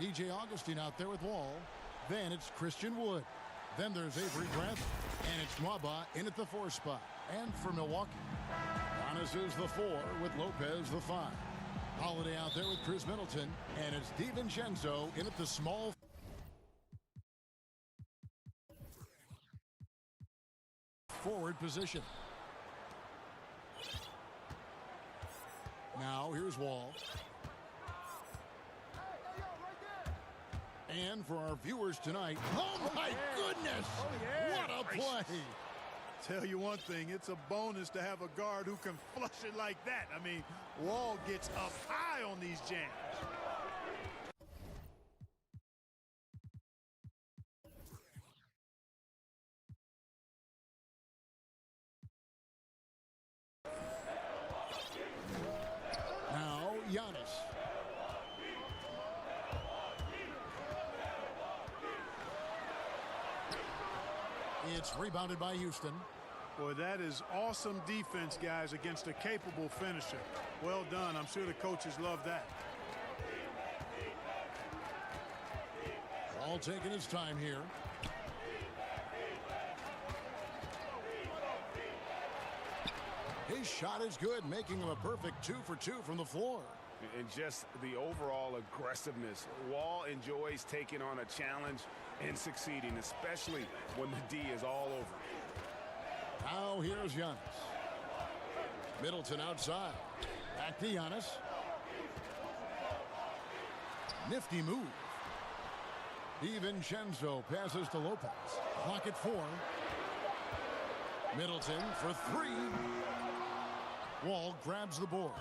DJ Augustine out there with Wall. Then it's Christian Wood. Then there's Avery Grant. And it's Nwaba in at the 4 spot. And for Milwaukee, Giannis is the 4 with Lopez the 5. Holiday out there with Chris Middleton. And it's DiVincenzo in at the small forward position. Now here's Wall. And for our viewers tonight, oh my goodness, what a play. Tell you one thing, it's a bonus to have a guard who can flush it like that. I mean, Wall gets up high on these jams. Now, Giannis. It's rebounded by Houston. Boy, that is awesome defense, guys, against a capable finisher. Well done. I'm sure the coaches love that. All taking his time here. His shot is good, making him a perfect 2 for 2 from the floor. And just the overall aggressiveness. Wall enjoys taking on a challenge and succeeding, especially when the D is all over. Now here's Giannis. Middleton outside. Back to Giannis. Nifty move. DiVincenzo passes to Lopez. Clock at 4. Middleton for 3. Wall grabs the board.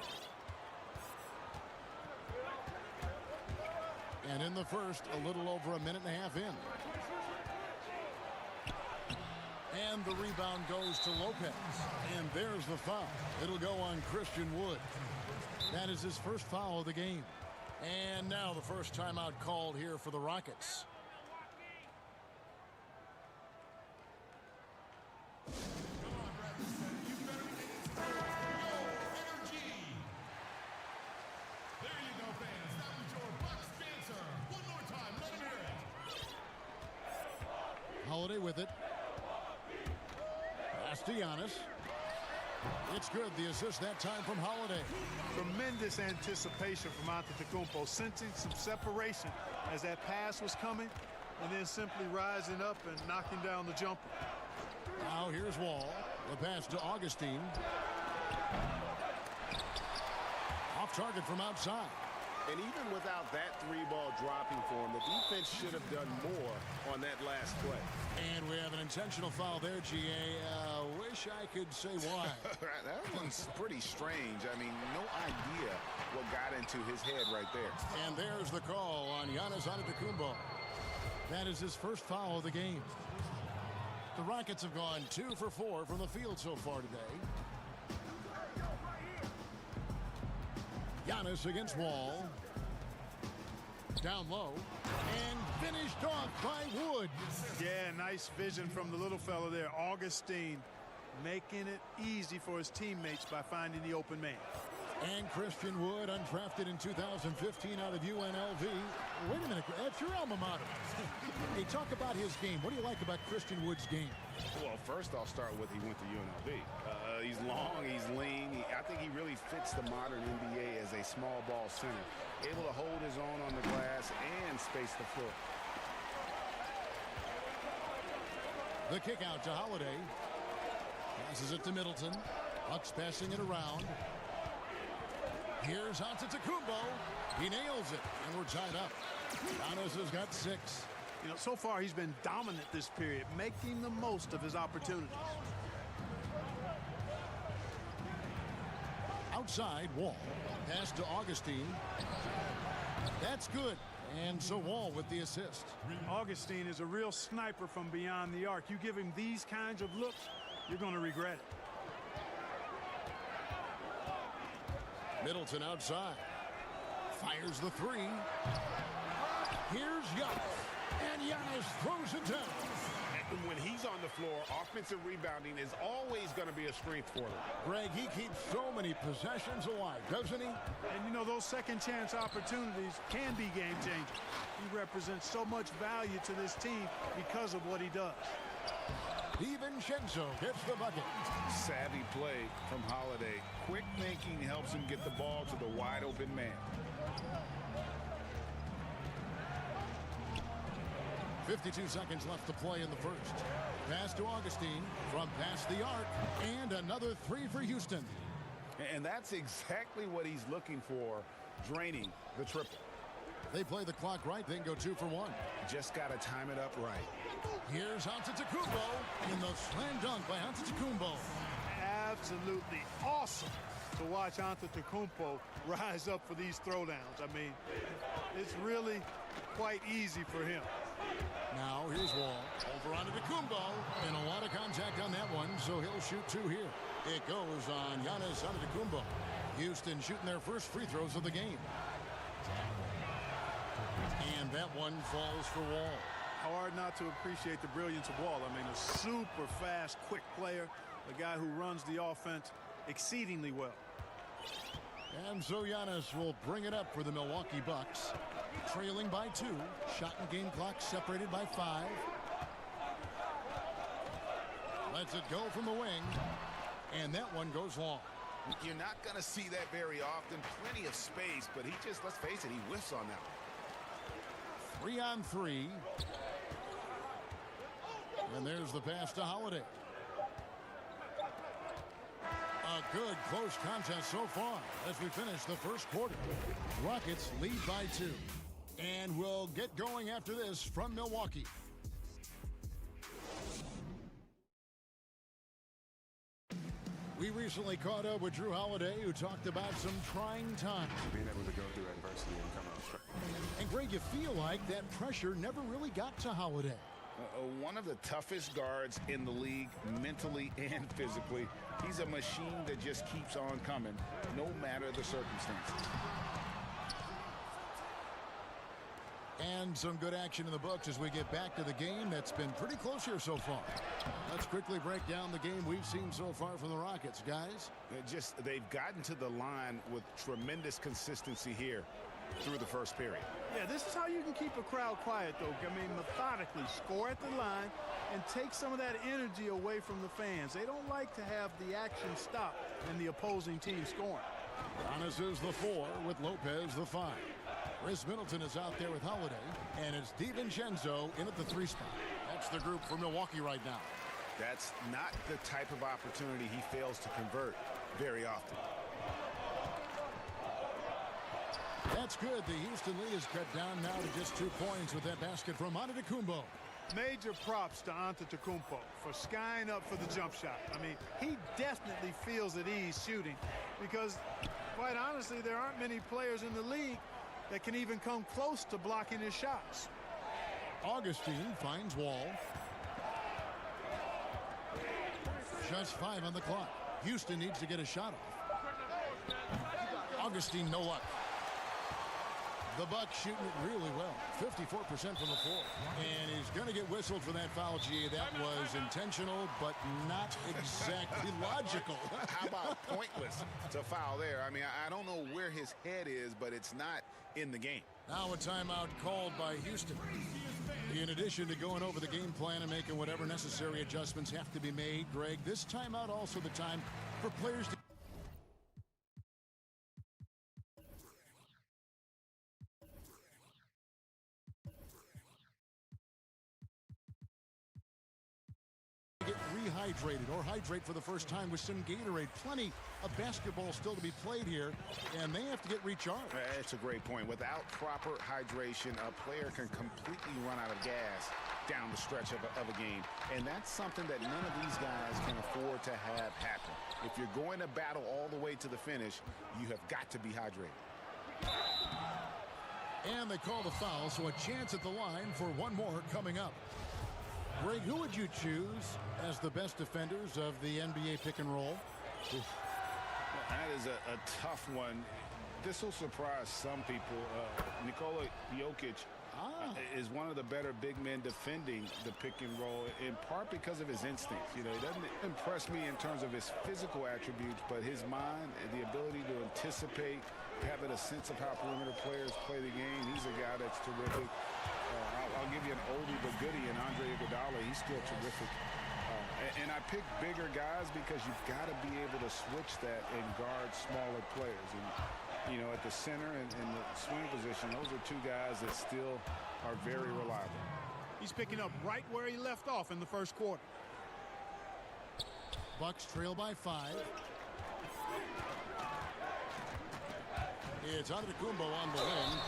And in the first, a little over a minute and a half in. And the rebound goes to Lopez. And there's the foul. It'll go on Christian Wood. That is his first foul of the game. And now the first timeout called here for the Rockets. Holiday with it. Pass to Giannis. It's good. The assist that time from Holiday. Tremendous anticipation from Antetokounmpo, sensing some separation as that pass was coming, and then simply rising up and knocking down the jumper. Now here's Wall. The pass to Augustine. Off target from outside. And even without that 3-ball dropping for him, the defense should have done more on that last play. And we have an intentional foul there, GA. Wish I could say why. That one's pretty strange. I mean, no idea what got into his head right there. And there's the call on Giannis Antetokounmpo. That is his first foul of the game. The Rockets have gone 2 for 4 from the field so far today. Giannis against Wall. Down low. And finished off by Wood. Yeah, nice vision from the little fella there. Augustine making it easy for his teammates by finding the open man. And Christian Wood, undrafted in 2015 out of UNLV. Wait a minute, that's your alma mater. Hey, talk about his game. What do you like about Christian Wood's game? Well, first I'll start with he went to UNLV. He's long, he's lean. I think he really fits the modern NBA as a small ball center. Able to hold his own on the glass and space the floor. The kick out to Holiday. Passes it to Middleton. Bucks passing it around. Here's Antetokounmpo. He nails it, and we're tied up. Giannis has got 6. You know, so far he's been dominant this period, making the most of his opportunities. Outside, Wall. Pass to Augustine. That's good. And so Wall with the assist. Augustine is a real sniper from beyond the arc. You give him these kinds of looks, you're going to regret it. Middleton outside. Fires the 3. Here's Giannis. And Giannis throws it down. And when he's on the floor, offensive rebounding is always going to be a strength for them. Greg, he keeps so many possessions alive, doesn't he? And, you know, those second-chance opportunities can be game-changing. He represents so much value to this team because of what he does. DiVincenzo gets the bucket. Savvy play from Holiday. Quick thinking helps him get the ball to the wide-open man. 52 seconds left to play in the first. Pass to Augustine from past the arc, and another three for Houston. And that's exactly what he's looking for, draining the triple. They play the clock right, then go 2 for 1. Just got to time it up right. Here's Antetokounmpo in the slam dunk by Antetokounmpo. Absolutely awesome to watch Antetokounmpo rise up for these throwdowns. I mean, it's really quite easy for him. Now here's Wall over Antetokounmpo, and a lot of contact on that one, so he'll shoot 2 here. It goes on Giannis Antetokounmpo. Houston shooting their first free throws of the game. And that one falls for Wall. Hard not to appreciate the brilliance of Wall. I mean, a super fast, quick player, a guy who runs the offense exceedingly well. And so Giannis will bring it up for the Milwaukee Bucks. Trailing by 2. Shot and game clock separated by 5. Lets it go from the wing. And that one goes long. You're not going to see that very often. Plenty of space, but he just, let's face it, he whiffs on that one. 3 on 3. And there's the pass to Holiday. A good close contest so far as we finish the first quarter. Rockets lead by 2. And we'll get going after this from Milwaukee. We recently caught up with Drew Holiday, who talked about some trying times. Being able to go through adversity and come out strong. And Greg, you feel like that pressure never really got to Holiday. One of the toughest guards in the league, mentally and physically. He's a machine that just keeps on coming, no matter the circumstances. And some good action in the books as we get back to the game that's been pretty close here so far. Let's quickly break down the game we've seen so far from the Rockets, guys. They've gotten to the line with tremendous consistency here through the first period. Yeah, this is how you can keep a crowd quiet, though. I mean, methodically score at the line and take some of that energy away from the fans. They don't like to have the action stop and the opposing team scoring. Giannis is the 4 with Lopez the 5. Chris Middleton is out there with Holiday, and it's DiVincenzo in at the 3 spot. That's the group for Milwaukee right now. That's not the type of opportunity he fails to convert very often. That's good. The Houston lead is cut down now to just 2 points with that basket from Antetokounmpo. Major props to Antetokounmpo for skying up for the jump shot. I mean, he definitely feels at ease shooting because, quite honestly, there aren't many players in the league that can even come close to blocking his shots. Augustine finds Wall. Just 5 on the clock. Houston needs to get a shot off. Augustine, no luck. The Bucks shooting it really well. 54% from the floor. And he's going to get whistled for that foul, G. That was intentional, but not exactly logical. How about pointless to foul there? I mean, I don't know where his head is, but it's not in the game. Now a timeout called by Houston. In addition to going over the game plan and making whatever necessary adjustments have to be made, Greg, this timeout also the time for players to get rehydrated or hydrate for the first time with some Gatorade. Plenty of basketball still to be played here, and they have to get recharged. That's a great point. Without proper hydration, a player can completely run out of gas down the stretch of a game. And that's something that none of these guys can afford to have happen. If you're going to battle all the way to the finish, you have got to be hydrated. And they call the foul, so a chance at the line for one more coming up. Greg, who would you choose as the best defenders of the NBA pick and roll? That is a tough one. This will surprise some people. Nikola Jokic, is one of the better big men defending the pick and roll, in part because of his instincts. You know, he doesn't impress me in terms of his physical attributes, but his mind and the ability to anticipate, having a sense of how perimeter players play the game. He's a guy that's terrific. I'll give you an oldie but goodie in Andre Iguodala. He's still terrific. And I pick bigger guys because you've got to be able to switch that and guard smaller players. And, you know, at the center and the swing position, those are two guys that still are very reliable. He's picking up right where he left off in the first quarter. Bucks trail by 5. It's Antetokounmpo on the wing.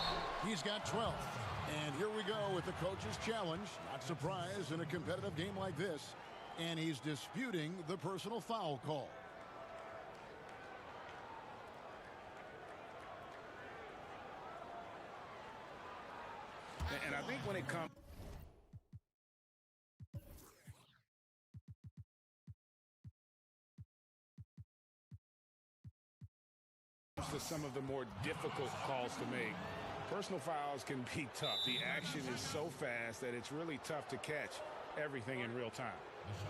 He's got 12. And here we go with the coach's challenge. Not surprised in a competitive game like this. And he's disputing the personal foul call. And I think when it comes to some of the more difficult calls to make, personal fouls can be tough. The action is so fast that it's really tough to catch everything in real time.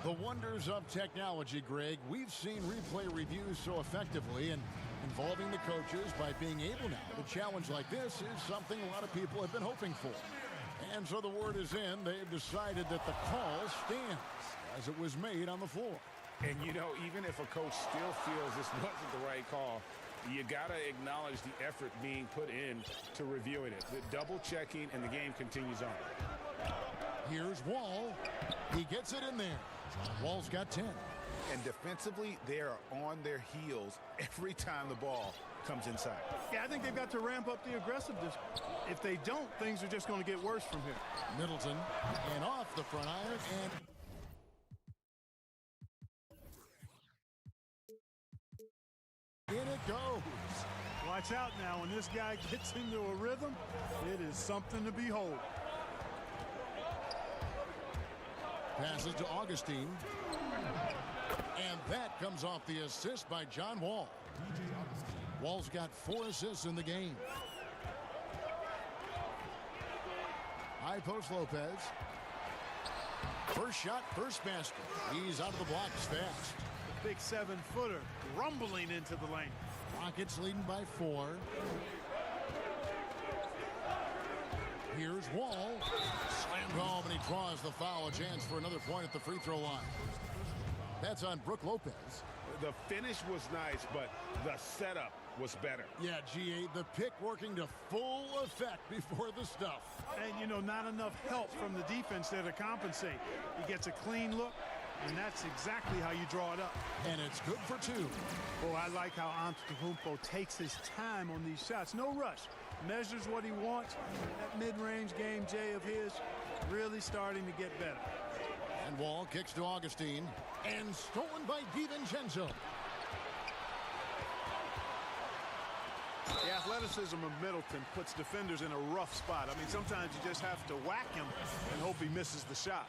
The wonders of technology, Greg. We've seen replay reviews so effectively, and involving the coaches by being able now to challenge like this is something a lot of people have been hoping for. And so the word is in. They've decided that the call stands as it was made on the floor. And, you know, even if a coach still feels this wasn't the right call, you got to acknowledge the effort being put in to reviewing it. The double checking, and the game continues on. Here's Wall. He gets it in there. Wall's got 10. And defensively, they are on their heels every time the ball comes inside. Yeah, I think they've got to ramp up the aggressiveness. If they don't, things are just going to get worse from here. Middleton, and off the front iron, and in it goes. Watch out now. When this guy gets into a rhythm, it is something to behold. Passes to Augustine. And that comes off the assist by John Wall. Wall's got 4 assists in the game. High post Lopez. First shot, first basket. He's out of the blocks fast. The big 7-footer rumbling into the lane. Rockets leading by 4. Here's Wall. Slammed home, and he draws the foul. A chance for another point at the free throw line. That's on Brook Lopez. The finish was nice, but the setup was better. Yeah, G8, the pick working to full effect before the stuff. And, you know, not enough help from the defense there to compensate. He gets a clean look, and that's exactly how you draw it up. And it's good for 2. Oh, I like how Antetokounmpo takes his time on these shots. No rush. Measures what he wants. That mid-range game, Jay, of his, really starting to get better. And Wall kicks to Augustine. And stolen by DiVincenzo. The athleticism of Middleton puts defenders in a rough spot. I mean, sometimes you just have to whack him and hope he misses the shot.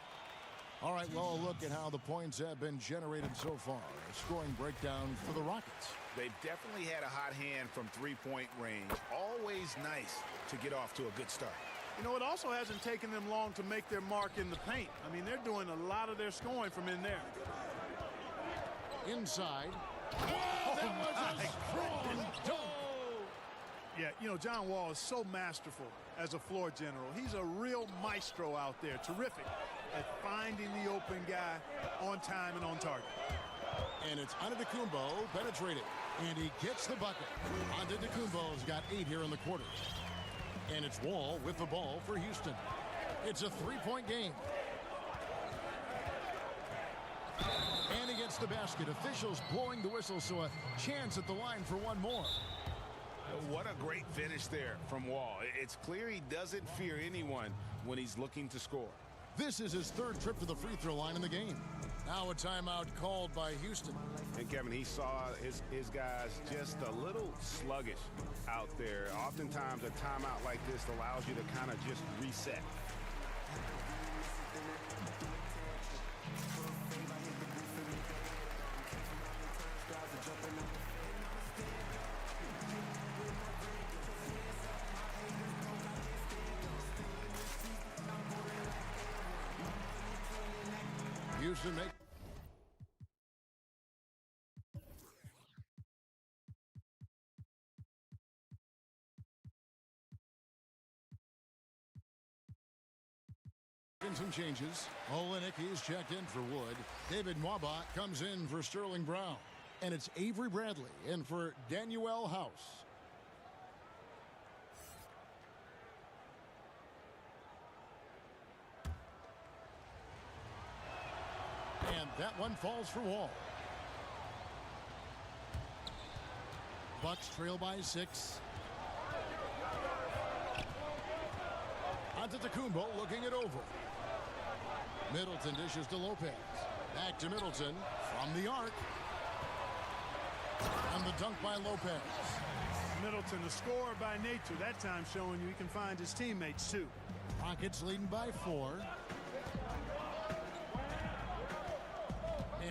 All right, well, a look at how the points have been generated so far. A scoring breakdown for the Rockets. They've definitely had a hot hand from three-point range. Always nice to get off to a good start. You know, it also hasn't taken them long to make their mark in the paint. I mean, they're doing a lot of their scoring from in there. Inside. Oh, that was a strong dunk. Yeah, you know, John Wall is so masterful as a floor general. He's a real maestro out there. Terrific at finding the open guy on time and on target. And it's Antetokounmpo penetrating. And he gets the bucket. Antetokounmpo's got 8 here in the quarter. And it's Wall with the ball for Houston. It's a 3-point game. And he gets the basket. Officials blowing the whistle, so a chance at the line for one more. What a great finish there from Wall. It's clear he doesn't fear anyone when he's looking to score. This is his 3rd trip to the free throw line in the game. Now a timeout called by Houston. And Kevin, he saw his guys just a little sluggish out there. Oftentimes a timeout like this allows you to kind of just reset. Houston make. Some changes. Olenek is checked in for Wood. David Mwaba comes in for Sterling Brown. And it's Avery Bradley in for Daniel House. And that one falls for Wall. Bucks trail by 6. Antetokounmpo looking it over. Middleton dishes to Lopez. Back to Middleton from the arc. And the dunk by Lopez. Middleton, a scorer by nature, that time showing you he can find his teammates too. Rockets leading by 4.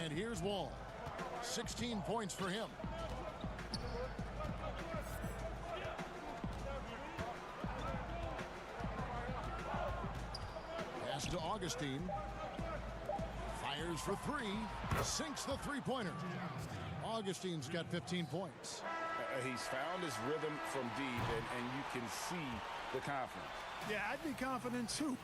And here's Wall. 16 points for him. Pass to Augustine. Fires for 3. Sinks the three-pointer. Augustine's got 15 points. He's found his rhythm from deep, and you can see the confidence. Yeah, I'd be confident too.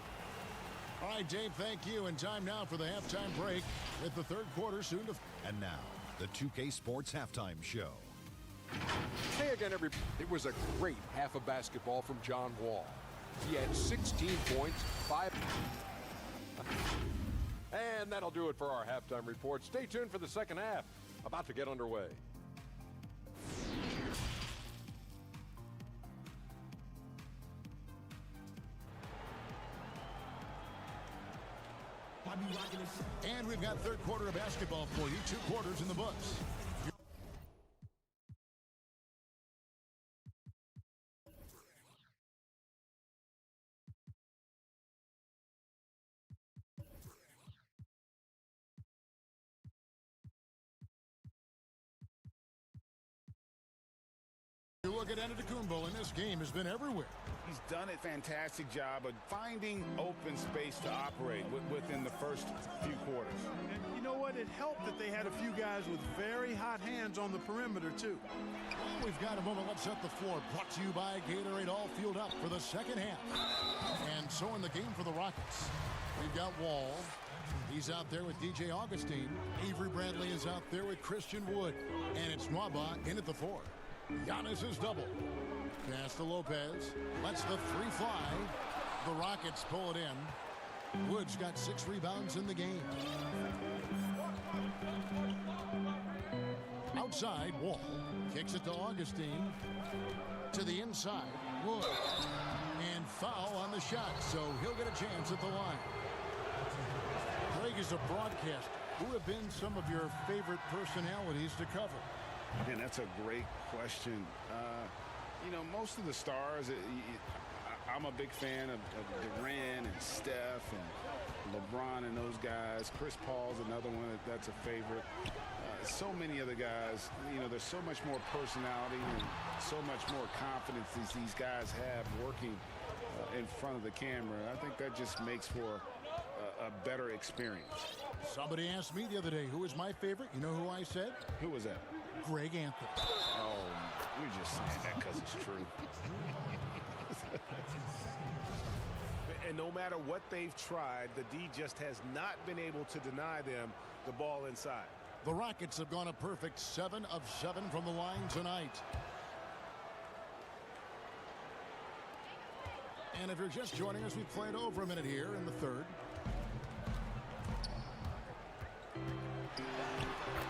All right, Dave, thank you. And time now for the halftime break with the third quarter soon to... And now, the 2K Sports Halftime Show. Hey again, everybody. It was a great half of basketball from John Wall. He had 16 points, 5... And that'll do it for our halftime report. Stay tuned for the second half. About to get underway. And we've got third quarter of basketball for you. 2 quarters in the books. You look at Antetokounmpo, and this game has been everywhere. He's done a fantastic job of finding open space to operate within the first few quarters. And you know what? It helped that they had a few guys with very hot hands on the perimeter, too. We've got a moment. Let's set the floor. Brought to you by Gatorade. All fueled up for the second half. And so in the game for the Rockets, we've got Wall. He's out there with DJ Augustine. Avery Bradley is out there with Christian Wood. And it's Nwaba in at the 4. Giannis is double. Pass to Lopez. Lets the 3 fly. The Rockets pull it in. Wood's got 6 rebounds in the game. Outside, Wall kicks it to Augustine. To the inside, Wood. And foul on the shot, so he'll get a chance at the line. Greg, is a broadcaster. Who have been some of your favorite personalities to cover? And that's a great question. You know, most of the stars, I'm a big fan of Durant and Steph and LeBron and those guys. Chris Paul's another one that's a favorite. So many other guys, you know, there's so much more personality and so much more confidence these guys have working in front of the camera. I think that just makes for a better experience. Somebody asked me the other day, who is my favorite? You know who I said? Who was that? Greg Anthony. Oh, you're just saying that because it's true. And no matter what they've tried, the D just has not been able to deny them the ball inside. The Rockets have gone a perfect 7 of 7 from the line tonight. And if you're just joining us, we've played over a minute here in the third.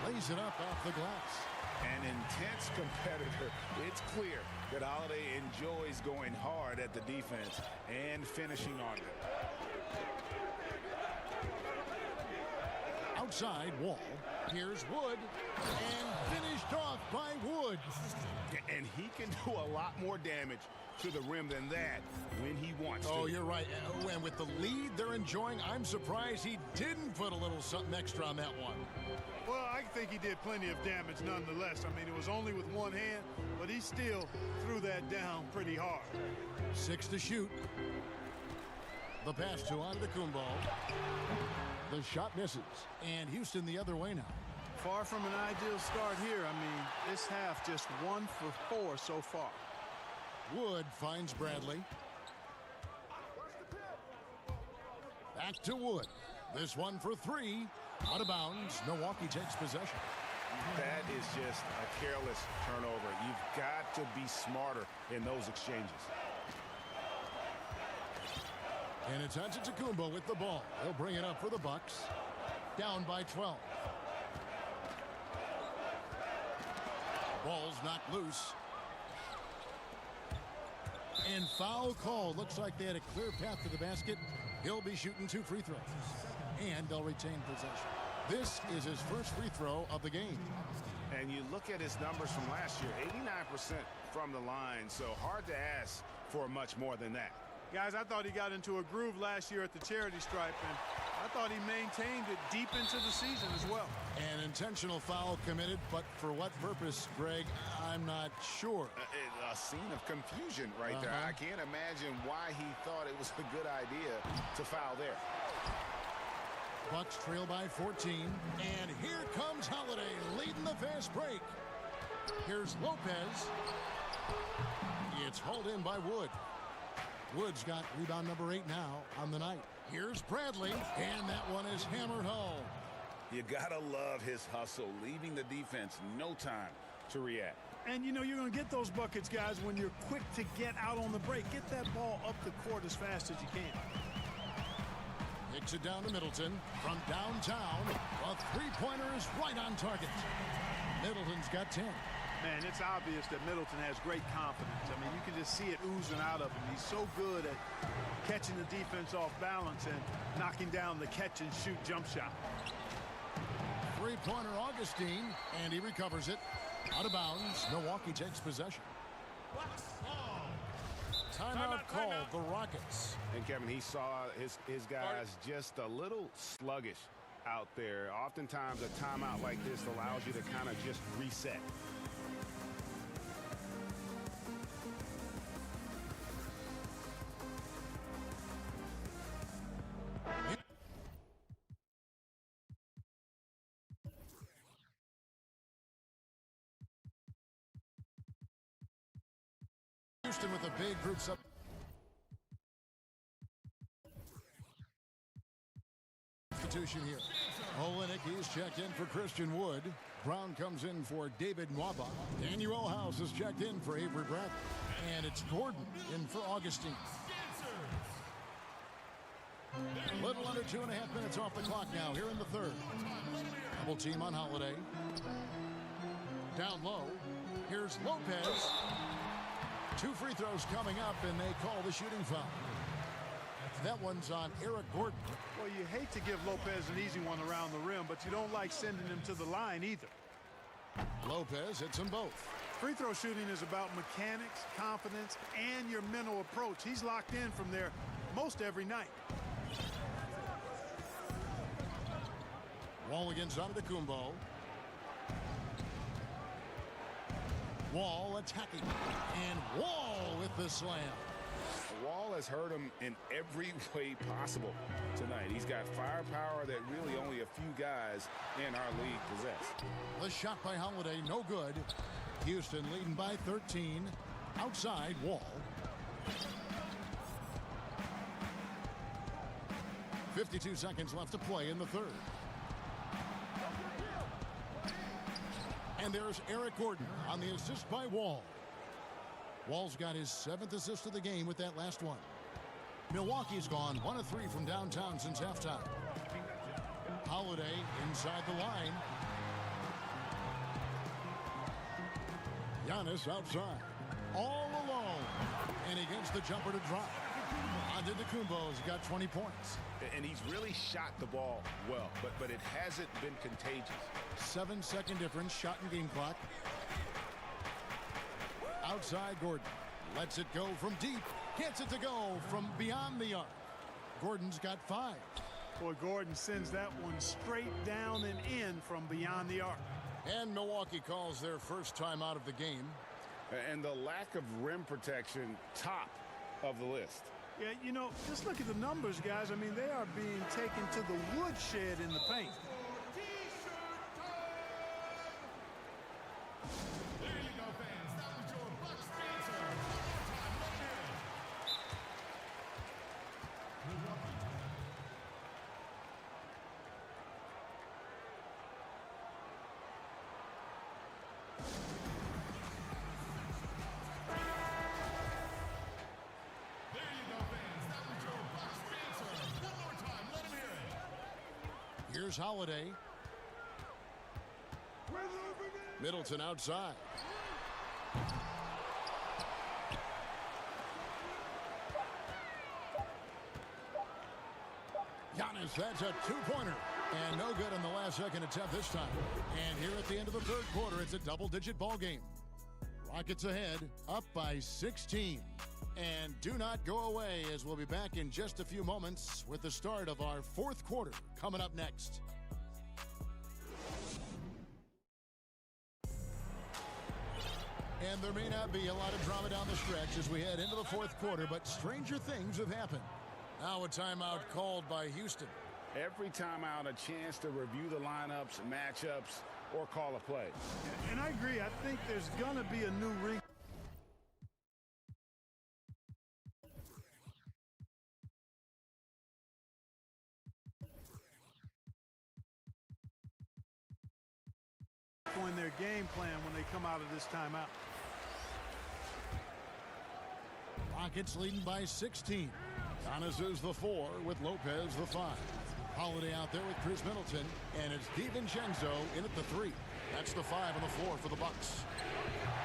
Lays it up off the glass. An intense competitor. It's clear that Holiday enjoys going hard at the defense and finishing on it. Outside, Wall. Here's Wood. And finished off by Wood. And he can do a lot more damage to the rim than that when he wants to. Oh, you're right. And with the lead they're enjoying, I'm surprised he didn't put a little something extra on that one. Well, I think he did plenty of damage nonetheless. I mean, it was only with one hand, but he still threw that down pretty hard. 6 to shoot. The pass to Antetokounmpo. The shot misses. And Houston the other way now. Far from an ideal start here. I mean, this half just 1 for 4 so far. Wood finds Bradley. Back to Wood. This one for 3. Out of bounds. Milwaukee takes possession. That is just a careless turnover. You've got to be smarter in those exchanges. And it's Antetokounmpo with the ball. He'll bring it up for the Bucks. Down by 12. Ball's knocked loose. And foul call. Looks like they had a clear path to the basket. He'll be shooting 2 free throws. And they'll retain possession. This is his first free throw of the game. And you look at his numbers from last year, 89% from the line, so hard to ask for much more than that. Guys, I thought he got into a groove last year at the charity stripe, and I thought he maintained it deep into the season as well. An intentional foul committed, but for what purpose, Greg, I'm not sure. A scene of confusion right there. I can't imagine why he thought it was a good idea to foul there. Bucks trail by 14, and here comes Holiday leading the fast break. Here's Lopez. It's hauled in by Wood. Wood's got rebound number 8 now on the night. Here's Bradley, and that one is hammered home. You gotta love his hustle, leaving the defense no time to react. And you know you're going to get those buckets, guys, when you're quick to get out on the break. Get that ball up the court as fast as you can. Kicks it down to Middleton from downtown. A three-pointer is right on target. Middleton's got 10. Man, it's obvious that Middleton has great confidence. I mean, you can just see it oozing out of him. He's so good at catching the defense off balance and knocking down the catch-and-shoot jump shot. Three-pointer Augustine, and he recovers it. Out of bounds. Milwaukee takes possession. Timeout called the Rockets. And Kevin, he saw his guys just a little sluggish out there. Oftentimes a timeout like this allows you to kind of just reset. Houston with a big group substitution here. Olenek is checked in for Christian Wood. Brown comes in for David Nwaba. Daniel House is checked in for Avery Bradley. And it's Gordon in for Augustine. A little under 2.5 minutes off the clock now here in the third. Double team on Holiday. Down low. Here's Lopez. 2 free throws coming up, and they call the shooting foul. That one's on Eric Gordon. Well, you hate to give Lopez an easy one around the rim, but you don't like sending him to the line either. Lopez hits them both. Free throw shooting is about mechanics, confidence, and your mental approach. He's locked in from there most every night. Wall against Antetokounmpo. Wall attacking. And Wall with the slam. Wall has hurt him in every way possible tonight. He's got firepower that really only a few guys in our league possess. The shot by Holiday, no good. Houston leading by 13. Outside, Wall. 52 seconds left to play in the third. And there's Eric Gordon on the assist by Wall. Wall's got his 7th assist of the game with that last one. Milwaukee's gone 1 of 3 from downtown since halftime. Holiday inside the line. Giannis outside. All alone. And he gets the jumper to drop. Antetokounmpo's got 20 points. And he's really shot the ball well, but it hasn't been contagious. 7-second difference, shot and game clock. Outside Gordon. Lets it go from deep. Gets it to go from beyond the arc. Gordon's got 5. Boy, Gordon sends that one straight down and in from beyond the arc. And Milwaukee calls their first time out of the game. And the lack of rim protection, top of the list. Yeah, you know, just look at the numbers, guys. I mean, they are being taken to the woodshed in the paint. There you go, fans. That was your Bucks answer. One more time, let him hear it. Here's Holiday. Middleton outside. Giannis, that's a two-pointer. And no good on the last second attempt this time. And here at the end of the third quarter, it's a double-digit ball game. Rockets ahead, up by 16. And do not go away, as we'll be back in just a few moments with the start of our fourth quarter coming up next. And there may not be a lot of drama down the stretch as we head into the fourth quarter, but stranger things have happened. Now a timeout called by Houston. Every timeout, a chance to review the lineups, matchups, or call a play. And I agree. I think there's going to be a new ring. In their game plan when they come out of this timeout. Rockets leading by 16. Giannis is the 4 with Lopez the 5. Holiday out there with Chris Middleton, and it's DiVincenzo in at the 3. That's the 5 on the floor for the Bucks.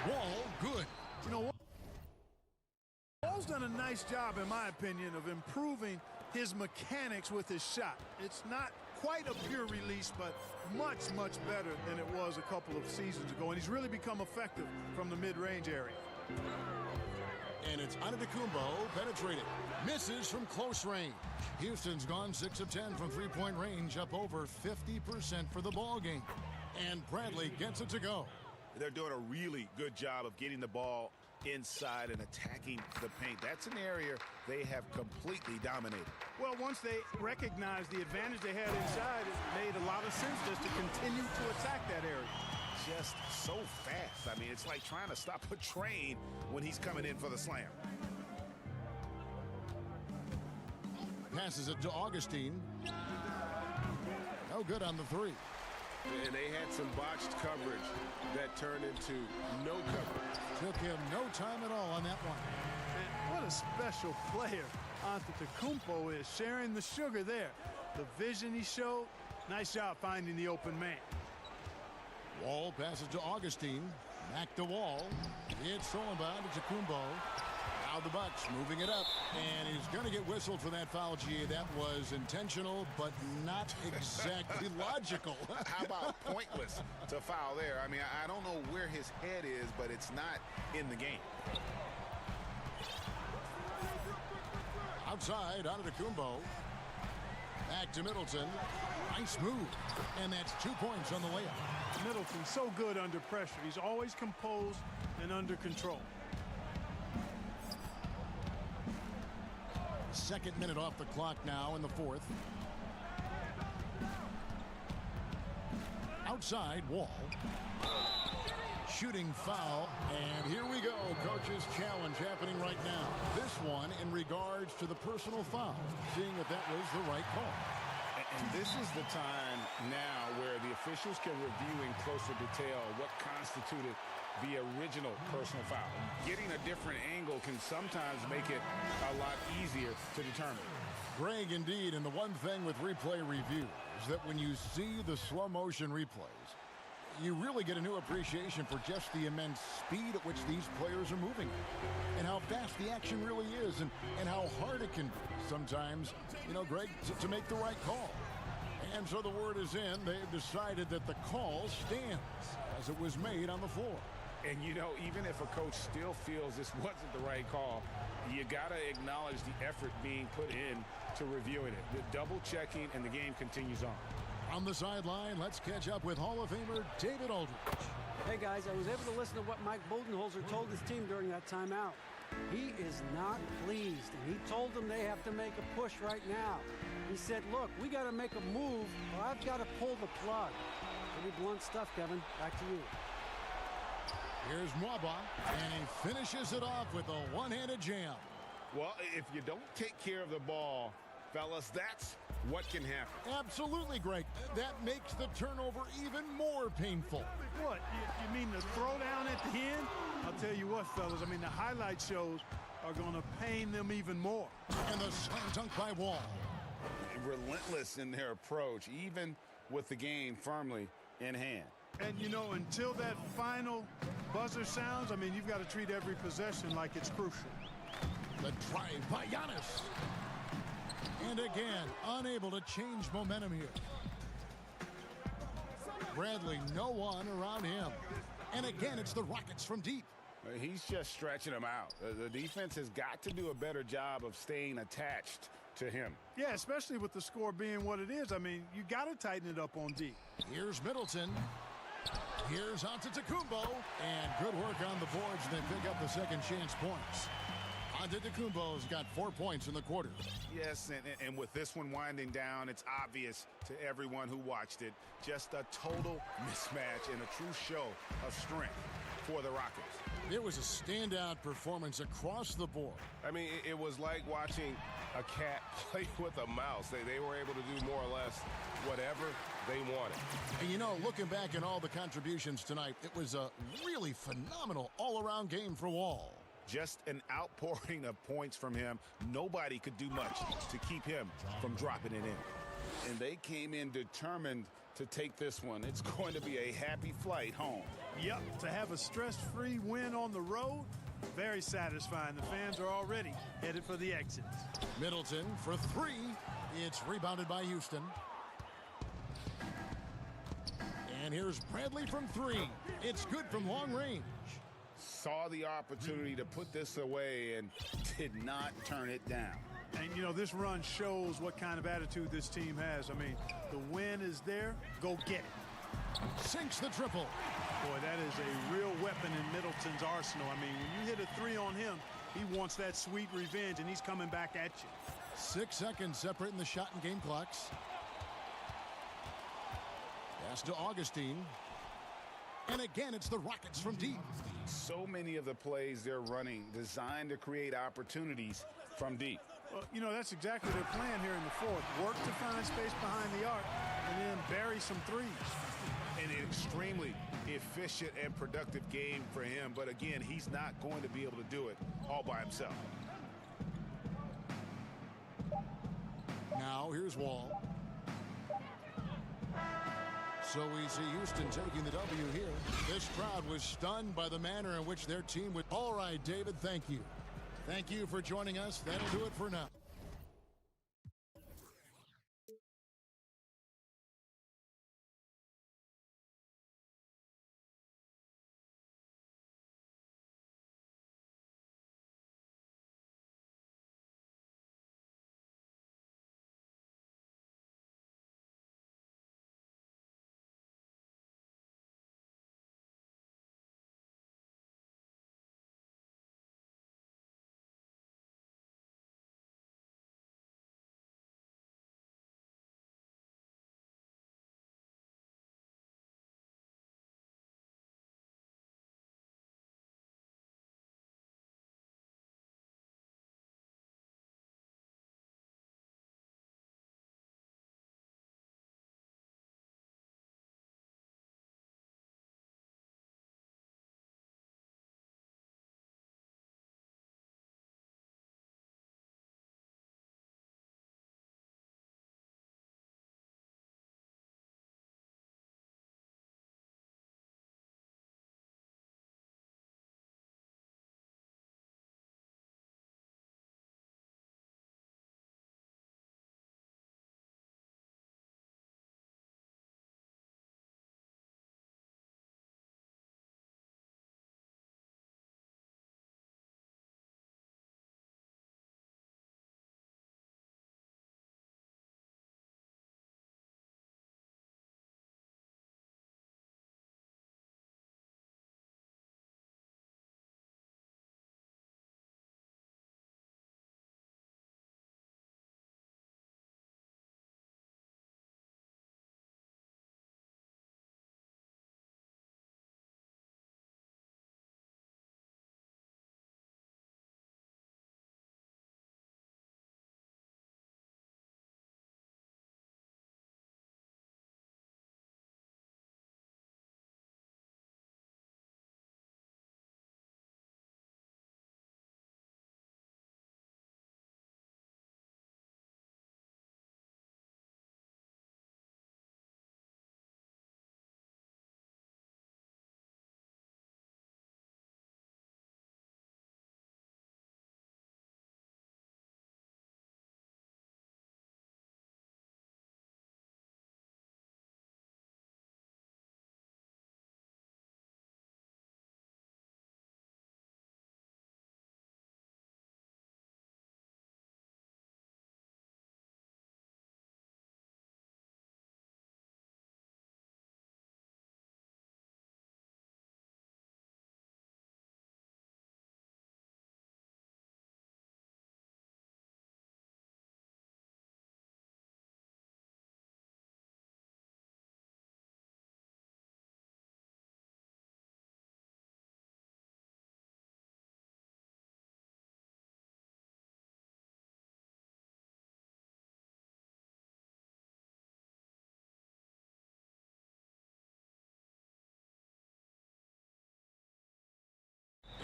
Wall, good. You know what? Wall's done a nice job, in my opinion, of improving his mechanics with his shot. It's not quite a pure release, but much, much better than it was a couple of seasons ago. And he's really become effective from the mid-range area. And it's Antetokounmpo penetrating. Misses from close range. Houston's gone 6 of 10 from three-point range, up over 50% for the ball game. And Bradley gets it to go. They're doing a really good job of getting the ball inside and attacking the paint. That's an area they have completely dominated. Well, once they recognized the advantage they had inside, it made a lot of sense just to continue to attack that area. Just so fast. I mean, it's like trying to stop a train when he's coming in for the slam. Passes it to Augustine. No good on the 3. And they had some botched coverage that turned into no coverage. Took him no time at all on that one. And what a special player Antetokounmpo is, sharing the sugar there. The vision he showed, nice job finding the open man. Wall passes to Augustine. Back to Wall. It's stolen by Antetokounmpo. Now the Bucks moving it up. And he's going to get whistled for that foul, G. That was intentional, but not exactly logical. How about pointless to foul there? I mean, I don't know where his head is, but it's not in the game. Outside, Antetokounmpo. Back to Middleton. Nice move. And that's 2 points on the layup. Middleton so good under pressure. He's always composed and under control. Second minute off the clock now in the fourth. Outside, Wall. Shooting foul, and here we go. Coach's challenge happening right now. This one in regards to the personal foul, seeing if that was the right call. And this is the time now where the officials can review in closer detail what constituted the original personal foul. Getting a different angle can sometimes make it a lot easier to determine. Greg, indeed, and the one thing with replay review is that when you see the slow motion replays, you really get a new appreciation for just the immense speed at which these players are moving and how fast the action really is and how hard it can be sometimes, you know, Greg, to make the right call. And so the word is in. They've decided that the call stands as it was made on the floor. And, you know, even if a coach still feels this wasn't the right call, you got to acknowledge the effort being put in to reviewing it. The double checking, and the game continues on. On the sideline, let's catch up with Hall of Famer David Aldridge. Hey guys, I was able to listen to what Mike Budenholzer told his team during that timeout. He is not pleased, and he told them they have to make a push right now. He said, look, we got to make a move, or I've got to pull the plug. Pretty blunt stuff, Kevin. Back to you. Here's Mwaba, and he finishes it off with a one-handed jam. Well, if you don't take care of the ball, fellas, that's what can happen. Absolutely, Greg. That makes the turnover even more painful. What? You mean the throwdown at the end? I'll tell you what, fellas. I mean, the highlight shows are going to pain them even more. And the slam dunk by Wall. Relentless in their approach, even with the game firmly in hand. And, you know, until that final buzzer sounds, I mean, you've got to treat every possession like it's crucial. The drive by Giannis. And again, unable to change momentum here. Bradley, no one around him. And again, it's the Rockets from deep. He's just stretching them out. The defense has got to do a better job of staying attached to him. Yeah, especially with the score being what it is. I mean, you got to tighten it up on D. Here's Middleton. Here's Antetokounmpo. And good work on the boards. They pick up the second chance points. Antetokounmpo's got 4 points in the quarter. Yes, and with this one winding down, it's obvious to everyone who watched it. Just a total mismatch and a true show of strength for the Rockets. It was a standout performance across the board. I mean, it was like watching a cat play with a mouse. They were able to do more or less whatever they wanted. And you know, looking back at all the contributions tonight, it was a really phenomenal all-around game for Wall. Just an outpouring of points from him. Nobody could do much to keep him from dropping it in. And they came in determined to take this one. It's going to be a happy flight home. Yep, to have a stress-free win on the road, very satisfying. The fans are already headed for the exits. Middleton for three. It's rebounded by Houston. And here's Bradley from three. It's good from long range. Saw the opportunity to put this away and did not turn it down. And, you know, this run shows what kind of attitude this team has. I mean, the win is there. Go get it. Sinks the triple. Boy, that is a real weapon in Middleton's arsenal. I mean, when you hit a three on him, he wants that sweet revenge, and he's coming back at you. 6 seconds separating the shot and game clocks. Pass to Augustine. And again, it's the Rockets from deep. So many of the plays they're running designed to create opportunities from deep. Well, you know, that's exactly their plan here in the fourth. Work to find space behind the arc and then bury some threes. An extremely efficient and productive game for him. But again, he's not going to be able to do it all by himself. Now, here's Wall. So we see Houston taking the W here. This crowd was stunned by the manner in which their team would. All right, David, thank you. Thank you for joining us. That'll do it for now.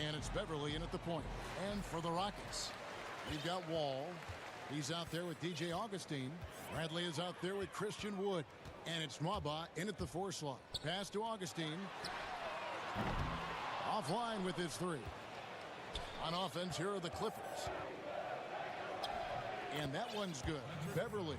And it's Beverly in at the point. And for the Rockets, we've got Wall. He's out there with DJ Augustine. Bradley is out there with Christian Wood. And it's Nwaba in at the 4 slot. Pass to Augustine. Offline with his 3. On offense, here are the Clippers. And that one's good. Beverly.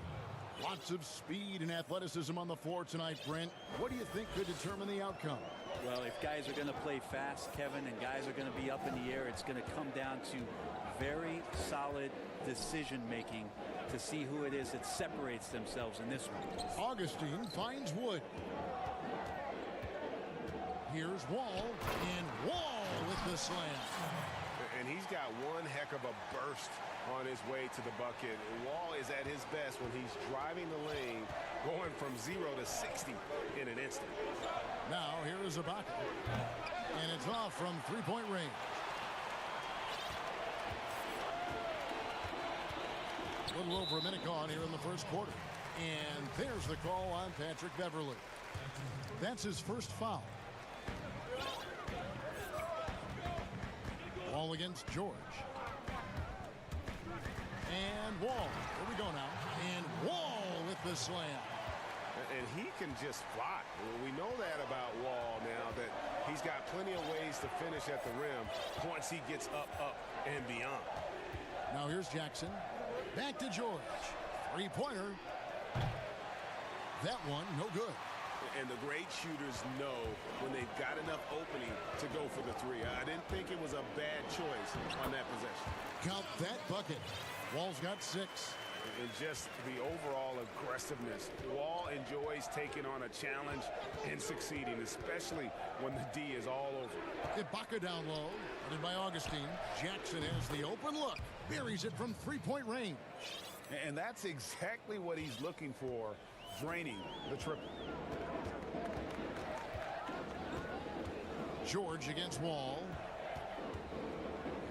Lots of speed and athleticism on the floor tonight, Brent. What do you think could determine the outcome? Well, if guys are going to play fast, Kevin, and guys are going to be up in the air, it's going to come down to very solid decision-making to see who it is that separates themselves in this one. Augustine finds Wood. Here's Wall, and Wall with the slam. And he's got one heck of a burst on his way to the bucket. Wall is at his best when he's driving the lane, going from 0 to 60 in an instant. Now here is Ibaka. And it's off from 3-point range. A little over a minute gone here in the first quarter. And there's the call on Patrick Beverly. That's his first foul. Wall against George. And Wall. Here we go now. And Wall with the slam. And he can just fly. We know that about Wall now, that he's got plenty of ways to finish at the rim once he gets up, and beyond. Now here's Jackson. Back to George. 3-pointer. That one, no good. And the great shooters know when they've got enough opening to go for the 3. I didn't think it was a bad choice on that possession. Count that bucket. Wall's got 6. And just the overall aggressiveness. Wall enjoys taking on a challenge and succeeding, especially when the D is all over. Ibaka down low. Headed by Augustine. Jackson has the open look. Buries it from 3-point range. And that's exactly what he's looking for, draining the triple. George against Wall.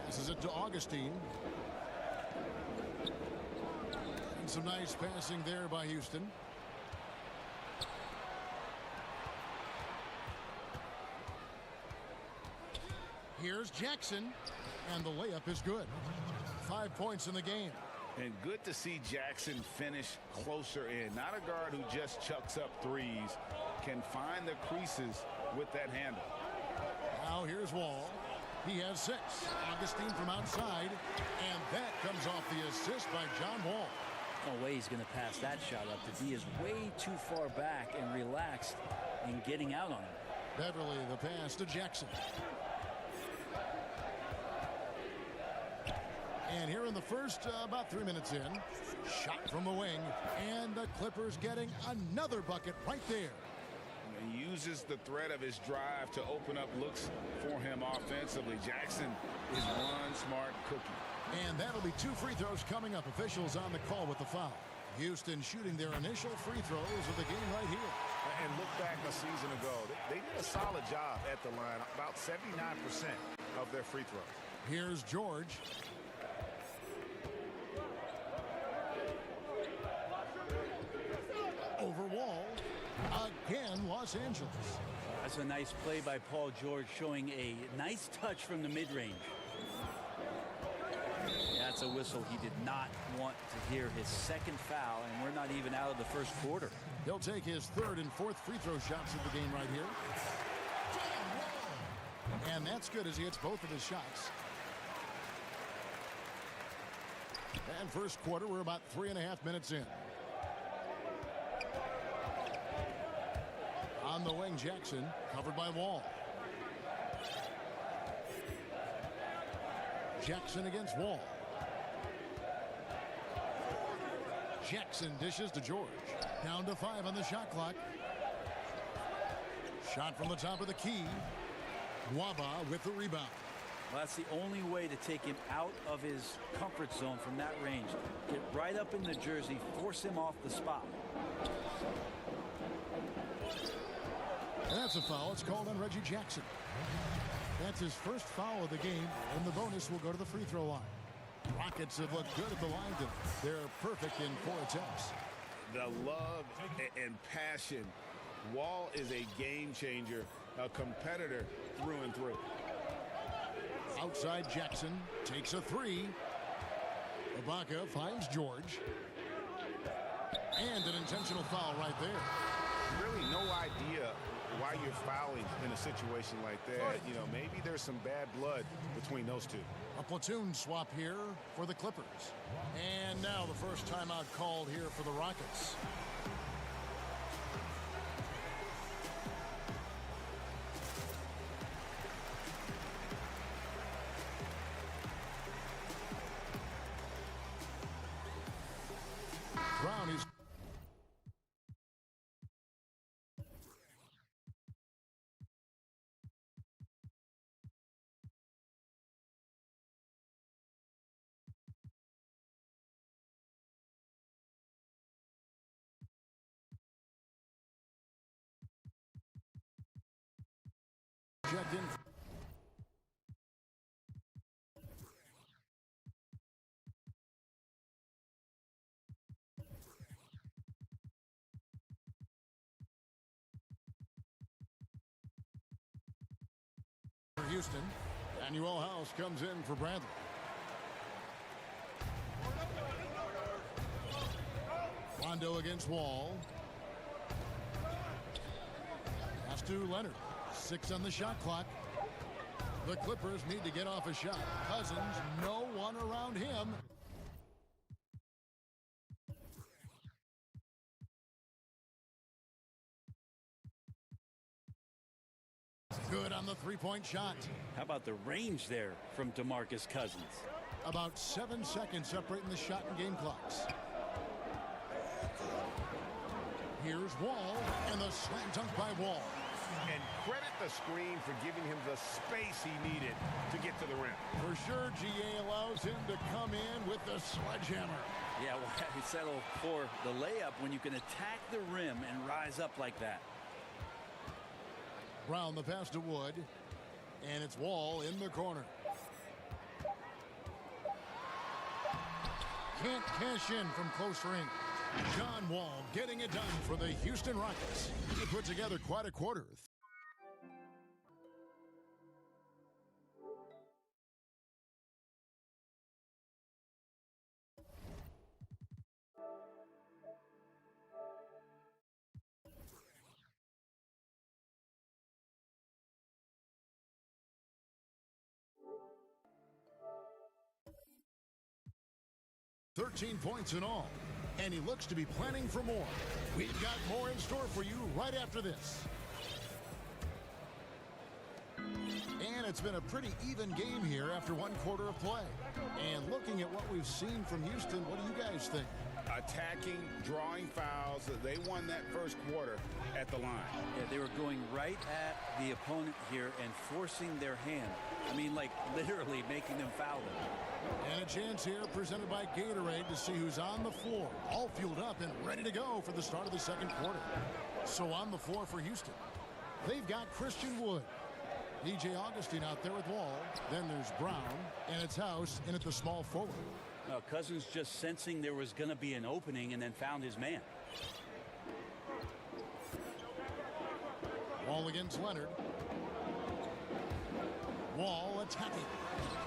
Passes it to Augustine. And some nice passing there by Houston. Here's Jackson. And the layup is good. 5 points in the game. And good to see Jackson finish closer in. Not a guard who just chucks up threes. Can find the creases with that handle. Now here's Wall. He has 6. Augustine from outside. And that comes off the assist by John Wall. No way he's going to pass that shot up. The D is way too far back and relaxed in getting out on him. Beverly, the pass to Jackson. And here in the first, about 3 minutes in, shot from the wing. And the Clippers getting another bucket right there. He uses the threat of his drive to open up looks for him offensively. Jackson is one smart cookie. And that'll be 2 free throws coming up. Officials on the call with the foul. Houston shooting their initial free throws of the game right here. And look back a season ago. They did a solid job at the line. About 79% of their free throws. Here's George. Over Wall. Again, Los Angeles. That's a nice play by Paul George, showing a nice touch from the mid-range. That's a whistle he did not want to hear. His second foul, and we're not even out of the first quarter. He'll take his 3rd and 4th free throw shots of the game right here. And that's good as he hits both of his shots. And first quarter, we're about 3.5 minutes in. On the wing, Jackson, covered by Wall. Jackson against Wall. Jackson dishes to George. Down to 5 on the shot clock. Shot from the top of the key. Nwaba with the rebound. Well, that's the only way to take him out of his comfort zone from that range. Get right up in the jersey, force him off the spot. And that's a foul. It's called on Reggie Jackson. That's his first foul of the game, and the bonus will go to the free throw line. Rockets have looked good at the line tonight. They're perfect in 4 attempts. The love and passion. Wall is a game changer, a competitor through and through. outside Jackson. Takes a three. Ibaka finds George. And an intentional foul right there. Really no idea why you're fouling in a situation like that. You know, maybe there's some bad blood between those two. A platoon swap here for the Clippers. And now the first timeout called here for the Rockets. Brown is checked in. For Houston, Daniel House comes in for Bradley. Rondo against Wall. Pass to Leonard. 6 on the shot clock. The Clippers need to get off a shot. Cousins, no one around him. Good on the three-point shot. How about the range there from DeMarcus Cousins? About 7 seconds separating the shot and game clocks. Here's Wall, and the slam dunk by Wall. And credit the screen for giving him the space he needed to get to the rim. For sure, GA allows him to come in with the sledgehammer. Yeah, well, he settled for the layup when you can attack the rim and rise up like that. Brown the pass to Wood, and it's Wall in the corner. Can't cash in from close range. John Wall getting it done for the Houston Rockets. He put together quite a quarter. $13 points in all, and he looks to be planning for more. We've got more in store for you right after this. And it's been a pretty even game here after one quarter of play. And looking at what we've seen from Houston, what do you guys think? Attacking, drawing fouls. They won that first quarter at the line. Yeah, they were going right at the opponent here and forcing their hand. I mean, like literally making them foul them. And a chance here presented by Gatorade to see who's on the floor. All fueled up and ready to go for the start of the second quarter. So on the floor for Houston, they've got Christian Wood. DJ Augustine out there with Wall. Then there's Brown, and it's House in at the small forward. Cousins just sensing there was going to be an opening and then found his man. Wall against Leonard. Wall attacking.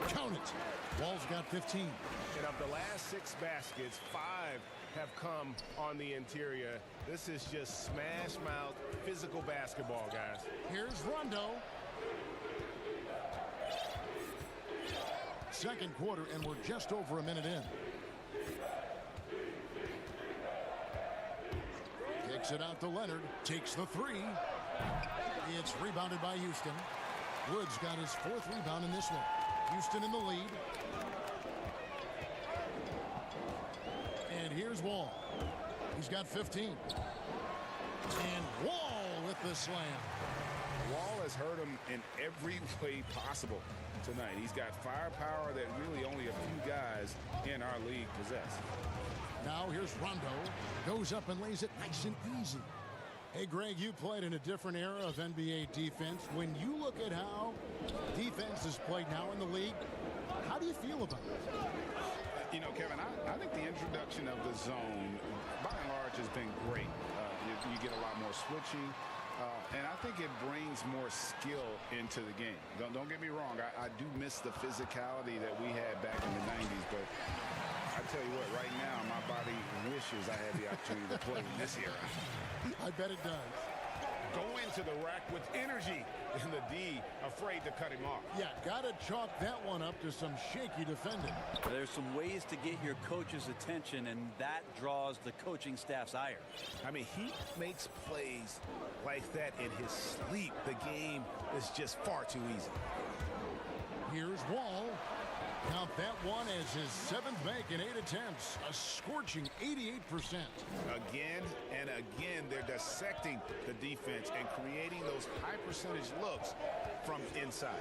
Count it. Wall's got 15. And of the last 6 baskets, 5 have come on the interior. This is just smash mouth physical basketball, guys. Here's Rondo. Second quarter, and we're just over a minute in. Kicks it out to Leonard. Takes the three. It's rebounded by Houston. Wood's got his 4th rebound in this one. Houston in the lead. And here's Wall. He's got 15. And Wall with the slam. Wall has hurt him in every way possible tonight. He's got firepower that really only a few guys in our league possess. Now here's Rondo. Goes up and lays it nice and easy. Hey, Greg, you played in a different era of NBA defense. When you look at how defense is played now in the league, how do you feel about it? You know, Kevin, I think the introduction of the zone, by and large, has been great. You get a lot more switching. And I think it brings more skill into the game. Don't get me wrong. I do miss the physicality that we had back in the 90s, but I tell you what, right now, my body wishes I had the opportunity to play in this era. I bet it does. Go into the rack with energy, and the D afraid to cut him off. Yeah, got to chalk that one up to some shaky defending. There's some ways to get your coach's attention, and that draws the coaching staff's ire. I mean, he makes plays like that in his sleep. The game is just far too easy. Here's Wall. Count that one as his 7th make in 8 attempts. A scorching 88%. Again and again, they're dissecting the defense and creating those high percentage looks from inside.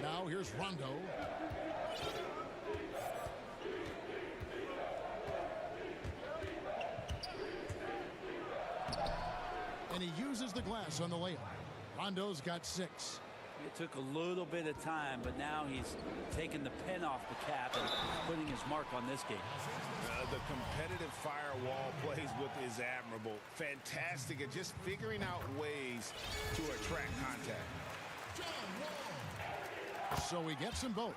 Now here's Rondo. And he uses the glass on the layup. Rondo's got 6. It took a little bit of time, but now he's taking the pen off the cap and putting his mark on this game. The competitive firewall plays with is admirable. Fantastic at just figuring out ways to attract contact. So he gets them both.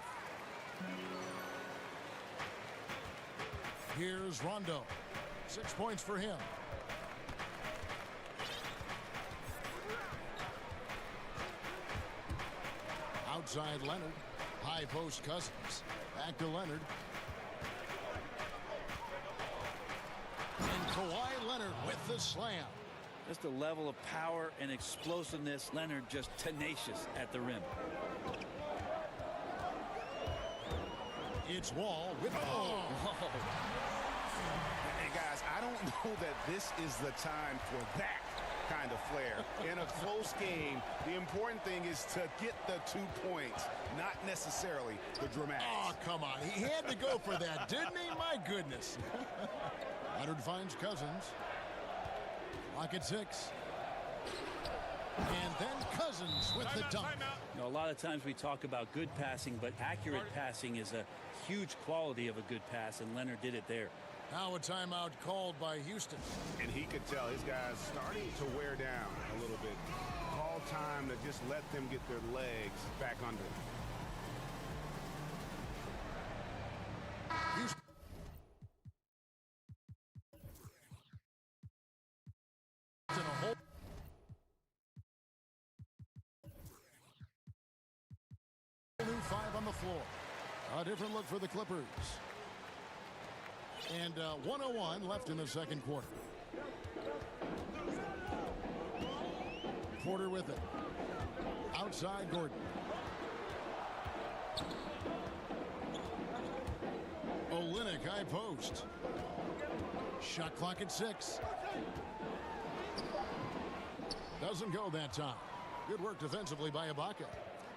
Here's Rondo. 6 points for him. Outside Leonard. High post Cousins. Back to Leonard. And Kawhi Leonard with the slam. Just a level of power and explosiveness. Leonard just tenacious at the rim. It's Wall with And guys, I don't know that this is the time for that kind of flair. In a close game, the important thing is to get the 2 points, not necessarily the dramatics. Oh, come on. He had to go for that, didn't he? My goodness. Leonard finds Cousins. Clock at 6. And then Cousins with the dunk. You know, a lot of times we talk about good passing, but accurate passing is a huge quality of a good pass, and Leonard did it there. Now a timeout called by Houston. And he could tell his guys starting to wear down a little bit. Call time to just let them get their legs back under them. Houston. New 5 on the floor. A different look for the Clippers. And 1:01 left in the second quarter. Porter with it. Outside Gordon. Olynyk high post. Shot clock at 6. Doesn't go that time. Good work defensively by Ibaka.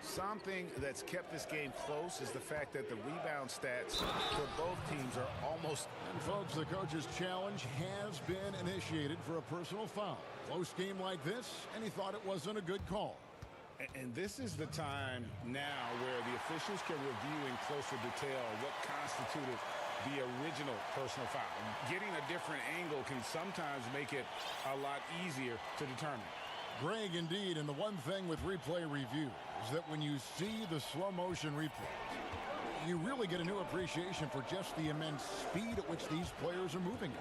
Something that's kept this game close is the fact that the rebound stats for both teams are almost... And folks, the coach's challenge has been initiated for a personal foul. Close game like this, and he thought it wasn't a good call. And this is the time now where the officials can review in closer detail what constituted the original personal foul. Getting a different angle can sometimes make it a lot easier to determine. Greg, indeed, and the one thing with replay review is that when you see the slow motion replay, you really get a new appreciation for just the immense speed at which these players are moving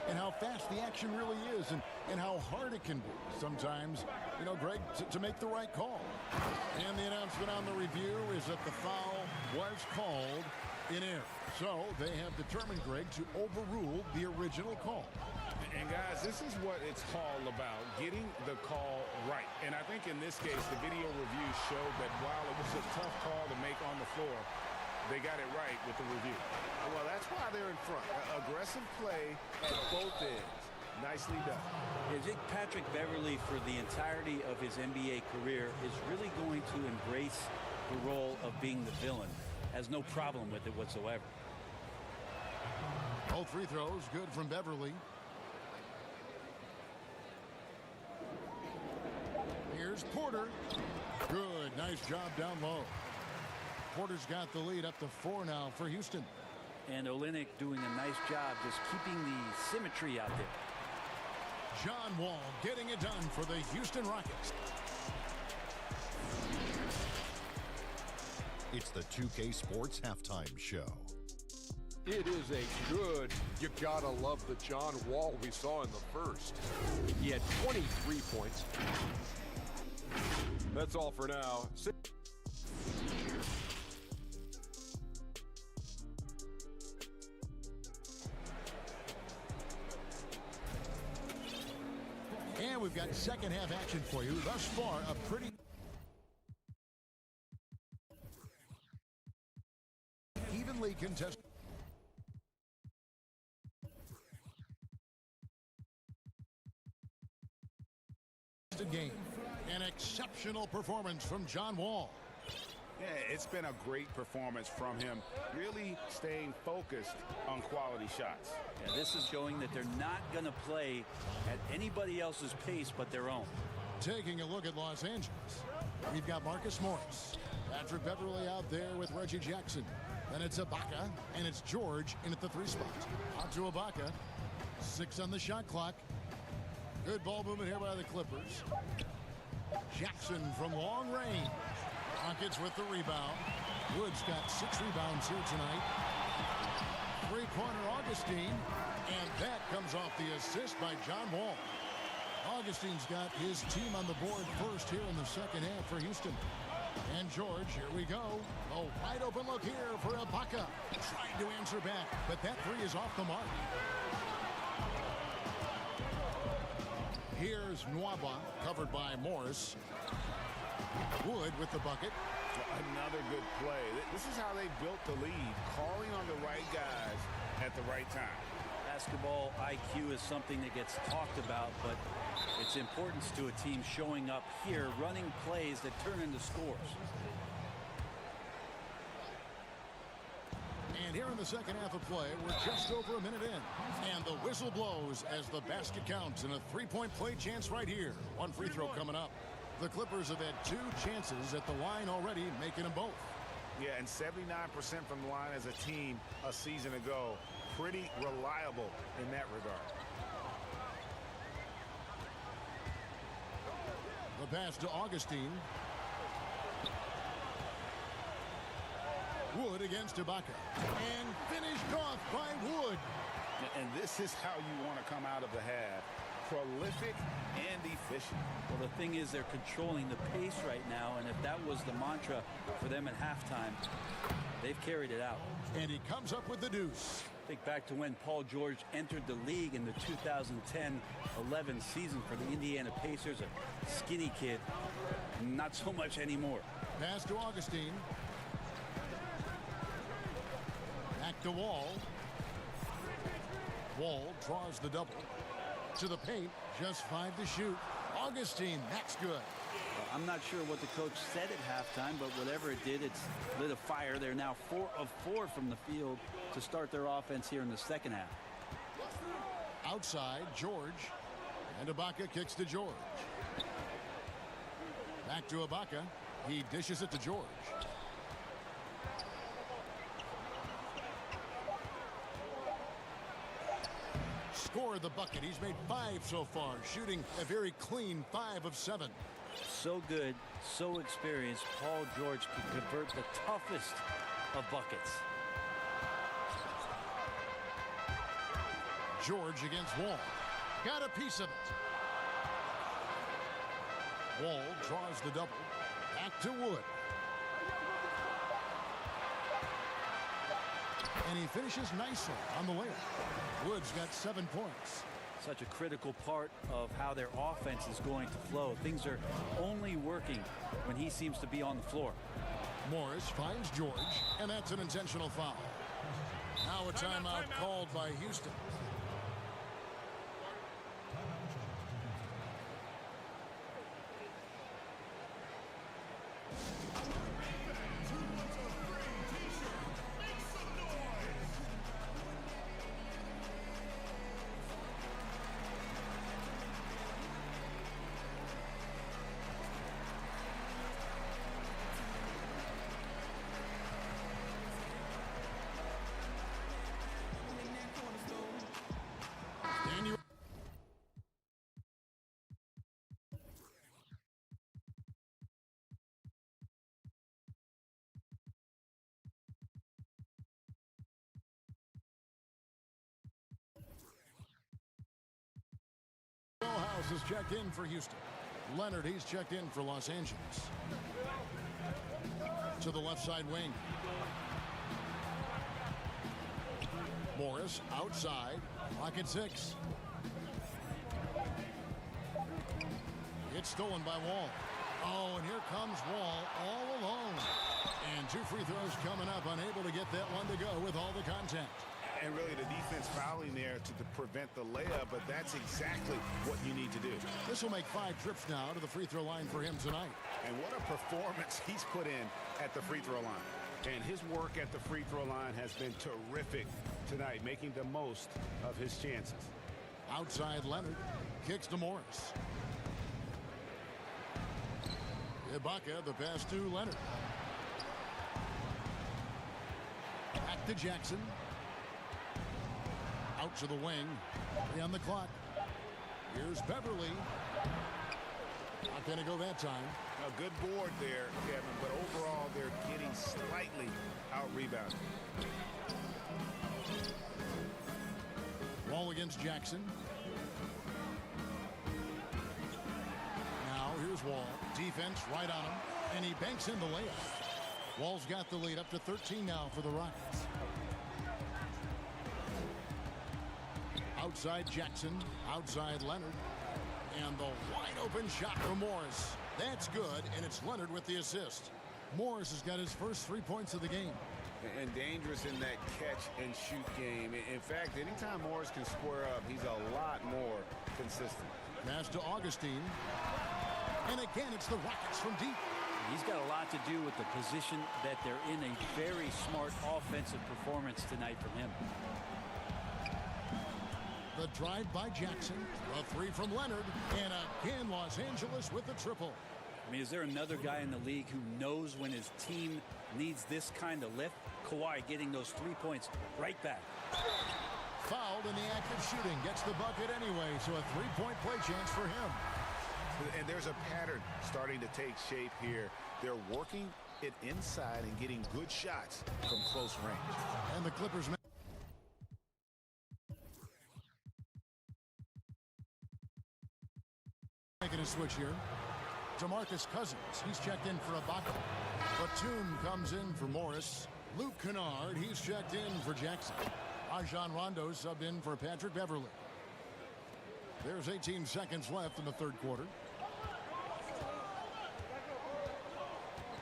and how fast the action really is and how hard it can be sometimes, you know, Greg, to make the right call. And the announcement on the review is that the foul was called in error. So they have determined, Greg, to overrule the original call. And guys, this is what it's all about, getting the call right. And I think in this case, the video review showed that while it was a tough call to make on the floor, they got it right with the review. Well, that's why they're in front. Aggressive play at both ends. Nicely done. I think Patrick Beverley, for the entirety of his NBA career, is really going to embrace the role of being the villain. Has no problem with it whatsoever. All free throws good from Beverley. Here's Porter. Good. Nice job down low. Porter's got the lead up to 4 now for Houston. And Olynyk doing a nice job just keeping the symmetry out there. John Wall getting it done for the Houston Rockets. It's the 2K Sports Halftime Show. It is a good, you gotta love the John Wall we saw in the first. He had 23 points. That's all for now. And we've got second half action for you. Thus far, a pretty evenly contested game. An exceptional performance from John Wall. Yeah, it's been a great performance from him, really staying focused on quality shots. Yeah, this is showing that they're not going to play at anybody else's pace but their own. Taking a look at Los Angeles, we've got Marcus Morris, Patrick Beverly out there with Reggie Jackson. Then it's Ibaka, and it's George in at the 3 spot. Out to Ibaka, 6 on the shot clock. Good ball movement here by the Clippers. Jackson from long range. Rockets with the rebound. Wood's got 6 rebounds here tonight. 3-pointer Augustine, and that comes off the assist by John Wall. Augustine's got his team on the board first here in the second half for Houston. And George, here we go. A wide open look here for Ibaka. Trying to answer back, but that 3 is off the mark. Here's Nwaba, covered by Morris. Wood with the bucket. Another good play. This is how they built the lead, calling on the right guys at the right time. Basketball IQ is something that gets talked about, but its importance to a team showing up here, running plays that turn into scores. And here in the second half of play, we're just over a minute in. And the whistle blows as the basket counts, and a 3-point play chance right here. One free throw coming up. The Clippers have had 2 chances at the line already, making them both. Yeah, and 79% from the line as a team a season ago. Pretty reliable in that regard. The pass to Augustine. Wood against Ibaka. And finished off by Wood. And this is how you want to come out of the half. Prolific and efficient. Well, the thing is, they're controlling the pace right now, and if that was the mantra for them at halftime, they've carried it out. And he comes up with the deuce. Think back to when Paul George entered the league in the 2010-11 season for the Indiana Pacers, a skinny kid. Not so much anymore. Pass to Augustine. Back to Wall. Wall draws the double. To the paint, just 5 to shoot. Augustine, that's good. I'm not sure what the coach said at halftime, but whatever it did, it's lit a fire. They're now 4 of 4 from the field to start their offense here in the second half. Outside, George. And Ibaka kicks to George. Back to Ibaka. He dishes it to George. Scored the bucket. He's made 5 so far, shooting a very clean 5 of 7. So good, so experienced. Paul George can convert the toughest of buckets. George against Wall. Got a piece of it. Wall draws the double. Back to Wood. And he finishes nicely on the layup. Wood's got 7 points. Such a critical part of how their offense is going to flow. Things are only working when he seems to be on the floor. Morris finds George, and that's an intentional foul. Now a timeout called by Houston. is checked in for Houston. Leonard, he's checked in for Los Angeles. To the left side wing. Morris outside. Clock at 6. It's stolen by Wall. Oh, and here comes Wall all alone. And 2 free throws coming up, unable to get that one to go with all the contact. And really the defense fouling there to prevent the layup, but that's exactly what you need to do. This will make 5 trips now to the free throw line for him tonight. And what a performance he's put in at the free throw line. And his work at the free throw line has been terrific tonight, making the most of his chances. Outside Leonard, kicks to Morris. Ibaka, the pass to Leonard. Back to Jackson. Out to the wing. 3 on the clock. Here's Beverly. Not going to go that time. A good board there, Kevin, but overall they're getting slightly out-rebounded. Wall against Jackson. Now here's Wall. Defense right on him. And he banks in the layup. Wall's got the lead up to 13 now for the Rockets. Outside Jackson. Outside Leonard. And the wide open shot from Morris. That's good, and it's Leonard with the assist. Morris has got his first 3 points of the game. And dangerous in that catch and shoot game. In fact, anytime Morris can square up, he's a lot more consistent. Pass to Augustine. And again, it's the Rockets from deep. He's got a lot to do with the position that they're in. A very smart offensive performance tonight from him. The drive by Jackson. A 3 from Leonard. And again, Los Angeles with the triple. I mean, is there another guy in the league who knows when his team needs this kind of lift? Kawhi getting those 3 points right back. Fouled in the act of shooting. Gets the bucket anyway, so a 3-point play chance for him. And there's a pattern starting to take shape here. They're working it inside and getting good shots from close range. And the Clippers making a switch here. DeMarcus Cousins, he's checked in for Ibaka. Batum comes in for Morris. Luke Kennard, he's checked in for Jackson. Rajon Rondo subbed in for Patrick Beverly. There's 18 seconds left in the third quarter.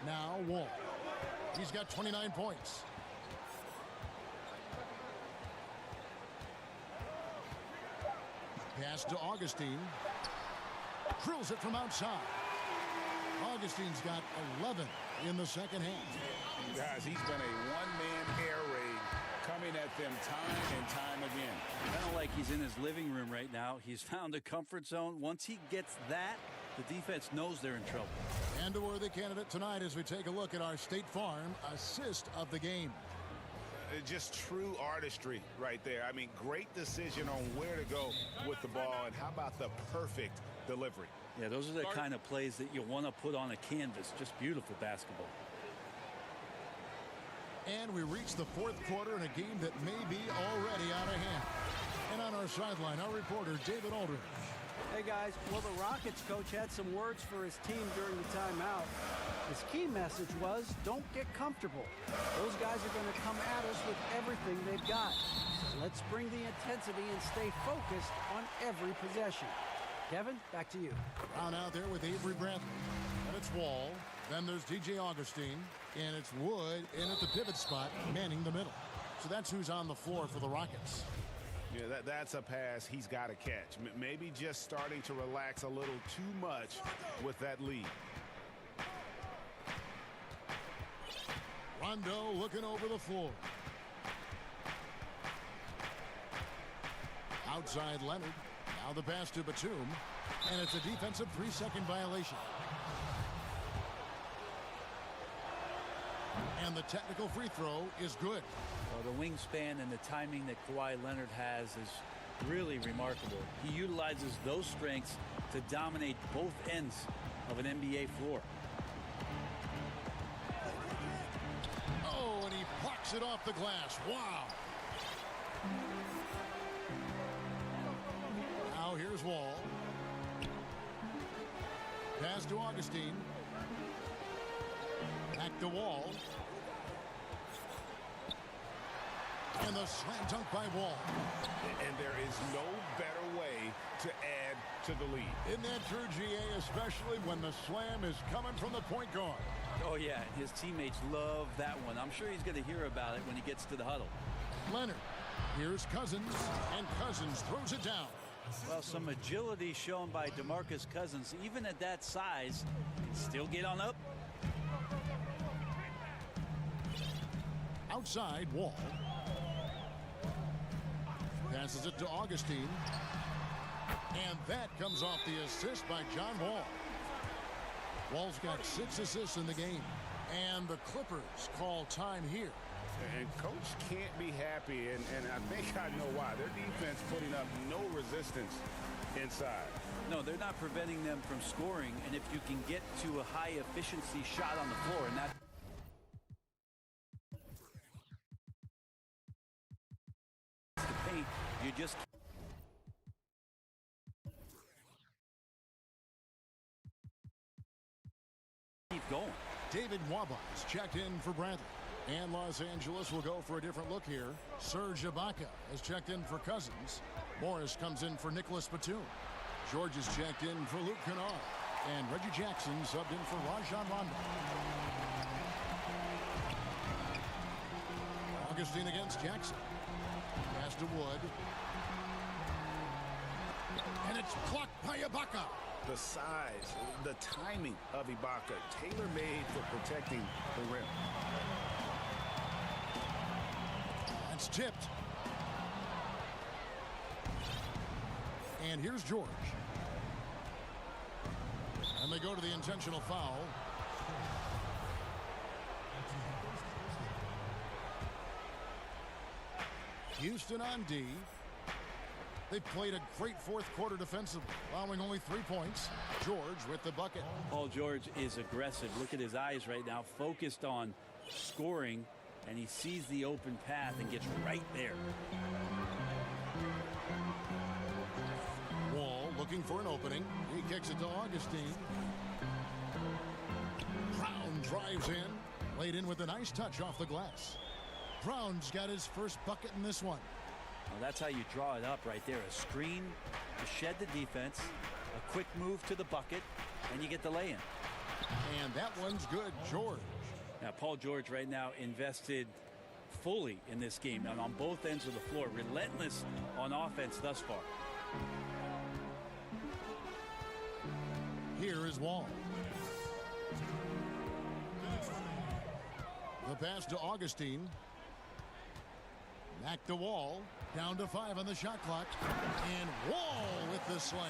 Now Wall. He's got 29 points. Pass to Augustine. Drills it from outside. Augustine's got 11 in the second half. Guys, he's been a one-man air raid coming at them time and time again. Kind of like he's in his living room right now. He's found a comfort zone. Once he gets that, the defense knows they're in trouble. And a worthy candidate tonight as we take a look at our State Farm assist of the game. Just true artistry right there. I mean, great decision on where to go with the ball, and how about the perfect delivery? Yeah, those are the kind of plays that you want to put on a canvas. Just beautiful basketball. And we reach the fourth quarter in a game that may be already out of hand. And on our sideline, our reporter, David Aldridge. Hey, guys. Well, the Rockets coach had some words for his team during the timeout. His key message was, don't get comfortable. Those guys are going to come at us with everything they've got. So let's bring the intensity and stay focused on every possession. Kevin, back to you. Brown out there with Avery Bradley. And it's Wall. Then there's DJ Augustine. And it's Wood in at the pivot spot, manning the middle. So that's who's on the floor for the Rockets. Yeah, that's a pass he's got to catch. Maybe just starting to relax a little too much with that lead. Rondo looking over the floor. Outside Leonard. Now the pass to Batum. And it's a defensive 3-second violation. And the technical free throw is good. Well, the wingspan and the timing that Kawhi Leonard has is really remarkable. He utilizes those strengths to dominate both ends of an NBA floor. Oh, and he blocks it off the glass. Wow. Now here's Wall. Pass to Augustine. Back to Wall. And the slam dunk by Wall. And there is no better way to add to the lead. Isn't that true, GA, especially when the slam is coming from the point guard? Oh, yeah, his teammates love that one. I'm sure he's going to hear about it when he gets to the huddle. Leonard. Here's Cousins, and Cousins throws it down. Well, some agility shown by DeMarcus Cousins. Even at that size, can still get on up. Outside, Wall. Passes it to Augustine. And that comes off the assist by John Wall. Wall's got 6 assists in the game. And the Clippers call time here. And coach can't be happy, and I think I know why. Their defense putting up no resistance inside. No, they're not preventing them from scoring. And if you can get to a high efficiency shot on the floor, and that the paint, you just keep going. David Waba's checked in for Bradley. And Los Angeles will go for a different look here. Serge Ibaka has checked in for Cousins. Morris comes in for Nicholas Batum. George is checked in for Luke Kennard. And Reggie Jackson subbed in for Rajon Rondo. Augustine against Jackson. Pass to Wood. And it's blocked by Ibaka. The size, the timing of Ibaka, tailor-made for protecting the rim. It's tipped. And here's George. And they go to the intentional foul. Houston on D. They played a great fourth quarter defensively, allowing only 3 points. George with the bucket. Paul George is aggressive. Look at his eyes right now, focused on scoring. And he sees the open path and gets right there. Wall looking for an opening. He kicks it to Augustine. Brown drives in. Laid in with a nice touch off the glass. Brown's got his first bucket in this one. Well, that's how you draw it up right there. A screen to shed the defense. A quick move to the bucket. And you get the lay-in. And that one's good. George. Now, Paul George right now invested fully in this game and on both ends of the floor. Relentless on offense thus far. Here is Wall. The pass to Augustine. Back to Wall. Down to 5 on the shot clock. And Wall with the slam.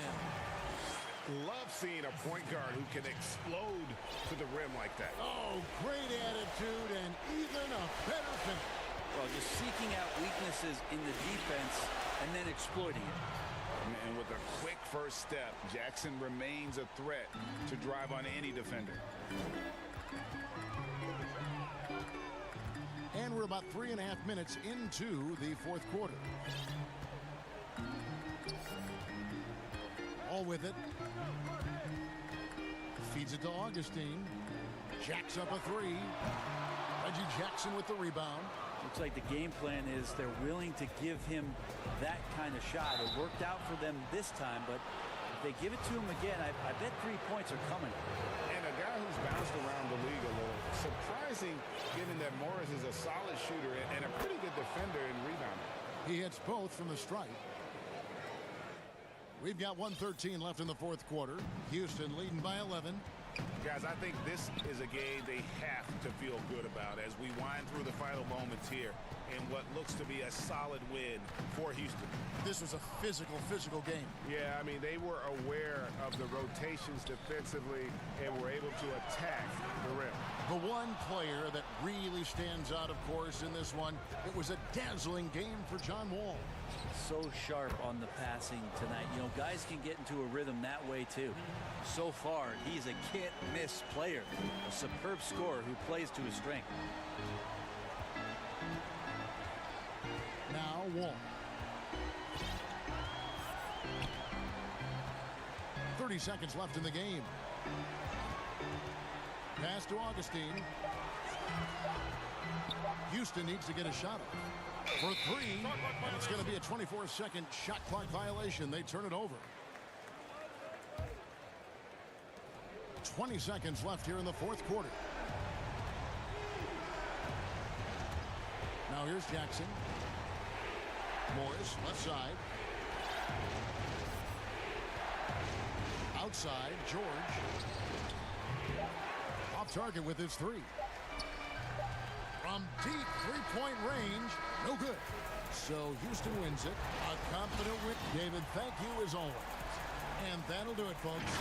Love seeing a point guard who can explode to the rim like that. Oh, great attitude and even a better finish. Well, just seeking out weaknesses in the defense and then exploiting it. And with a quick first step, Jackson remains a threat to drive on any defender. And we're about 3.5 minutes into the fourth quarter. All with it. Feeds it to Augustine. Jacks up a 3. Reggie Jackson with the rebound. Looks like the game plan is they're willing to give him that kind of shot. It worked out for them this time, but if they give it to him again, I bet 3 points are coming. And a guy who's bounced around the league a little. Surprising, given that Morris is a solid shooter and a pretty good defender in rebounding. He hits both from the stripe. We've got 1:13 left in the fourth quarter. Houston leading by 11. Guys, I think this is a game they have to feel good about as we wind through the final moments here in what looks to be a solid win for Houston. This was a physical game. Yeah, I mean, they were aware of the rotations defensively and were able to attack the rim. The one player that really stands out, of course, in this one, it was a dazzling game for John Wall. So sharp on the passing tonight. You know, guys can get into a rhythm that way, too. So far, he's a can't-miss player. A superb scorer who plays to his strength. Now Wall. 30 seconds left in the game. Pass to Augustine. Houston needs to get a shot up for three, and it's going to be a 24-second shot clock violation. They turn it over. 20 seconds left here in the fourth quarter. Now here's Jackson. Morris, left side. Outside, George. Off target with his three. From deep three-point range, no good. So Houston wins it. A confident win. David, thank you as always. And that'll do it, folks.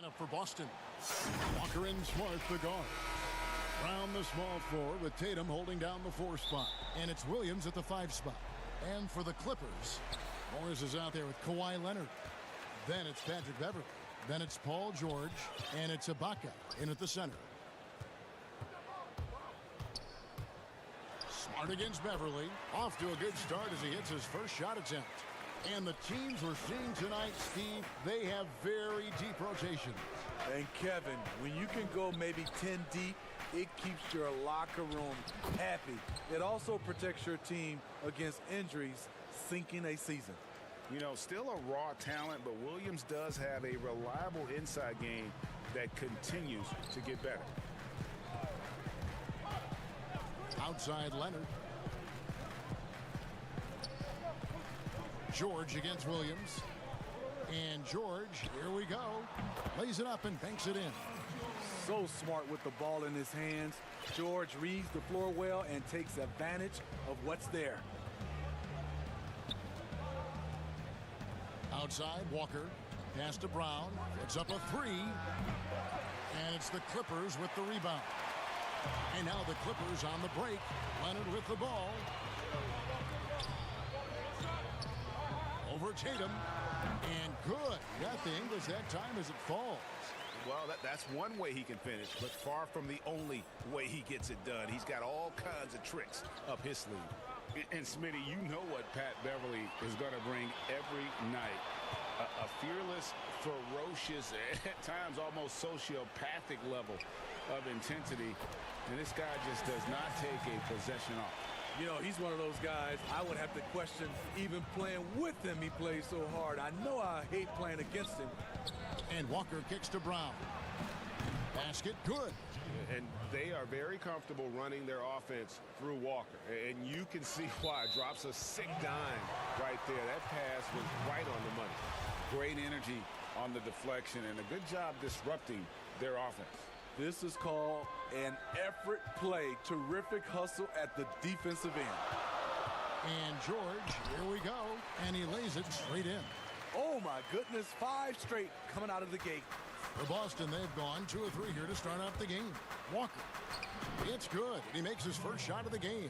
Lineup for Boston. Walker and Smart, the guard. Round the small floor with Tatum holding down the 4 spot. And it's Williams at the 5 spot. And for the Clippers, Morris is out there with Kawhi Leonard. Then it's Patrick Beverley. Then it's Paul George. And it's Ibaka in at the center. Smart against Beverley. Off to a good start as he hits his first shot attempt. And the teams we're seeing tonight, Steve, they have very deep rotation. And Kevin, when you can go maybe 10 deep, it keeps your locker room happy. It also protects your team against injuries sinking a season. You know, still a raw talent, but Williams does have a reliable inside game that continues to get better. Outside Leonard. George against Williams. And George, here we go. Lays it up and banks it in. So smart with the ball in his hands. George reads the floor well and takes advantage of what's there. Outside, Walker. Pass to Brown. Puts up a 3. And it's the Clippers with the rebound. And now the Clippers on the break. Leonard with the ball. Over Tatum. And good. Got the English that time as it falls. Well, that's one way he can finish, but far from the only way he gets it done. He's got all kinds of tricks up his sleeve. And Smitty, you know what Pat Beverly is going to bring every night. A fearless, ferocious, at times almost sociopathic level of intensity. And this guy just does not take a possession off. You know, he's one of those guys I would have to question even playing with him. He plays so hard. I know I hate playing against him. And Walker kicks to Brown. Basket good. And they are very comfortable running their offense through Walker. And you can see why. Drops a sick dime right there. That pass was right on the money. Great energy on the deflection and a good job disrupting their offense. This is called an effort play. Terrific hustle at the defensive end. And George, here we go. And he lays it straight in. Oh, my goodness. 5 straight coming out of the gate. For Boston, they've gone 2 of 3 here to start off the game. Walker. It's good. He makes his first shot of the game.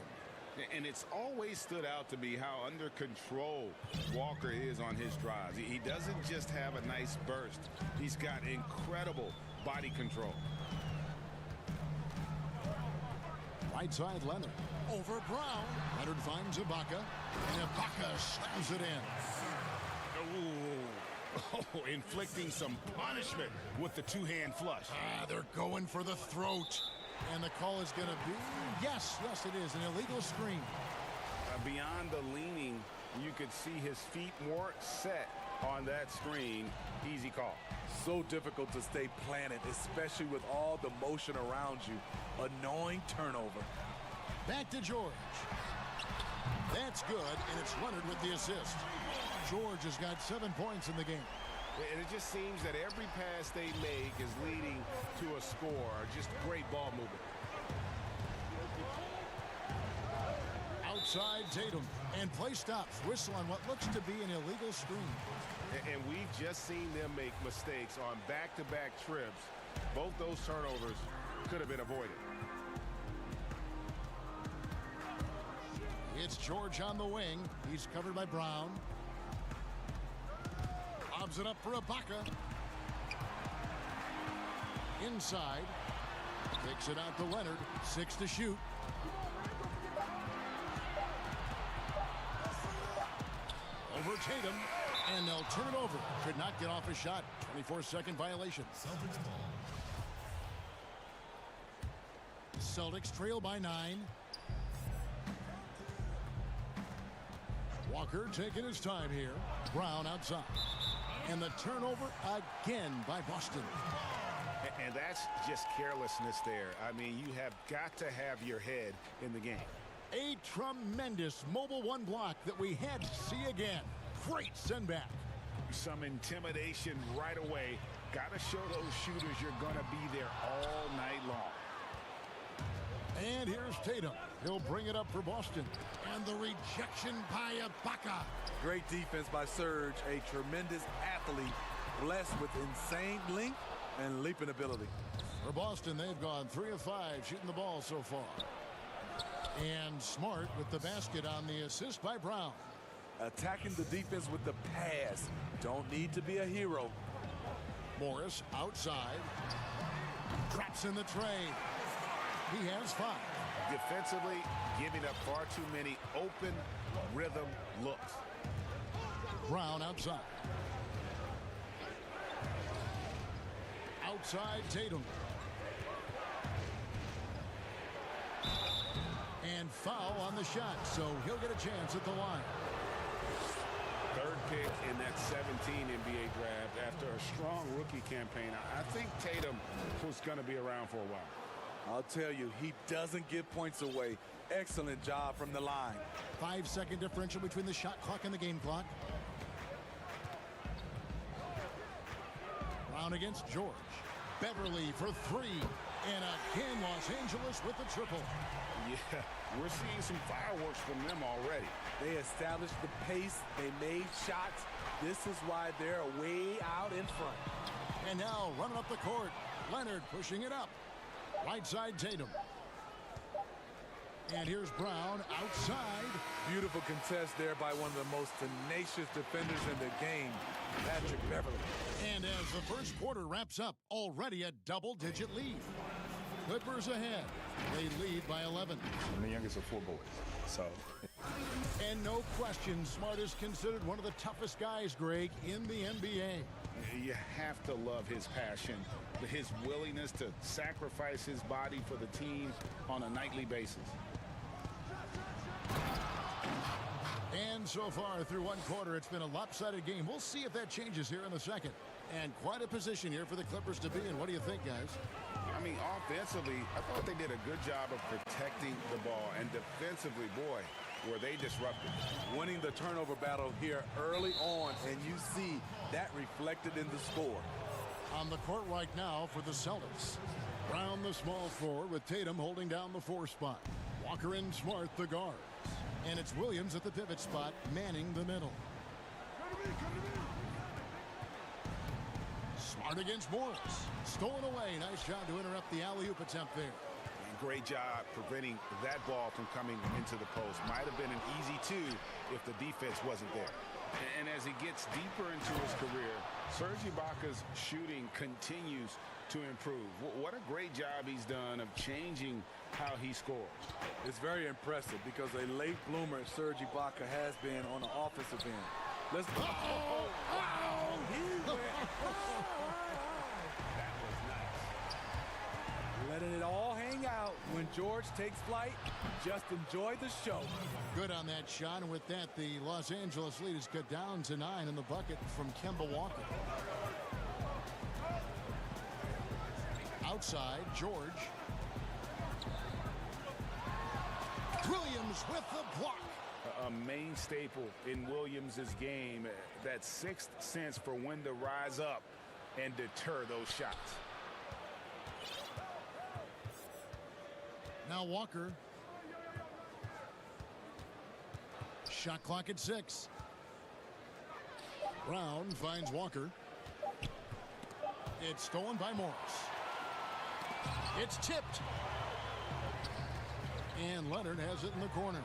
And it's always stood out to me how under control Walker is on his drives. He doesn't just have a nice burst. He's got incredible body control. Right side, Leonard. Over Brown. Leonard finds Ibaka. And Ibaka slams it in. Oh, inflicting some punishment with the two-hand flush. They're going for the throat. And the call is going to be, yes, it is, an illegal screen. Beyond the leaning, you could see his feet more set on that screen. Easy call. So difficult to stay planted, especially with all the motion around you. Annoying turnover. Back to George. That's good, and it's Leonard with the assist. George has got 7 points in the game. And it just seems that every pass they make is leading to a score. Just great ball movement. Outside Tatum. And play stops. Whistle on what looks to be an illegal screen. And we've just seen them make mistakes on back-to-back trips. Both those turnovers could have been avoided. It's George on the wing. He's covered by Brown. Lobs it up for Ibaka. Inside. Kicks it out to Leonard. 6 to shoot. Over Tatum. And they'll turn it over. Could not get off a shot. 24-second violation. Celtics trail by 9. Walker taking his time here. Brown outside. And the turnover again by Boston. And that's just carelessness there. I mean, you have got to have your head in the game. A tremendous mobile one block that we had to see again. Great send back. Some intimidation right away. Got to show those shooters you're going to be there all night long. And here's Tatum. He'll bring it up for Boston. And the rejection by Ibaka. Great defense by Serge, a tremendous athlete, blessed with insane length and leaping ability. For Boston, they've gone 3 of 5 shooting the ball so far. And Smart with the basket on the assist by Brown. Attacking the defense with the pass. Don't need to be a hero. Morris outside. Drops in the tray. He has 5. Defensively, giving up far too many open rhythm looks. Brown outside. Outside Tatum. And foul on the shot, so he'll get a chance at the line. Third pick in that 17 NBA draft after a strong rookie campaign. I think Tatum was going to be around for a while. I'll tell you, he doesn't give points away. Excellent job from the line. 5-second differential between the shot clock and the game clock. Brown against George. Beverly for 3. And again, Los Angeles with the triple. Yeah, we're seeing some fireworks from them already. They established the pace. They made shots. This is why they're way out in front. And now running up the court. Leonard pushing it up. Right side Tatum. And here's Brown outside. Beautiful contest there by one of the most tenacious defenders in the game, Patrick Beverly. And as the first quarter wraps up, already a double-digit lead. Clippers ahead. They lead by 11. I'm the youngest of 4 boys, so. And no question, Smart is considered one of the toughest guys, Greg, in the NBA. You have to love his passion, his willingness to sacrifice his body for the team on a nightly basis. And so far through one quarter, it's been a lopsided game. We'll see if that changes here in the second. And quite a position here for the Clippers to be in. What do you think, guys? I mean, offensively, I thought they did a good job of protecting the ball. And defensively, boy, were they disruptive. Winning the turnover battle here early on, and you see that reflected in the score. On the court right now for the Celtics. Brown, the small forward, with Tatum holding down the 4 spot. Walker and Smart, the guard. And it's Williams at the pivot spot, manning the middle. Smart against Morris. Stolen away. Nice job to interrupt the alley-oop attempt there. And great job preventing that ball from coming into the post. Might have been an easy 2 if the defense wasn't there. And as he gets deeper into his career, Serge Ibaka's shooting continues to improve. What a great job he's done of changing how he scores. It's very impressive because a late bloomer Serge Ibaka has been on the offensive end. Let's go. Oh, wow. He went. That was nice. Letting it all hang out. When George takes flight, just enjoy the show. Good on that shot, and with that, the Los Angeles lead is cut down to 9 in the bucket from Kemba Walker. Outside, George. Williams with the block. A main staple in Williams' game, that 6th sense for when to rise up and deter those shots. Now Walker. Shot clock at 6. Brown finds Walker. It's stolen by Morris. It's tipped. And Leonard has it in the corner.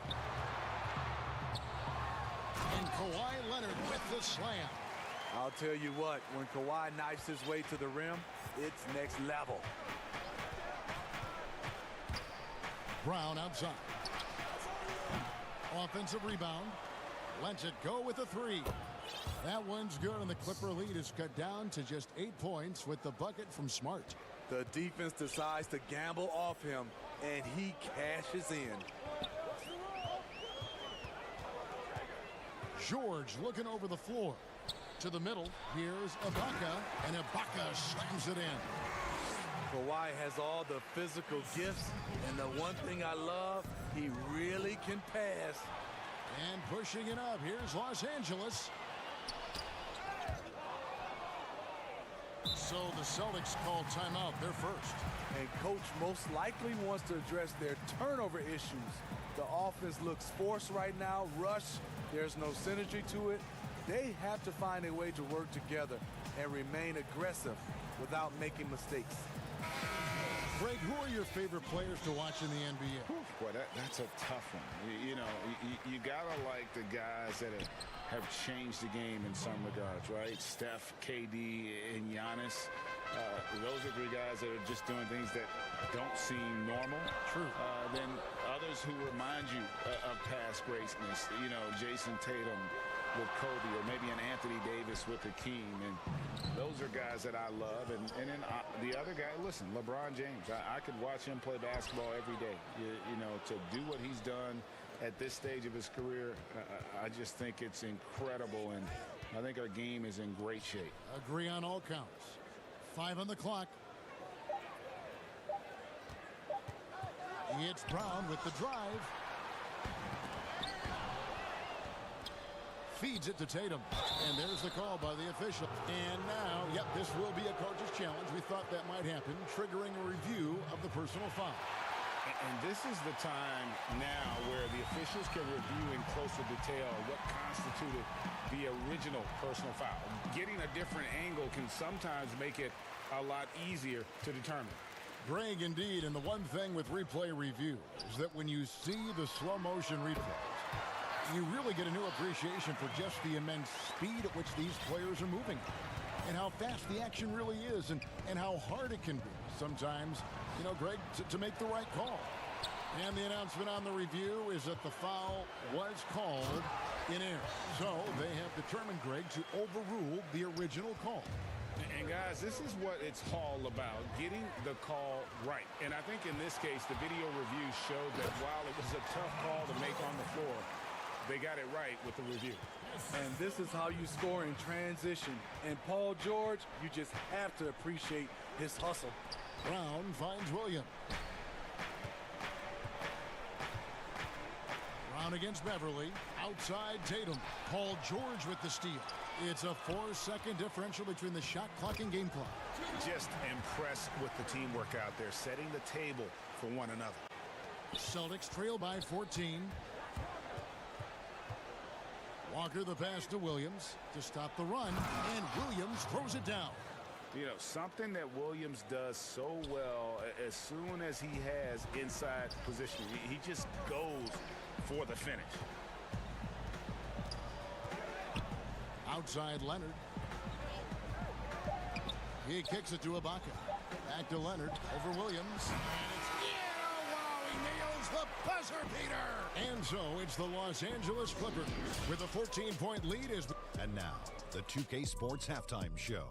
And Kawhi Leonard with the slam. I'll tell you what, when Kawhi knifes his way to the rim, it's next level. Brown outside. Offensive rebound. Lets it go with a 3. That one's good, and the Clipper lead is cut down to just 8 points with the bucket from Smart. The defense decides to gamble off him, and he cashes in. George looking over the floor. To the middle, here's Ibaka, and Ibaka slams it in. Kawhi has all the physical gifts, and the one thing I love, he really can pass. And pushing it up, here's Los Angeles. So the Celtics call timeout, their first. And coach most likely wants to address their turnover issues. The offense looks forced right now, rush, there's no synergy to it. They have to find a way to work together and remain aggressive without making mistakes. Greg, who are your favorite players to watch in the NBA? Boy, that's a tough one. You gotta like the guys that have changed the game in some regards, right? Steph, KD, and Giannis. Those are 3 guys that are just doing things that don't seem normal. True. Then others who remind you of past greatness. You know, Jason Tatum with Kobe, or maybe an Anthony Davis with Hakeem. And those are guys that I love. And then the other guy, listen, LeBron James. I could watch him play basketball every day. You know, to do what he's done at this stage of his career, I just think it's incredible. And I think our game is in great shape. Agree on all counts. 5 on the clock. It's Brown with the drive. Feeds it to Tatum. And there's the call by the official. And now, yep, this will be a coach's challenge. We thought that might happen, triggering a review of the personal foul. And this is the time now where the officials can review in closer detail what constituted the original personal foul. Getting a different angle can sometimes make it a lot easier to determine. Greg, indeed, and the one thing with replay review is that when you see the slow motion replays, you really get a new appreciation for just the immense speed at which these players are moving and how fast the action really is and how hard it can be sometimes, you know, Greg, to make the right call. And the announcement on the review is that the foul was called in error. So they have determined, Greg, to overrule the original call. And guys, this is what it's all about, getting the call right. And I think in this case, the video review showed that while it was a tough call to make on the floor, they got it right with the review. And this is how you score in transition. And Paul George, you just have to appreciate his hustle. Brown finds Williams. Brown against Beverly. Outside Tatum. Paul George with the steal. It's a 4-second differential between the shot clock and game clock. Just impressed with the teamwork out there, setting the table for one another. Celtics trail by 14. Walker the pass to Williams to stop the run, and Williams throws it down. You know, something that Williams does so well, as soon as he has inside position, he just goes for the finish. Outside Leonard. He kicks it to Ibaka. Back to Leonard over Williams. And it's wow, he nails the buzzer beater. And so it's the Los Angeles Clippers with a 14-point lead. And now, the 2K Sports Halftime Show.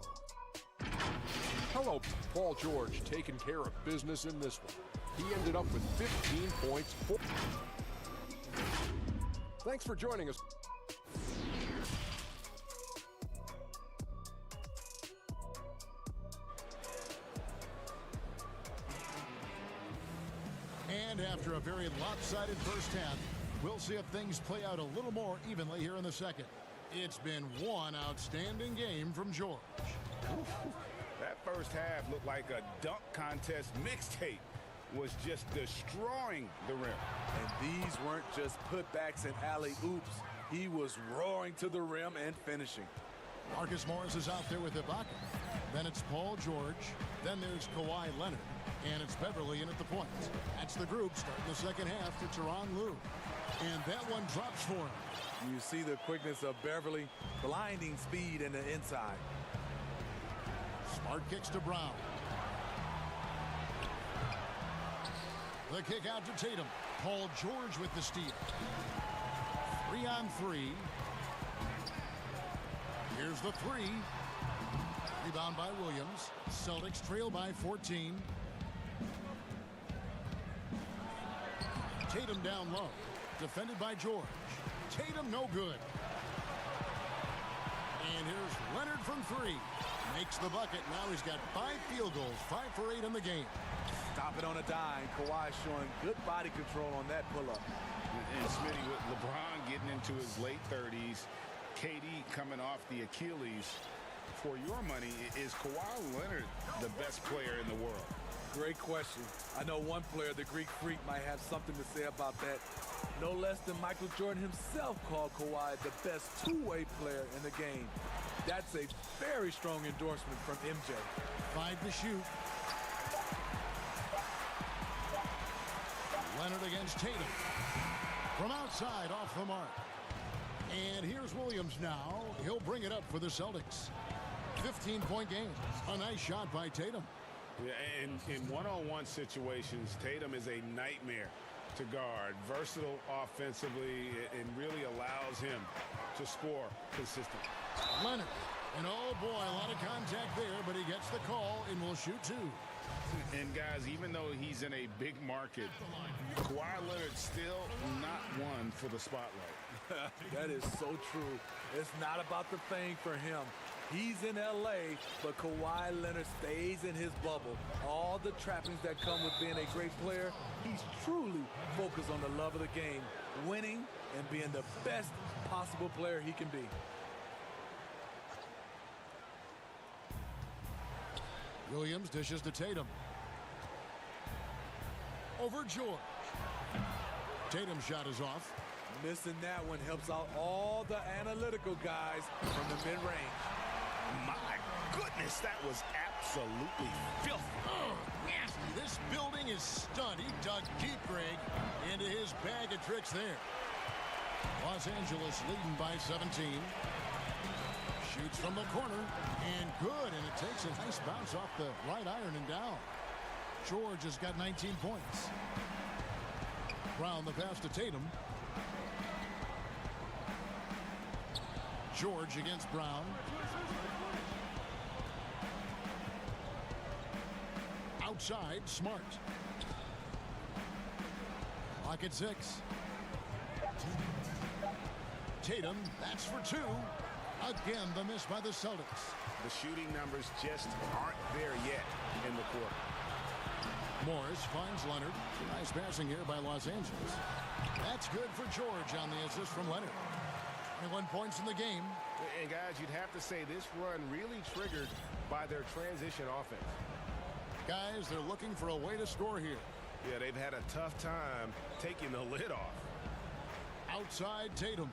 Hello, Paul George taking care of business in this one. He ended up with 15 points. Thanks for joining us. And after a very lopsided first half, we'll see if things play out a little more evenly here in the second. It's been one outstanding game from George. That first half looked like a dunk contest mixtape. Was just destroying the rim. And these weren't just putbacks and alley-oops. He was roaring to the rim and finishing. Marcus Morris is out there with Ibaka. Then it's Paul George. Then there's Kawhi Leonard. And it's Beverly in at the point. That's the group starting the second half for Tyronn Lue. And that one drops for him. You see the quickness of Beverly, blinding speed in the inside. Smart kicks to Brown. The kick out to Tatum. Paul George with the steal. 3-on-3. Here's the three. Rebound by Williams. Celtics trail by 14. Tatum down low. Defended by George. Tatum no good. And here's Leonard from three. Makes the bucket. Now he's got 5 field goals. 5 for 8 in the game. Stop it on a dime. Kawhi showing good body control on that pull-up. And Smitty, with LeBron getting into his late 30s, KD coming off the Achilles, for your money, is Kawhi Leonard the best player in the world? Great question. I know one player, the Greek Freak, might have something to say about that. No less than Michael Jordan himself called Kawhi the best two-way player in the game. That's a very strong endorsement from MJ. 5 to shoot. Leonard against Tatum. From outside, off the mark. And here's Williams now. He'll bring it up for the Celtics. 15-point game. A nice shot by Tatum. Yeah, and in one-on-one situations, Tatum is a nightmare to guard. Versatile offensively, and really allows him to score consistently. Leonard. And oh boy, a lot of contact there, but he gets the call and will shoot 2. And guys, even though he's in a big market, Kawhi Leonard's still not one for the spotlight. That is so true. It's not about the fame for him. He's in L.A., but Kawhi Leonard stays in his bubble. All the trappings that come with being a great player, he's truly focused on the love of the game, winning and being the best possible player he can be. Williams dishes to Tatum. Over George. Tatum's shot is off. Missing that one helps out all the analytical guys from the mid-range. My goodness, that was absolutely filthy. Oh, nasty. This stunt. He dug deep, Greg, into his bag of tricks there. Los Angeles leading by 17. Shoots from the corner, and good, and it takes a nice bounce off the right iron and down. George has got 19 points. Brown the pass to Tatum. George against Brown. Outside, Smart. Clock at 6. Tatum, that's for 2. Again, the miss by the Celtics. The shooting numbers just aren't there yet in the quarter. Morris finds Leonard. Nice passing here by Los Angeles. That's good for George on the assist from Leonard. 21 points in the game. And guys, you'd have to say this run really triggered by their transition offense. Guys, they're looking for a way to score here. Yeah, they've had a tough time taking the lid off. Outside Tatum.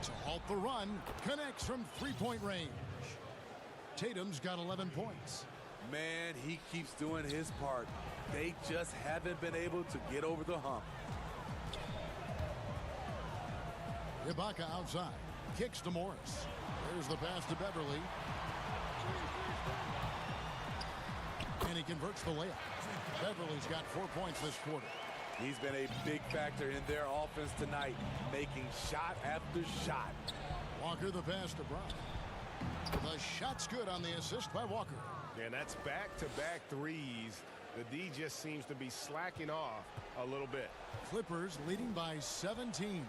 To halt the run, connects from three-point range. Tatum's got 11 points. Man, he keeps doing his part. They just haven't been able to get over the hump. Ibaka outside. Kicks to Morris. There's the pass to Beverly. And he converts the layup. Beverly's got 4 points this quarter. He's been a big factor in their offense tonight, making shot after shot. Walker the pass to Brown. The shot's good on the assist by Walker. And that's back-to-back threes. The D just seems to be slacking off a little bit. Clippers leading by 17.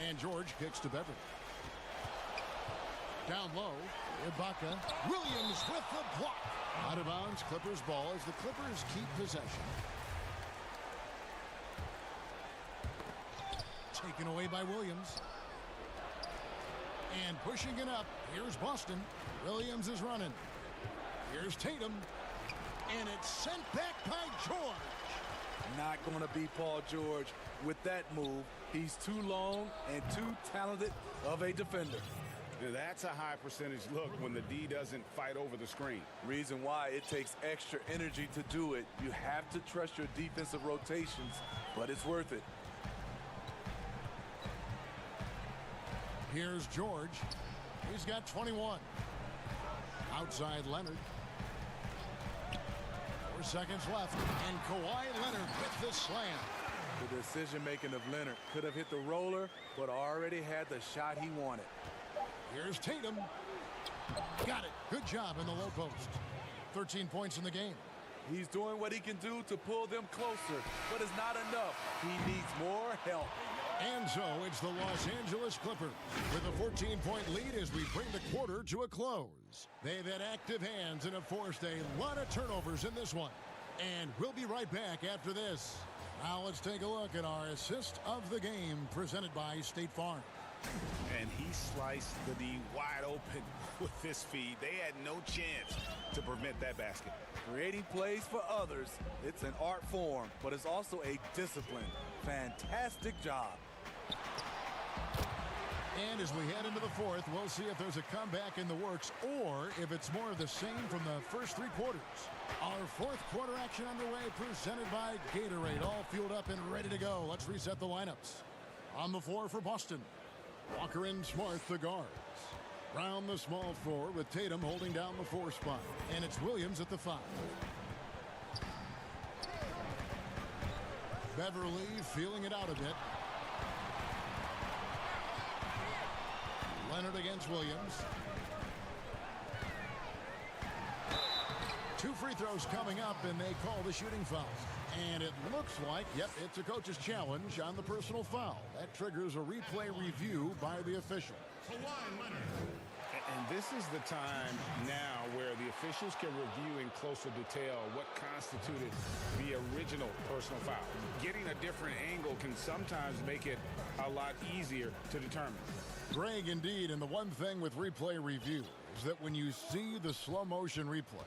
And George kicks to Beverly. Down low, Ibaka. Williams with the block. Out of bounds, Clippers ball as the Clippers keep possession. Taken away by Williams. And pushing it up, here's Boston. Williams is running. Here's Tatum. And it's sent back by George. Not going to be Paul George with that move. He's too long and too talented of a defender. That's a high percentage look when the D doesn't fight over the screen. Reason why it takes extra energy to do it. You have to trust your defensive rotations, but it's worth it. Here's George. He's got 21. Outside Leonard. 4 seconds left. And Kawhi Leonard with the slam. The decision-making of Leonard could have hit the roller, but already had the shot he wanted. Here's Tatum. Got it. Good job in the low post. 13 points in the game. He's doing what he can do to pull them closer, but it's not enough. He needs more help. And so it's the Los Angeles Clippers with a 14-point lead as we bring the quarter to a close. They've had active hands and have forced a lot of turnovers in this one. And we'll be right back after this. Now let's take a look at our assist of the game presented by State Farm. And he sliced the D wide open with this feed. They had no chance to prevent that basket. Creating plays for others, it's an art form, but it's also a discipline. Fantastic job. And as we head into the fourth, we'll see if there's a comeback in the works or if it's more of the same from the first 3 quarters. Our fourth quarter action underway, presented by Gatorade, all fueled up and ready to go. Let's reset the lineups. On the floor for Boston, Walker and Smart, the guards. Brown, the small forward, with Tatum holding down the 4 spot. And it's Williams at the 5. Beverly feeling it out a bit. Leonard against Williams. 2 free throws coming up, and they call the shooting foul. And it looks like, yep, it's a coach's challenge on the personal foul. That triggers a replay review by the official. And this is the time now where the officials can review in closer detail what constituted the original personal foul. Getting a different angle can sometimes make it a lot easier to determine. Greg, indeed, and the one thing with replay review is that when you see the slow motion replay,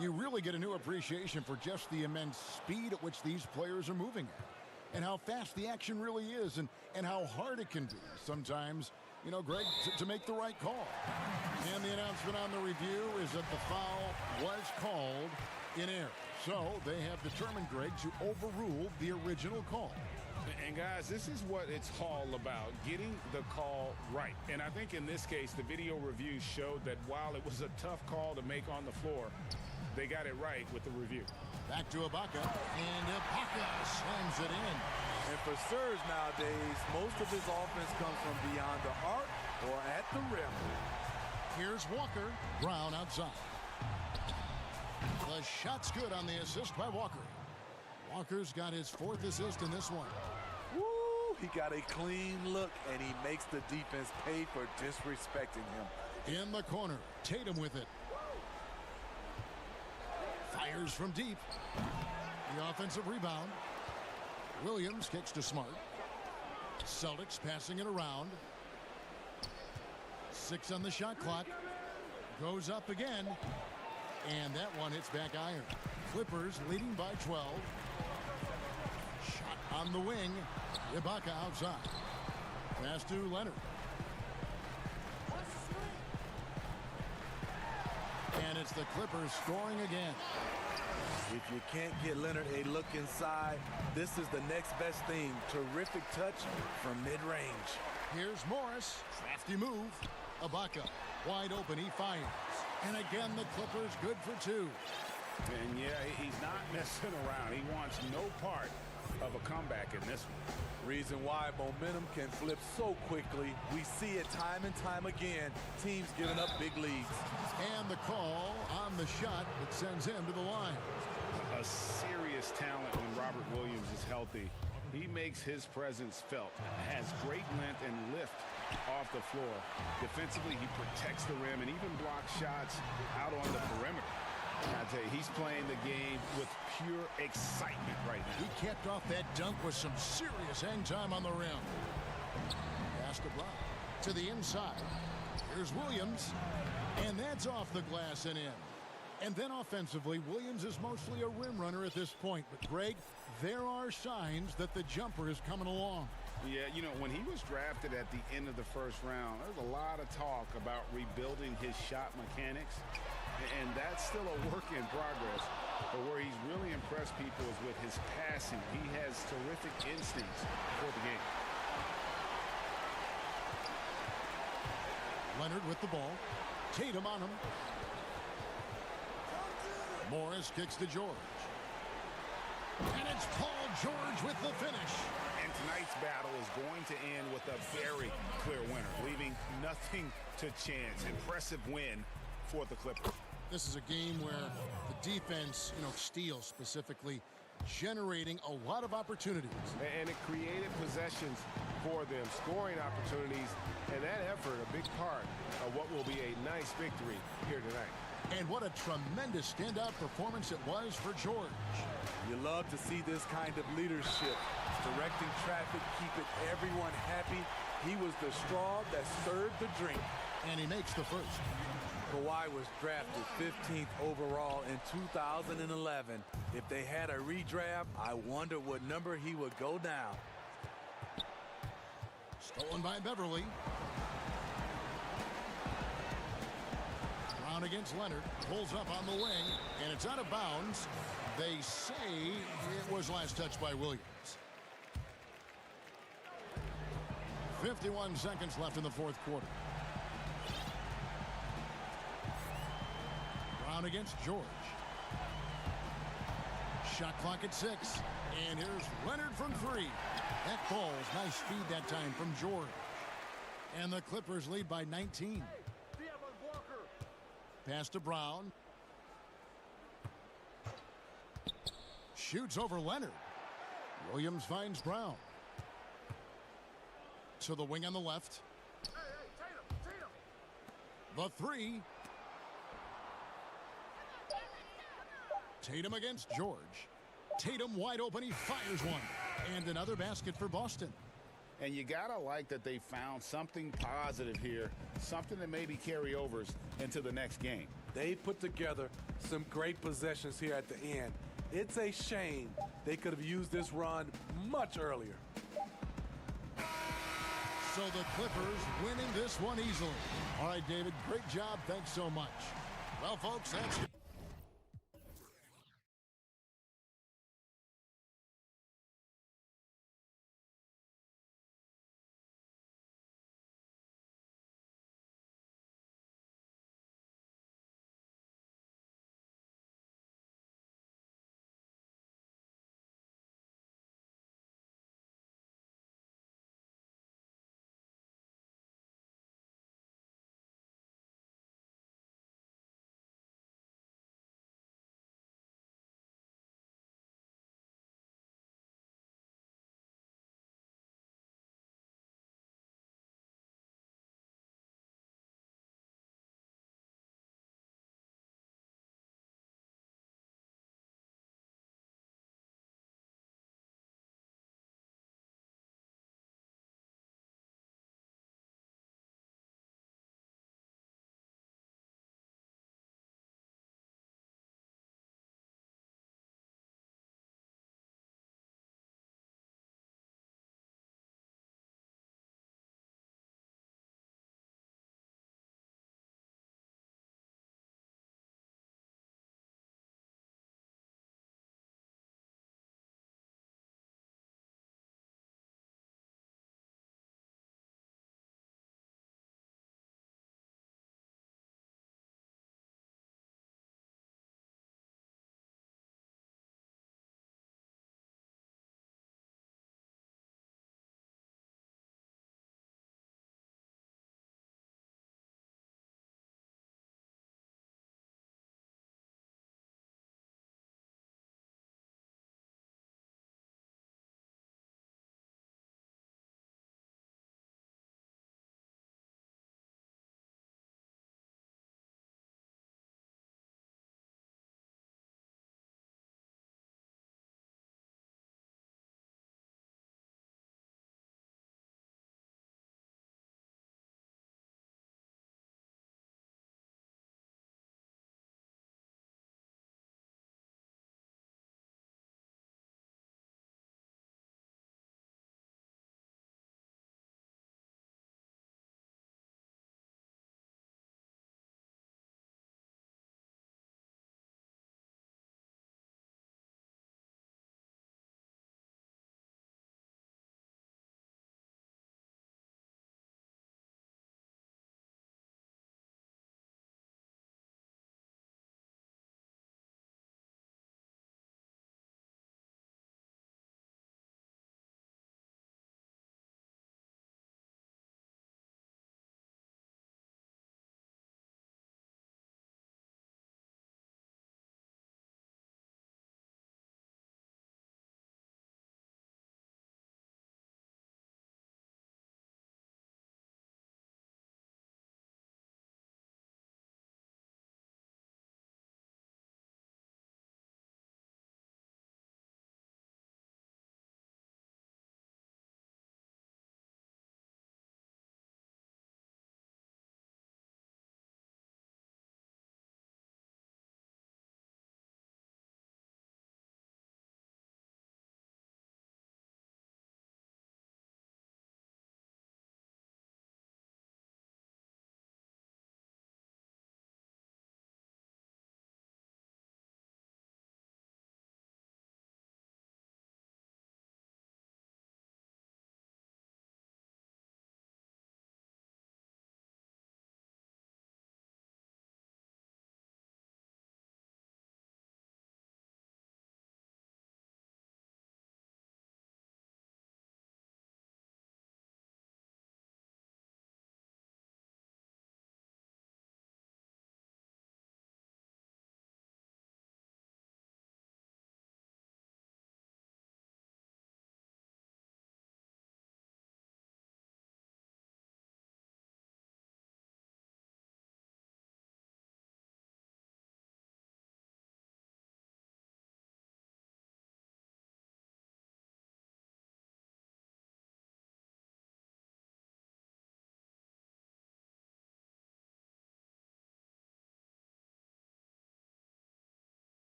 you really get a new appreciation for just the immense speed at which these players are moving at, and how fast the action really is, and how hard it can be sometimes you know, Greg, to make the right call. And the announcement on the review is that the foul was called in error. So they have determined, Greg, to overrule the original call. And guys, this is what it's all about, getting the call right. And I think in this case, the video review showed that while it was a tough call to make on the floor, they got it right with the review. Back to Ibaka, and Ibaka slams it in. And for Serge nowadays, most of his offense comes from beyond the arc or at the rim. Here's Walker. Brown outside. The shot's good on the assist by Walker. Walker's got his 4th assist in this one. Woo! He got a clean look, and he makes the defense pay for disrespecting him. In the corner, Tatum with it. Fires from deep. The offensive rebound. Williams kicks to Smart. Celtics passing it around. 6 on the shot clock. Goes up again. And that one hits back iron. Clippers leading by 12. Shot on the wing. Ibaka outside. Pass to Leonard. And it's the Clippers scoring again. If you can't get Leonard a look inside, this is the next best thing. Terrific touch from mid-range. Here's Morris. Crafty move. Ibaka wide open. He fires. And again, the Clippers good for 2. And yeah, he's not messing around. He wants no part of a comeback in this one. Reason why momentum can flip so quickly. We see it time and time again. Teams giving up big leads. And the call on the shot that sends him to the line. A serious talent when Robert Williams is healthy. He makes his presence felt. Has great length and lift off the floor. Defensively, he protects the rim and even blocks shots out on the perimeter. I tell you, he's playing the game with pure excitement right now. He capped off that dunk with some serious hang time on the rim. Pass to Brown. To the inside. Here's Williams. And that's off the glass and in. And then offensively, Williams is mostly a rim runner at this point. But, Greg, there are signs that the jumper is coming along. Yeah, you know, when he was drafted at the end of the first round, there was a lot of talk about rebuilding his shot mechanics. And that's still a work in progress. But where he's really impressed people is with his passing. He has terrific instincts for the game. Leonard with the ball. Tatum on him. Morris kicks to George. And it's Paul George with the finish. And tonight's battle is going to end with a very clear winner, leaving nothing to chance. Impressive win for the Clippers. This is a game where the defense, steals specifically, generating a lot of opportunities. And it created possessions for them, scoring opportunities, and that effort a big part of what will be a nice victory here tonight. And what a tremendous standout performance it was for George. You love to see this kind of leadership, directing traffic, keeping everyone happy. He was the straw that stirred the drink. And he makes the first. Kawhi was drafted 15th overall in 2011. If they had a redraft, I wonder what number he would go down. Stolen by Beverly. Brown against Leonard. Pulls up on the wing, and it's out of bounds. They say it was last touched by Williams. 51 seconds left in the fourth quarter. Brown against George. Shot clock at 6. And here's Leonard from 3. That falls. Nice feed that time from George. And the Clippers lead by 19. Pass to Brown. Shoots over Leonard. Williams finds Brown. To the wing on the left. The 3. Tatum against George. Tatum wide open. He fires one. And another basket for Boston. And you gotta like that they found something positive here, something that maybe carry overs into the next game. They put together some great possessions here at the end. It's a shame they could have used this run much earlier. So the Clippers winning this one easily. All right, David, great job. Thanks so much. Well, folks, that's it.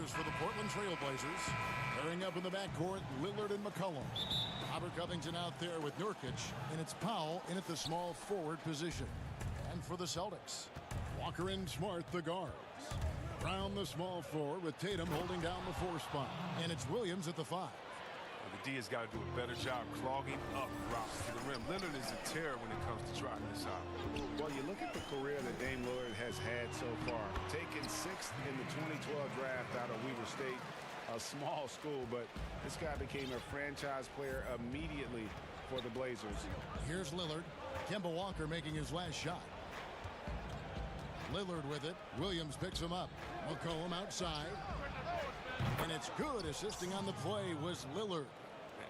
players for the Portland Trail Blazers. Pairing up in the backcourt, Lillard and McCollum. Robert Covington out there with Nurkic, and it's Powell in at the small forward position. And for the Celtics, Walker and Smart, the guards. Brown, the small forward, with Tatum holding down the 4 spot. And it's Williams at the 5. The D has got to do a better job clogging up routes to the rim. Lillard is a terror when it comes to driving this out. Well, you look at the career that Dame Lillard has had so far. Taken 6th in the 2012 draft out of Weber State, a small school, but this guy became a franchise player immediately for the Blazers. Here's Lillard. Kemba Walker making his last shot. Lillard with it. Williams picks him up. McCollum outside. And it's good. Assisting on the play was Lillard.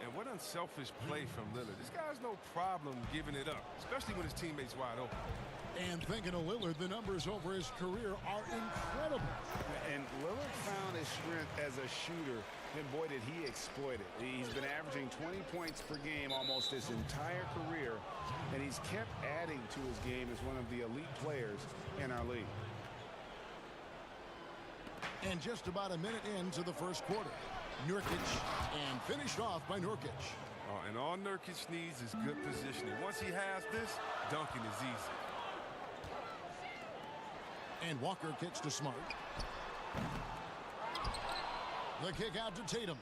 And what unselfish play from Lillard. This guy has no problem giving it up, especially when his teammate's wide open. And thinking of Lillard, the numbers over his career are incredible. And Lillard found his strength as a shooter, and boy, did he exploit it. He's been averaging 20 points per game almost his entire career, and he's kept adding to his game as one of the elite players in our league. And just about a minute into the first quarter. Nurkic, and finished off by Nurkic. Oh, and all Nurkic needs is good positioning. Once he has this, dunking is easy. And Walker kicks to Smart. The kick out to Tatum.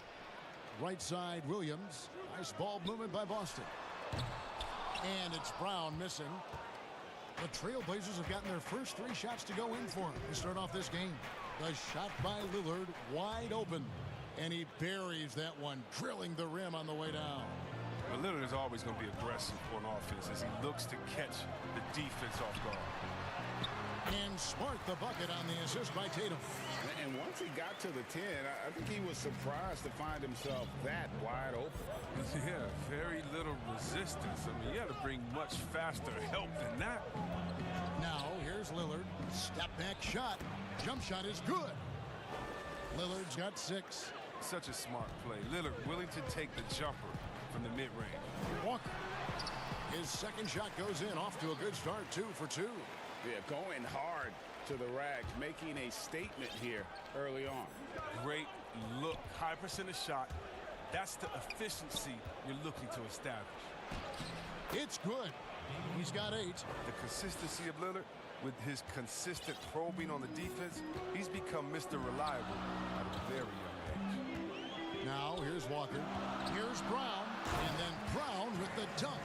Right side, Williams. Nice ball movement by Boston. And it's Brown missing. The Trailblazers have gotten their first 3 shots to go in for him to start off this game. The shot by Lillard, wide open. And he buries that one, drilling the rim on the way down. Well, Lillard is always going to be aggressive on offense as he looks to catch the defense off guard. And Smart the bucket on the assist by Tatum. And once he got to the 10, I think he was surprised to find himself that wide open. Yeah, very little resistance. I mean, you had to bring much faster help than that. Now, here's Lillard. Step back shot. Jump shot is good. Lillard's got 6. Such a smart play. Lillard willing to take the jumper from the mid-range. Walker. His second shot goes in, off to a good start, 2 for 2. Yeah, going hard to the rack, making a statement here early on. Great look. High percentage shot. That's the efficiency you're looking to establish. It's good. He's got 8. The consistency of Lillard with his consistent probing on the defense, he's become Mr. Reliable at a very young age. Now, here's Walker. Here's Brown. And then Brown with the dunk.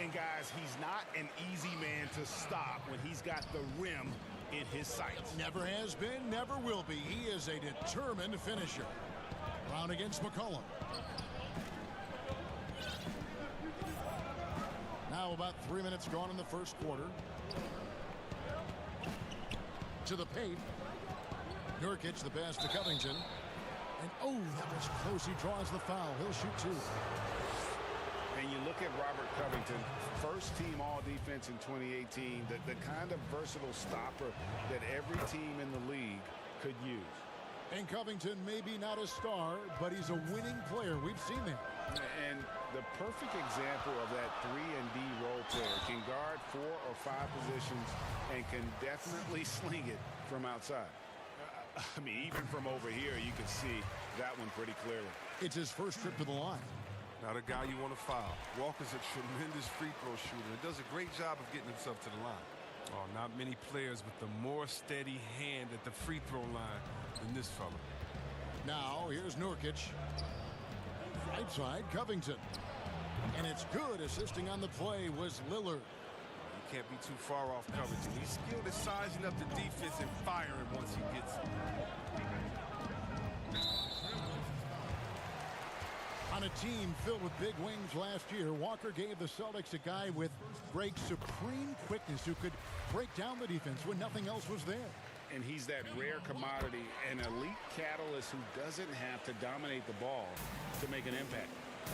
And guys, he's not an easy man to stop when he's got the rim in his sights. Never has been, never will be. He is a determined finisher. Brown against McCollum. Now about 3 minutes gone in the first quarter. To the paint. Nurkic, the pass to Covington. And oh, that was close. He draws the foul. He'll shoot 2. And you look at Robert Covington, first team all-defense in 2018, the kind of versatile stopper that every team in the league could use. And Covington may be not a star, but he's a winning player. We've seen that. And the perfect example of that 3-and-D role player can guard 4 or 5 positions and can definitely sling it from outside. I mean, even from over here, you can see that one pretty clearly. It's his first trip to the line. Not a guy you want to foul. Walker's a tremendous free throw shooter and does a great job of getting himself to the line. Oh, not many players with the more steady hand at the free throw line than this fella. Now, here's Nurkic. Right side, Covington. And it's good. Assisting on the play was Lillard. You can't be too far off Covington. He's skilled at sizing up the defense and firing once he gets it. On a team filled with big wings last year, Walker gave the Celtics a guy with great supreme quickness who could break down the defense when nothing else was there. And he's that rare commodity, an elite catalyst who doesn't have to dominate the ball to make an impact.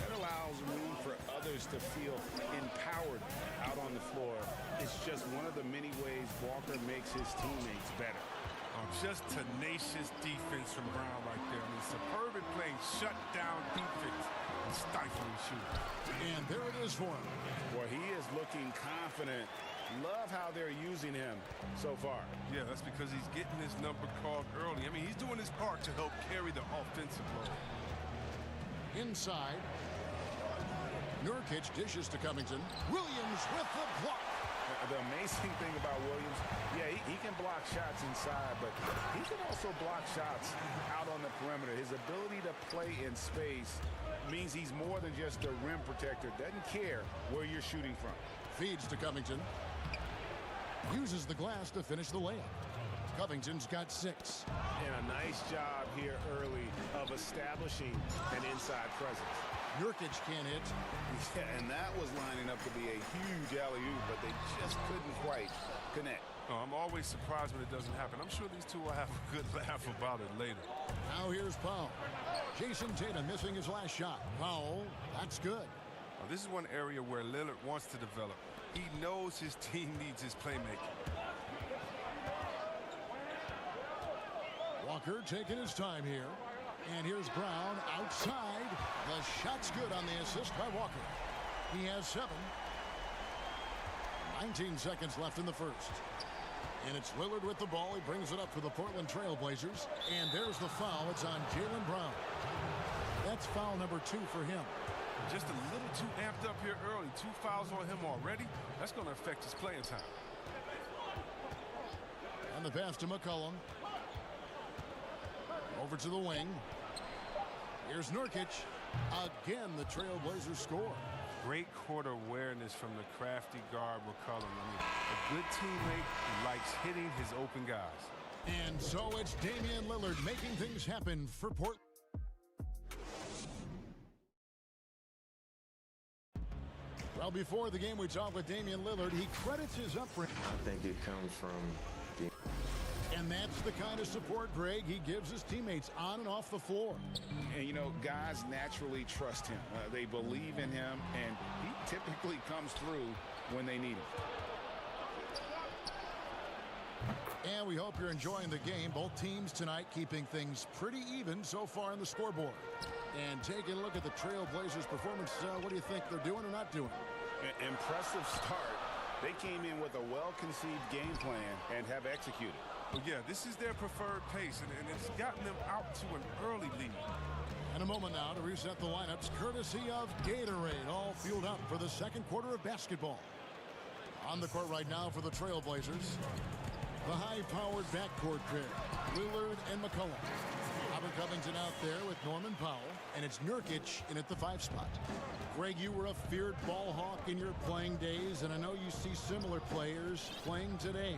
That allows room for others to feel empowered out on the floor. It's just one of the many ways Walker makes his teammates better. Just tenacious defense from Brown right there. I mean, superb at playing shut-down defense and stifling shooting. And there it is for him. Well, he is looking confident Love how they're using him so far. Yeah, that's because he's getting his number called early. I mean, he's doing his part to help carry the offensive load. Inside. Nurkic dishes to Covington. Williams with the block. The amazing thing about Williams, yeah, he can block shots inside, but he can also block shots out on the perimeter. His ability to play in space means he's more than just a rim protector. Doesn't care where you're shooting from. Feeds to Covington. Uses the glass to finish the layup. Covington's got 6. And a nice job here early of establishing an inside presence. Nurkic can't hit. Yeah, and that was lining up to be a huge alley-oop, but they just couldn't quite connect. Oh, I'm always surprised when it doesn't happen. I'm sure these two will have a good laugh about it later. Now here's Powell. Jason Tatum missing his last shot. Powell, that's good. Now, this is one area where Lillard wants to develop. He knows his team needs his playmaking. Walker taking his time here. And here's Brown outside. The shot's good on the assist by Walker. He has 7. 19 seconds left in the first. And it's Lillard with the ball. He brings it up for the Portland Trail Blazers. And there's the foul. It's on Jaylen Brown. That's foul number 2 for him. Just a little too amped up here early. 2 fouls on him already. That's going to affect his playing time. And the pass to McCollum. Over to the wing. Here's Nurkic. Again, the Trailblazers score. Great court awareness from the crafty guard McCollum. I mean, a good teammate who likes hitting his open guys. And so it's Damian Lillard making things happen for Portland. Well, before the game, we talked with Damian Lillard. He credits his upbringing. I think it comes from the... And that's the kind of support, Greg, he gives his teammates on and off the floor. And, you know, guys naturally trust him. They believe in him, and he typically comes through when they need him. And we hope you're enjoying the game. Both teams tonight keeping things pretty even so far on the scoreboard. And taking a look at the Trailblazers' performance, what do you think they're doing or not doing? Impressive start. They came in with a well-conceived game plan and have executed. Well, yeah, this is their preferred pace, and it's gotten them out to an early lead. And a moment now to reset the lineups, courtesy of Gatorade, all fueled up for the second quarter of basketball. On the court right now for the Trailblazers, the high-powered backcourt pair, Lillard and McCollum. Robert Covington out there with Norman Powell, and it's Nurkic in at the 5 spot. Greg, you were a feared ball hawk in your playing days, and I know you see similar players playing today.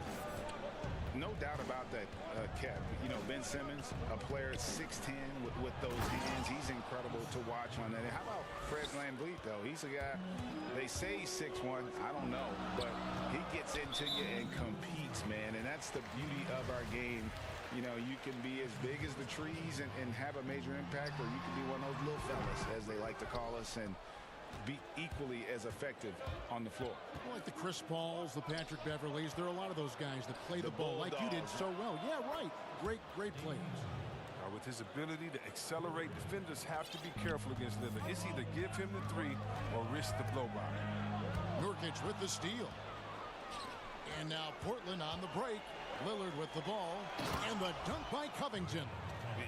No doubt about that, Kev. You know, Ben Simmons, a player at 6'10", with those hands. He's incredible to watch on that. And how about Fred VanVleet, though? He's a guy, they say he's 6'1". I don't know. But he gets into you and competes, man. And that's the beauty of our game. You know, you can be as big as the trees and have a major impact, or you can be one of those little fellas, as they like to call us, and be equally as effective on the floor. Like the Chris Pauls, the Patrick Beverleys, there are a lot of those guys that play the ball like you did so well. Yeah, right. Great players. With his ability to accelerate, defenders have to be careful against Lillard. It's either give him the 3 or risk the blow-by. Nurkic with the steal. And now Portland on the break. Lillard with the ball. And the dunk by Covington.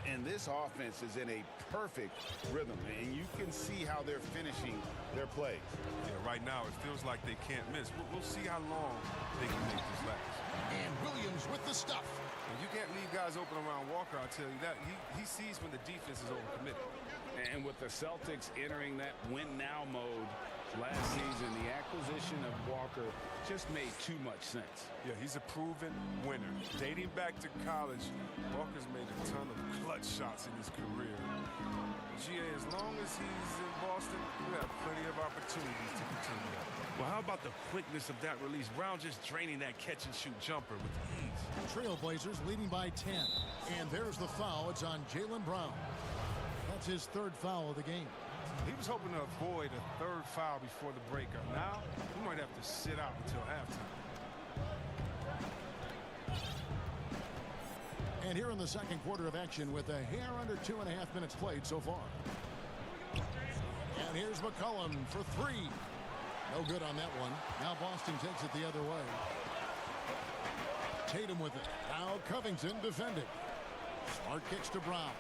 And this offense is in a perfect rhythm, and you can see how they're finishing their plays. Yeah, right now it feels like they can't miss. We'll see how long they can make this last. And Williams with the stuff. And you can't leave guys open around Walker, I'll tell you that. He sees when the defense is overcommitted. And with the Celtics entering that win-now mode last season, the acquisition of Walker just made too much sense. Yeah, he's a proven winner. Dating back to college, Walker's made a ton of clutch shots in his career. GA, as long as he's in Boston, we have plenty of opportunities to continue that. Well, how about the quickness of that release? Brown just draining that catch-and-shoot jumper with ease. Trailblazers leading by 10. And there's the foul. It's on Jaylen Brown. That's his 3rd foul of the game. He was hoping to avoid a 3rd foul before the breakup. Now, he might have to sit out until halftime. And here in the second quarter of action with a hair under 2.5 minutes played so far. And here's McCollum for 3. No good on that one. Now Boston takes it the other way. Tatum with it. Now Covington defending. Smart kicks to Brown.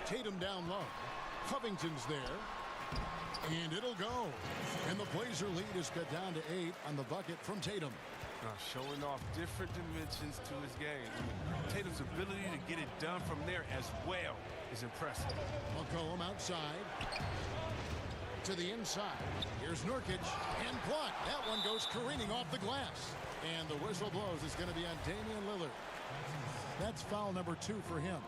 Tatum down low. Covington's there. And it'll go. And the Blazer lead is cut down to 8 on the bucket from Tatum. Showing off different dimensions to his game. Tatum's ability to get it done from there as well is impressive. McCollum outside. To the inside. Here's Nurkic. And blocked. That one goes careening off the glass. And the whistle blows. It's going to be on Damian Lillard. That's foul number 2 for him.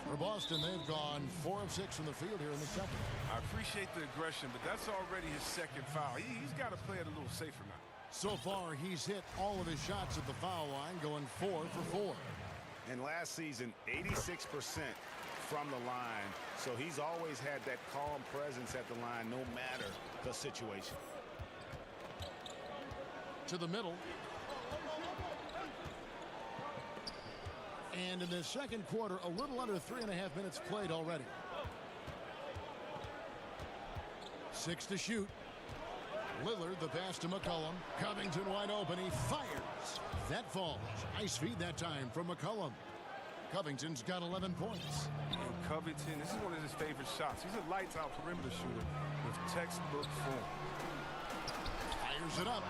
For Boston, they've gone 4 of 6 from the field here in the second. I appreciate the aggression, but that's already his second foul. He's got to play it a little safer now. So far, he's hit all of his shots at the foul line, going 4 for 4. And last season, 86% from the line. So he's always had that calm presence at the line, no matter the situation. To the middle. And in the second quarter, a little under 3.5 minutes played already. 6 to shoot. Lillard, the pass to McCollum. Covington wide open. He fires. That falls. Nice feed that time from McCollum. Covington's got 11 points. And Covington, this is one of his favorite shots. He's a lights-out perimeter shooter with textbook form. Fires it up.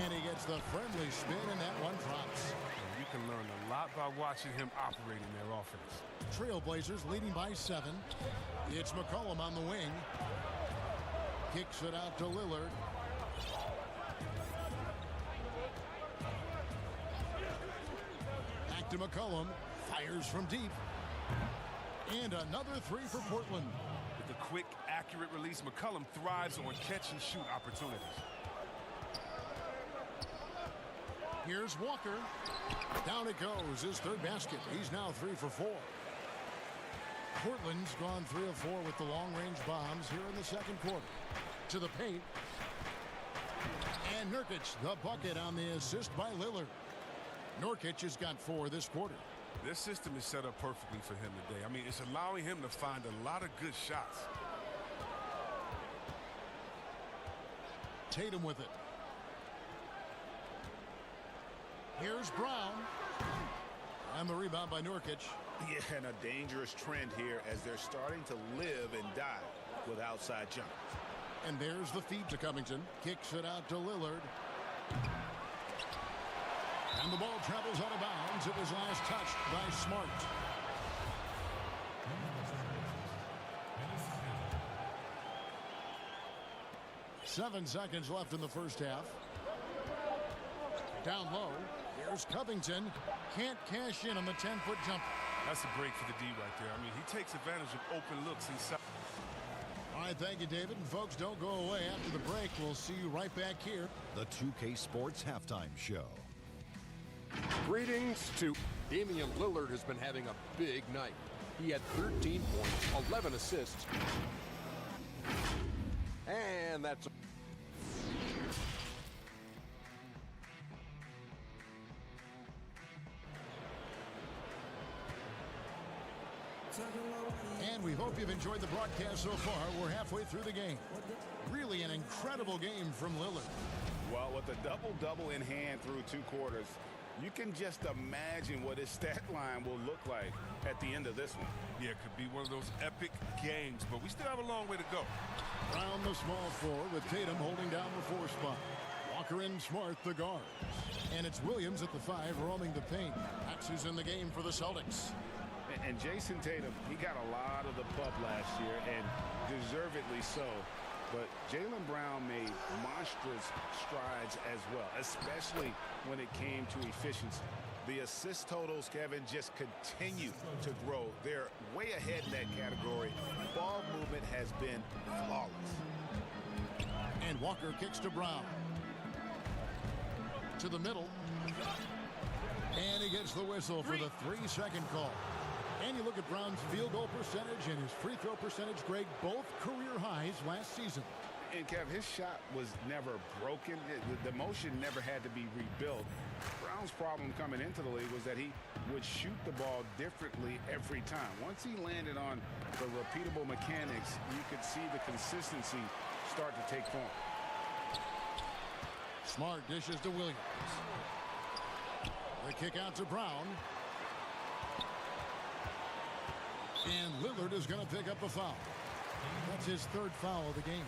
And he gets the friendly spin, and that one drops. You can learn a lot by watching him operating their offense. Trailblazers leading by 7. It's McCollum on the wing. Kicks it out to Lillard. Back to McCollum. Fires from deep. And another 3 for Portland. With a quick, accurate release, McCollum thrives on catch-and-shoot opportunities. Here's Walker. Down it goes. His third basket. He's now 3 for 4. Portland's gone 3 of 4 with the long-range bombs here in the second quarter. To the paint. And Nurkic, the bucket on the assist by Lillard. Nurkic has got 4 this quarter. This system is set up perfectly for him today. I mean, it's allowing him to find a lot of good shots. Tatum with it. Here's Brown. And the rebound by Nurkic. Yeah, and a dangerous trend here as they're starting to live and die with outside jumpers. And there's the feed to Covington. Kicks it out to Lillard. And the ball travels out of bounds. It was last touched by Smart. Seven seconds left in the first half. Down low. Here's Covington. Can't cash in on the 10-foot jumper. That's a break for the D right there. I mean, he takes advantage of open looks inside. All right, thank you, David. And folks, don't go away. After the break, we'll see you right back here. The 2K Sports Halftime Show. Greetings to Damian Lillard has been having a big night. He had 13 points, 11 assists. And that's... And we hope you've enjoyed the broadcast so far. We're halfway through the game. Really an incredible game from Lillard. Well, with a double-double in hand through 2 quarters, you can just imagine what his stat line will look like at the end of this one. Yeah, it could be one of those epic games, but we still have a long way to go. Brown the small forward with Tatum holding down the 4 spot. Walker and Smart the guards. And it's Williams at the 5 roaming the paint. That's who's in the game for the Celtics. And Jason Tatum, he got a lot of the pub last year, and deservedly so. But Jaylen Brown made monstrous strides as well, especially when it came to efficiency. The assist totals, Kevin, just continue to grow. They're way ahead in that category. Ball movement has been flawless. And Walker kicks to Brown. To the middle. And he gets the whistle for the 3-second call. And you look at Brown's field goal percentage and his free throw percentage, Greg, both career highs last season. And, Kev, his shot was never broken. The motion never had to be rebuilt. Brown Brown's problem coming into the league was that he would shoot the ball differently every time. Once he landed on the repeatable mechanics, you could see the consistency start to take form. Smart dishes to Williams. The kick out to Brown. And Lillard is going to pick up the foul. That's his third foul of the game.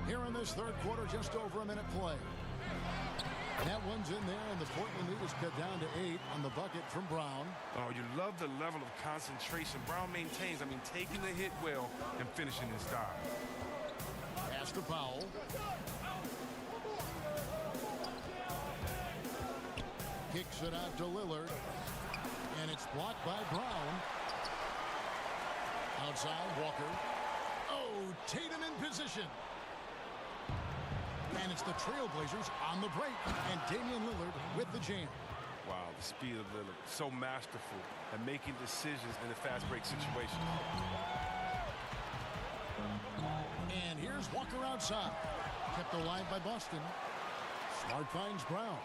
Here in this third quarter, just over a minute play. That one's in there, and the Portland lead is cut down to 8 on the bucket from Brown. Oh, you love the level of concentration Brown maintains. I mean, taking the hit well and finishing in style. Pass to Powell. Kicks it out to Lillard. And it's blocked by Brown. Outside, Walker. Oh, Tatum in position. And it's the Trailblazers on the break. And Damian Lillard with the jam. Wow, the speed of Lillard. So masterful at making decisions in a fast break situation. And here's Walker outside. Kept alive by Boston. Smart finds Brown.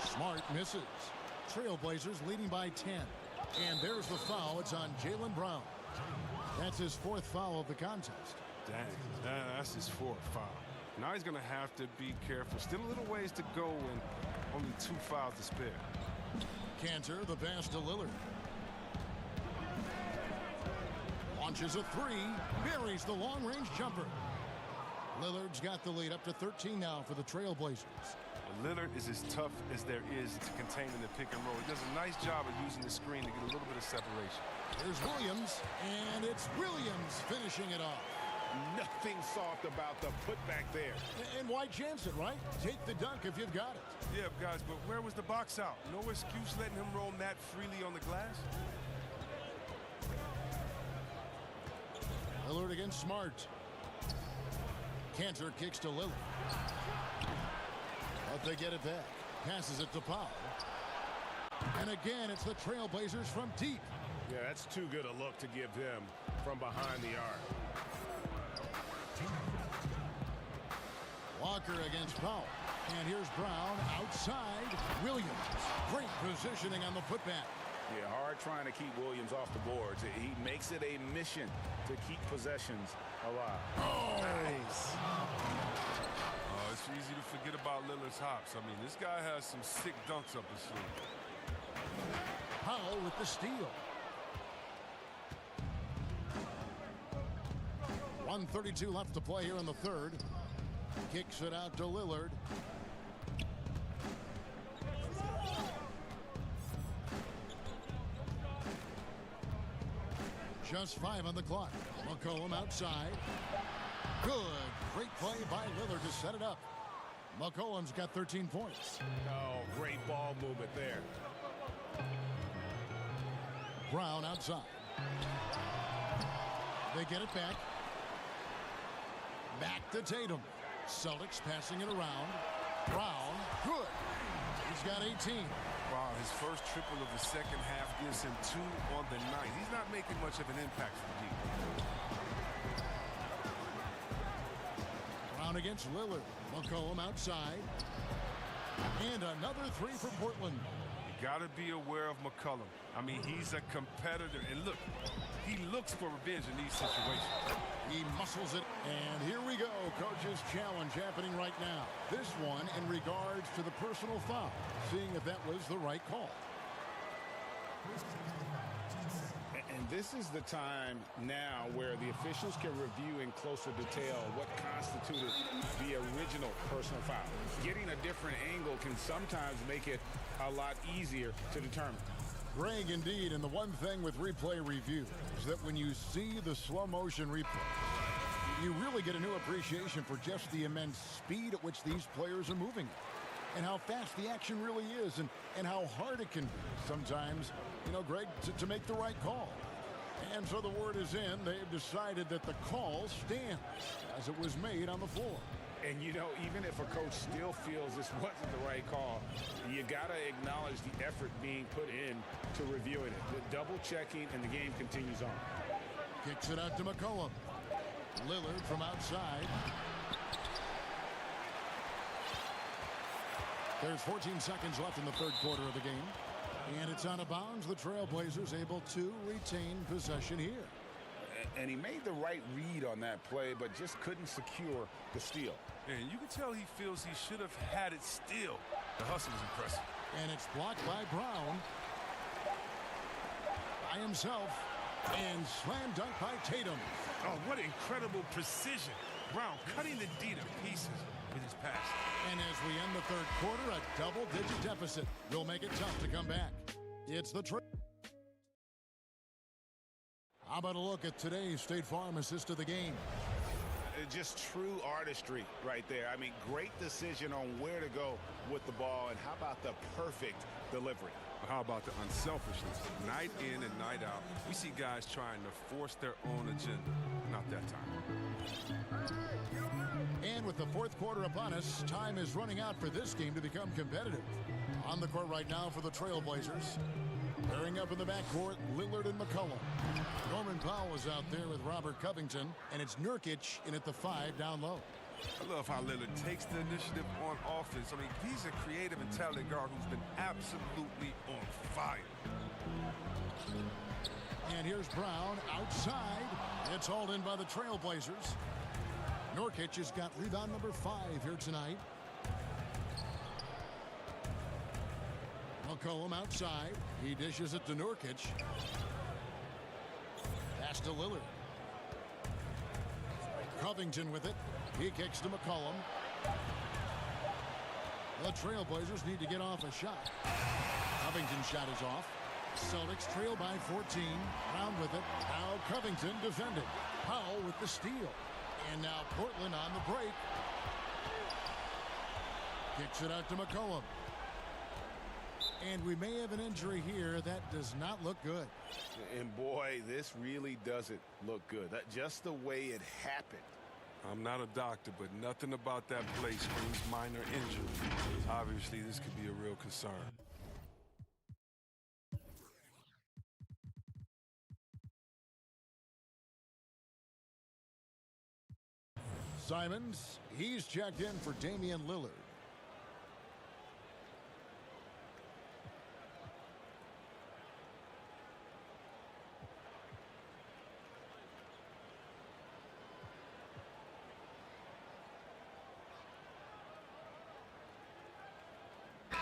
Smart misses. Trailblazers leading by 10. And there's the foul. It's on Jaylen Brown. That's his fourth foul of the contest. Dang, that's his fourth foul. Now he's going to have to be careful. Still a little ways to go and only 2 fouls to spare. Cantor, the pass to Lillard. Launches a 3. Buries the long-range jumper. Lillard's got the lead up to 13 now for the Trailblazers. Lillard is as tough as there is to contain in the pick and roll. He does a nice job of using the screen to get a little bit of separation. Here's Williams, and it's Williams finishing it off. Nothing soft about the putback there. And why chance it, right? Take the dunk if you've got it. Yeah, guys, but where was the box out? No excuse letting him roam that freely on the glass. Lillard against Smart. Cantor kicks to Lillard. But they get it back. Passes it to Powell. And again, it's the Trailblazers from deep. Yeah, that's too good a look to give them from behind the arc. Walker against Powell. And here's Brown outside. Williams. Great positioning on the putback. Yeah, hard trying to keep Williams off the boards. He makes it a mission to keep possessions alive. Oh, nice. Oh, it's easy to forget about Lillard's hops. I mean, this guy has some sick dunks up his sleeve. Powell with the steal. 1:32 left to play here in the third. Kicks it out to Lillard. Just 5 on the clock. McCollum outside. Good. Great play by Lillard to set it up. McCollum's got 13 points. Oh, great ball movement there. Brown outside. They get it back. Back to Tatum. Celtics passing it around. Brown, good. He's got 18. Wow, his first triple of the second half gives him 2 on the night. He's not making much of an impact from deep. Brown against Lillard. McCollum outside. And another 3 for Portland. You got to be aware of McCollum. I mean, he's a competitor. And look, he looks for revenge in these situations. He muscles it. And here we go. Coach's challenge happening right now. This one in regards to the personal foul. Seeing if that was the right call. And this is the time now where the officials can review in closer detail what constituted the original personal foul. Getting a different angle can sometimes make it a lot easier to determine. Greg, indeed, and the one thing with replay review is that when you see the slow motion replay, you really get a new appreciation for just the immense speed at which these players are moving and how fast the action really is and how hard it can be sometimes, you know, Greg, to make the right call. And so the word is in. They've decided that the call stands as it was made on the floor. And, you know, even if a coach still feels this wasn't the right call, you got to acknowledge the effort being put in to reviewing it. The double checking, and the game continues on. Kicks it out to McCollum. Lillard from outside. There's 14 seconds left in the third quarter of the game. And it's out of bounds. The Trailblazers able to retain possession here. And he made the right read on that play, but just couldn't secure the steal. And you can tell he feels he should have had it still. The hustle was impressive. And it's blocked by Brown. By himself. And slam dunk by Tatum. Oh, what incredible precision. Brown cutting the D to pieces with his pass. And as we end the third quarter, a double-digit deficit will make it tough to come back. It's the How about a look at today's State Farm assist of the game? Just true artistry right there. I mean, great decision on where to go with the ball, and how about the perfect delivery? How about the unselfishness? Night in and night out, we see guys trying to force their own agenda. Not that time. And with the fourth quarter upon us, time is running out for this game to become competitive. On the court right now for the Trailblazers. Pairing up in the backcourt, Lillard and McCollum. Norman Powell is out there with Robert Covington, and it's Nurkic in at the 5 down low. I love how Lillard takes the initiative on offense. I mean, he's a creative and talented guard who's been absolutely on fire. And here's Brown outside. It's hauled in by the Trailblazers. Nurkic has got rebound number 5 here tonight. McCollum outside. He dishes it to Nurkic. Pass to Lillard. Covington with it. He kicks to McCollum. The Trailblazers need to get off a shot. Covington's shot is off. Celtics trail by 14. Brown with it. Now Covington defending. Powell with the steal. And now Portland on the break. Kicks it out to McCollum. And we may have an injury here. That does not look good. And boy, this really doesn't look good. That just the way it happened. I'm not a doctor, but nothing about that play screams minor injury. Obviously, this could be a real concern. Simons, he's checked in for Damian Lillard.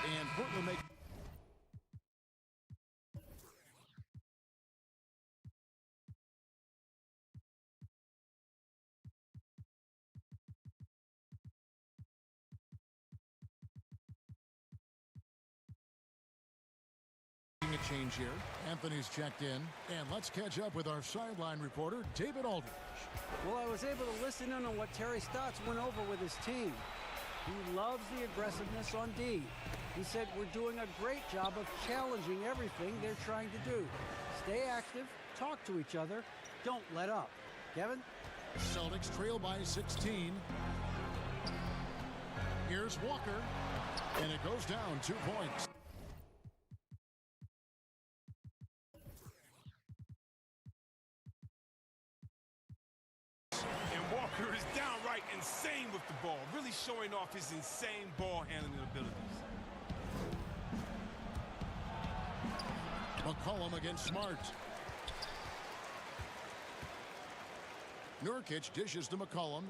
And Portland make a change here. Anthony's checked in, and let's catch up with our sideline reporter, David Aldridge. Well, I was able to listen in on what Terry Stotts went over with his team. He loves the aggressiveness on D. He said we're doing a great job of challenging everything they're trying to do. Stay active, talk to each other, don't let up. Kevin? Celtics trail by 16. Here's Walker, and it goes down 2 points. Walker is downright insane with the ball, really showing off his insane ball handling abilities. McCollum against Smart. Nurkic dishes to McCollum.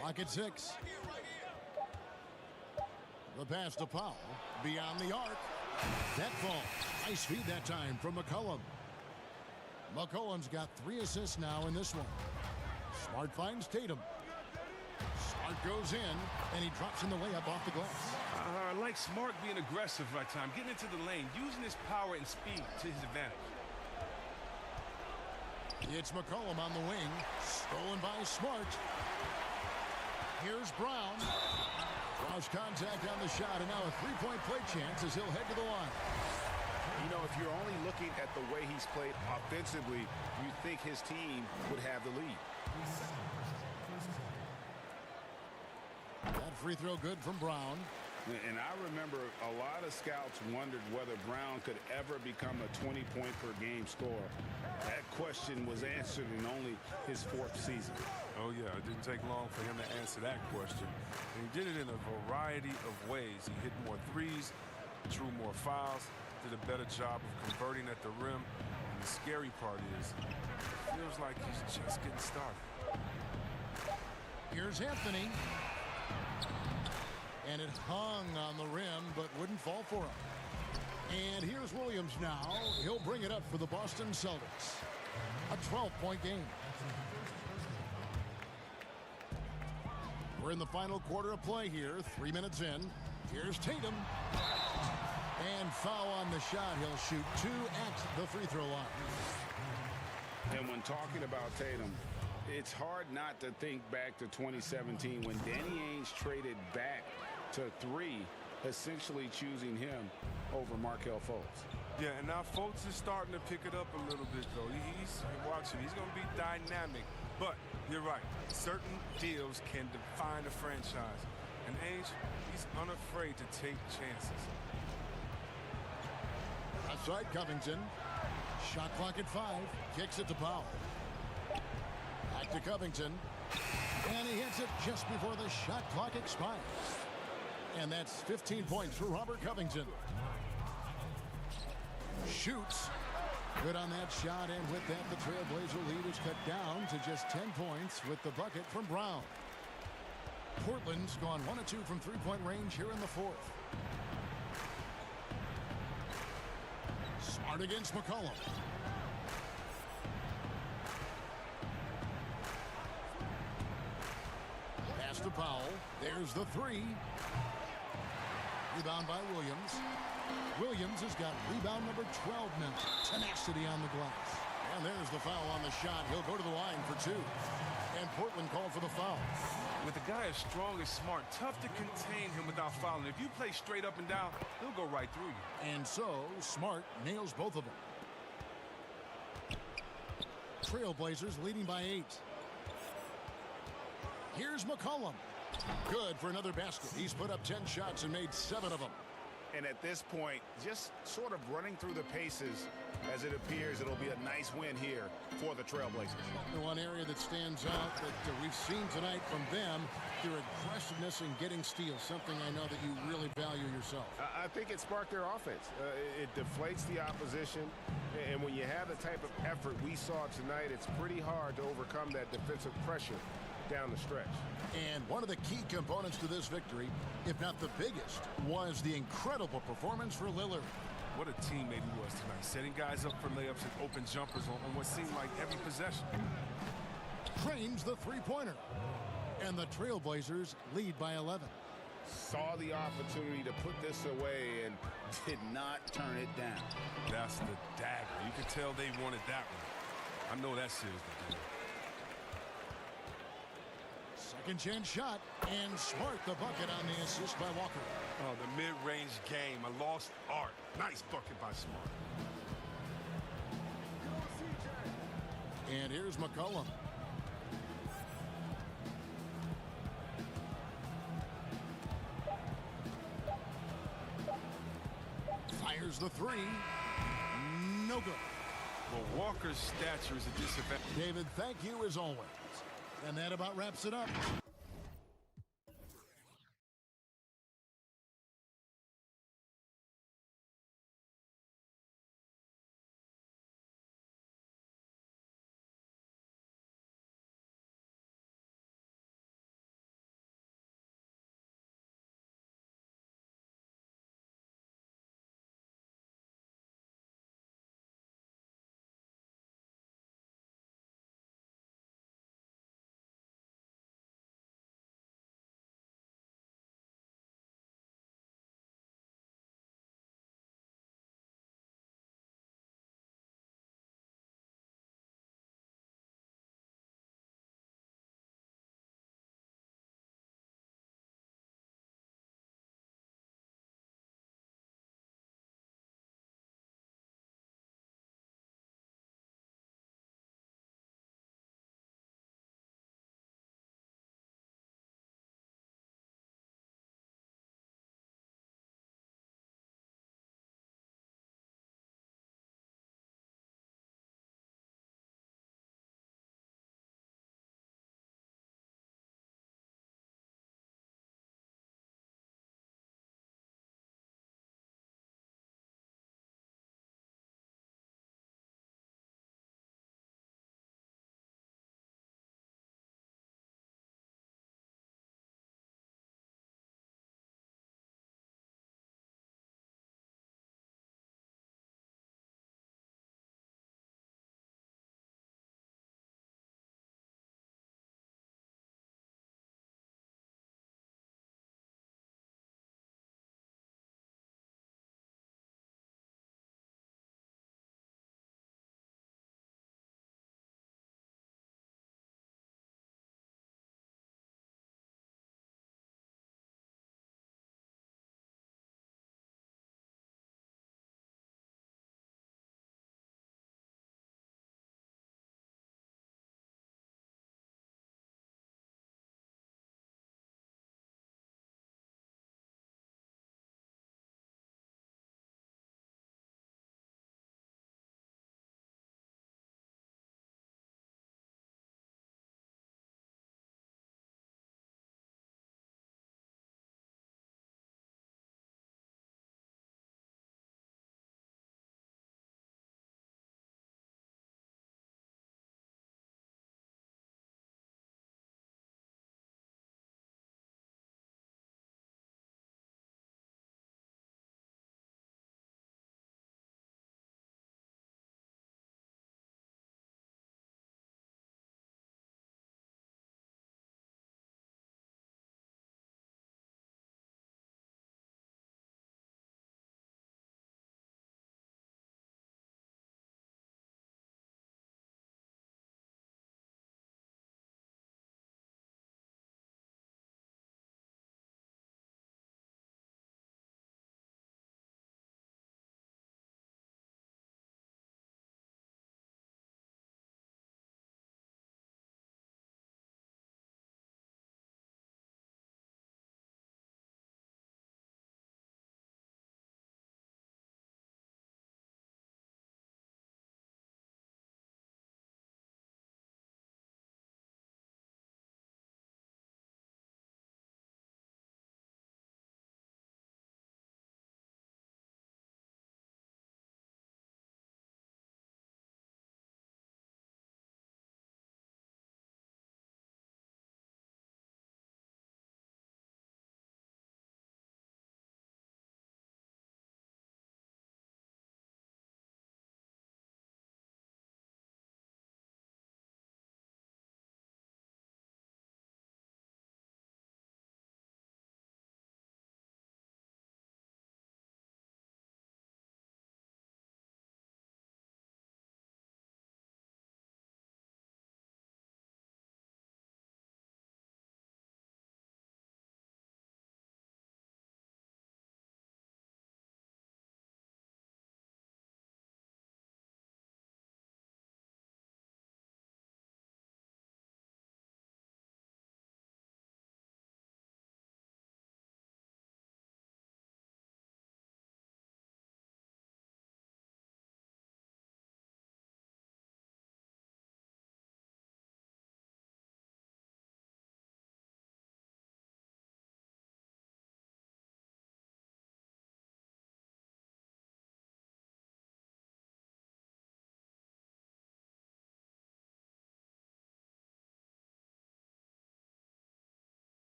Clock at 6. The pass to Powell. Beyond the arc. That fall. Nice feed that time from McCollum. McCollum's got 3 assists now in this one. Smart finds Tatum. Smart goes in, and he drops in the layup off the glass. I like Smart being aggressive right time, getting into the lane, using his power and speed to his advantage. It's McCollum on the wing. Stolen by Smart. Here's Brown. Draws contact on the shot, and now a 3-point play chance as he'll head to the line. You know, if you're only looking at the way he's played offensively, you think his team would have the lead. That free throw good from Brown. And I remember a lot of scouts wondered whether Brown could ever become a 20-point-per-game scorer. That question was answered in only his 4th season. Oh, yeah, it didn't take long for him to answer that question. And he did it in a variety of ways. He hit more threes, drew more fouls, did a better job of converting at the rim. And the scary part is, it feels like he's just getting started. Here's Anthony. And it hung on the rim, but wouldn't fall for him. And here's Williams now. He'll bring it up for the Boston Celtics. A 12-point game. We're in the final quarter of play here. 3 minutes in. Here's Tatum. And foul on the shot. He'll shoot 2 at the free throw line. And when talking about Tatum, it's hard not to think back to 2017 when Danny Ainge traded back to 3, essentially choosing him over Markelle Fultz. Yeah, and now Fultz is starting to pick it up a little bit, though. He's watching. He's going to be dynamic. But you're right. Certain deals can define a franchise. And Ainge, he's unafraid to take chances. Outside Covington. Shot clock at 5. Kicks it to Powell. Back to Covington. And he hits it just before the shot clock expires. And that's 15 points for Robert Covington. Shoots. Good on that shot, and with that, the Trailblazer lead is cut down to just 10 points with the bucket from Brown. Portland's gone 1 of 2 from three-point range here in the 4th. Smart against McCollum. Pass to Powell. There's the 3. Rebound by Williams. Williams has got rebound number 12 now. Tenacity on the glass. And there's the foul on the shot. He'll go to the line for 2. And Portland called for the foul. With a guy as strong as Smart, tough to contain him without fouling. If you play straight up and down, he'll go right through you. And so, Smart nails both of them. Trailblazers leading by 8. Here's McCollum. Good for another basket. He's put up 10 shots and made 7 of them. And at this point, just sort of running through the paces as it appears it'll be a nice win here for the Trailblazers. The one area that stands out that we've seen tonight from them, their aggressiveness in getting steals, something I know that you really value yourself. I think it sparked their offense. It deflates the opposition, and when you have the type of effort we saw tonight, it's pretty hard to overcome that defensive pressure down the stretch. And one of the key components to this victory, if not the biggest, was the incredible performance for Lillard. What a teammate he was tonight, setting guys up for layups and open jumpers on what seemed like every possession. Trains the three-pointer. And the Trailblazers lead by 11. Saw the opportunity to put this away and did not turn it down. That's the dagger. You could tell they wanted that one. I know that seals the deal. Second chance shot, and Smart the bucket on the assist by Walker. Oh, the mid-range game, a lost art. Nice bucket by Smart. And here's McCollum. Fires the 3. No good. Well, Walker's stature is a disadvantage. David, thank you as always. And that about wraps it up.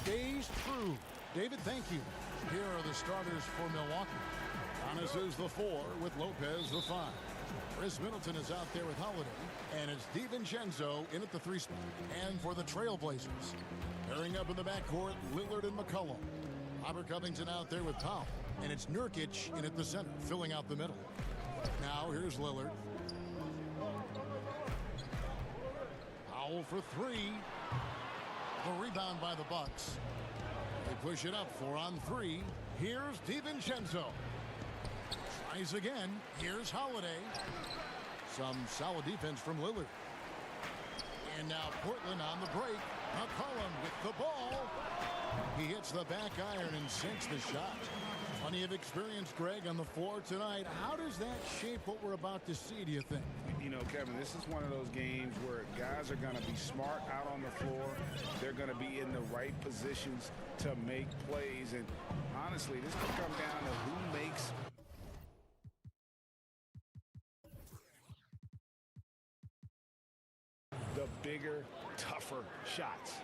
stays true. David, thank you. Here are the starters for Milwaukee. Giannis is the 4 with Lopez the 5. Chris Middleton is out there with Holiday, and it's DiVincenzo in at the 3 spot. And for the Trailblazers, pairing up in the backcourt, Lillard and McCollum. Robert Covington out there with Powell, and it's Nurkic in at the center, filling out the middle. Now here's Lillard. Powell for 3. The rebound by the Bucks. They push it up 4 on 3. Here's DiVincenzo. Tries again. Here's Holiday. Some solid defense from Lillard. And now Portland on the break. McCollum with the ball. He hits the back iron and sinks the shot. Plenty of experience, Greg, on the floor tonight. How does that shape what we're about to see, do you think? You know, Kevin, this is one of those games where guys are going to be smart out on the floor. They're going to be in the right positions to make plays. And honestly, this could come down to who makes the bigger, tougher shots.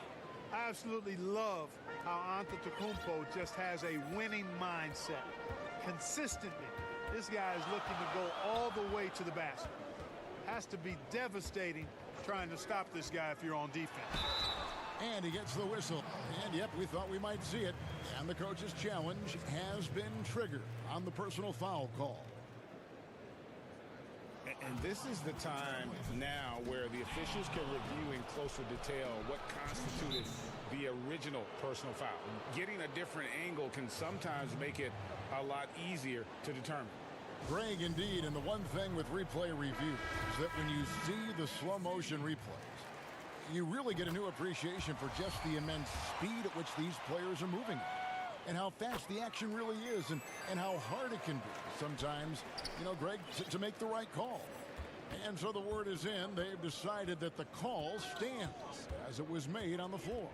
I absolutely love how Antetokounmpo just has a winning mindset. Consistently, this guy is looking to go all the way to the basket. Has to be devastating trying to stop this guy if you're on defense. And he gets the whistle. And, yep, we thought we might see it. And the coach's challenge has been triggered on the personal foul call. And this is the time now where the officials can review in closer detail what constituted the original personal foul. Getting a different angle can sometimes make it a lot easier to determine. Greg, indeed, and the one thing with replay review is that when you see the slow motion replays, you really get a new appreciation for just the immense speed at which these players are moving at. And how fast the action really is, and how hard it can be sometimes, you know, Greg, to make the right call. And so the word is in. They've decided that the call stands as it was made on the floor.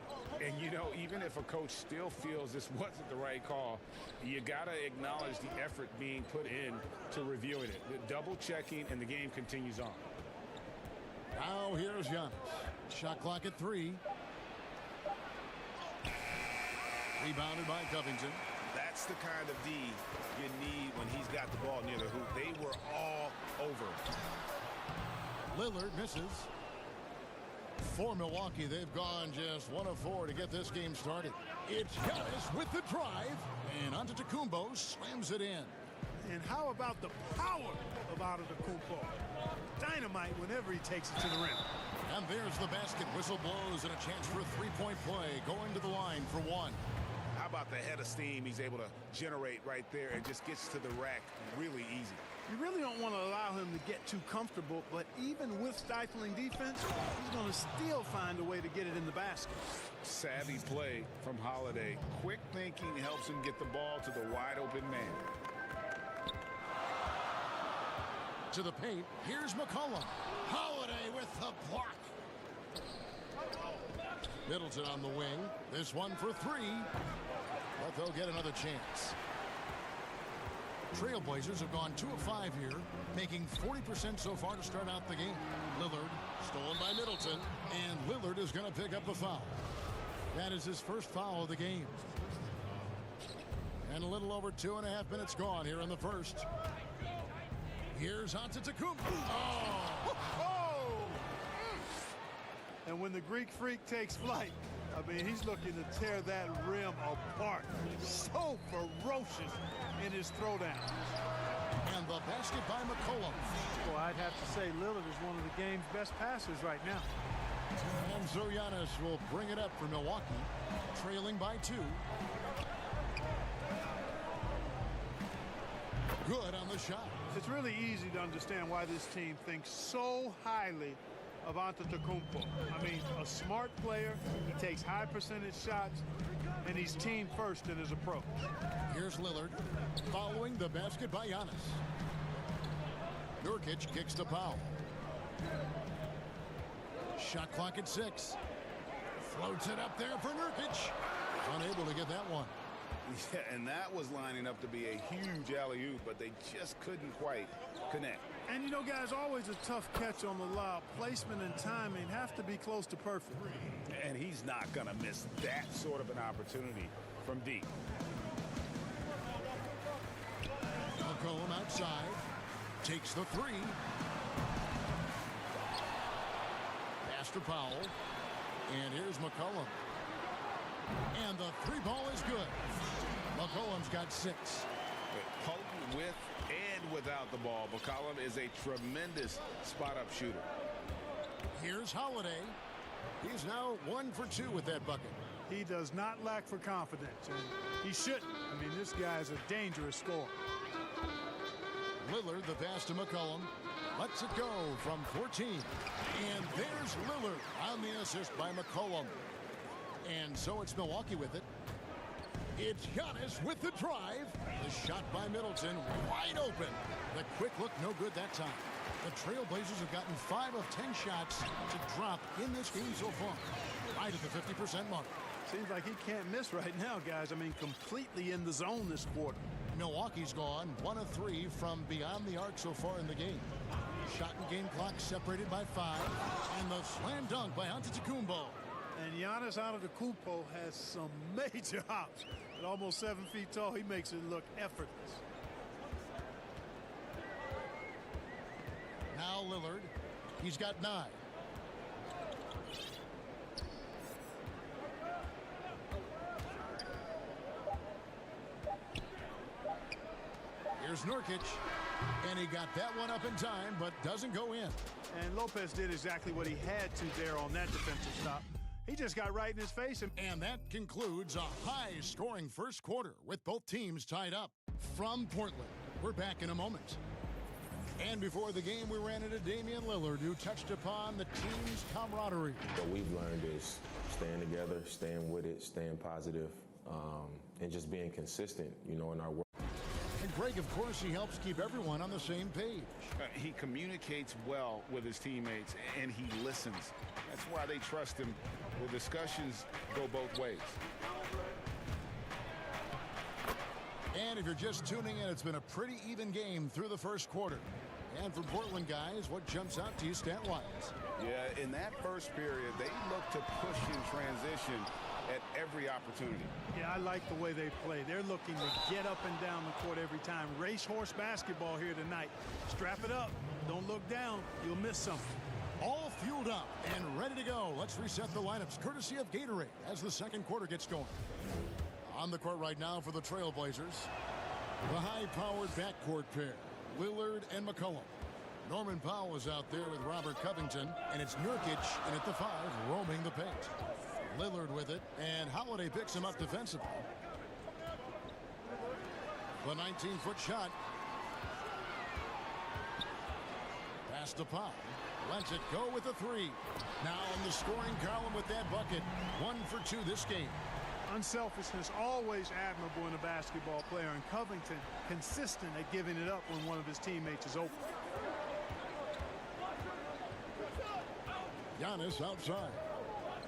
And, you know, even if a coach still feels this wasn't the right call, you got to acknowledge the effort being put in to reviewing it. The double checking, and the game continues on. Now here's Giannis. Shot clock at 3. Rebounded by Covington. That's the kind of D you need when he's got the ball near the hoop. They were all over. Lillard misses. For Milwaukee, they've gone just 1 of 4 to get this game started. It's Giannis with the drive, and Antetokounmpo slams it in. And how about the power of Antetokounmpo? Dynamite whenever he takes it to the rim. And there's the basket. Whistle blows and a chance for a 3-point play. Going to the line for 1. How about the head of steam he's able to generate right there and just gets to the rack really easy. You really don't want to allow him to get too comfortable, but even with stifling defense, he's going to still find a way to get it in the basket. Savvy play from Holiday. Quick thinking helps him get the ball to the wide open man. To the paint, here's McCollum. Holiday with the block. Middleton on the wing. This one for 3. But they'll get another chance. Trailblazers have gone 2 of 5 here, making 40% so far to start out the game. Lillard stolen by Middleton, and Lillard is going to pick up the foul. That is his first foul of the game. And a little over 2.5 minutes gone here in the first. Here's Antetokounmpo. Oh! And when the Greek Freak takes flight, I mean, he's looking to tear that rim apart. So ferocious in his throwdown. And the basket by McCollum. Well, I'd have to say Lillard is one of the game's best passers right now. And so Giannis will bring it up for Milwaukee, trailing by 2. Good on the shot. It's really easy to understand why this team thinks so highly of Antetokounmpo. I mean, a smart player, he takes high percentage shots, and he's team first in his approach. Here's Lillard, following the basket by Giannis. Nurkic kicks to Powell. Shot clock at 6. Floats it up there for Nurkic. Unable to get that one. Yeah, and that was lining up to be a huge alley-oop, but they just couldn't quite connect. And you know, guys, always a tough catch on the lob. Placement and timing have to be close to perfect. And he's not going to miss that sort of an opportunity from deep. McCollum outside. Takes the three. Pass to Powell. And here's McCollum. And the three ball is good. McCollum's got 6. Potent with and without the ball. McCollum is a tremendous spot-up shooter. Here's Holiday. He's now 1 for 2 with that bucket. He does not lack for confidence, and he shouldn't. I mean, this guy's a dangerous scorer. Lillard, the pass to McCollum. Lets it go from 14. And there's Lillard on the assist by McCollum. And so it's Milwaukee with it. It's Giannis with the drive. The shot by Middleton, wide open. The quick look, no good that time. The Trailblazers have gotten 5 of 10 shots to drop in this game so far. Right at the 50% mark. Seems like he can't miss right now, guys. I mean, completely in the zone this quarter. Milwaukee's gone 1 of 3 from beyond the arc so far in the game. Shot and game clock separated by 5. And the slam dunk by Antetokounmpo. And Giannis Antetokounmpo has some major hops. At almost 7 feet tall, he makes it look effortless. Now Lillard. He's got 9. Here's Nurkic. And he got that one up in time, but doesn't go in. And Lopez did exactly what he had to there on that defensive stop. He just got right in his face. And that concludes a high-scoring first quarter with both teams tied up. From Portland, we're back in a moment. And before the game, we ran into Damian Lillard, who touched upon the team's camaraderie. What we've learned is staying together, staying with it, staying positive, and just being consistent, in our work. And Greg, of course, he helps keep everyone on the same page. He communicates well with his teammates, and he listens. That's why they trust him. The discussions go both ways. And if you're just tuning in, it's been a pretty even game through the first quarter. And for Portland guys, what jumps out to you stat-wise? Yeah, in that first period, they look to push in transition at every opportunity. Yeah, I like the way they play. They're looking to get up and down the court every time. Racehorse basketball here tonight. Strap it up. Don't look down. You'll miss something. All fueled up and ready to go. Let's reset the lineups courtesy of Gatorade as the second quarter gets going. On the court right now for the Trailblazers, the high-powered backcourt pair, Lillard and McCollum. Norman Powell is out there with Robert Covington, and it's Nurkic in at the 5, roaming the paint. Lillard with it, and Holiday picks him up defensively. The 19-foot shot. Pass to Powell. Lets it go with the 3. Now in the scoring column with that bucket. 1 for 2 this game. Unselfishness always admirable in a basketball player, and Covington consistent at giving it up when one of his teammates is open. Giannis outside.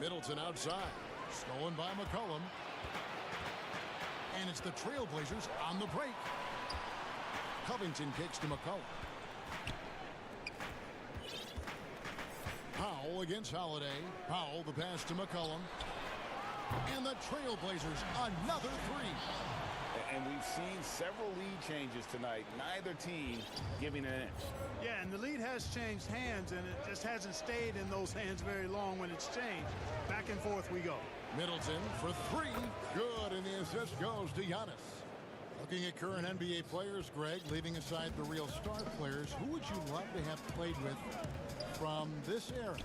Middleton outside. Stolen by McCollum. And it's the Trailblazers on the break. Covington kicks to McCollum. Powell against Holiday. Powell the pass to McCollum. And the Trailblazers another 3. And we've seen several lead changes tonight. Neither team giving an inch. Yeah, and the lead has changed hands, and it just hasn't stayed in those hands very long when it's changed. Back and forth we go. Middleton for 3. Good, and the assist goes to Giannis. Looking at current NBA players, Greg, leaving aside the real star players, who would you love to have played with from this era?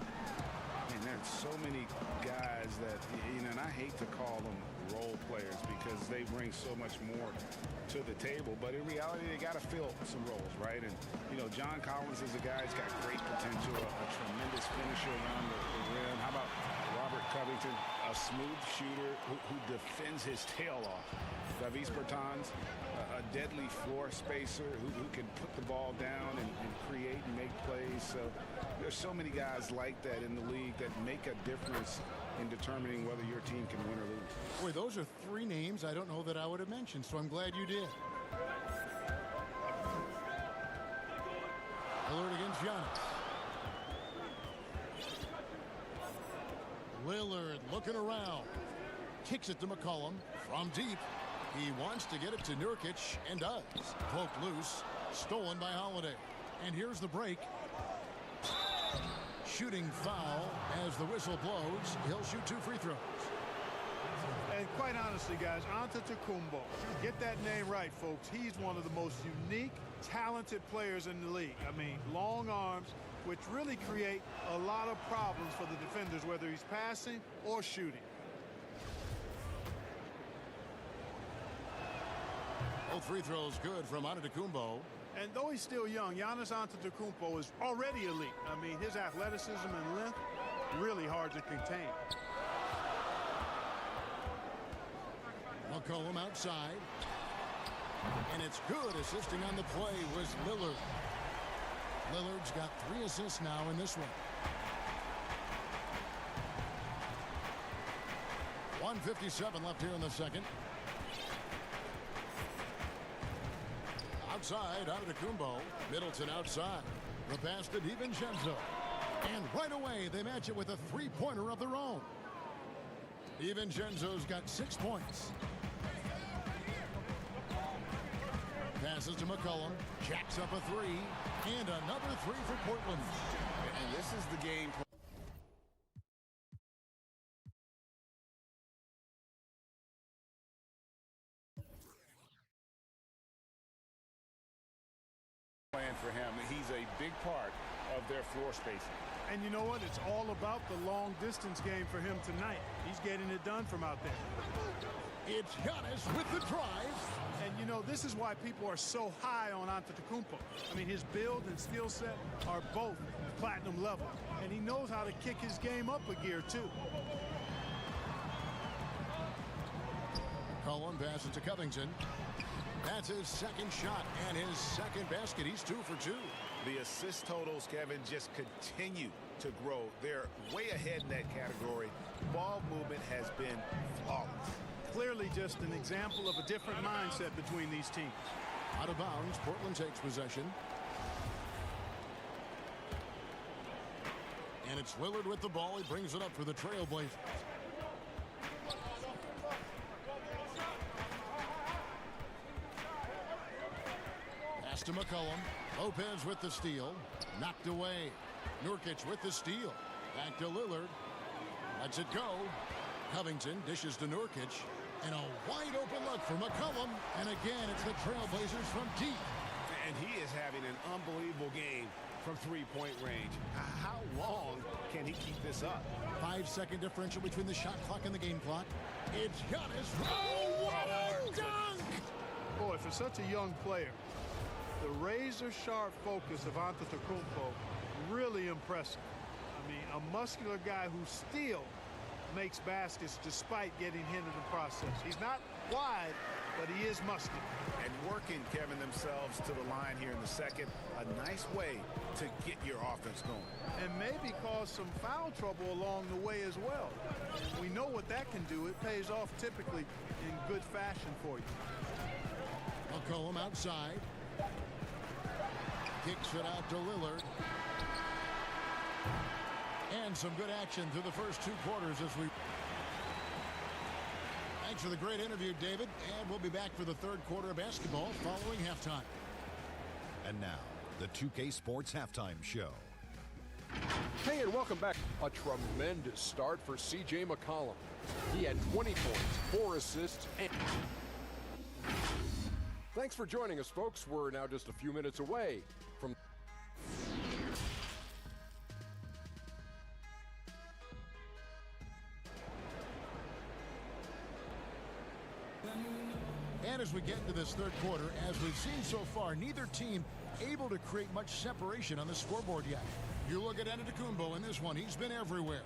And there's so many guys that, and I hate to call them role players because they bring so much more to the table. But in reality, they got to fill some roles, right? And, John Collins is a guy who's got great potential, a tremendous finisher around the rim. How about Robert Covington? a smooth shooter who defends his tail off. Davis Bertans, a deadly floor spacer who can put the ball down and create and make plays. So there's so many guys like that in the league that make a difference in determining whether your team can win or lose. Boy, those are three names I don't know that I would have mentioned, so I'm glad you did. Lillard against Giannis. Lillard looking around. Kicks it to McCollum from deep. He wants to get it to Nurkic and does. Poked loose. Stolen by Holiday. And here's the break. Shooting foul as the whistle blows. He'll shoot 2 free throws. And quite honestly, guys, Antetokounmpo, get that name right, folks. He's one of the most unique, talented players in the league. I mean, long arms, which really create a lot of problems for the defenders, whether he's passing or shooting. Both free throws good from Antetokounmpo. And though he's still young, Giannis Antetokounmpo is already elite. I mean, his athleticism and length, really hard to contain. McCollum outside. And it's good. Assisting on the play was Lillard. Lillard's got 3 assists now in this one. 1:57 left here in the second. Outside, Antetokounmpo. Middleton outside. The pass to DiVincenzo. And right away, they match it with a three-pointer of their own. DiVincenzo's got 6 points. Passes to McCollum. Jacks up a 3. And another 3 for Portland. And this is the game plan for him. He's a big part of their floor spacing. And you know what? It's all about the long distance game for him tonight. He's getting it done from out there. It's Giannis with the drive. And you know, this is why people are so high on Antetokounmpo. I mean, his build and skill set are both platinum level. And he knows how to kick his game up a gear, too. Cullen passes to Covington. That's his second shot and his second basket. He's 2 for 2. The assist totals, Kevin, just continue to grow. They're way ahead in that category. Ball movement has been flawless. Clearly just an example of a different mindset between these teams. Out of bounds, Portland takes possession. And it's Lillard with the ball. He brings it up for the Trailblazers. Pass to McCollum. Lopez with the steal. Knocked away. Nurkic with the steal. Back to Lillard. Lets it go. Covington dishes to Nurkic. And a wide open look for McCollum. And again, it's the Trailblazers from deep. And he is having an unbelievable game from three-point range. How long can he keep this up? 5-second differential between the shot clock and the game clock. It's Giannis. Oh, what a dunk! Boy, for such a young player, the razor-sharp focus of Antetokounmpo, really impressive. I mean, a muscular guy who still makes baskets despite getting hit in the process. He's not wide, but he is muscular. And working, Kevin, themselves to the line here in the second. A nice way to get your offense going. And maybe cause some foul trouble along the way as well. We know what that can do. It pays off typically in good fashion for you. McCollum outside. Kicks it out to Lillard. And some good action through the first 2 quarters as we... Thanks for the great interview, David. And we'll be back for the third quarter of basketball following halftime. And now, the 2K Sports Halftime Show. Hey, and welcome back. A tremendous start for C.J. McCollum. He had 20 points, 4 assists, and... Thanks for joining us, folks. We're now just a few minutes away from... And as we get into this third quarter, as we've seen so far, neither team able to create much separation on the scoreboard yet. You look at Antetokounmpo in this one, he's been everywhere.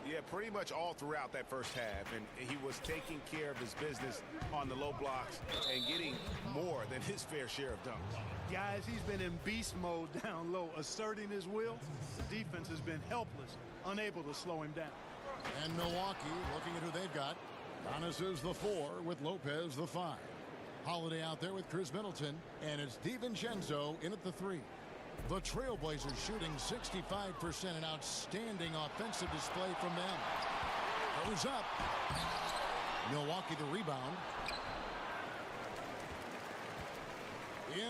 Yeah, pretty much all throughout that first half, and he was taking care of his business on the low blocks and getting more than his fair share of dunks. Guys, he's been in beast mode down low, asserting his will. The defense has been helpless, unable to slow him down. And Milwaukee looking at who they've got. Giannis is the 4 with Lopez the 5. Holiday out there with Chris Middleton, and it's DiVincenzo in at the 3. The Trailblazers shooting 65%, an outstanding offensive display from them. Goes up. Milwaukee the rebound.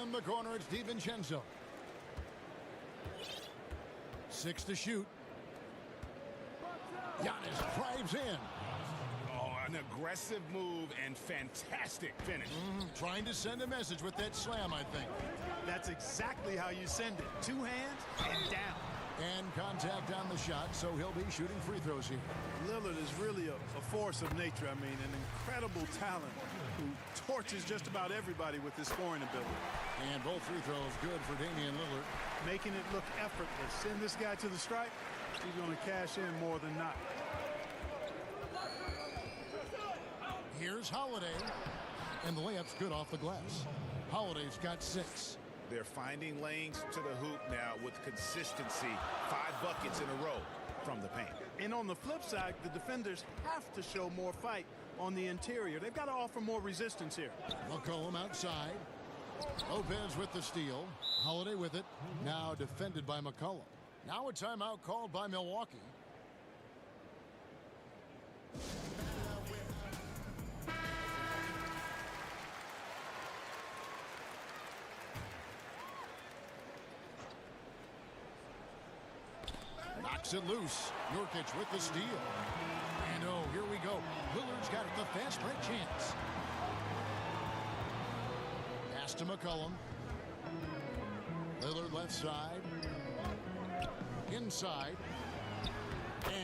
In the corner, it's DiVincenzo. 6 to shoot. Giannis drives in. An aggressive move and fantastic finish. Trying to send a message with that slam, I think. That's exactly how you send it. 2 hands and down. And contact on the shot, so he'll be shooting free throws here. Lillard is really a force of nature. I mean, an incredible talent who torches just about everybody with his scoring ability. And both free throws good for Damian Lillard. Making it look effortless. Send this guy to the stripe, he's going to cash in more than not. Here's Holiday, and the layup's good off the glass. Holiday's got 6. They're finding lanes to the hoop now with consistency. 5 buckets in a row from the paint. And on the flip side, the defenders have to show more fight on the interior. They've got to offer more resistance here. McCollum outside. Lopez with the steal. Holiday with it. Now defended by McCollum. Now a timeout called by Milwaukee. Knocks it loose. Nurkic with the steal. And oh, here we go. Lillard's got it, the fast break chance. Pass to McCollum. Lillard left side. Inside.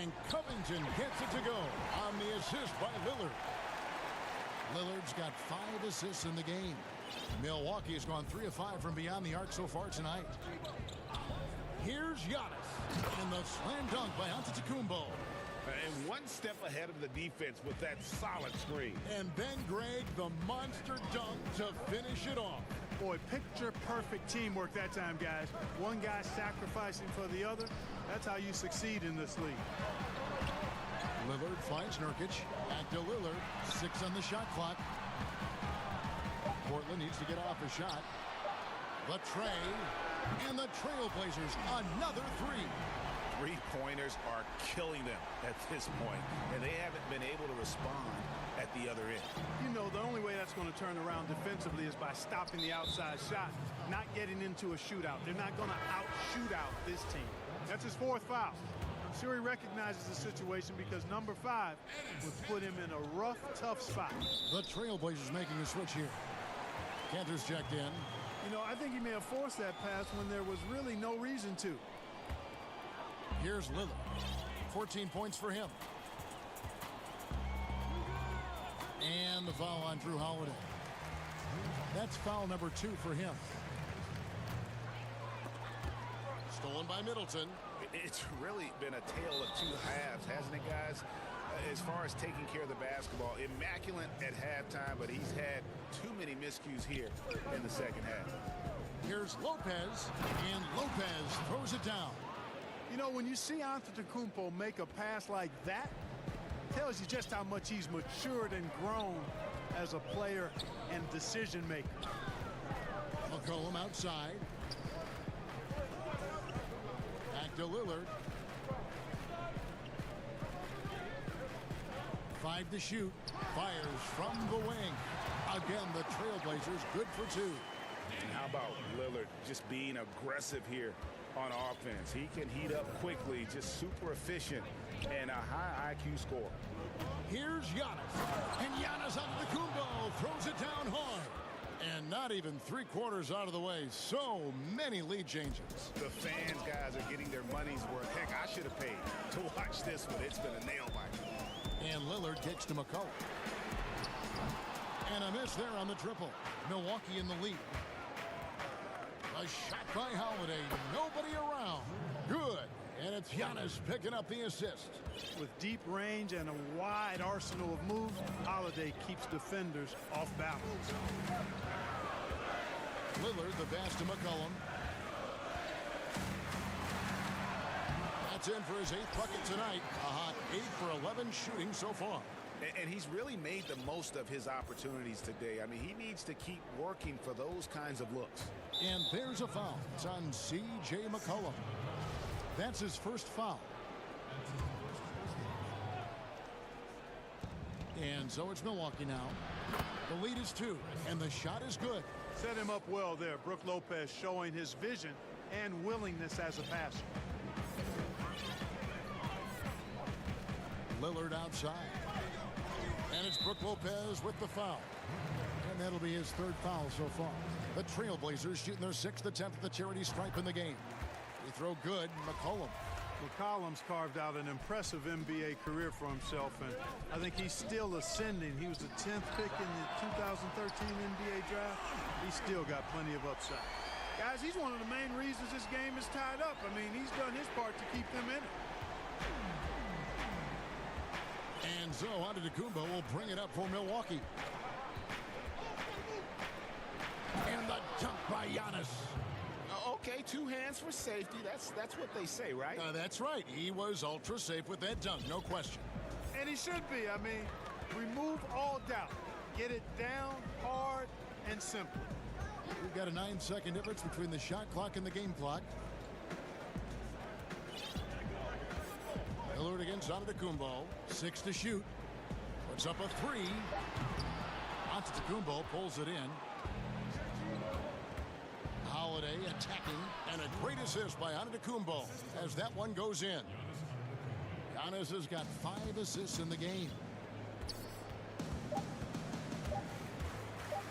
And Covington gets it to go on the assist by Lillard. Lillard's got 5 assists in the game. Milwaukee has gone 3 of 5 from beyond the arc so far tonight. Here's Giannis, and the slam dunk by Antetokounmpo. And one step ahead of the defense with that solid screen. And then Greg, the monster dunk to finish it off. Boy, picture-perfect teamwork that time, guys. One guy sacrificing for the other. That's how you succeed in this league. Lillard finds Nurkic. Back to Lillard. 6 on the shot clock. Portland needs to get off a shot. The tray. And the Trailblazers, another 3. 3-pointers are killing them at this point, and they haven't been able to respond at the other end. You know, the only way that's going to turn around defensively is by stopping the outside shot, not getting into a shootout. They're not going to out-shoot out this team. That's his 4th foul. I'm sure he recognizes the situation because number 5 would put him in a rough, tough spot. The Trailblazers making a switch here. Cantor's checked in. You know, I think he may have forced that pass when there was really no reason to. Here's Lillard. 14 points for him. And the foul on Drew Holiday. That's foul number 2 for him. Stolen by Middleton. It's really been a tale of 2 halves, hasn't it, guys? As far as taking care of the basketball, immaculate at halftime, but he's had too many miscues here in the second half. Here's Lopez, and Lopez throws it down. You know, when you see Antetokounmpo make a pass like that, it tells you just how much he's matured and grown as a player and decision maker. McCollum outside. Back to Lillard. 5 to shoot. Fires from the wing. Again, the Trailblazers good for 2. And how about Lillard just being aggressive here on offense? He can heat up quickly, just super efficient, and a high IQ score. Here's Giannis. And Giannis Antetokounmpo throws it down hard. And not even 3/4 out of the way. So many lead changes. The fans, guys, are getting their money's worth. Heck, I should have paid to watch this one. It's been a nail biter. And Lillard kicks to McCollum. And a miss there on the triple. Milwaukee in the lead. A shot by Holiday. Nobody around. Good. And it's Giannis picking up the assist. With deep range and a wide arsenal of moves, Holiday keeps defenders off balance. Lillard, the pass to McCollum. That's in for his 8th bucket tonight. A hot 8 for 11 shooting so far. And he's really made the most of his opportunities today. I mean, he needs to keep working for those kinds of looks. And there's a foul. It's on C.J. McCollum. That's his first foul. And so it's Milwaukee now. The lead is 2, and the shot is good. Set him up well there. Brook Lopez showing his vision and willingness as a passer. Lillard outside. And it's Brook Lopez with the foul. And that'll be his 3rd foul so far. The Trailblazers shooting their 6th attempt at the charity stripe in the game. They throw good. McCollum. McCollum's carved out an impressive NBA career for himself, and I think he's still ascending. He was the 10th pick in the 2013 NBA draft. He's still got plenty of upside. Guys, he's one of the main reasons this game is tied up. I mean, he's done his part to keep them in it. And so Antetokounmpo will bring it up for Milwaukee. And the dunk by Giannis. Okay, 2 hands for safety. That's what they say, right? That's right. He was ultra safe with that dunk, no question. And he should be. I mean, remove all doubt. Get it down hard and simple. We've got a 9-second difference between the shot clock and the game clock. Lillard against Antetokounmpo. 6 to shoot. Puts up a 3. Antetokounmpo pulls it in. Holiday attacking, and a great assist by Antetokounmpo as that one goes in. Giannis has got 5 assists in the game.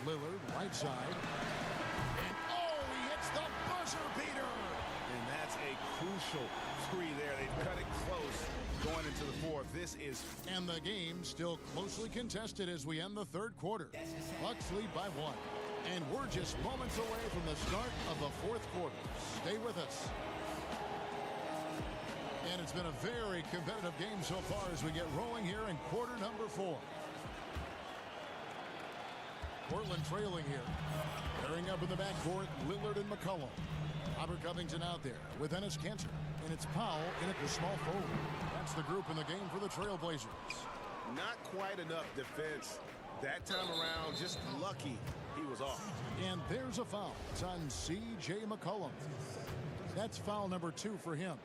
Lillard, right side. And oh, he hits the buzzer beater! And that's a crucial 3 there. They've cut it close going into the 4th. This is... And the game still closely contested as we end the 3rd quarter. Bucks lead by 1. And we're just moments away from the start of the 4th quarter. Stay with us. And it's been a very competitive game so far as we get rolling here in quarter number 4. Portland trailing here. Pairing up in the backcourt, Lillard and McCollum. Robert Covington out there with Enes Kanter. And it's Powell in at the small forward. That's the group in the game for the Trailblazers. Not quite enough defense that time around. Just lucky he was off. And there's a foul. It's on C.J. McCollum. That's foul number 2 for him.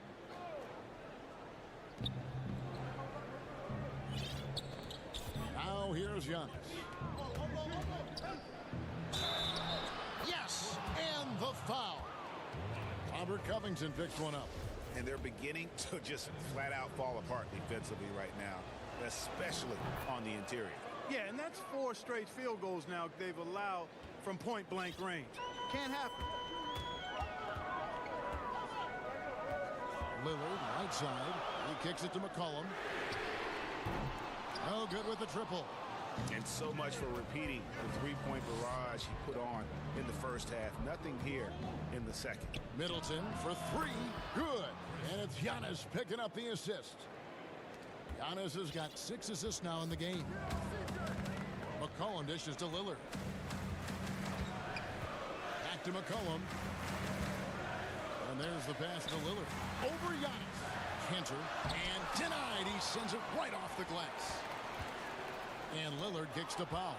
Now here's Giannis. Yes! And the foul. Robert Covington picks one up. And they're beginning to just flat out fall apart defensively right now, especially on the interior. Yeah, and that's 4 straight field goals now they've allowed from point-blank range. Can't happen. Lillard, right side. He kicks it to McCollum. No good with the triple. And so much for repeating the 3-point barrage he put on in the first half. Nothing here in the second. Middleton for 3. Good. And it's Giannis picking up the assist. Giannis has got 6 assists now in the game. McCollum dishes to Lillard. Back to McCollum. And there's the pass to Lillard. Over Giannis. Kanter. And denied. He sends it right off the glass. And Lillard kicks to Powell.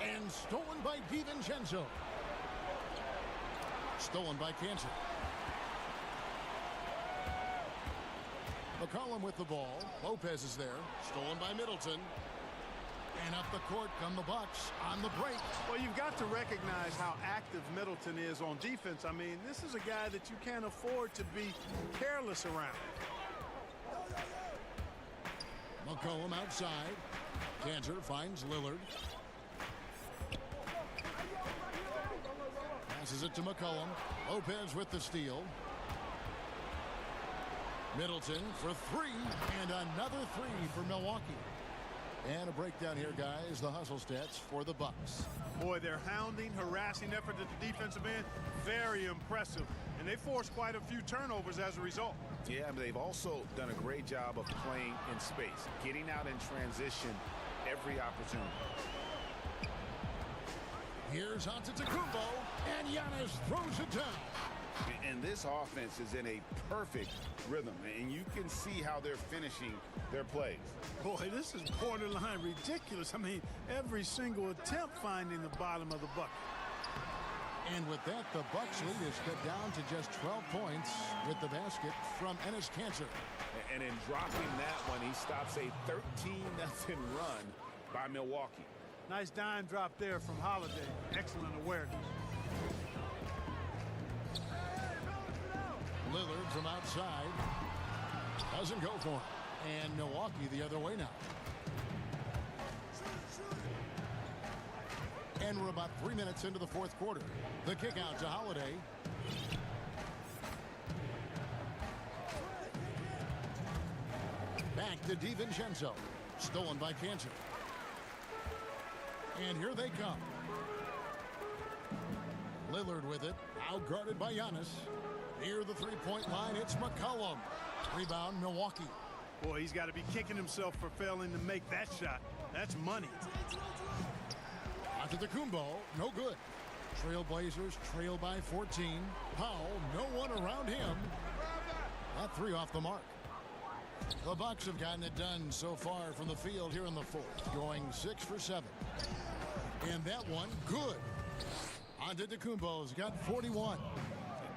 And stolen by DiVincenzo. Stolen by Kanter. McCollum with the ball. Lopez is there. Stolen by Middleton. And up the court come the Bucks on the break. Well, you've got to recognize how active Middleton is on defense. I mean, this is a guy that you can't afford to be careless around. McCollum outside. Kanter finds Lillard. Passes it to McCollum. Lopez with the steal. Middleton for 3, and another 3 for Milwaukee. And a breakdown here, guys. The hustle stats for the Bucks. Boy, their hounding, harassing effort at the defensive end, very impressive. And they forced quite a few turnovers as a result. Yeah, but they've also done a great job of playing in space, getting out in transition every opportunity. Here's Antetokounmpo, and Giannis throws it down. And this offense is in a perfect rhythm, and you can see how they're finishing their plays. Boy, this is borderline ridiculous. I mean, every single attempt finding the bottom of the bucket. And with that, the Bucks lead is cut down to just 12 points with the basket from Enes Kanter. And in dropping that one, he stops a 13-0 run by Milwaukee. Nice dime drop there from Holiday. Excellent awareness. Lillard from outside. Doesn't go for it. And Milwaukee the other way now. And we're about 3 minutes into the fourth quarter. The kick out to Holiday. Back to DiVincenzo. Stolen by Kanter. And here they come. Lillard with it. Outguarded by Giannis. Near the three-point line, it's McCollum. Rebound, Milwaukee. Boy, he's got to be kicking himself for failing to make that shot. That's money. Antetokounmpo, no good. Trailblazers trail by 14. Powell, no one around him. That three off the mark. The Bucks have gotten it done so far from the field here in the fourth, going 6 for 7. And that one, good. Antetokounmpo's got 41.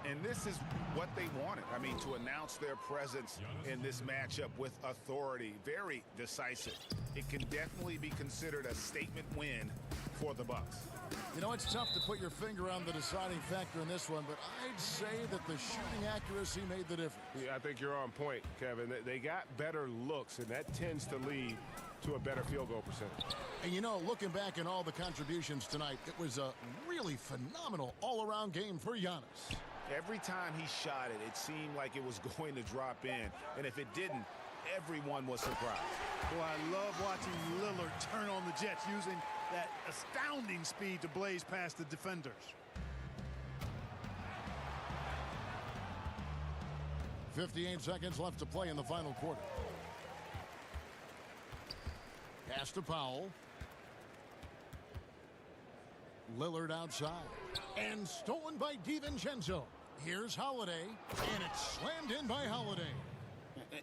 And this is what they wanted. I mean, to announce their presence in this matchup with authority. Very decisive. It can definitely be considered a statement win for the Bucks. You know, it's tough to put your finger on the deciding factor in this one, but I'd say that the shooting accuracy made the difference. Yeah, I think you're on point, Kevin. They got better looks, and that tends to lead to a better field goal percentage. And, you know, looking back at all the contributions tonight, it was a really phenomenal all-around game for Giannis. Every time he shot it, it seemed like it was going to drop in. And if it didn't, everyone was surprised. Boy, I love watching Lillard turn on the Jets using that astounding speed to blaze past the defenders. 58 seconds left to play in the final quarter. Pass to Powell. Lillard outside. And stolen by DiVincenzo. Here's Holiday. And it's slammed in by Holiday.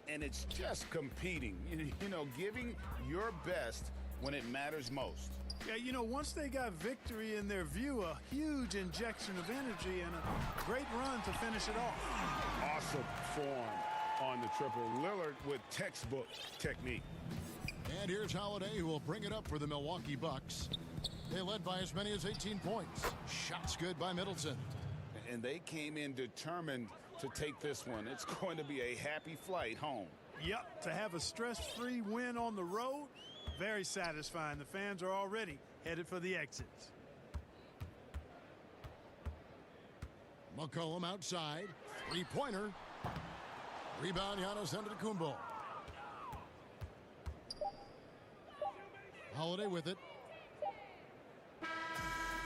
And it's just competing. You know, giving your best when it matters most. Yeah, you know, once they got victory in their view, a huge injection of energy and a great run to finish it off. Awesome form on the triple. Lillard with textbook technique. And here's Holiday, who will bring it up for the Milwaukee Bucks. They led by as many as 18 points. Shots good by Middleton. And they came in determined to take this one. It's going to be a happy flight home. Yep, to have a stress-free win on the road, very satisfying. The fans are already headed for the exits. McCollum outside. Three-pointer. Rebound, Giannis Antetokounmpo. Holiday with it.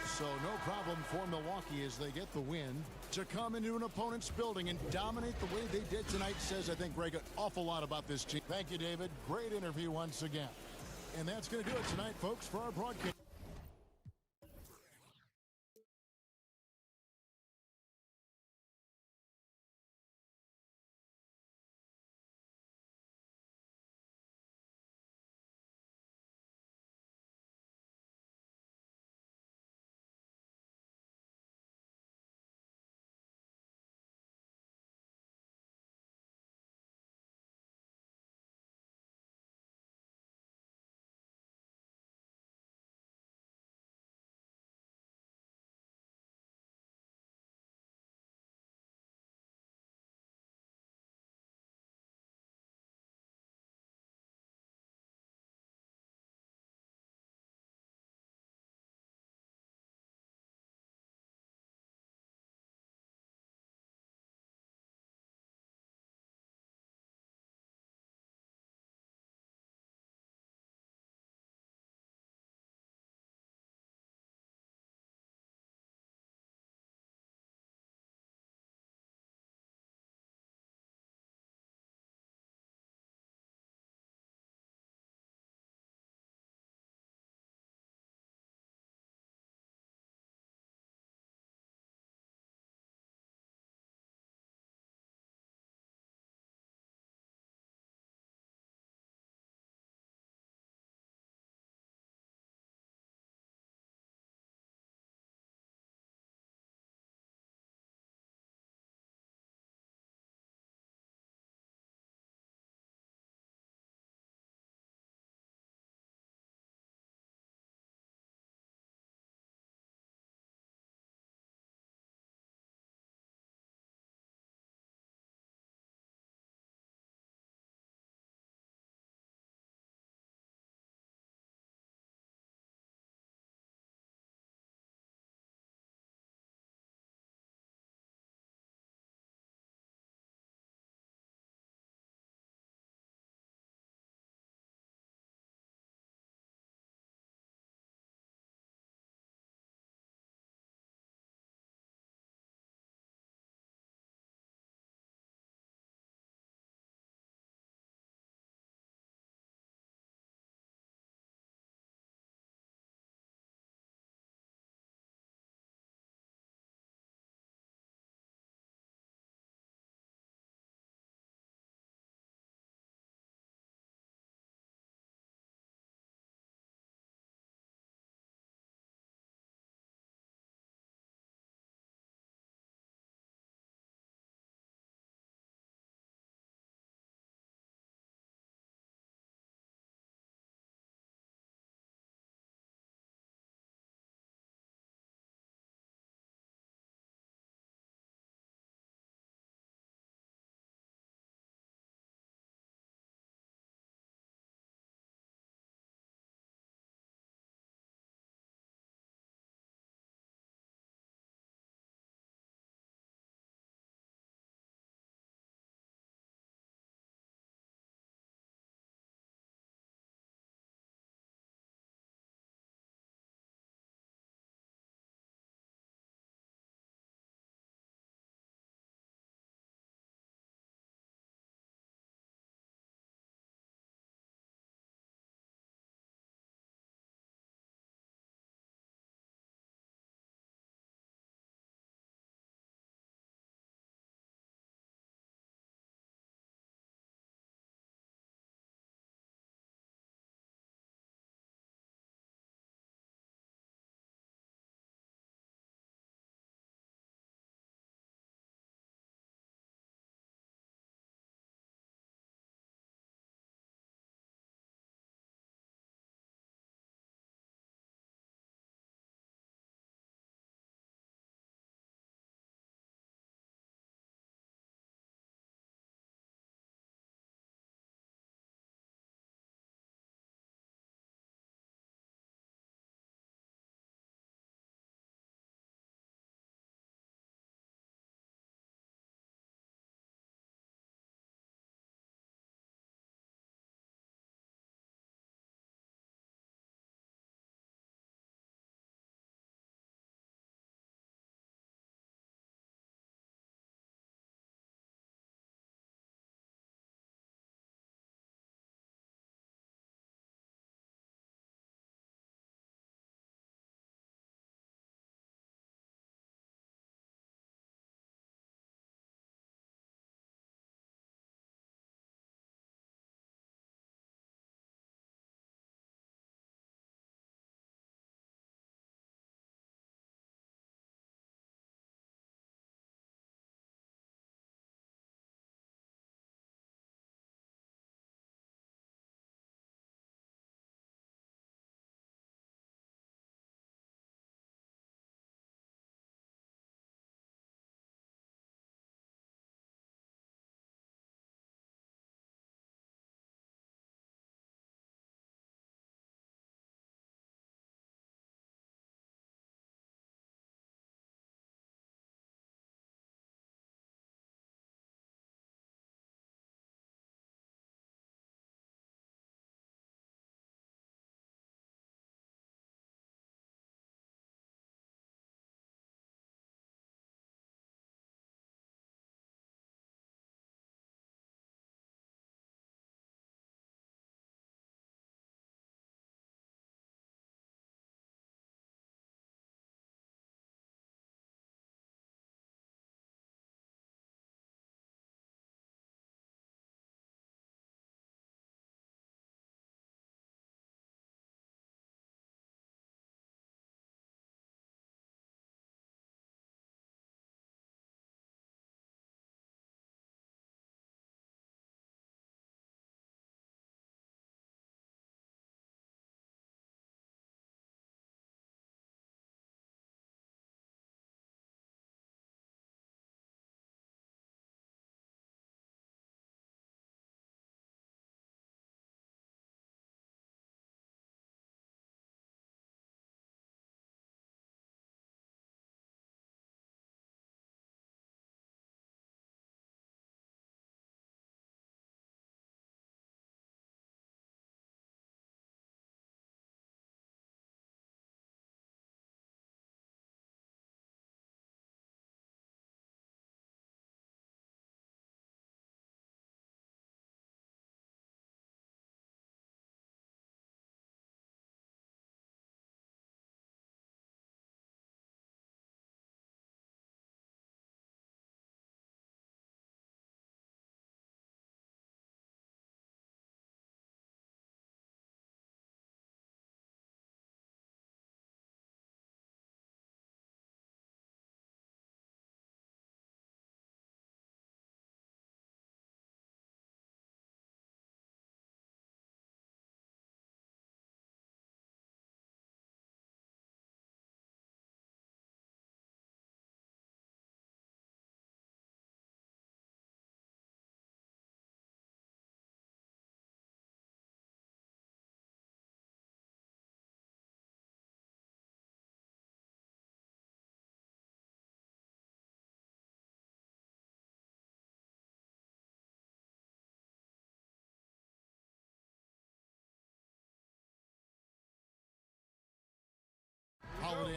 So no problem for Milwaukee as they get the win. To come into an opponent's building and dominate the way they did tonight says, I think, Greg, an awful lot about this team. Thank you, David. Great interview once again. And that's going to do it tonight, folks, for our broadcast.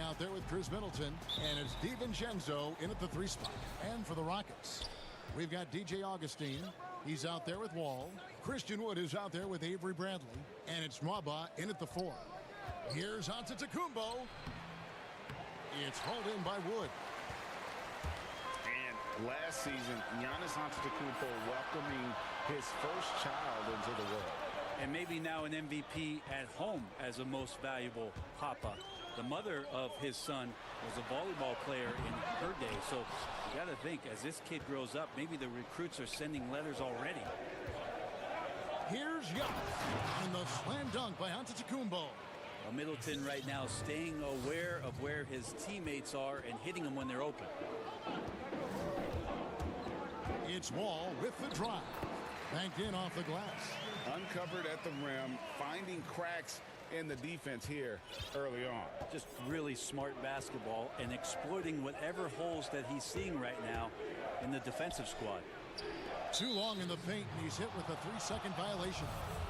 out there with Chris Middleton, and it's DiVincenzo in at the 3 spot. And for the Rockets, we've got DJ Augustine. He's out there with Wall. Christian Wood is out there with Avery Bradley, and it's Mwaba in at the 4. Here's Antetokounmpo. It's hauled in by Wood. And last season, Giannis Antetokounmpo welcoming his first child into the world. And maybe now an MVP at home as a most valuable papa. The mother of his son was a volleyball player in her day. So you got to think, as this kid grows up, maybe the recruits are sending letters already. Here's Giannis, and the slam dunk by Antetokounmpo. Well, Middleton right now staying aware of where his teammates are and hitting them when they're open. It's Wall with the drive. Banked in off the glass. Uncovered at the rim, finding cracks in the defense here early on. Just really smart basketball and exploiting whatever holes that he's seeing right now in the defensive squad. Too long in the paint, and he's hit with a 3-second violation.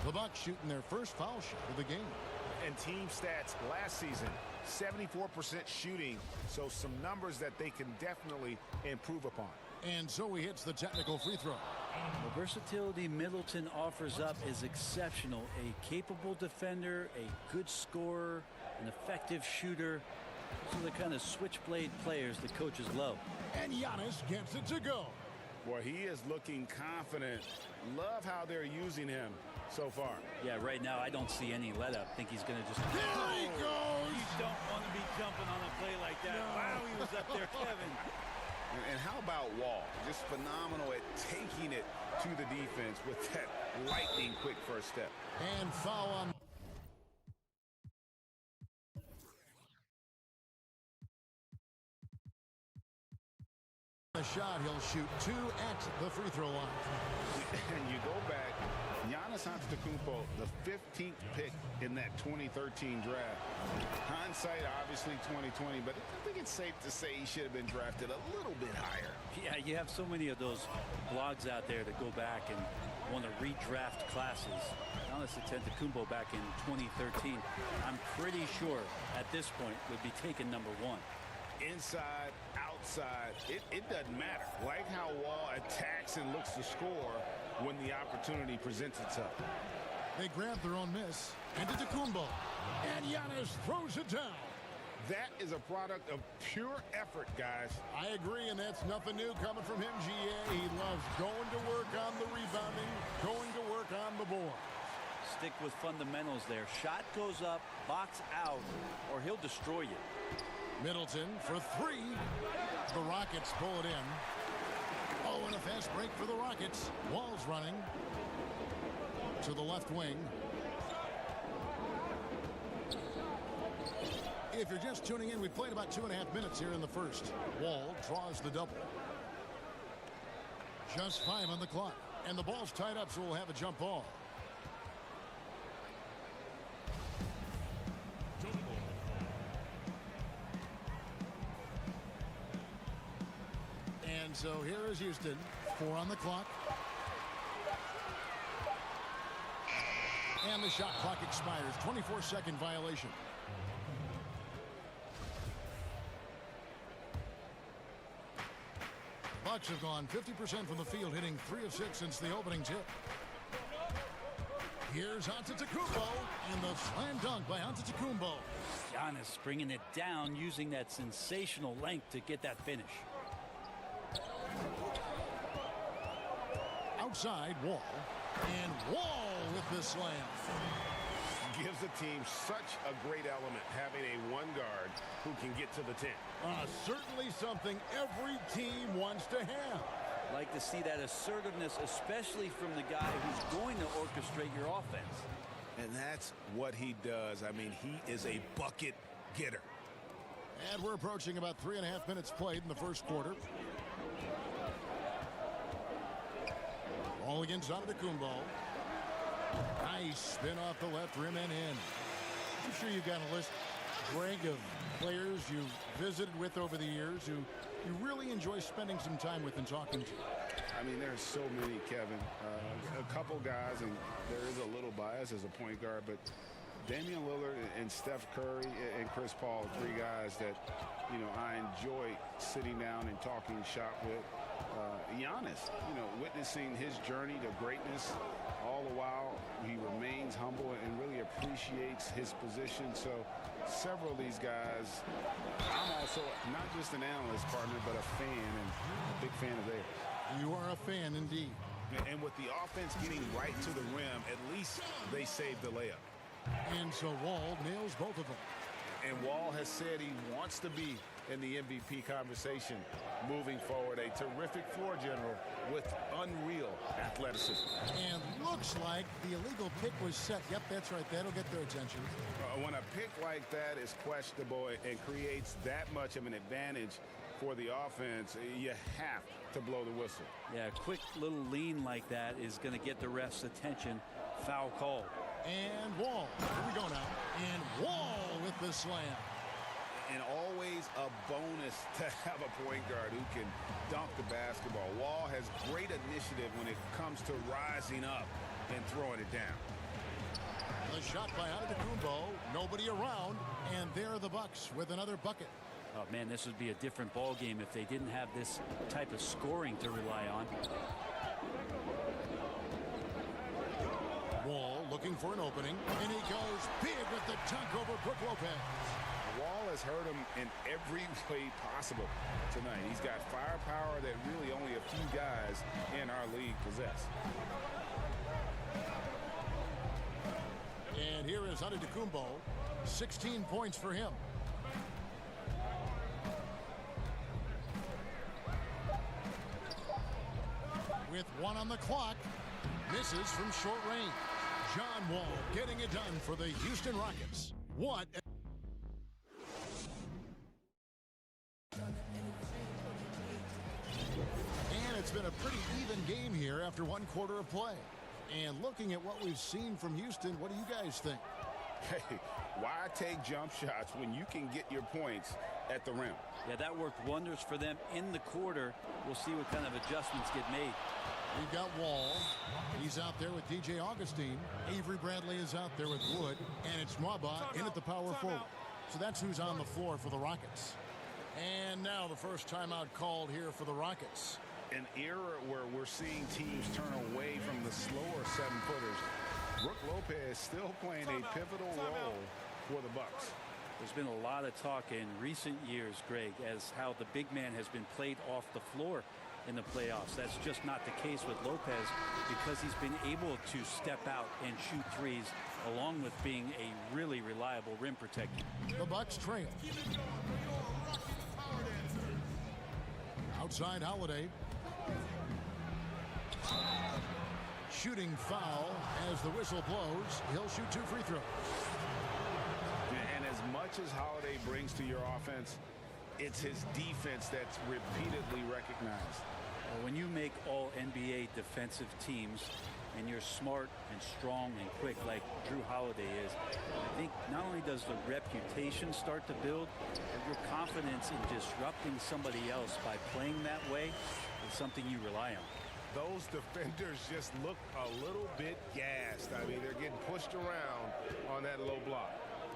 The Bucks shooting their first foul shot of the game. And team stats last season, 74% shooting, so some numbers that they can definitely improve upon. And so he hits the technical free throw. The versatility Middleton offers up is exceptional. A capable defender, a good scorer, an effective shooter. Those are the kind of switchblade players the coaches love. And Giannis gets it to go. Boy, he is looking confident. Love how they're using him so far. Yeah, right now I don't see any let up. Think he's going to just... There he goes! You don't want to be jumping on a play like that. No. Wow, he was up there, Kevin. And how about Wall? Just phenomenal at taking it to the defense with that lightning quick first step. And foul on. The shot, he'll shoot 2 at the free throw line. And you go back, Giannis Antetokounmpo, the 15th pick in that 2013 draft. Hindsight, obviously 2020, but I think it's safe to say he should have been drafted a little bit higher. Yeah, you have so many of those blogs out there that go back and want to redraft classes. Giannis Antetokounmpo back in 2013, I'm pretty sure at this point would be taken number 1. Inside, outside, it doesn't matter. Like how Wall attacks and looks to score when the opportunity presents itself. They grab their own miss. Antetokounmpo. And Giannis throws it down. That is a product of pure effort, guys. I agree, and that's nothing new coming from him, GA. He loves going to work on the rebounding, going to work on the board. Stick with fundamentals there. Shot goes up, box out, or he'll destroy you. Middleton for 3. The Rockets pull it in. Oh, and a fast break for the Rockets. Wall's running to the left wing. If you're just tuning in, we played about 2.5 minutes here in the first. Wall draws the double. Just 5 on the clock. And the ball's tied up, so we'll have a jump ball. And so here is Houston. 4 on the clock. And the shot clock expires. 24-second violation. Bucks have gone 50% from the field, hitting 3 of 6 since the opening tip. Here's Antetokounmpo, and the slam dunk by Antetokounmpo. Giannis bringing it down, using that sensational length to get that finish. Outside, Wall, and Wall with the slam. Gives the team such a great element, having a 1 guard who can get to the 10. Certainly something every team wants to have. Like to see that assertiveness, especially from the guy who's going to orchestrate your offense. And that's what he does. I mean, he is a bucket getter. And we're approaching about 3.5 minutes played in the first quarter. Ball against Antetokounmpo. Nice spin off the left rim and in. I'm sure you've got a list, Greg, of players you've visited with over the years who you really enjoy spending some time with and talking to. I mean, there's so many, Kevin. A couple guys, and there is a little bias as a point guard, but Damian Lillard and Steph Curry and Chris Paul, three guys that, you know, I enjoy sitting down and talking shop with. Giannis, you know, witnessing his journey to greatness, all the while he remains humble and really appreciates his position. So several of these guys, I'm also not just an analyst partner, but a fan, and a big fan of theirs. You are a fan indeed. And with the offense getting right to the rim, at least they saved the layup. And so Wall nails both of them. And Wall has said he wants to be in the MVP conversation moving forward. A terrific floor general with unreal athleticism. And looks like the illegal pick was set. Yep, that's right. That'll get their attention. When a pick like that is questionable and creates that much of an advantage for the offense, you have to blow the whistle. Yeah, a quick little lean like that is going to get the ref's attention. Foul call. And Wall. Here we go now. And Wall with the slam. And always a bonus to have a point guard who can dunk the basketball. Wall has great initiative when it comes to rising up and throwing it down. The shot by Antetokounmpo. Nobody around. And there are the Bucks with another bucket. Oh, man, this would be a different ball game if they didn't have this type of scoring to rely on. Wall looking for an opening, and he goes big with the dunk over Brook Lopez. Wall has hurt him in every way possible tonight. He's got firepower that really only a few guys in our league possess. And here is Antetokounmpo, 16 points for him. With one on the clock, misses from short range. John Wall getting it done for the Houston Rockets. What? And it's been a pretty even game here after one quarter of play. And looking at what we've seen from Houston, what do you guys think? Hey, why take jump shots when you can get your points at the rim? Yeah, that worked wonders for them in the quarter. We'll see what kind of adjustments get made. We've got Wall. He's out there with DJ Augustine. Avery Bradley is out there with Wood. And it's Mwaba in at the power forward. So that's who's on the floor for the Rockets. And now the first timeout called here for the Rockets. An era where we're seeing teams turn away from the slower seven-footers. Brook Lopez still playing a pivotal role for the Bucks. There's been a lot of talk in recent years, Greg, as how the big man has been played off the floor in the playoffs. That's just not the case with Lopez because he's been able to step out and shoot threes along with being a really reliable rim protector. The Bucks trail. Outside Holiday. Shooting foul as the whistle blows. He'll shoot 2 free throws. And as much as Holiday brings to your offense, it's his defense that's repeatedly recognized. Well, when you make all NBA defensive teams and you're smart and strong and quick like Drew Holiday is, I think not only does the reputation start to build, but your confidence in disrupting somebody else by playing that way is something you rely on. Those defenders just look a little bit gassed. I mean, they're getting pushed around on that low block.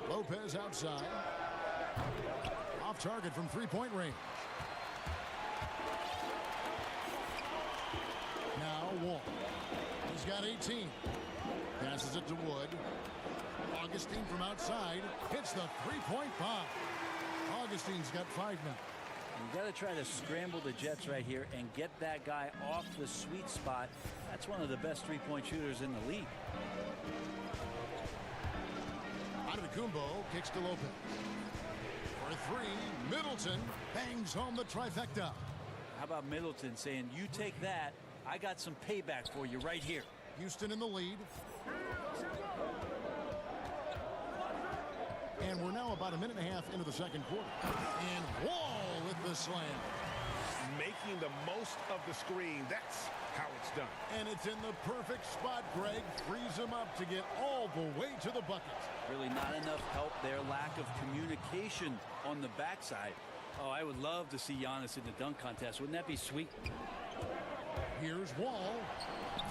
Lopez outside. Off target from three-point range. Now Wall. He's got 18. Passes it to Wood. Augustine from outside hits the three-point bomb. Augustine's got 5 now. You got to try to scramble the Jets right here and get that guy off the sweet spot. That's one of the best three-point shooters in the league. Antetokounmpo kicks to Lopez. For 3, Middleton bangs home the trifecta. How about Middleton saying, you take that, I got some payback for you right here. Houston in the lead. And we're now about a minute and a half into the second quarter. And Wall with the slam. Making the most of the screen. That's how it's done. And it's in the perfect spot, Greg. Frees him up to get all the way to the bucket. Really not enough help there. Lack of communication on the backside. Oh, I would love to see Giannis in the dunk contest. Wouldn't that be sweet? Here's Wall.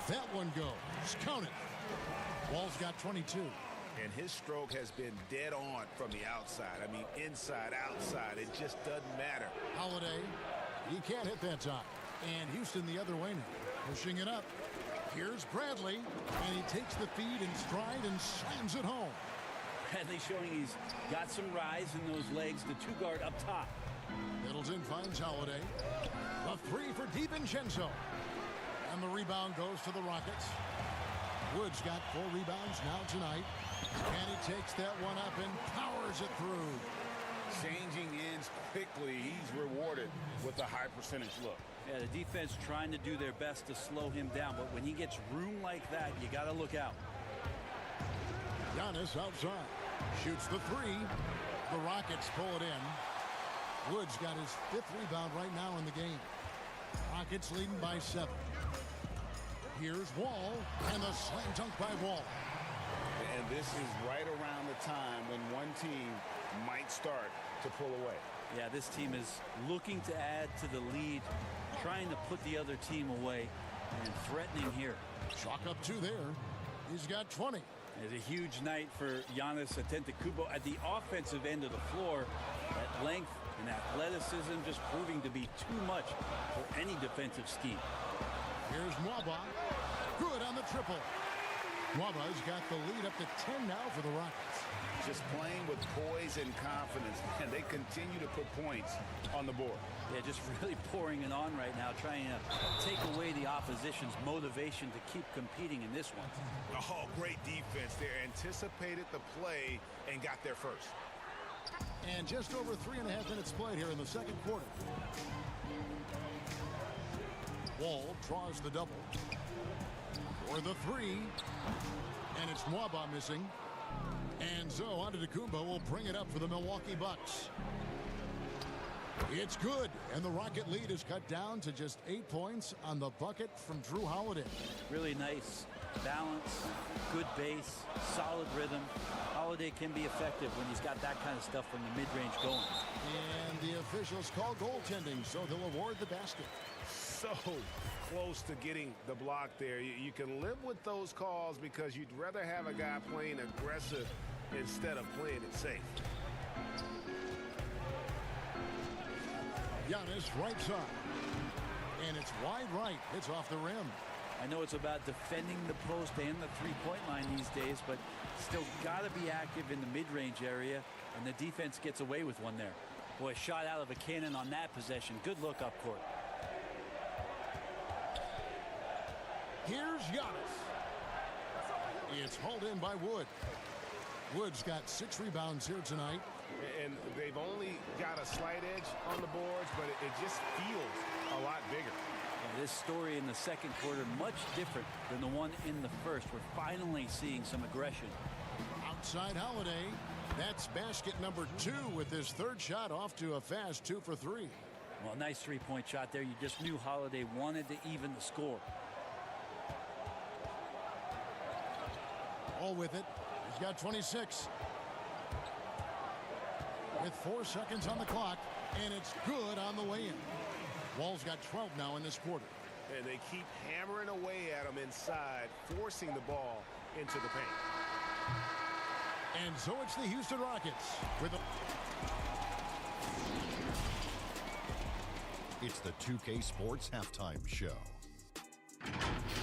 That one goes. Count it. Wall's got 22. and his stroke has been dead on from the outside. I mean, inside, outside, it just doesn't matter. Holiday, he can't hit that time. And Houston the other way now, pushing it up. Here's Bradley, and he takes the feed in stride and slams it home. Bradley showing he's got some rise in those legs, the two-guard up top. Middleton finds Holiday. The three for DiVincenzo. And the rebound goes to the Rockets. Wood's got 4 rebounds now tonight. And he takes that one up and powers it through. Changing ends quickly, he's rewarded with a high percentage look. Yeah, the defense trying to do their best to slow him down, but when he gets room like that, you got to look out. Giannis outside. Shoots the three. The Rockets pull it in. Wood's got his 5th rebound right now in the game. Rockets leading by 7. Here's Wall, and the slam dunk by Wall. And this is right around the time when one team might start to pull away. Yeah, this team is looking to add to the lead, trying to put the other team away, and threatening here. Chalk up 2 there. He's got 20. It's a huge night for Giannis Antetokounmpo at the offensive end of the floor. That length and athleticism just proving to be too much for any defensive scheme. Here's Mwaba. Good on the triple. Mwaba's got the lead up to 10 now for the Rockets. Just playing with poise and confidence, and they continue to put points on the board. Yeah, just really pouring it on right now, trying to take away the opposition's motivation to keep competing in this one. Oh, great defense there. Anticipated the play and got there first. And just over 3.5 minutes played here in the second quarter. Wall draws the double. For the three. And it's Mwaba missing. And so Antetokounmpo will bring it up for the Milwaukee Bucks. It's good, and the Rocket lead is cut down to just 8 points on the bucket from Drew Holiday. Really nice balance, good base, solid rhythm. Holiday can be effective when he's got that kind of stuff from the mid-range going. And the officials call goaltending, so they'll award the basket. So close to getting the block there. You can live with those calls because you'd rather have a guy playing aggressive instead of playing it safe. Giannis right side. And it's wide right. It's off the rim. I know it's about defending the post and the three-point line these days, but still got to be active in the mid-range area, and the defense gets away with one there. Boy, shot out of a cannon on that possession. Good look up court. Here's Giannis. It's hauled in by Wood. Wood's got 6 rebounds here tonight. And they've only got a slight edge on the boards, but it just feels a lot bigger. Yeah, this story in the second quarter, much different than the one in the first. We're finally seeing some aggression. Outside Holiday. That's basket number 2 with his 3rd shot off to a fast 2 for 3. Well, nice three-point shot there. You just knew Holiday wanted to even the score. All with it. He's got 26. With 4 seconds on the clock, and it's good on the way in. Wall's got 12 now in this quarter. And they keep hammering away at him inside, forcing the ball into the paint. And so it's the Houston Rockets with a... It's the 2K Sports Halftime Show.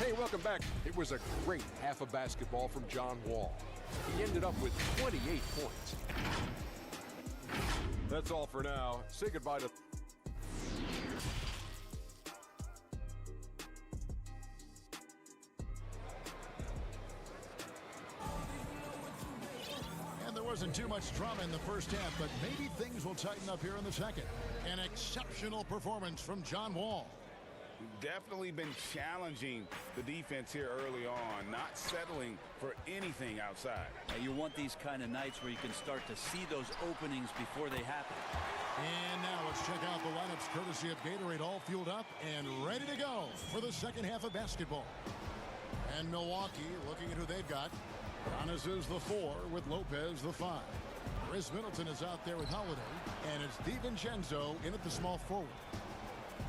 Hey, welcome back. It was a great half of basketball from John Wall. He ended up with 28 points. That's all for now. Say goodbye to... And there wasn't too much drama in the first half, but maybe things will tighten up here in the second. An exceptional performance from John Wall. Definitely been challenging the defense here early on, not settling for anything outside. Now, you want these kind of nights where you can start to see those openings before they happen. And now let's check out the lineups courtesy of Gatorade, all fueled up and ready to go for the second half of basketball. And Milwaukee looking at who they've got. Giannis is the 4 with Lopez the 5. Chris Middleton is out there with Holiday, and it's DiVincenzo in at the small forward.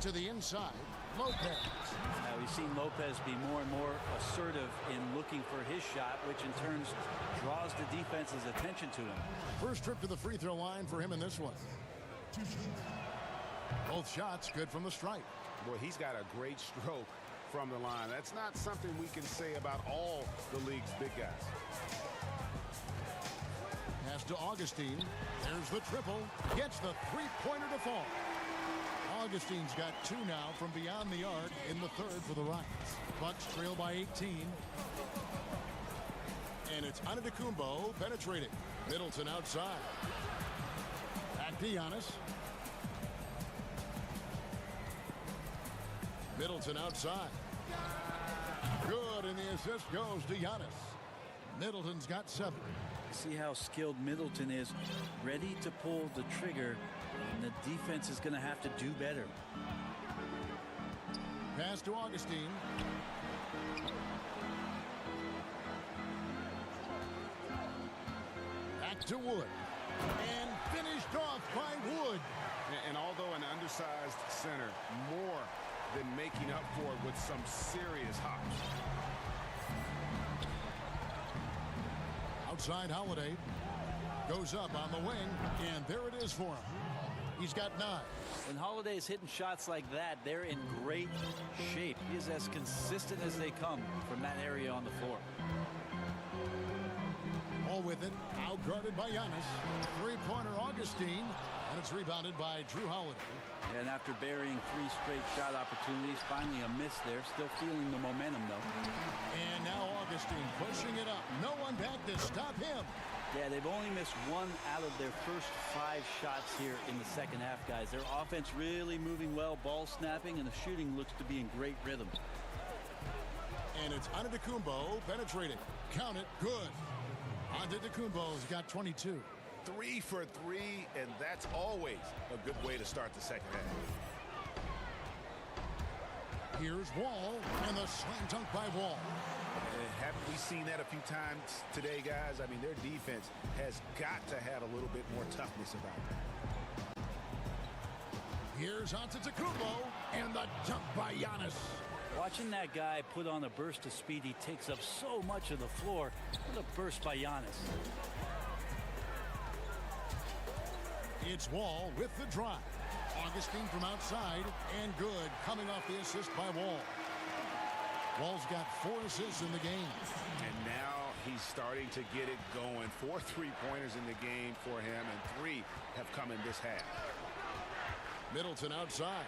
To the inside, Lopez. Now we've seen Lopez be more and more assertive in looking for his shot, which in turn draws the defense's attention to him. First trip to the free throw line for him in this one. Both shots good from the stripe. Boy, he's got a great stroke from the line. That's not something we can say about all the league's big guys. Pass to Augustine. There's the triple. Gets the three-pointer to fall. Augustine's got 2 now from beyond the arc in the third for the Rockets. Bucks trail by 18. And it's Antetokounmpo penetrating. Middleton outside. Back to Giannis. Middleton outside. Good, and the assist goes to Giannis. Middleton's got 7. See how skilled Middleton is, ready to pull the trigger, and the defense is going to have to do better. Pass to Augustine. Back to Wood. And finished off by Wood. And although an undersized center, more than making up for it with some serious hops. Outside Holiday. Goes up on the wing, and there it is for him. He's got 9. When Holiday's hitting shots like that, they're in great shape. He is as consistent as they come from that area on the floor. All with it, outguarded by Giannis. Three-pointer Augustine, and it's rebounded by Drew Holiday. And after burying 3 straight shot opportunities, finally a miss there. Still feeling the momentum, though. And now Augustine pushing it up. No one back to stop him. Yeah, they've only missed 1 out of their first 5 shots here in the second half, guys. Their offense really moving well, ball snapping, and the shooting looks to be in great rhythm. And it's Antetokounmpo penetrating. Count it, good. Antetokounmpo's got 22. 3 for 3, and that's always a good way to start the second half. Here's Wall, and the slam dunk by Wall. Haven't we seen that a few times today, guys? I mean, their defense has got to have a little bit more toughness about it. Here's Antetokounmpo, and the jump by Giannis. Watching that guy put on a burst of speed, he takes up so much of the floor. What a burst by Giannis. It's Wall with the drive. Augustine from outside, and good, coming off the assist by Wall. Wall's got 4 assists in the game. And now he's starting to get it going. 4 3-pointers in the game for him, and 3 have come in this half. Middleton outside.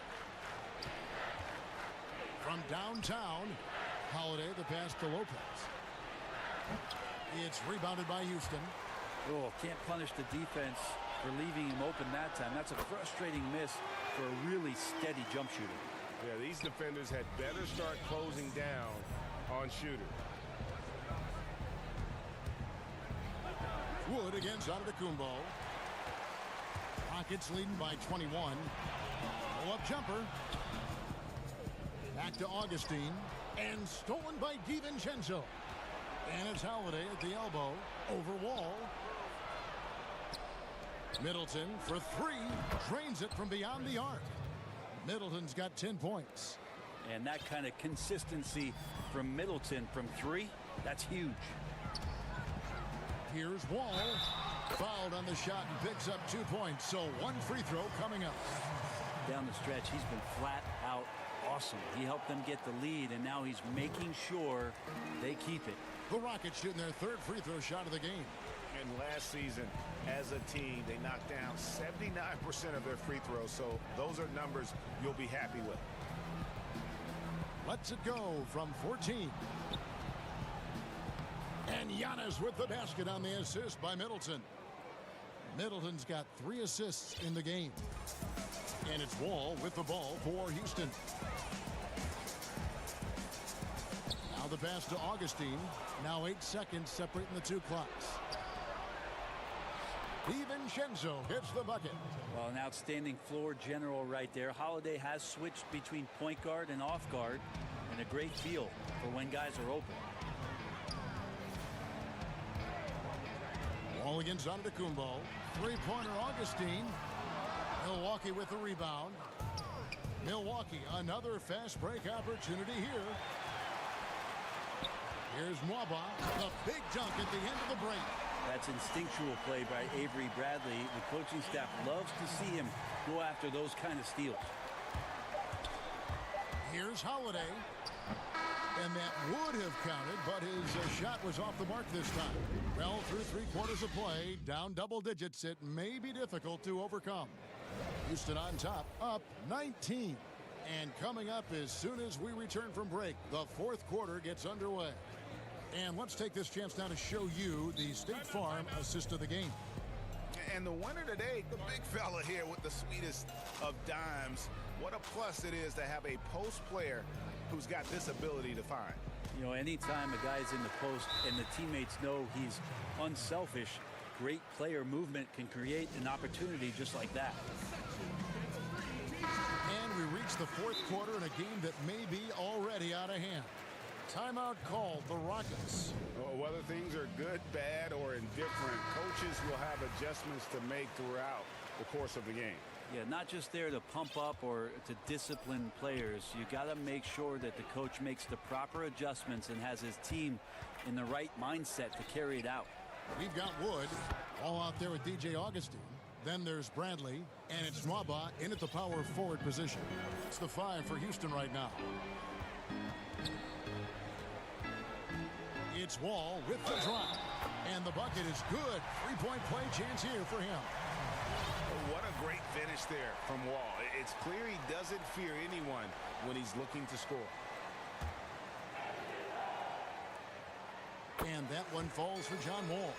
From downtown, Holiday the pass to Lopez. It's rebounded by Houston. Oh, can't punish the defense for leaving him open that time. That's a frustrating miss for a really steady jump shooter. Yeah, these defenders had better start closing down on shooters. Wood against Antetokounmpo. Rockets leading by 21. Pull-up jumper. Back to Augustine. And stolen by DiVincenzo. And it's Holiday at the elbow. Over Wall. Middleton for 3. Drains it from beyond the arc. Middleton's got 10 points. And that kind of consistency from Middleton from 3, that's huge. Here's Wall. Fouled on the shot and picks up 2 points. So 1 free throw coming up. Down the stretch, he's been flat out awesome. He helped them get the lead, and now he's making sure they keep it. The Rockets shooting their 3rd free throw shot of the game. And last season, as a team, they knocked down 79% of their free throws, so those are numbers you'll be happy with. Lets it go from 14. And Giannis with the basket on the assist by Middleton. Middleton's got 3 assists in the game. And it's Wall with the ball for Houston. Now the pass to Augustine. Now 8 seconds separating the 2 clocks. DiVincenzo hits the bucket. Well, an outstanding floor general right there. Holiday has switched between point guard and off guard, and a great feel for when guys are open. Wall against Antetokounmpo. 3-pointer Augustine. Milwaukee with the rebound. Milwaukee, another fast break opportunity here. Here's Mwaba, the big dunk at the end of the break. That's instinctual play by Avery Bradley. The coaching staff loves to see him go after those kind of steals. Here's Holiday. And that would have counted, but his shot was off the mark this time. Well, through 3/4 of play, down double digits, it may be difficult to overcome. Houston on top, up 19. And coming up as soon as we return from break, the 4th quarter gets underway. And let's take this chance now to show you the State Farm assist of the game. And the winner today, the big fella here with the sweetest of dimes. What a plus it is to have a post player who's got this ability to find. You know, anytime a guy's in the post and the teammates know he's unselfish, great player movement can create an opportunity just like that. And we reach the 4th quarter in a game that may be already out of hand. Timeout called the Rockets. Well, whether things are good, bad, or indifferent, coaches will have adjustments to make throughout the course of the game. Yeah, not just there to pump up or to discipline players. You got to make sure that the coach makes the proper adjustments and has his team in the right mindset to carry it out. We've got Wood all out there with DJ Augustine. Then there's Bradley, and it's Mwaba in at the power forward position. It's the 5 for Houston right now. It's Wall with the drop, and the bucket is good. 3-point play chance here for him. What a great finish there from Wall. It's clear he doesn't fear anyone when he's looking to score. And that one falls for John Wall.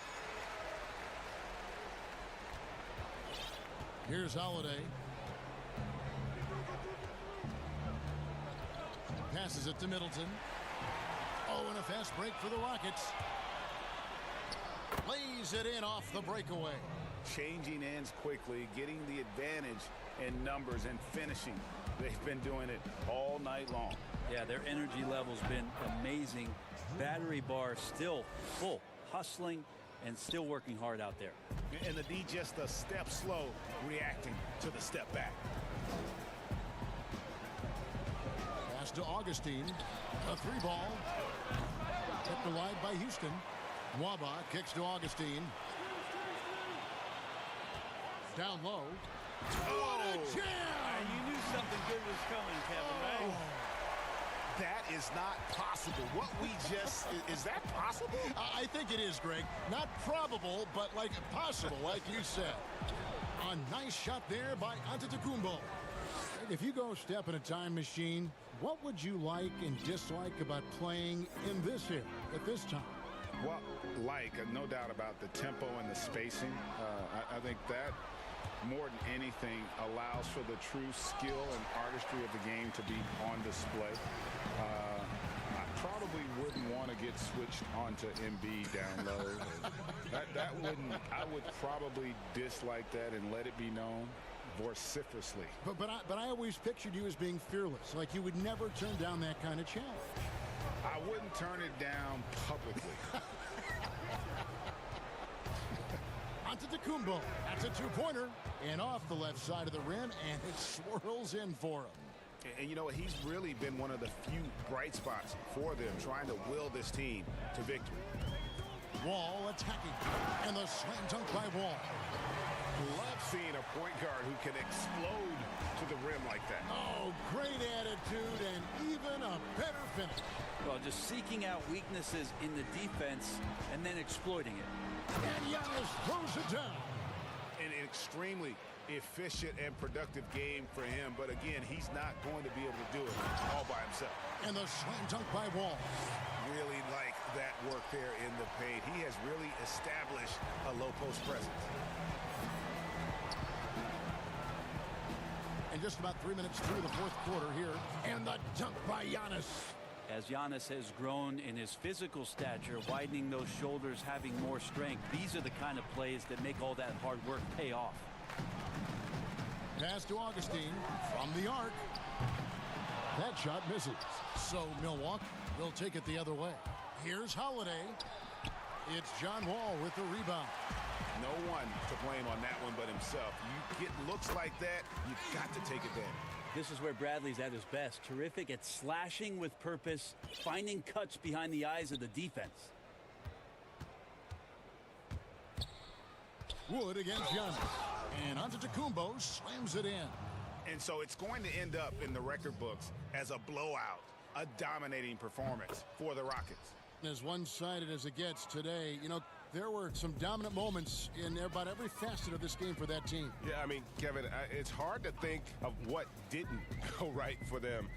Here's Holiday. Passes it to Middleton. Oh, and a fast break for the Rockets. Lays it in off the breakaway. Changing ends quickly, getting the advantage in numbers and finishing. They've been doing it all night long. Yeah, their energy level's been amazing. Battery bar still full, hustling and still working hard out there. And the D just a step slow, reacting to the step back. Pass to Augustine. A 3-ball. Kept alive by Houston. Mwaba kicks to Augustine. Down low. Oh! What a jam! You knew something good was coming, Kevin, right? That is not possible. What we just, is that possible? I think it is, Greg. Not probable, but like possible, like you said. A nice shot there by Antetokounmpo. If you go step in a time machine, what would you like and dislike about playing in this era at this time? Well, no doubt about the tempo and the spacing. I think that more than anything allows for the true skill and artistry of the game to be on display. I probably wouldn't want to get switched onto MB down low. I would probably dislike that and let it be known vociferously. But I always pictured you as being fearless, like you would never turn down that kind of challenge. I wouldn't turn it down publicly. Antetokounmpo, that's a 2-pointer, and off the left side of the rim, and it swirls in for him. And you know what? He's really been one of the few bright spots for them, trying to will this team to victory. Wall attacking, and the slam dunk by Wall. Love seeing a point guard who can explode to the rim like that. Oh, great attitude and even a better finish. Well, just seeking out weaknesses in the defense and then exploiting it. And Giannis throws it down. An extremely efficient and productive game for him, but again, he's not going to be able to do it all by himself. And the slam dunk by Wall. Really like that work there in the paint. He has really established a low post presence. And just about 3 minutes through the 4th quarter here. And the dunk by Giannis. As Giannis has grown in his physical stature, widening those shoulders, having more strength, these are the kind of plays that make all that hard work pay off. Pass to Augustine from the arc. That shot misses. So Milwaukee will take it the other way. Here's Holiday. It's John Wall with the rebound. No one to blame on that one but himself. You get looks like that, you've got to take advantage. This is where Bradley's at his best. Terrific at slashing with purpose, finding cuts behind the eyes of the defense. Wood against Giannis. And Antetokounmpo slams it in. And so it's going to end up in the record books as a blowout, a dominating performance for the Rockets. As one-sided as it gets today, you know, there were some dominant moments in about every facet of this game for that team. Yeah, I mean, Kevin, it's hard to think of what didn't go right for them.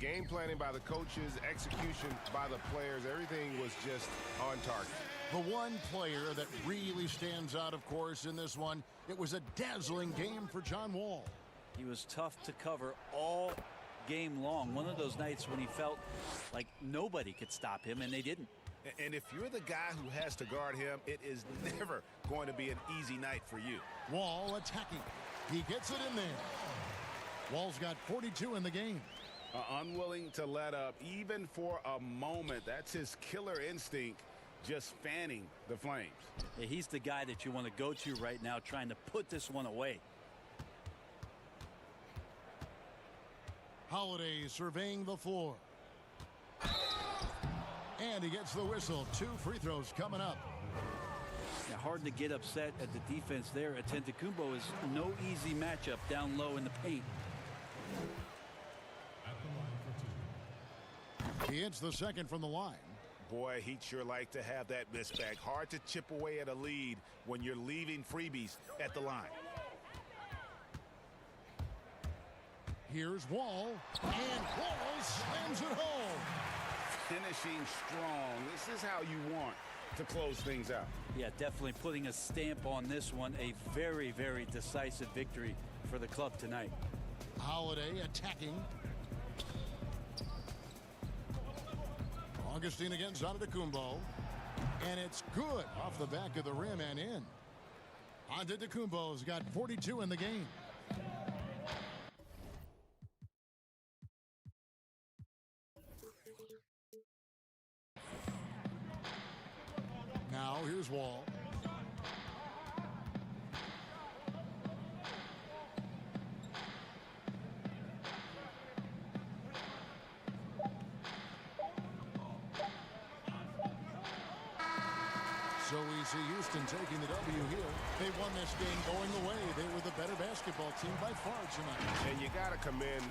Game planning by the coaches, execution by the players, everything was just on target. The one player that really stands out, of course, in this one, it was a dazzling game for John Wall. He was tough to cover all game long. One of those nights when he felt like nobody could stop him, and they didn't. And if you're the guy who has to guard him, it is never going to be an easy night for you. Wall attacking. He gets it in there. Wall's got 42 in the game. Unwilling to let up, even for a moment. That's his killer instinct, just fanning the flames. Yeah, he's the guy that you want to go to right now, trying to put this one away. Holiday surveying the floor. And he gets the whistle. 2 free throws coming up. Yeah, hard to get upset at the defense there. Antetokounmpo is no easy matchup down low in the paint. He hits the second from the line. Boy, he'd sure like to have that miss back. Hard to chip away at a lead when you're leaving freebies at the line. Here's Wall. And Wall slams it home. Finishing strong. This is how you want to close things out. Yeah, definitely putting a stamp on this one. A very, very decisive victory for the club tonight. Holiday attacking. Augustine against Antetokounmpo. And it's good off the back of the rim and in. Antetokounmpo's got 42 in the game. Now here's Wall. So we see Houston taking the W here. They won this game going away. They were the better basketball team by far tonight. And you got to commend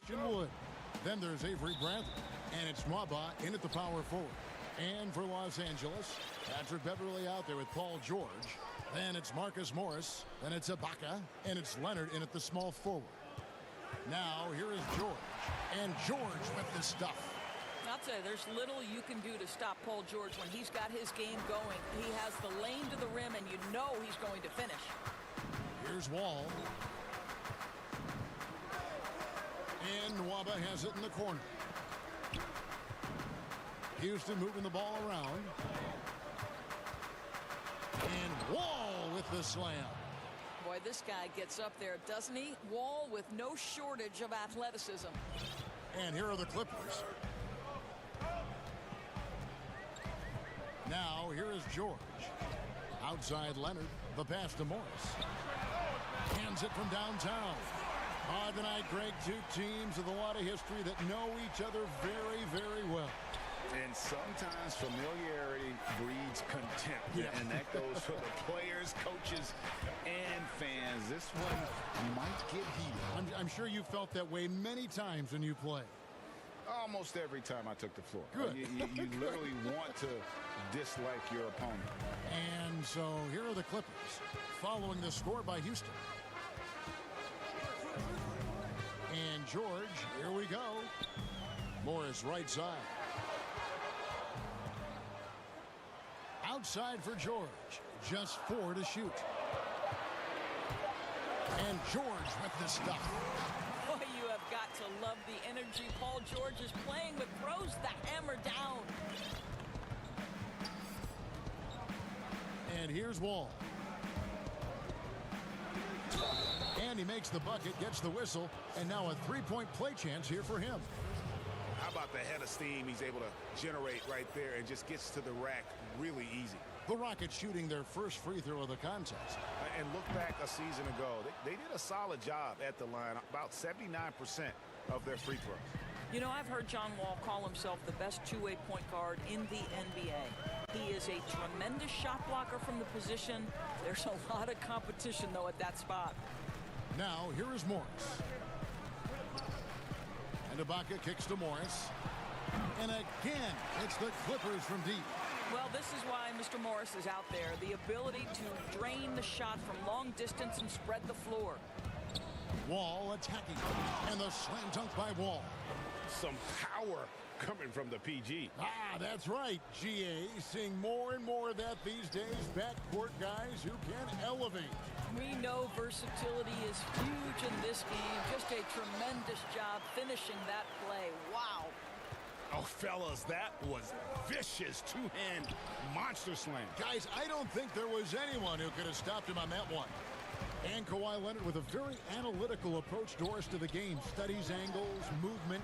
Christian Wood. Then there's Avery Bradley. And it's Mwaba in at the power forward. And for Los Angeles, Patrick Beverly out there with Paul George. Then it's Marcus Morris. Then it's Ibaka. And it's Leonard in at the small forward. Now here is George. And George with the stuff. I'll tell you, there's little you can do to stop Paul George when he's got his game going. He has the lane to the rim, and you know he's going to finish. Here's Wall. And Nwaba has it in the corner. Houston moving the ball around. And Wall with the slam. Boy, this guy gets up there, doesn't he? Wall with no shortage of athleticism. And here are the Clippers. Now, here is George. Outside Leonard. The pass to Morris. Hands it from downtown. Tonight, Greg, two teams with a lot of history that know each other very, very well. And sometimes familiarity breeds contempt. Yeah. And that goes for the players, coaches, and fans. This one might get heated. I'm sure you felt that way many times when you play. Almost every time I took the floor. Good. You literally want to dislike your opponent. And so here are the Clippers following the score by Houston. And George, here we go. Morris right side. Outside for George. Just 4 to shoot. And George with the stuff. Boy, you have got to love the energy Paul George is playing with. Throws the hammer down. And here's Wall. And he makes the bucket, gets the whistle, and now a three-point play chance here for him. How about the head of steam he's able to generate right there and just gets to the rack really easy. The Rockets shooting their first free throw of the contest. And look back a season ago. They did a solid job at the line, about 79% of their free throws. You know, I've heard John Wall call himself the best two-way point guard in the NBA. He is a tremendous shot blocker from the position. There's a lot of competition, though, at that spot. Now, here is Morris. And Ibaka kicks to Morris. And again, it's the Clippers from deep. Well, this is why Mr. Morris is out there. The ability to drain the shot from long distance and spread the floor. Wall attacking. And the slam dunk by Wall. Some power coming from the PG. That's right. GA seeing more and more of that these days. Backcourt guys who can elevate. We know versatility is huge in this game. Just a tremendous job finishing that play. Wow. Oh, fellas, that was vicious two-hand monster slam. Guys, I don't think there was anyone who could have stopped him on that one. And Kawhi Leonard with a very analytical approach, Doris, to the game. Studies angles, movement,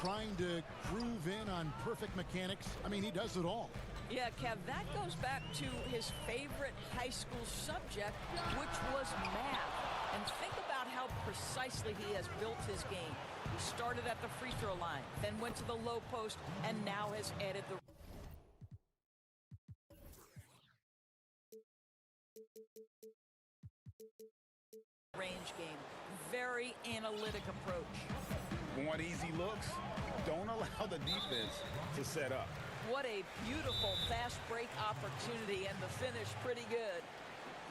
trying to groove in on perfect mechanics. I mean, he does it all. Yeah, Kev, that goes back to his favorite high school subject, which was math. And think about how precisely he has built his game. He started at the free throw line, then went to the low post, and now has added the range game. Very analytic approach. Want easy looks? Don't allow the defense to set up. What a beautiful fast break opportunity, and the finish pretty good.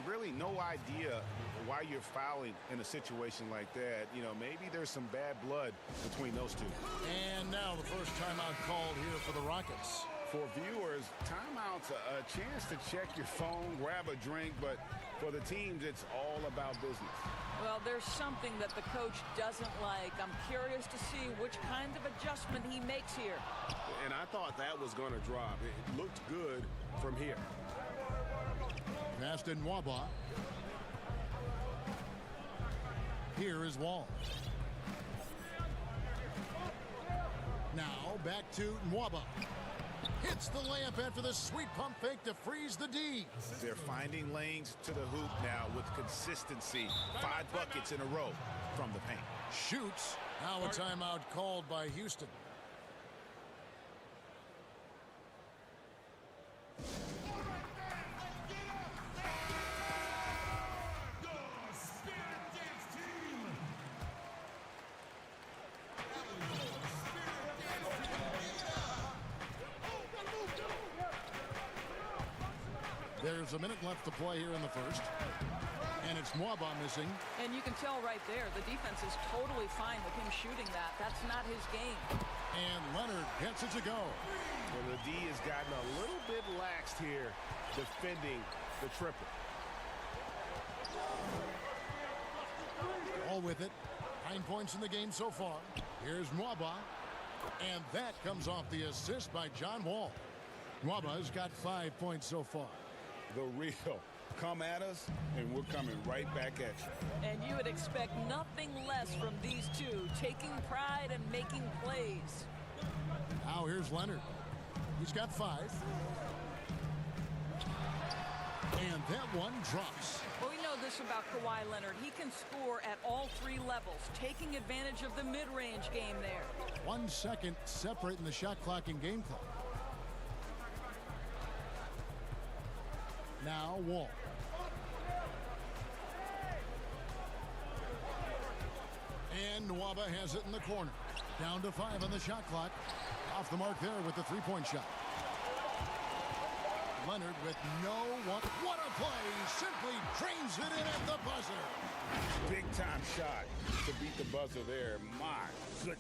Really no idea why you're fouling in a situation like that. You know, maybe there's some bad blood between those two. And now the first timeout called here for the Rockets. For viewers, timeout's a chance to check your phone, grab a drink, but for the teams, it's all about business. Well, there's something that the coach doesn't like. I'm curious to see which kind of adjustment he makes here. And I thought that was going to drop. It looked good from here. Pass to Nwaba. Here is Wall. Now back to Nwaba. Hits the layup after the sweet pump fake to freeze the D. They're finding lanes to the hoop now with consistency. 5 buckets in a row from the paint. Shoots. Now a timeout called by Houston. There's a minute left to play here in the first. And it's Mwaba missing. And you can tell right there, the defense is totally fine with him shooting that. That's not his game. And Leonard gets it to go. Well, the D has gotten a little bit laxed here defending the triple. All with it. 9 points in the game so far. Here's Mwaba. And that comes off the assist by John Wall. Mwaba's got 5 points so far. The real. Come at us, and we're coming right back at you. And you would expect nothing less from these two, taking pride and making plays. Now here's Leonard. He's got 5. And that one drops. Well, we know this about Kawhi Leonard. He can score at all 3 levels, taking advantage of the mid-range game there. 1 second separating the shot clock and game clock. Now Wall. And Nwaba has it in the corner. Down to 5 on the shot clock. Off the mark there with the 3-point shot. Leonard with no one. What a play! Simply drains it in at the buzzer. Big time shot to beat the buzzer there. My goodness.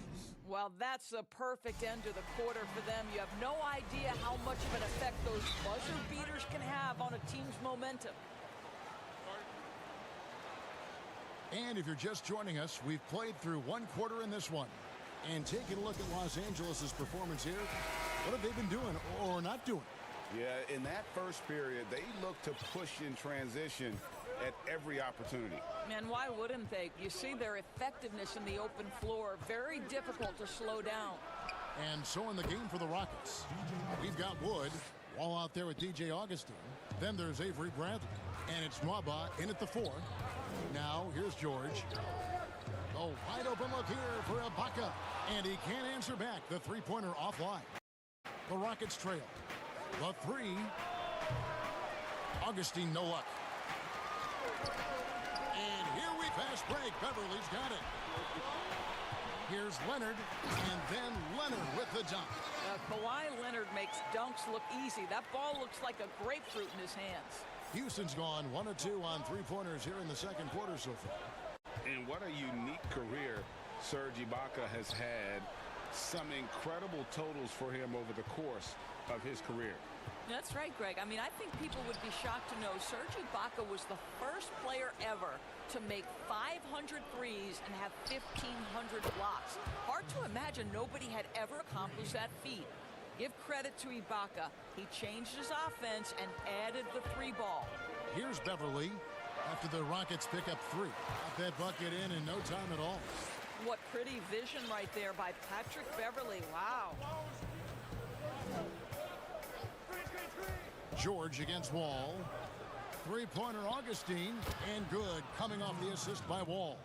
Well, that's the perfect end to the quarter for them. You have no idea how much of an effect those buzzer beaters can have on a team's momentum. And if you're just joining us, we've played through 1 quarter in this one. And taking a look at Los Angeles' performance here, what have they been doing or not doing? Yeah, in that first period, they looked to push in transition at every opportunity. And why wouldn't they? You see their effectiveness in the open floor. Very difficult to slow down. And so in the game for the Rockets, we've got Wood, Wall out there with DJ Augustine. Then there's Avery Bradley. And it's Mwaba in at the 4. Now here's George. Oh, wide open look here for Ibaka. And he can't answer back. The 3-pointer offline. The Rockets trail. The 3. Augustine, no luck. And here we fast break. Beverly's got it. Here's Leonard, and then Leonard with the dunk. Kawhi Leonard makes dunks look easy. That ball looks like a grapefruit in his hands. Houston's gone 1 of 2 on 3-pointers here in the second quarter so far. And what a unique career Serge Ibaka has had. Some incredible totals for him over the course of his career. That's right, Greg. I mean, I think people would be shocked to know Serge Ibaka was the first player ever to make 500 threes and have 1,500 blocks. Hard to imagine nobody had ever accomplished that feat. Give credit to Ibaka. He changed his offense and added the 3-ball. Here's Beverly after the Rockets pick up 3. Got that bucket in no time at all. What pretty vision right there by Patrick Beverly. Wow. George against Wall. 3-pointer Augustine, and good, coming off the assist by Wall.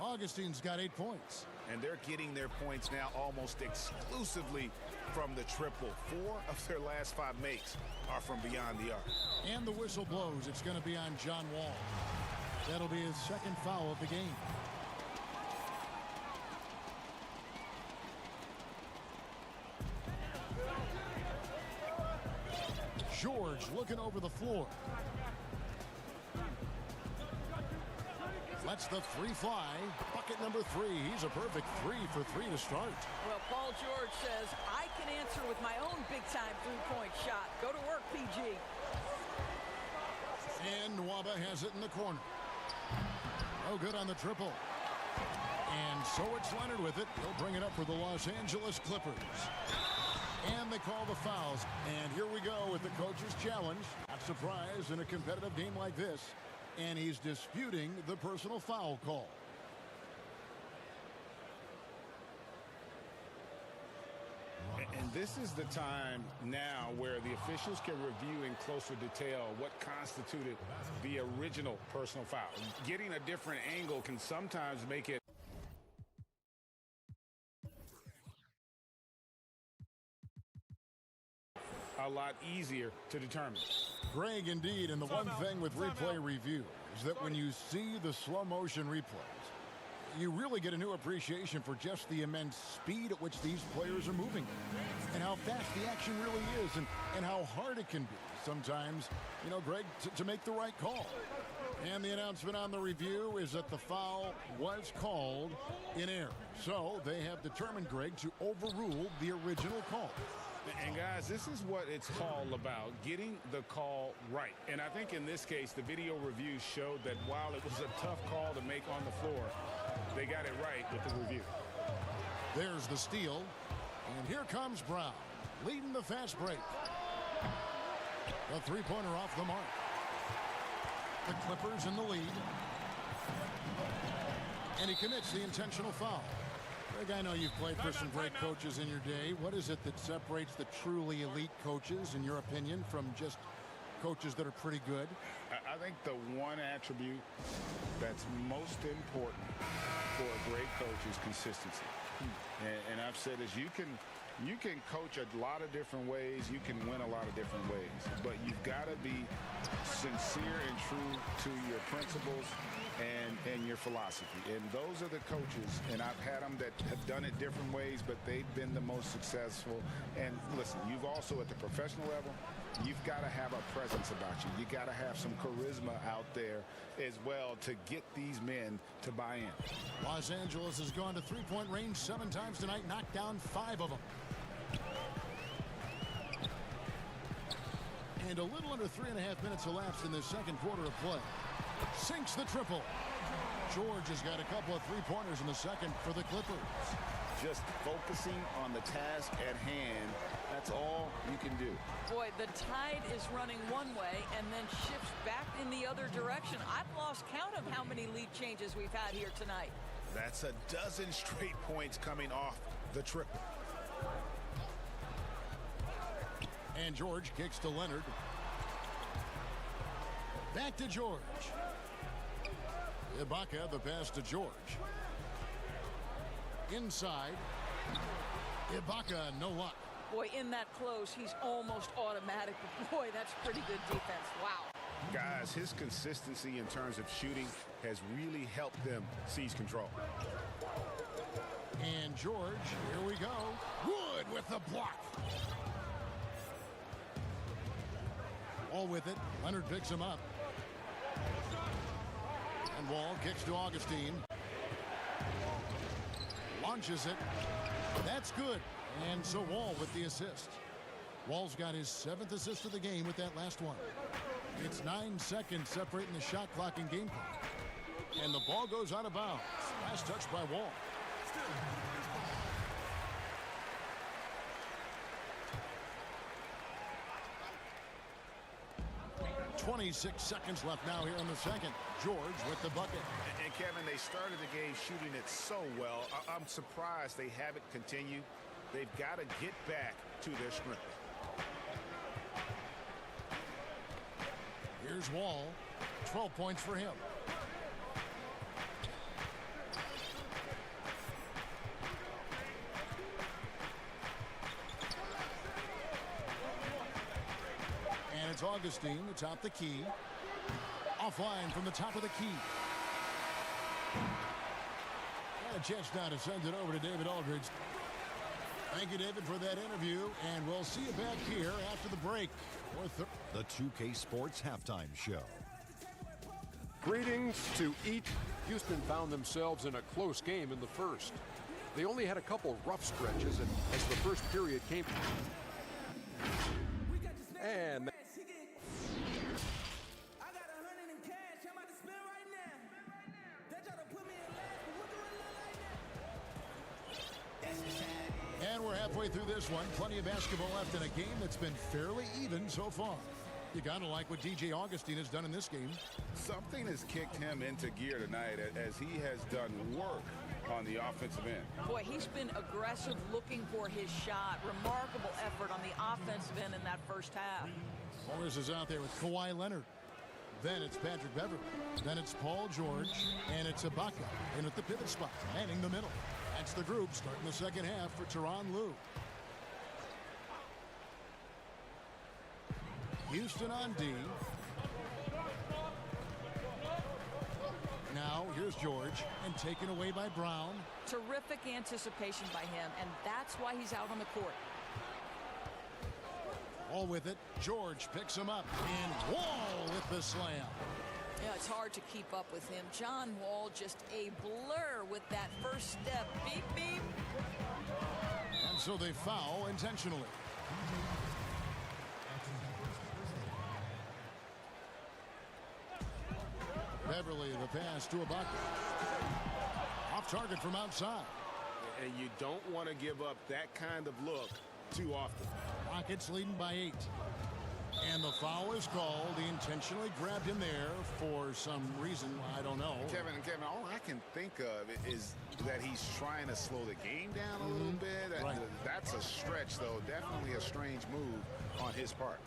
Augustine's got 8 points. And they're getting their points now almost exclusively from the triple. 4 of their last 5 makes are from beyond the arc. And the whistle blows. It's going to be on John Wall. That'll be his second foul of the game. George looking over the floor. Lets the 3 fly. Bucket number 3. He's a perfect 3 for 3 to start. Well, Paul George says, I can answer with my own big-time 3-point shot. Go to work, PG. And Nwaba has it in the corner. No good on the triple. And so it's Leonard with it. He'll bring it up for the Los Angeles Clippers. And they call the fouls. And here we go with the coach's challenge. Not surprised in a competitive game like this. And he's disputing the personal foul call. And this is the time now where the officials can review in closer detail what constituted the original personal foul. Getting a different angle can sometimes make it a lot easier to determine. Greg, indeed, and the one thing with replay review is that when you see the slow motion replays, you really get a new appreciation for just the immense speed at which these players are moving and how fast the action really is and how hard it can be sometimes, you know, Greg, to make the right call. And the announcement on the review is that the foul was called in error. So they have determined, Greg, to overrule the original call. And guys, this is what it's all about, getting the call right. And I think in this case, the video review showed that while it was a tough call to make on the floor, they got it right with the review. There's the steal. And here comes Brown, leading the fast break. A three-pointer off the mark. The Clippers in the lead. And he commits the intentional foul. Greg, I know you've played for some great coaches in your day. What is it that separates the truly elite coaches, in your opinion, from just coaches that are pretty good? I think the one attribute that's most important for a great coach is consistency. And I've said this, you can coach a lot of different ways. You can win a lot of different ways. But you've got to be sincere and true to your principles and your philosophy. And those are the coaches, and I've had them that have done it different ways, but they've been the most successful. And listen, you've also, at the professional level, you've got to have a presence about you. You got to have some charisma out there as well to get these men to buy in. Los Angeles has gone to three-point range 7 times tonight, knocked down 5 of them. And a little under 3.5 minutes elapsed in the second quarter of play. Sinks the triple. George has got a couple of three-pointers in the second for the Clippers. Just focusing on the task at hand, that's all you can do. Boy, the tide is running one way and then shifts back in the other direction. I've lost count of how many lead changes we've had here tonight. That's a dozen straight points coming off the triple. And George kicks to Leonard. Back to George. Ibaka, the pass to George. Inside. Ibaka, no luck. Boy, in that close, he's almost automatic. Boy, that's pretty good defense. Wow. Guys, his consistency in terms of shooting has really helped them seize control. And George, here we go. Wood with the block. All with it. Leonard picks him up. And Wall kicks to Augustine. Launches it. That's good. And so Wall with the assist. Wall's got his 7th assist of the game with that last one. It's 9 seconds separating the shot clock and game clock. And the ball goes out of bounds. Last touch by Wall. 26 seconds left now here in the second. George with the bucket. And Kevin, they started the game shooting it so well. I'm surprised they haven't continued. They've got to get back to their script. Here's Wall. 12 points for him. And it's Augustine atop the key. Offline from the top of the key. And a chance now to send it over to David Aldridge. Thank you, David, for that interview. And we'll see you back here after the break. The 2K Sports Halftime Show. Greetings to each. Houston found themselves in a close game in the first. They only had a couple rough stretches, and as the first period came, and And we're halfway through this one. Plenty of basketball left in a game that's been fairly even so far. You gotta like what DJ Augustine has done in this game. Something has kicked him into gear tonight as he has done work on the offensive end. Boy, he's been aggressive looking for his shot. Remarkable effort on the offensive end in that first half. Morris is out there with Kawhi Leonard. Then it's Patrick Beverly. Then it's Paul George. And it's Ibaka in at the pivot spot, manning the middle. That's the group starting the second half for Tyronn Lue. Houston on D. Now here's George, and taken away by Brown. Terrific anticipation by him, and that's why he's out on the court. All with it. George picks him up, and Wall with the slam. Yeah, it's hard to keep up with him. John Wall just a blur with that first step. Beep, beep. And so they foul intentionally. Beverly, the pass to Ibaka. Off target from outside. And you don't want to give up that kind of look too often. Rockets leading by 8. And the foul is called. He intentionally grabbed him there for some reason. I don't know. Kevin, all I can think of is that he's trying to slow the game down a little bit. Right. That's a stretch, though. Definitely a strange move on his part.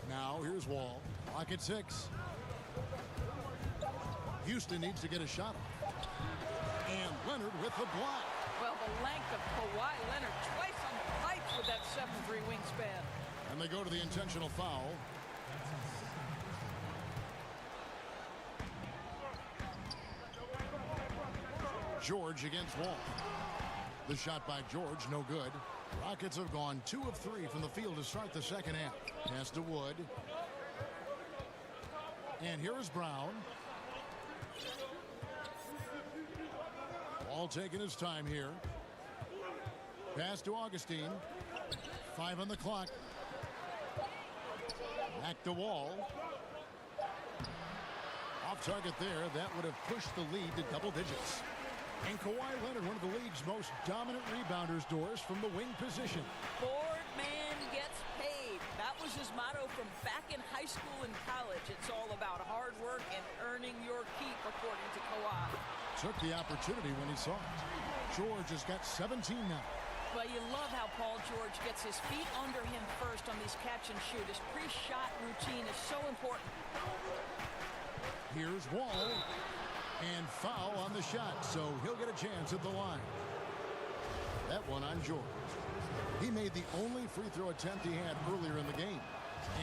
Now here's Wall. Clock at 6. Houston needs to get a shot off. And Leonard with the block. Well, the length of Kawhi Leonard twice on the pipes with that 7'3" wingspan. And they go to the intentional foul. George against Wall. The shot by George, no good. Rockets have gone 2 of 3 from the field to start the second half. Pass to Wood. And here is Brown. Wall taking his time here. Pass to Augustine. 5 on the clock. Back to Wall. Off target there. That would have pushed the lead to double digits. And Kawhi Leonard, one of the league's most dominant rebounders, Doris, from the wing position. Board man gets paid. That was his motto from back in high school and college. It's all about hard work and earning your keep, according to Kawhi. Took the opportunity when he saw it. George has got 17 now. But you love how Paul George gets his feet under him first on these catch and shoot. His pre-shot routine is so important. Here's Wall. And foul on the shot, so he'll get a chance at the line. That one on George. He made the only free throw attempt he had earlier in the game.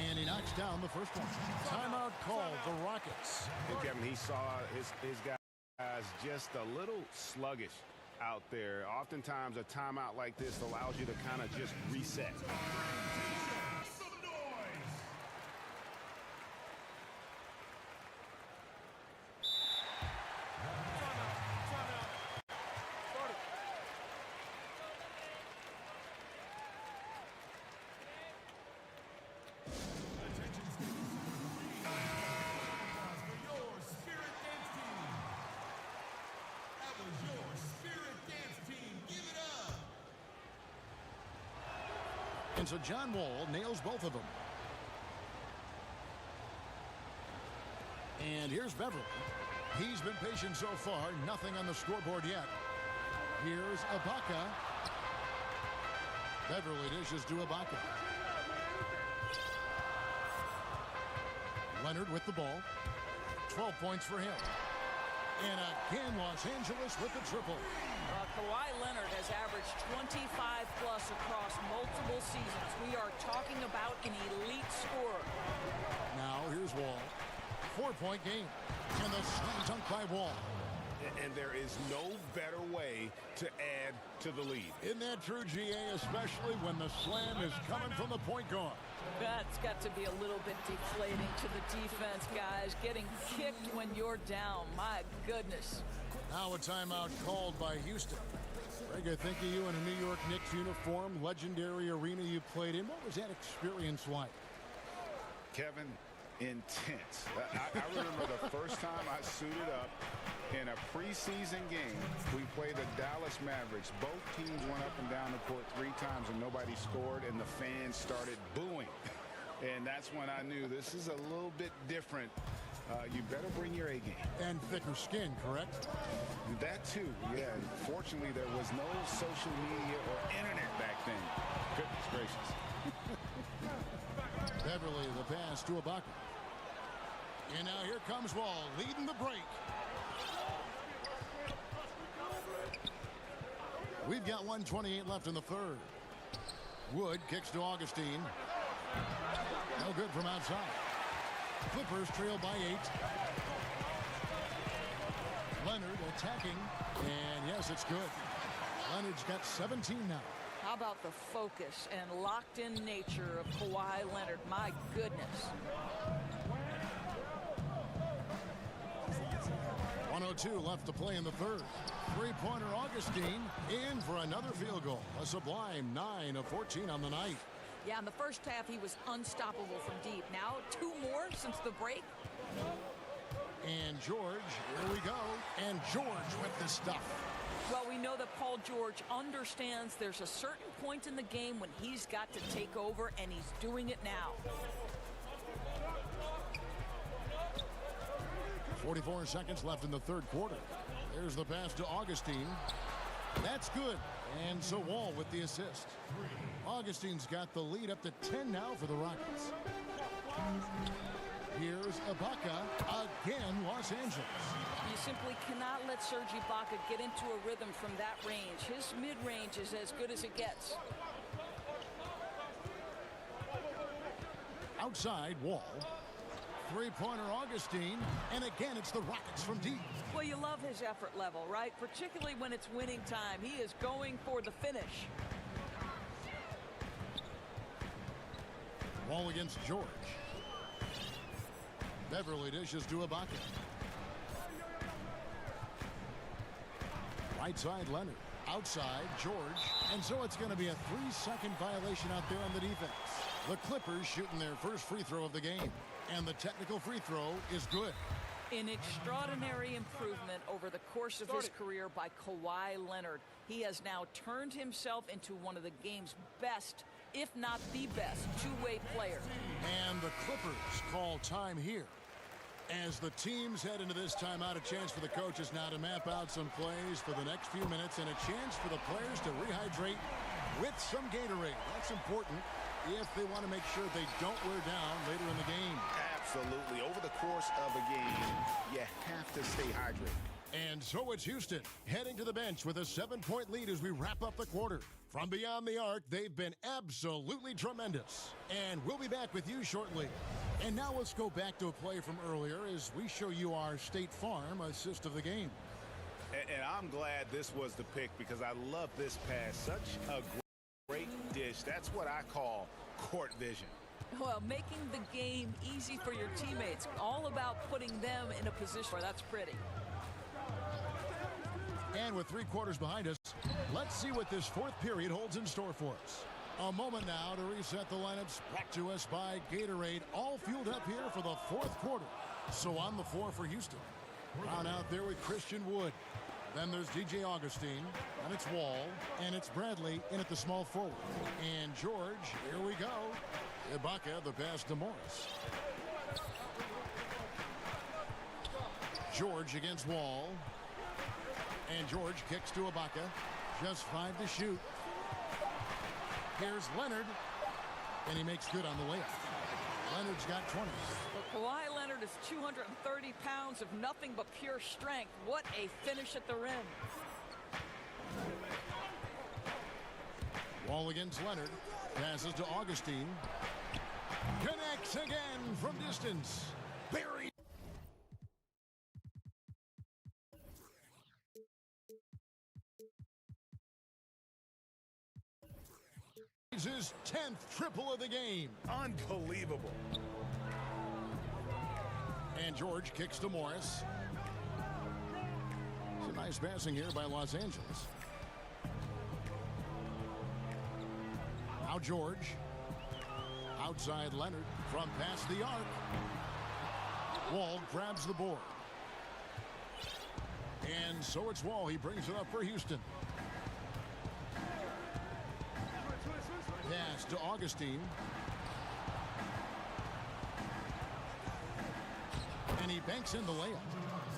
And he knocks down the first one. Timeout called, the Rockets. And Kevin, he saw his guys just a little sluggish out there. Oftentimes a timeout like this allows you to kind of just reset. And so John Wall nails both of them. And here's Beverly. He's been patient so far. Nothing on the scoreboard yet. Here's Ibaka. Beverly dishes to Ibaka. Leonard with the ball. 12 points for him. And again, Los Angeles with the triple. Kawhi Leonard has averaged 25-plus across multiple seasons. We are talking about an elite scorer. Now here's Wall. 4-point game. And the slam dunk by Wall. And there is no better way to add to the lead. Isn't that true, GA, especially when the slam is coming from the point guard? That's got to be a little bit deflating to the defense, guys. Getting kicked when you're down. My goodness. Now a timeout called by Houston. Greg, I think of you in a New York Knicks uniform, legendary arena you played in. What was that experience like? Kevin, intense. I remember the first time I suited up in a preseason game. We played the Dallas Mavericks. Both teams went up and down the court 3 times and nobody scored, and the fans started booing. And that's when I knew this is a little bit different. You better bring your A game. And thicker skin, correct? That too, yeah. Fortunately, there was no social media or internet back then. Goodness gracious. Beverly, the pass to Ibaka. And now here comes Wall, leading the break. We've got 1:28 left in the third. Wood kicks to Augustine. No good from outside. Clippers trail by 8. Leonard attacking, and yes, it's good. Leonard's got 17 now. How about the focus and locked-in nature of Kawhi Leonard? My goodness. 1:02 left to play in the third. Three-pointer Augustine in for another field goal. A sublime 9 of 14 on the night. Yeah, in the first half, he was unstoppable from deep. Now, 2 more since the break. And George, here we go. And George with the stuff. Well, we know that Paul George understands there's a certain point in the game when he's got to take over, and he's doing it now. 44 seconds left in the third quarter. There's the pass to Augustine. That's good. And so Wall with the assist. Augustine's got the lead up to 10 now for the Rockets. Here's Ibaka, again Los Angeles. You simply cannot let Serge Ibaka get into a rhythm from that range. His mid-range is as good as it gets. Outside, Wall. Three-pointer Augustine, and again it's the Rockets from deep. Well, you love his effort level, right? Particularly when it's winning time. He is going for the finish. Wall against George. Beverly dishes to Ibaka. Right side, Leonard. Outside, George. And so it's going to be a 3-second violation out there on the defense. The Clippers shooting their first free throw of the game. And the technical free throw is good. An extraordinary improvement over the course of his career by Kawhi Leonard. He has now turned himself into one of the game's best, if not the best, two-way player. And the Clippers call time here. As the teams head into this timeout, a chance for the coaches now to map out some plays for the next few minutes and a chance for the players to rehydrate with some Gatorade. That's important if they want to make sure they don't wear down later in the game. Absolutely. Over the course of a game, you have to stay hydrated. And so it's Houston heading to the bench with a 7-point lead as we wrap up the quarter. From beyond the arc, they've been absolutely tremendous. And we'll be back with you shortly. And now let's go back to a play from earlier as we show you our State Farm assist of the game. And I'm glad this was the pick because I love this pass. Such a great dish. That's what I call court vision. Well, making the game easy for your teammates. All about putting them in a position where that's pretty. And with 3 quarters behind us, let's see what this fourth period holds in store for us. A moment now to reset the lineups, brought to us by Gatorade, all fueled up here for the fourth quarter. So on the floor for Houston. Brown out there with Christian Wood. Then there's DJ Augustine, and it's Wall, and it's Bradley in at the small forward. And George, here we go. Ibaka, the pass to Morris. George against Wall. And George kicks to Ibaka. Just 5 to shoot. Here's Leonard. And he makes good on the layup. Leonard's got 20. Well, Kawhi Leonard is 230 pounds of nothing but pure strength. What a finish at the rim. Wall against Leonard. Passes to Augustine. Connects again from distance. Buried. His 10th triple of the game. Unbelievable. And George kicks to Morris. It's a nice passing here by Los Angeles. Now George. Outside Leonard from past the arc. Wall grabs the board. And so it's Wall. He brings it up for Houston. Pass to Augustine. And he banks in the layup.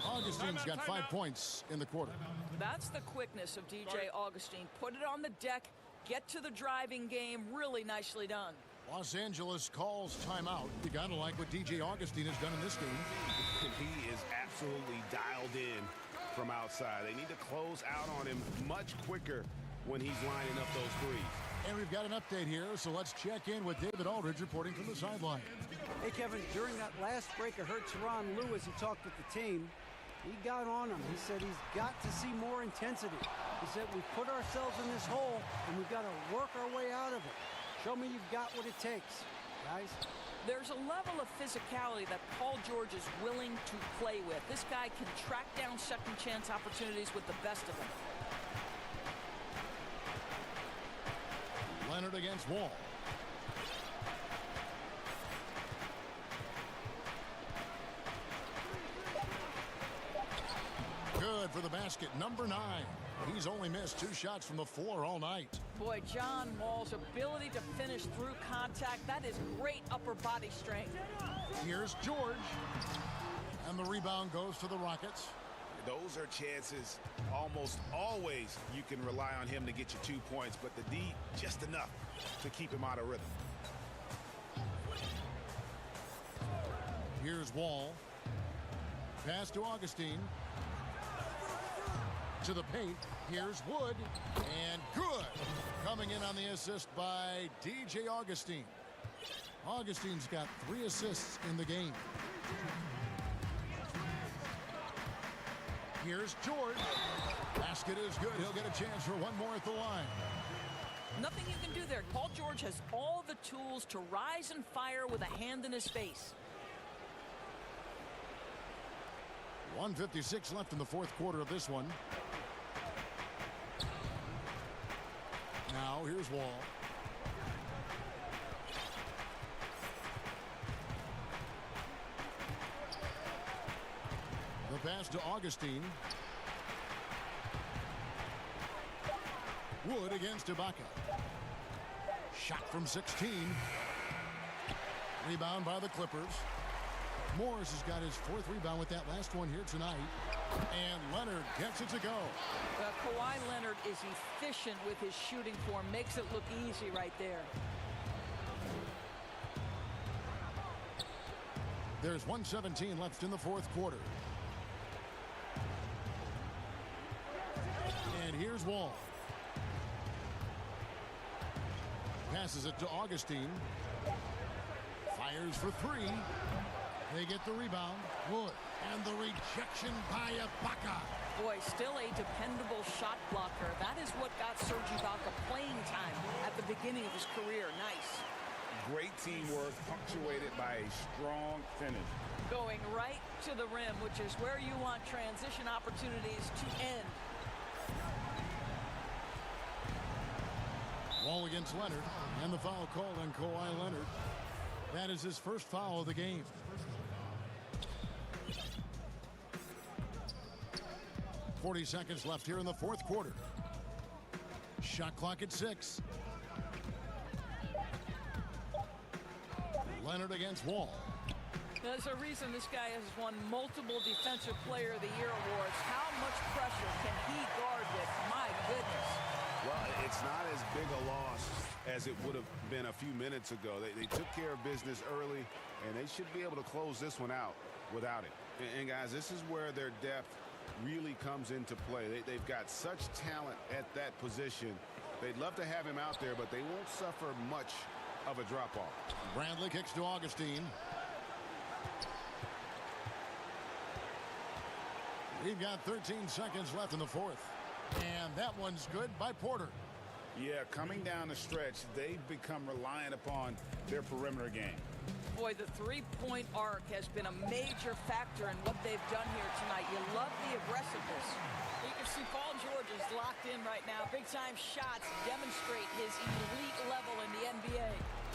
Augustine's got 5 points in the quarter. That's the quickness of DJ Augustine. Put it on the deck, get to the driving game. Really nicely done. Los Angeles calls timeout. You gotta like what DJ Augustine has done in this game. He is absolutely dialed in from outside. They need to close out on him much quicker when he's lining up those threes. And we've got an update here, so let's check in with David Aldridge reporting from the sideline. Hey, Kevin, during that last break, I heard Tyronn Lue as he talked with the team. He got on him. He said he's got to see more intensity. He said we've put ourselves in this hole, and we've got to work our way out of it. Show me you've got what it takes, guys. There's a level of physicality that Paul George is willing to play with. This guy can track down second chance opportunities with the best of them. Leonard against Wall. Good for the basket, number 9. He's only missed 2 shots from the floor all night. Boy, John Wall's ability to finish through contact, that is great upper body strength. Here's George. And the rebound goes to the Rockets. Those are chances almost always you can rely on him to get you 2 points, but the D just enough to keep him out of rhythm. Here's Wall. Pass to Augustine. To the paint. Here's Wood. And good. Coming in on the assist by DJ Augustine. Augustine's got 3 assists in the game. Here's George. Basket is good. He'll get a chance for one more at the line. Nothing you can do there. Paul George has all the tools to rise and fire with a hand in his face. 1:56 left in the 4th quarter of this one. Now here's Wall. The pass to Augustine. Wood against Ibaka. Shot from 16. Rebound by the Clippers. Morris has got his 4th rebound with that last one here tonight. And Leonard gets it to go. Kawhi Leonard is efficient with his shooting form. Makes it look easy right there. There's 1:17 left in the 4th quarter. And here's Wall. Passes it to Augustine. Fires for 3. They get the rebound. Wood. And the rejection by Ibaka. Boy, still a dependable shot blocker. That is what got Serge Ibaka playing time at the beginning of his career. Nice. Great teamwork, punctuated by a strong finish. Going right to the rim, which is where you want transition opportunities to end. Wall against Leonard. And the foul called on Kawhi Leonard. That is his first foul of the game. 40 seconds left here in the 4th quarter. Shot clock at 6. Leonard against Wall. There's a reason this guy has won multiple Defensive Player of the Year awards. How much pressure can he guard with? My goodness. Well, it's not as big a loss as it would have been a few minutes ago. They took care of business early, and they should be able to close this one out without it. And guys, this is where their depth really comes into play. They've got such talent at that position. They'd love to have him out there, but they won't suffer much of a drop-off. Bradley kicks to Augustine. We've got 13 seconds left in the 4th. And that one's good by Porter. Yeah, coming down the stretch, they've become reliant upon their perimeter game. Boy, the three-point arc has been a major factor in what they've done here tonight. You love the aggressiveness. You can see Paul George is locked in right now. Big-time shots demonstrate his elite level in the NBA.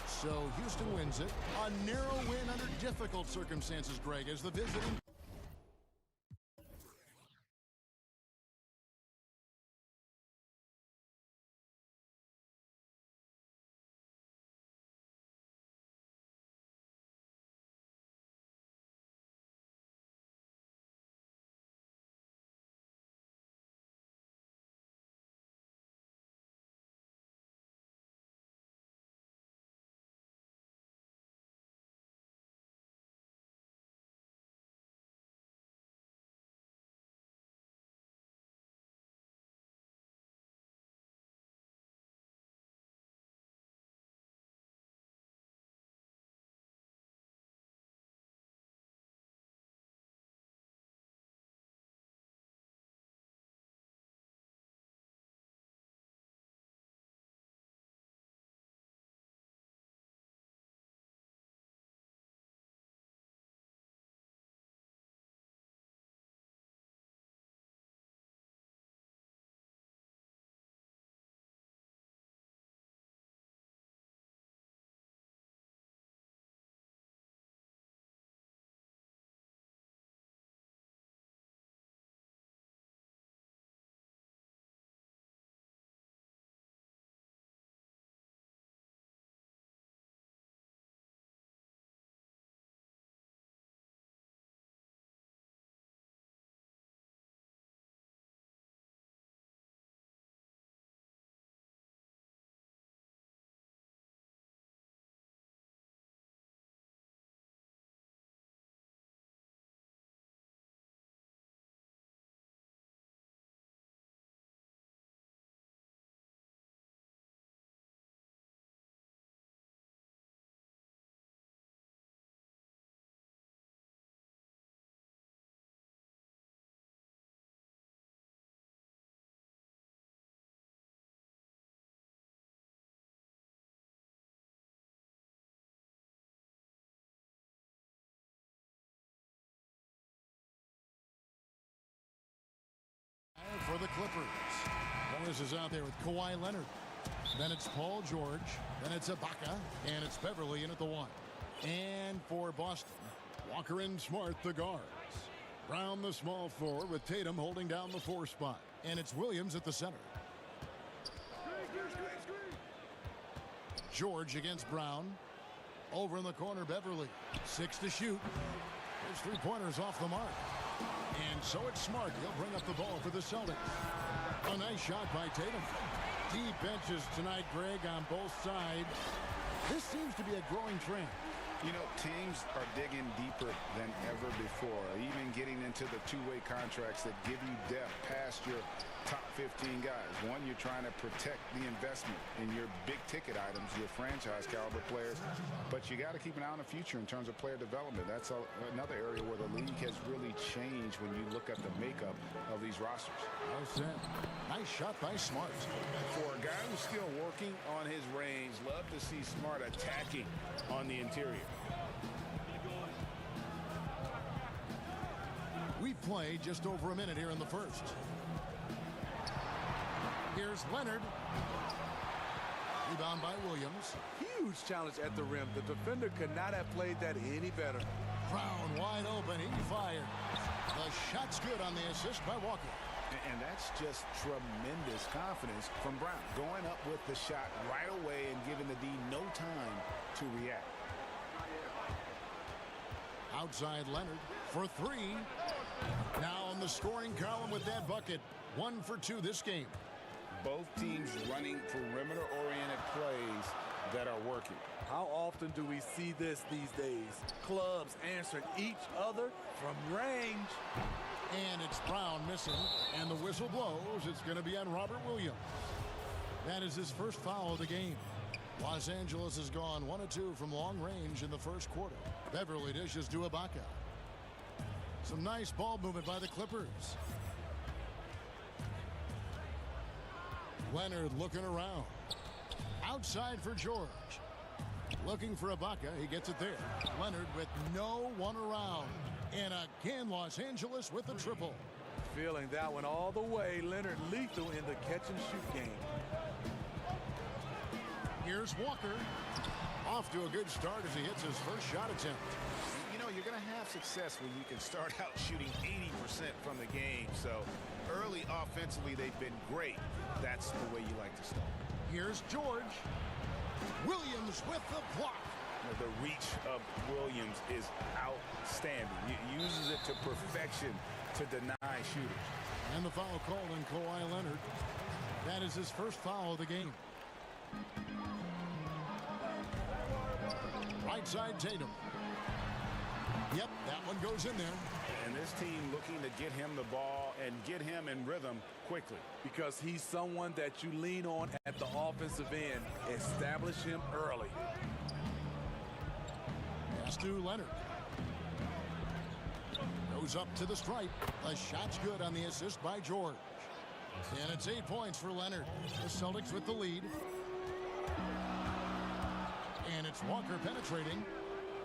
So Houston wins it. A narrow win under difficult circumstances, Greg, as the visiting the Clippers. Morris is out there with Kawhi Leonard. Then it's Paul George. Then it's Ibaka. And it's Beverly in at the 1. And for Boston, Walker and Smart, the guards. Brown, the small forward, with Tatum holding down the 4 spot. And it's Williams at the center. George against Brown. Over in the corner, Beverly. 6 to shoot. His 3-pointers off the mark. And so it's Smart. He'll bring up the ball for the Celtics. A nice shot by Tatum. Deep benches tonight, Greg, on both sides. This seems to be a growing trend. You know, teams are digging deeper than ever before, even getting into the two-way contracts that give you depth past your top 15 guys. One, you're trying to protect the investment in your big-ticket items, your franchise-caliber players, but you got to keep an eye on the future in terms of player development. That's another area where the league has really changed when you look at the makeup of these rosters. Well said. Nice shot by Smart. For a guy who's still working on his range, love to see Smart attacking on the interior. We play just over a minute here in the first. Here's Leonard. Rebound by Williams. Huge challenge at the rim. The defender could not have played that any better. Brown wide open. He fired. The shot's good on the assist by Walker. And that's just tremendous confidence from Brown. Going up with the shot right away and giving the D no time to react. Outside Leonard for 3. Now on the scoring column with that bucket. 1 for 2 this game. Both teams running perimeter-oriented plays that are working. How often do we see this these days? Clubs answering each other from range. And it's Brown missing, and the whistle blows. It's going to be on Robert Williams. That is his first foul of the game. Los Angeles has gone 1 of 2 from long range in the first quarter. Beverly dishes to Ibaka. Some nice ball movement by the Clippers. Leonard looking around. Outside for George. Looking for Ibaka. He gets it there. Leonard with no one around. And again, Los Angeles with the triple. Feeling that one all the way. Leonard lethal in the catch-and-shoot game. Here's Walker. Off to a good start as he hits his first shot attempt. You know, you're going to have success when you can start out shooting 80% from the game. So early offensively, they've been great. That's the way you like to start. Here's George. Williams with the block. The reach of Williams is outstanding. He uses it to perfection to deny shooters. And the foul called on Kawhi Leonard. That is his first foul of the game. Right side Tatum. Yep, that one goes in there. And this team looking to get him the ball and get him in rhythm quickly. Because he's someone that you lean on at the offensive end. Establish him early. Pass to Leonard. Goes up to the stripe. The shot's good on the assist by George. And it's 8 points for Leonard. The Celtics with the lead. And it's Walker penetrating.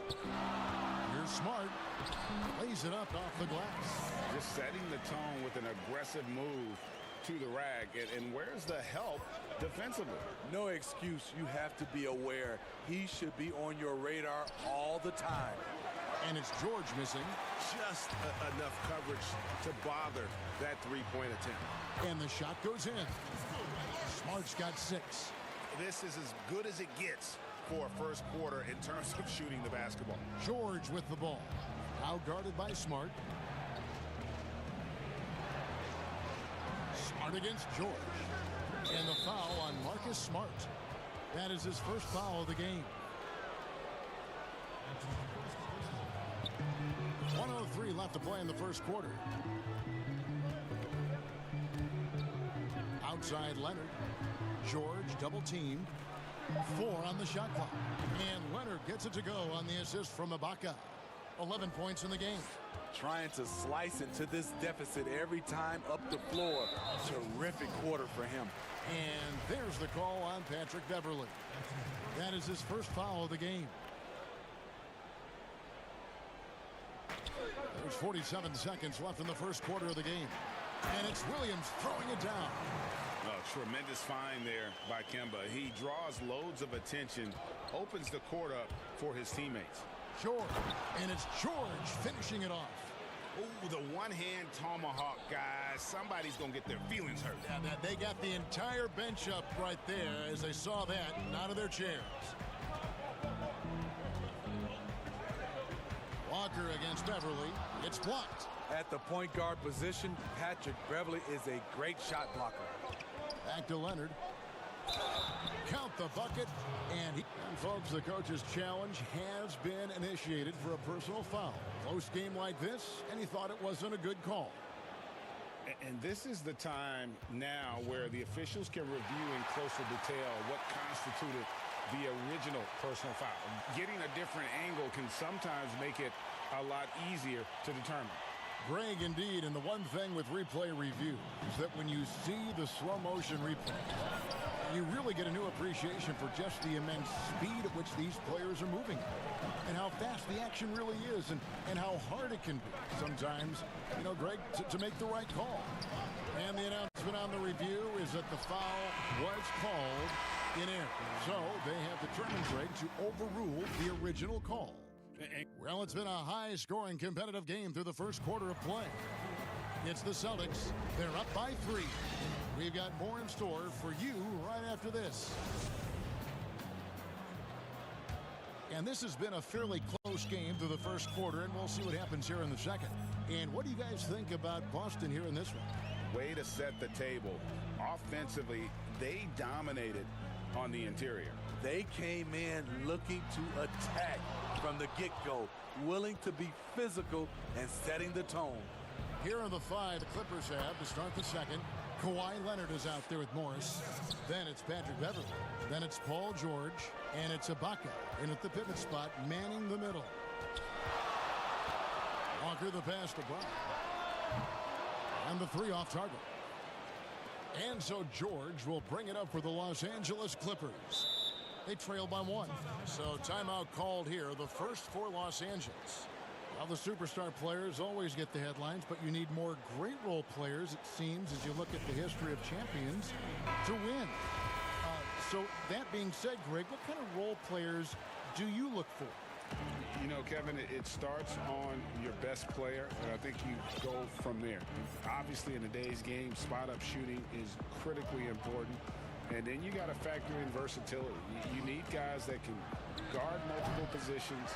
Here's Smart. Lays it up off the glass. Just setting the tone with an aggressive move to the rack. And where's the help defensively? No excuse. You have to be aware. He should be on your radar all the time. And it's George missing. Just enough coverage to bother that three-point attempt. And the shot goes in. Smart's got 6. This is as good as it gets for a first quarter in terms of shooting the basketball. George with the ball. Out guarded by Smart. Smart against George. And the foul on Marcus Smart. That is his first foul of the game. 1:03 left to play in the first quarter. Outside Leonard. George double teamed. 4 on the shot clock. And Leonard gets it to go on the assist from Ibaka. 11 points in the game. Trying to slice into this deficit every time up the floor. Terrific quarter for him. And there's the call on Patrick Beverly. That is his first foul of the game. There's 47 seconds left in the first quarter of the game. And it's Williams throwing it down. Oh, tremendous find there by Kemba. He draws loads of attention, opens the court up for his teammates. George, and it's George finishing it off. Oh, the one-hand tomahawk, guys. Somebody's going to get their feelings hurt. Yeah, they got the entire bench up right there as they saw that and out of their chairs. Walker against Beverly. It's blocked. At the point guard position, Patrick Beverly is a great shot blocker. Back to Leonard. Count the bucket, and folks, the coach's challenge has been initiated for a personal foul. Close game like this, and he thought it wasn't a good call. And this is the time now where the officials can review in closer detail what constituted the original personal foul. Getting a different angle can sometimes make it a lot easier to determine. Greg, indeed, and the one thing with replay review is that when you see the slow motion replay, you really get a new appreciation for just the immense speed at which these players are moving and how fast the action really is and how hard it can be sometimes, you know, Greg, to make the right call. And the announcement on the review is that the foul was called in error. So they have determined, Greg, to overrule the original call. Well, it's been a high-scoring competitive game through the first quarter of play. It's the Celtics. They're up by 3. We've got more in store for you right after this. And this has been a fairly close game through the first quarter, and we'll see what happens here in the second. And what do you guys think about Boston here in this one? Way to set the table. Offensively, they dominated on the interior. They came in looking to attack from the get-go, willing to be physical and setting the tone. Here are the 5 the Clippers have to start the second. Kawhi Leonard is out there with Morris. Then it's Patrick Beverly. Then it's Paul George. And it's Ibaka in at the pivot spot, manning the middle. Walker the pass to Brown. And the 3 off target. And so George will bring it up for the Los Angeles Clippers. They trail by 1. So timeout called here, the first for Los Angeles. Well, the superstar players always get the headlines, but you need more great role players, it seems, as you look at the history of champions, to win. So that being said, Greg, what kind of role players do you look for? You know, Kevin, it starts on your best player, and I think you go from there. Obviously, in today's game, spot-up shooting is critically important. And then you got to factor in versatility. You need guys that can guard multiple positions,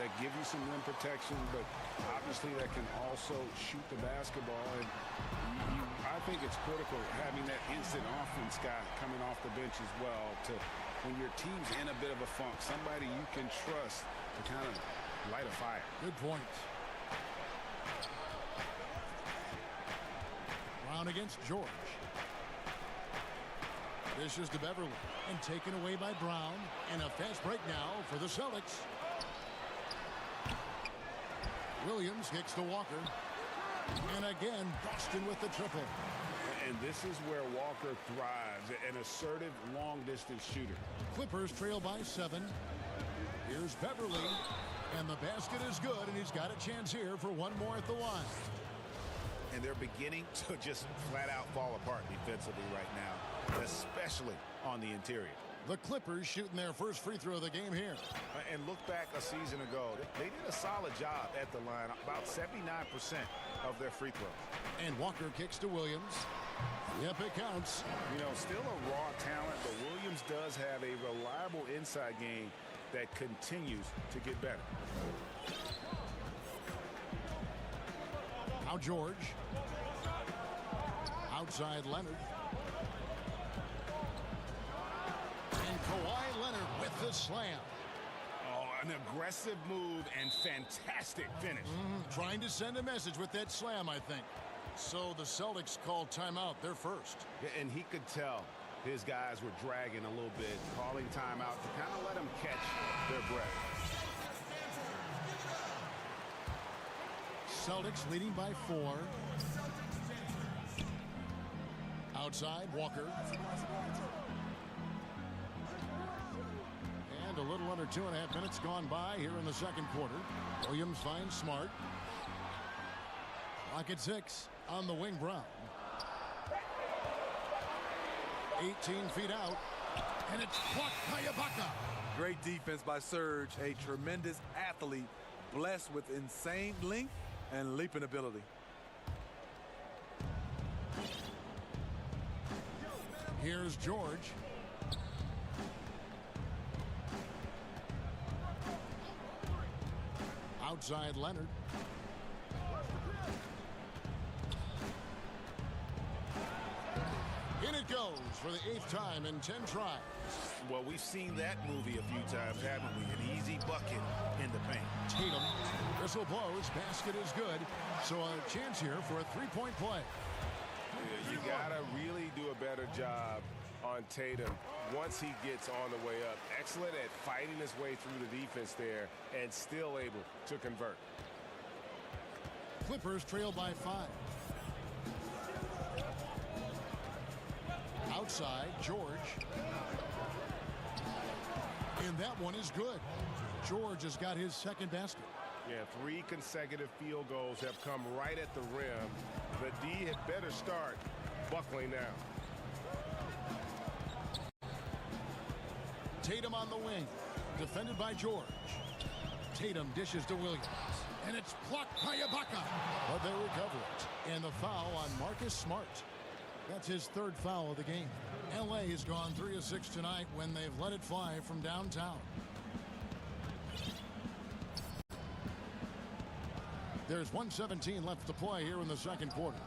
that give you some rim protection, but obviously that can also shoot the basketball. And I think it's critical having that instant offense guy coming off the bench as well to when your team's in a bit of a funk, somebody you can trust to kind of light a fire. Good point. Brown against George. Dishes to Beverly and taken away by Brown. And a fast break now for the Celtics. Williams kicks to Walker. And again, Boston with the triple. And this is where Walker thrives, an assertive long-distance shooter. Clippers trail by 7. Here's Beverly. And the basket is good, and he's got a chance here for one more at the line. And they're beginning to just flat-out fall apart defensively right now, especially on the interior. The Clippers shooting their first free throw of the game here. And look back a season ago. They did a solid job at the line, about 79% of their free throws. And Walker kicks to Williams. Yep, it counts. You know, still a raw talent, but Williams does have a reliable inside game that continues to get better. Now George. Outside Leonard. And Kawhi Leonard with the slam. Oh, an aggressive move and fantastic finish. Trying to send a message with that slam, I think. So the Celtics called timeout, their first. Yeah, and he could tell his guys were dragging a little bit, calling timeout to kind of let them catch their breath. Celtics leading by 4. Outside, Walker. And a little under 2.5 minutes gone by here in the second quarter. Williams finds Smart. Pocket 6 on the wing, Brown. 18 feet out, and it's blocked by Ibaka. Great defense by Serge, a tremendous athlete, blessed with insane length and leaping ability. Here's George. Outside Leonard. In it goes for the 8th time in 10 tries. Well, we've seen that movie a few times, haven't we? An easy bucket in the paint. Tatum. Whistle blows. Basket is good. So a chance here for a three-point play. You gotta really do a better job on Tatum once he gets on the way up. Excellent at fighting his way through the defense there and still able to convert. Clippers trail by 5. Outside, George. And that one is good. George has got his second basket. Yeah, 3 consecutive field goals have come right at the rim. The D had better start buckling now. Tatum on the wing. Defended by George. Tatum dishes to Williams. And it's blocked by Ibaka. But they recover it. And the foul on Marcus Smart. That's his 3rd foul of the game. LA has gone 3 of 6 tonight when they've let it fly from downtown. There's 1:17 left to play here in the second quarter.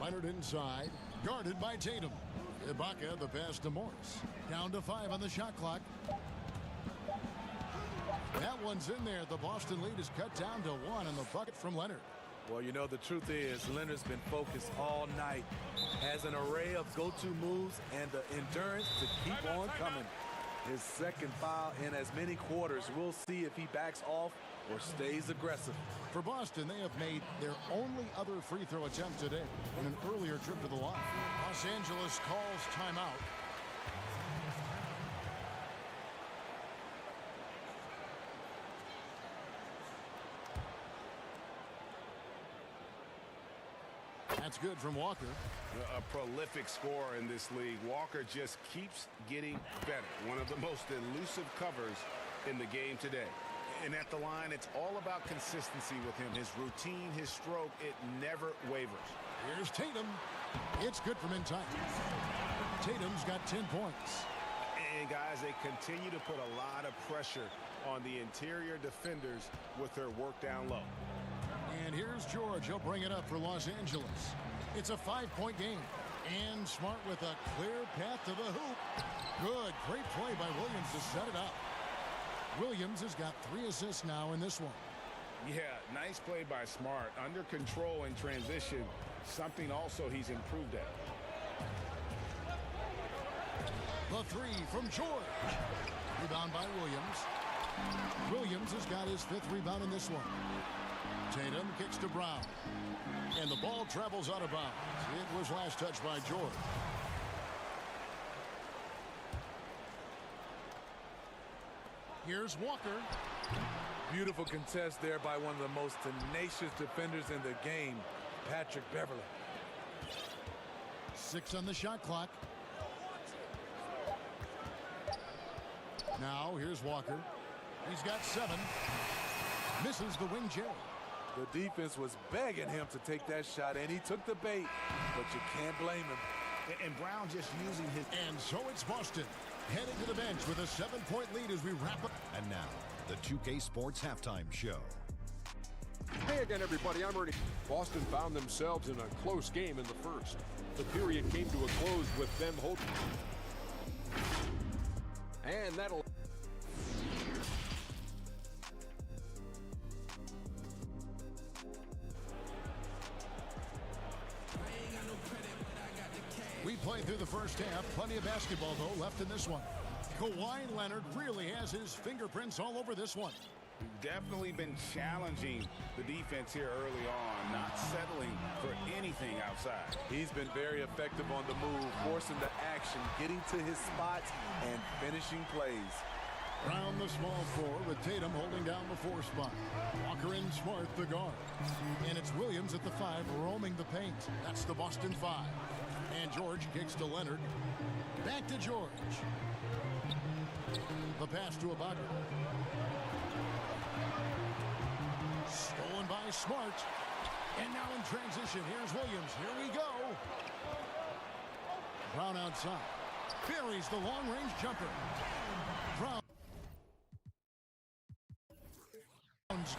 Leonard inside, guarded by Tatum. Ibaka, the pass to Morris. Down to 5 on the shot clock. That one's in there. The Boston lead is cut down to 1 on the bucket from Leonard. Well, you know, the truth is Leonard's been focused all night. Has an array of go-to moves and the endurance to keep on coming. His second foul in as many quarters. We'll see if he backs off or stays aggressive. For Boston, they have made their only other free throw attempt today in an earlier trip to the line. Los Angeles calls timeout. That's good from Walker. A prolific scorer in this league. Walker just keeps getting better. One of the most elusive covers in the game today. And at the line, it's all about consistency with him. His routine, his stroke, it never wavers. Here's Tatum. It's good from in time. Tatum's got 10 points. And guys, they continue to put a lot of pressure on the interior defenders with their work down low. And here's George. He'll bring it up for Los Angeles. It's a 5-point game. And Smart with a clear path to the hoop. Good. Great play by Williams to set it up. Williams has got 3 assists now in this one. Yeah, nice play by Smart. Under control in transition. Something also he's improved at. The 3 from George. Rebound by Williams. Williams has got his 5th rebound in this one. Tatum kicks to Brown. And the ball travels out of bounds. It was last touched by George. Here's Walker. Beautiful contest there by one of the most tenacious defenders in the game, Patrick Beverly. 6 on the shot clock. Now here's Walker. He's got 7. Misses the wing J. The defense was begging him to take that shot, and he took the bait, but you can't blame him. And Brown just using his... And so it's Boston heading to the bench with a 7-point lead as we wrap up. And now, the 2K Sports Halftime Show. Hey again, everybody. I'm Ernie. Boston found themselves in a close game in the first. The period came to a close with them holding. And that'll... We played through the first half. Plenty of basketball, though, left in this one. Kawhi Leonard really has his fingerprints all over this one. Definitely been challenging the defense here early on, not settling for anything outside. He's been very effective on the move, forcing the action, getting to his spots, and finishing plays. Around the small four with Tatum holding down the 4 spot. Walker and Smart the guard. And it's Williams at the 5 roaming the paint. That's the Boston 5. And George kicks to Leonard. Back to George. The pass to Ibaka. Stolen by Smart. And now in transition, here's Williams. Here we go. Brown outside. Buries the long-range jumper. Brown's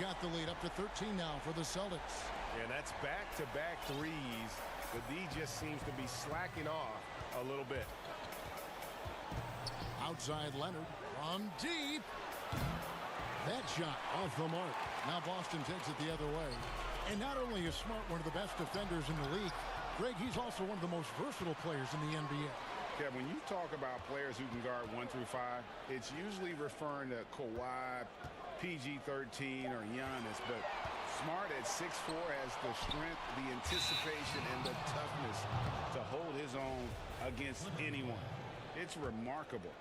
got the lead up to 13 now for the Celtics. And that's back-to-back threes. The D just seems to be slacking off a little bit. Outside Leonard from deep. That shot off the mark. Now Boston takes it the other way. And not only is Smart one of the best defenders in the league, Greg, he's also one of the most versatile players in the NBA. Yeah, when you talk about players who can guard 1 through 5, it's usually referring to Kawhi, PG-13, or Giannis. But Smart at 6'4" has the strength, the anticipation, and the toughness to hold his own against anyone. It's remarkable.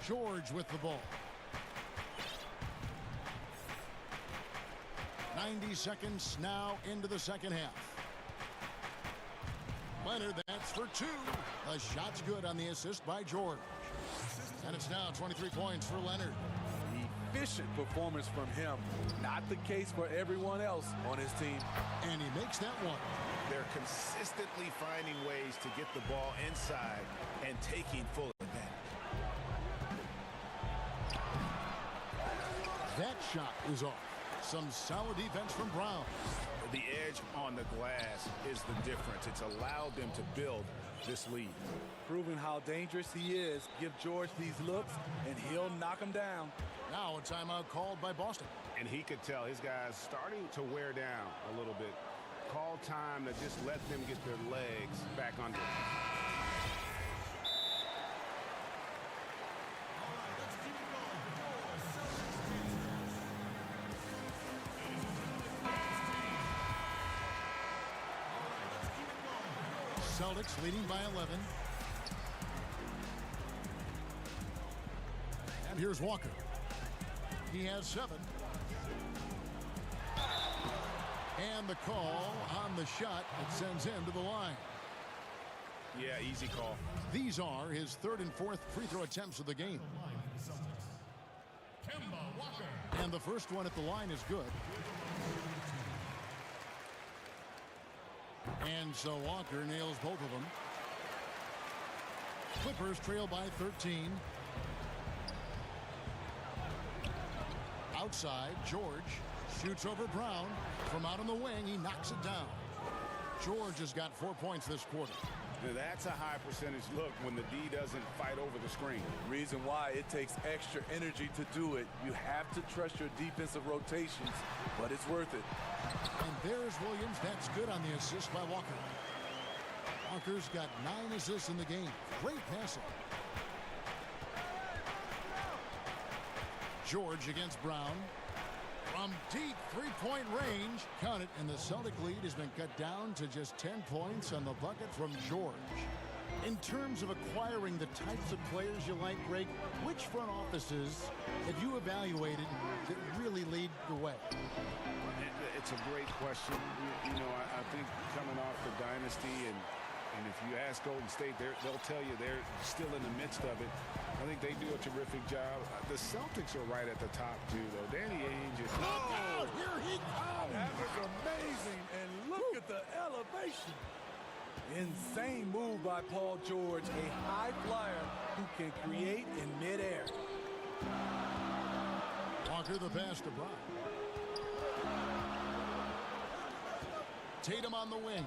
George with the ball. 90 seconds now into the second half. Leonard, that's for 2. The shot's good on the assist by George. And it's now 23 points for Leonard. Efficient performance from him. Not the case for everyone else on his team. And he makes that one. They're consistently finding ways to get the ball inside and taking full advantage. That shot is off. Some solid defense from Brown. The edge on the glass is the difference. It's allowed them to build this lead. Proving how dangerous he is. Give George these looks, and he'll knock him down. Now a timeout called by Boston. And he could tell his guys starting to wear down a little bit. Call time to just let them get their legs back under. Celtics leading by 11. And here's Walker. He has 7. And the call on the shot that sends him to the line. Yeah, easy call. These are his 3rd and 4th free throw attempts of the game. And the first one at the line is good. And so Walker nails both of them. Clippers trail by 13. Outside, George shoots over Brown. From out on the wing, he knocks it down. George has got 4 points this quarter. Now that's a high percentage look when the D doesn't fight over the screen. Reason why it takes extra energy to do it. You have to trust your defensive rotations, but it's worth it. And there's Williams. That's good on the assist by Walker. Walker's got 9 assists in the game. Great passing. George against Brown. From deep three-point range. Count it, and the Celtic lead has been cut down to just 10 points on the bucket from George. In terms of acquiring the types of players you like, Greg, which front offices have you evaluated that really lead the way? It's a great question. You know, I think coming off the dynasty, and if you ask Golden State, they'll tell you they're still in the midst of it. I think they do a terrific job. The Celtics are right at the top, too, though. Danny Ainge is... Look out! Here he comes! That was amazing, and look at the elevation. Insane move by Paul George, a high flyer who can create in midair. Walker the pass to Brown. Tatum on the wing.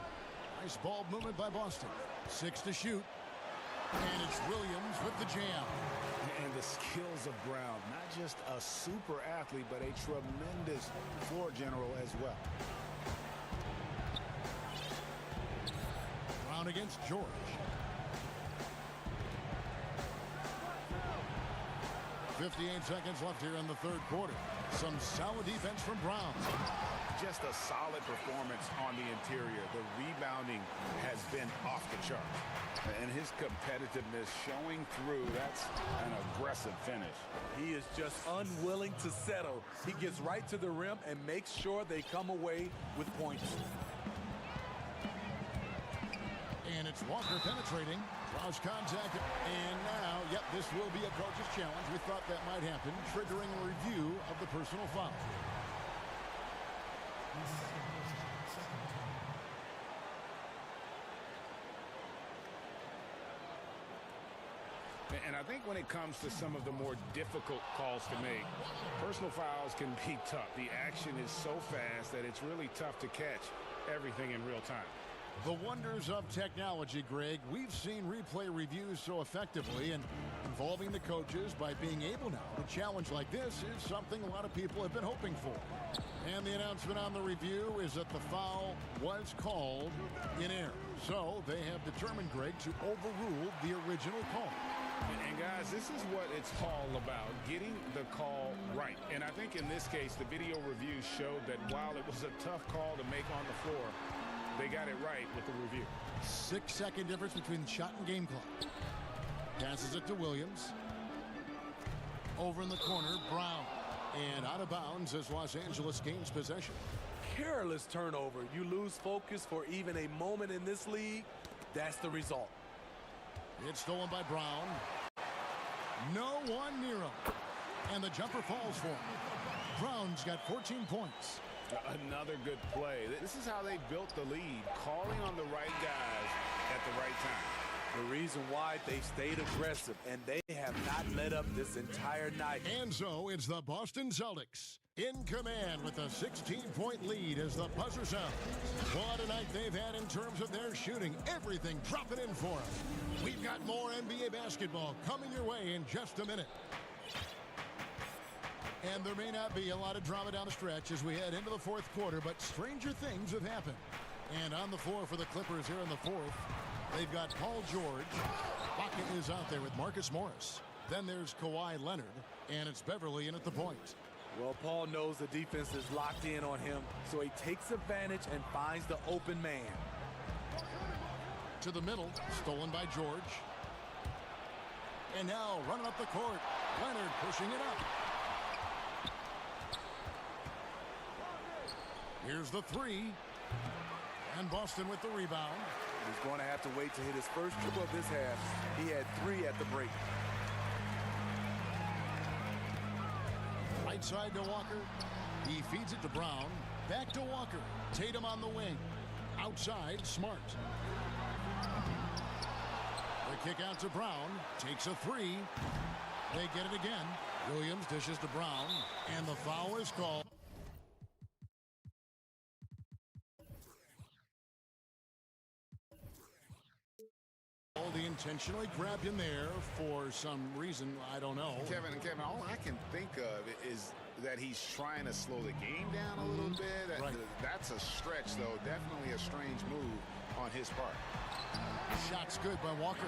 Nice ball movement by Boston. 6 to shoot. And it's Williams with the jam. And the skills of Brown. Not just a super athlete, but a tremendous floor general as well. Brown against George. 58 seconds left here in the third quarter. Some solid defense from Brown. just a solid performance on the interior. The rebounding has been off the charts. And his competitiveness showing through. That's an aggressive finish. He is just unwilling to settle. He gets right to the rim and makes sure they come away with points. And it's Walker penetrating. Draws contact. And now, yep, this will be a coach's challenge. We thought that might happen, triggering a review of the personal foul. And I think when it comes to some of the more difficult calls to make, personal fouls can be tough. The action is so fast that it's really tough to catch everything in real time. The wonders of technology, Greg. We've seen replay reviews so effectively, and involving the coaches by being able now to challenge like this is something a lot of people have been hoping for. And the announcement on the review is that the foul was called in error. So they have determined, Greg, to overrule the original call. And guys, this is what it's all about, getting the call right. And I think in this case, the video review showed that while it was a tough call to make on the floor, they got it right with the review. 6-second difference between shot and game clock. Passes it to Williams. Over in the corner, Brown. And out of bounds as Los Angeles gains possession. Careless turnover. You lose focus for even a moment in this league. That's the result. It's stolen by Brown. No one near him. And the jumper falls for him. Brown's got 14 points. Another good play. This is how they built the lead, calling on the right guys at the right time. The reason why they stayed aggressive, and they have not let up this entire night. And so it's the Boston Celtics in command with a 16-point lead as the buzzer sounds. What a night they've had in terms of their shooting. Everything dropping in for them. We've got more NBA basketball coming your way in just a minute. And there may not be a lot of drama down the stretch as we head into the fourth quarter, but stranger things have happened. And on the floor for the Clippers here in the fourth, they've got Paul George. Bucket is out there with Marcus Morris. Then there's Kawhi Leonard, and it's Beverly in at the point. Well, Paul knows the defense is locked in on him, so he takes advantage and finds the open man. To the middle, stolen by George. And now running up the court, Leonard pushing it up. Here's the three. And Boston with the rebound. He's going to have to wait to hit his first triple of this half. He had 3 at the break. Right side to Walker. He feeds it to Brown. Back to Walker. Tatum on the wing. Outside, Smart. The kick out to Brown. Takes a 3. They get it again. Williams dishes to Brown. And the foul is called. They intentionally grabbed him there for some reason, I don't know. Kevin, all I can think of is that he's trying to slow the game down a little bit. Right. That's a stretch, though. Definitely a strange move on his part. Shot's good by Walker.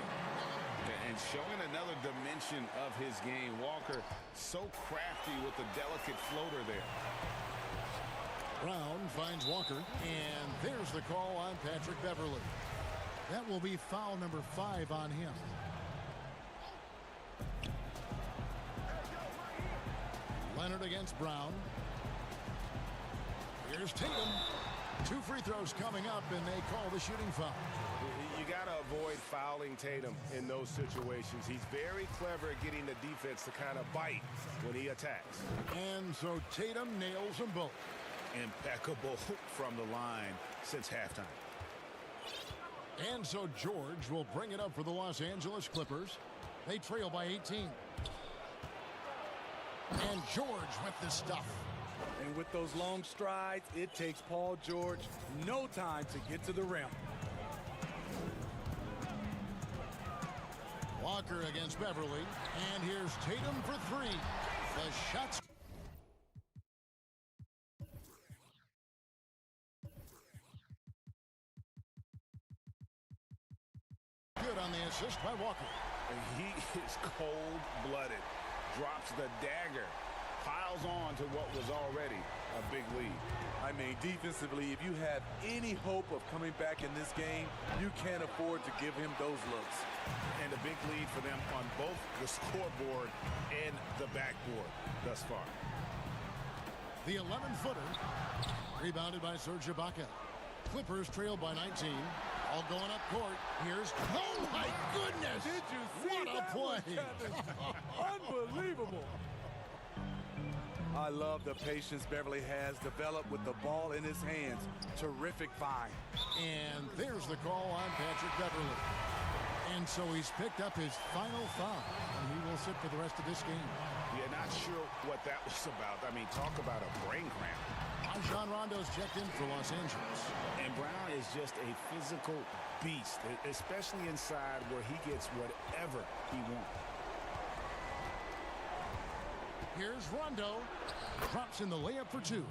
And showing another dimension of his game. Walker so crafty with the delicate floater there. Brown finds Walker, and there's the call on Patrick Beverly. That will be foul number 5 on him. Leonard against Brown. Here's Tatum. 2 free throws coming up, and they call the shooting foul. You got to avoid fouling Tatum in those situations. He's very clever at getting the defense to kind of bite when he attacks. And so Tatum nails them both. Impeccable from the line since halftime. And so George will bring it up for the Los Angeles Clippers. They trail by 18. And George with the stuff. And with those long strides, it takes Paul George no time to get to the rim. Walker against Beverly. And here's Tatum for 3. The shot's good on the assist by Walker. And he is cold-blooded. Drops the dagger. piles on to what was already a big lead. I mean, defensively, if you have any hope of coming back in this game, you can't afford to give him those looks. And a big lead for them on both the scoreboard and the backboard thus far. The 11-footer, rebounded by Serge Ibaka. Clippers trailed by 19. All going up court. Here's, oh my goodness! Did you see what that a play! Unbelievable. I love the patience Beverly has developed with the ball in his hands. Terrific find. And there's the call on Patrick Beverly. And so he's picked up his final foul, and he will sit for the rest of this game. Yeah, not sure what that was about. I mean, talk about a brain cramp. John Rondo's checked in for Los Angeles. And Brown is just a physical beast, especially inside where he gets whatever he wants. Here's Rondo. Drops in the layup for two.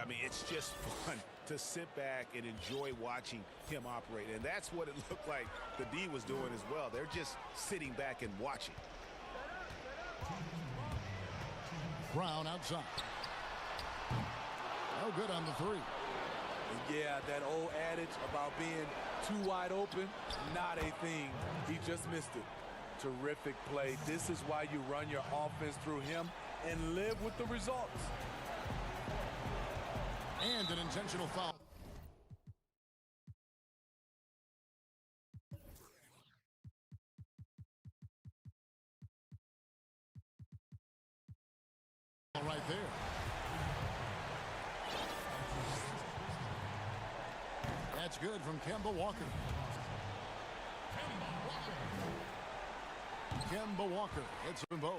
I mean, it's just fun to sit back and enjoy watching him operate. And that's what it looked like the D was doing as well. They're just sitting back and watching. Brown outside. No good on the three. Yeah, that old adage about being too wide open, not a thing. He just missed it. Terrific play. This is why you run your offense through him and live with the results. And an intentional foul. Right there. That's good from Kemba Walker. Kemba Walker hits them both.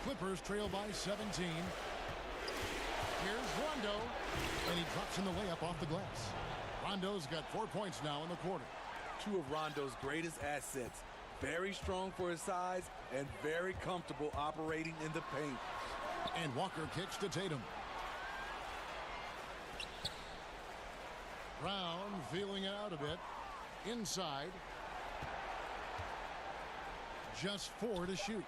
Clippers trail by 17. Here's Rondo, and he drops in the layup off the glass. Rondo's got 4 points now in the quarter. Two of Rondo's greatest assets. Very strong for his size and very comfortable operating in the paint. And Walker kicks to Tatum. Brown feeling it out a bit. Inside. Just 4 to shoot.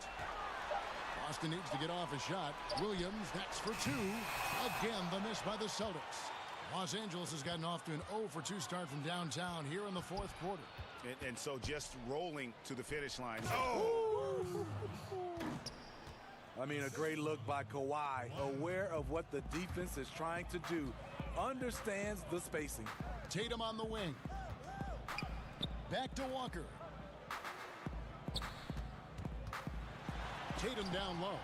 Boston needs to get off a shot. Williams next for 2. Again, the miss by the Celtics. Los Angeles has gotten off to an 0 for 2 start from downtown here in the fourth quarter. And so just rolling to the finish line. Oh! I mean, a great look by Kawhi, aware of what the defense is trying to do, understands the spacing. Tatum on the wing. Back to Walker. Tatum down low.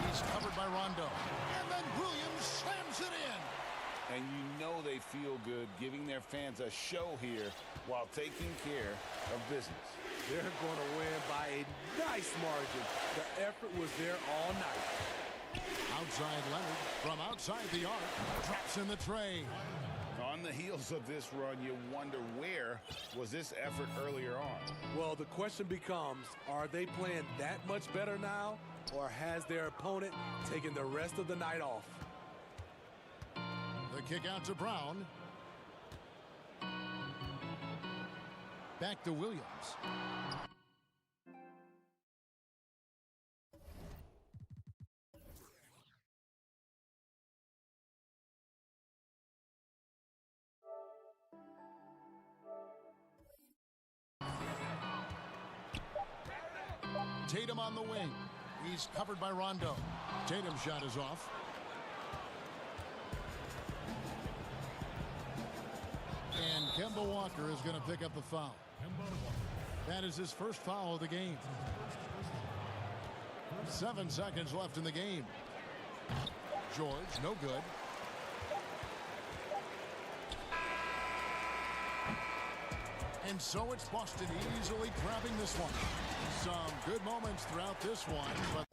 He's covered by Rondo. And then Williams slams it in. And you know they feel good giving their fans a show here while taking care of business. They're going to win by a nice margin. The effort was there all night. Outside Leonard from outside the arc. Drops in the tray. On the heels of this run, you wonder where was this effort earlier on? Well, the question becomes, are they playing that much better now, or has their opponent taken the rest of the night off? The kick out to Brown. Back to Williams. Tatum on the wing. He's covered by Rondo. Tatum's shot is off. And Kemba Walker is going to pick up the foul. That is his first foul of the game. 7 seconds left in the game. George, no good. And so it's Boston easily grabbing this one. Some good moments throughout this one, but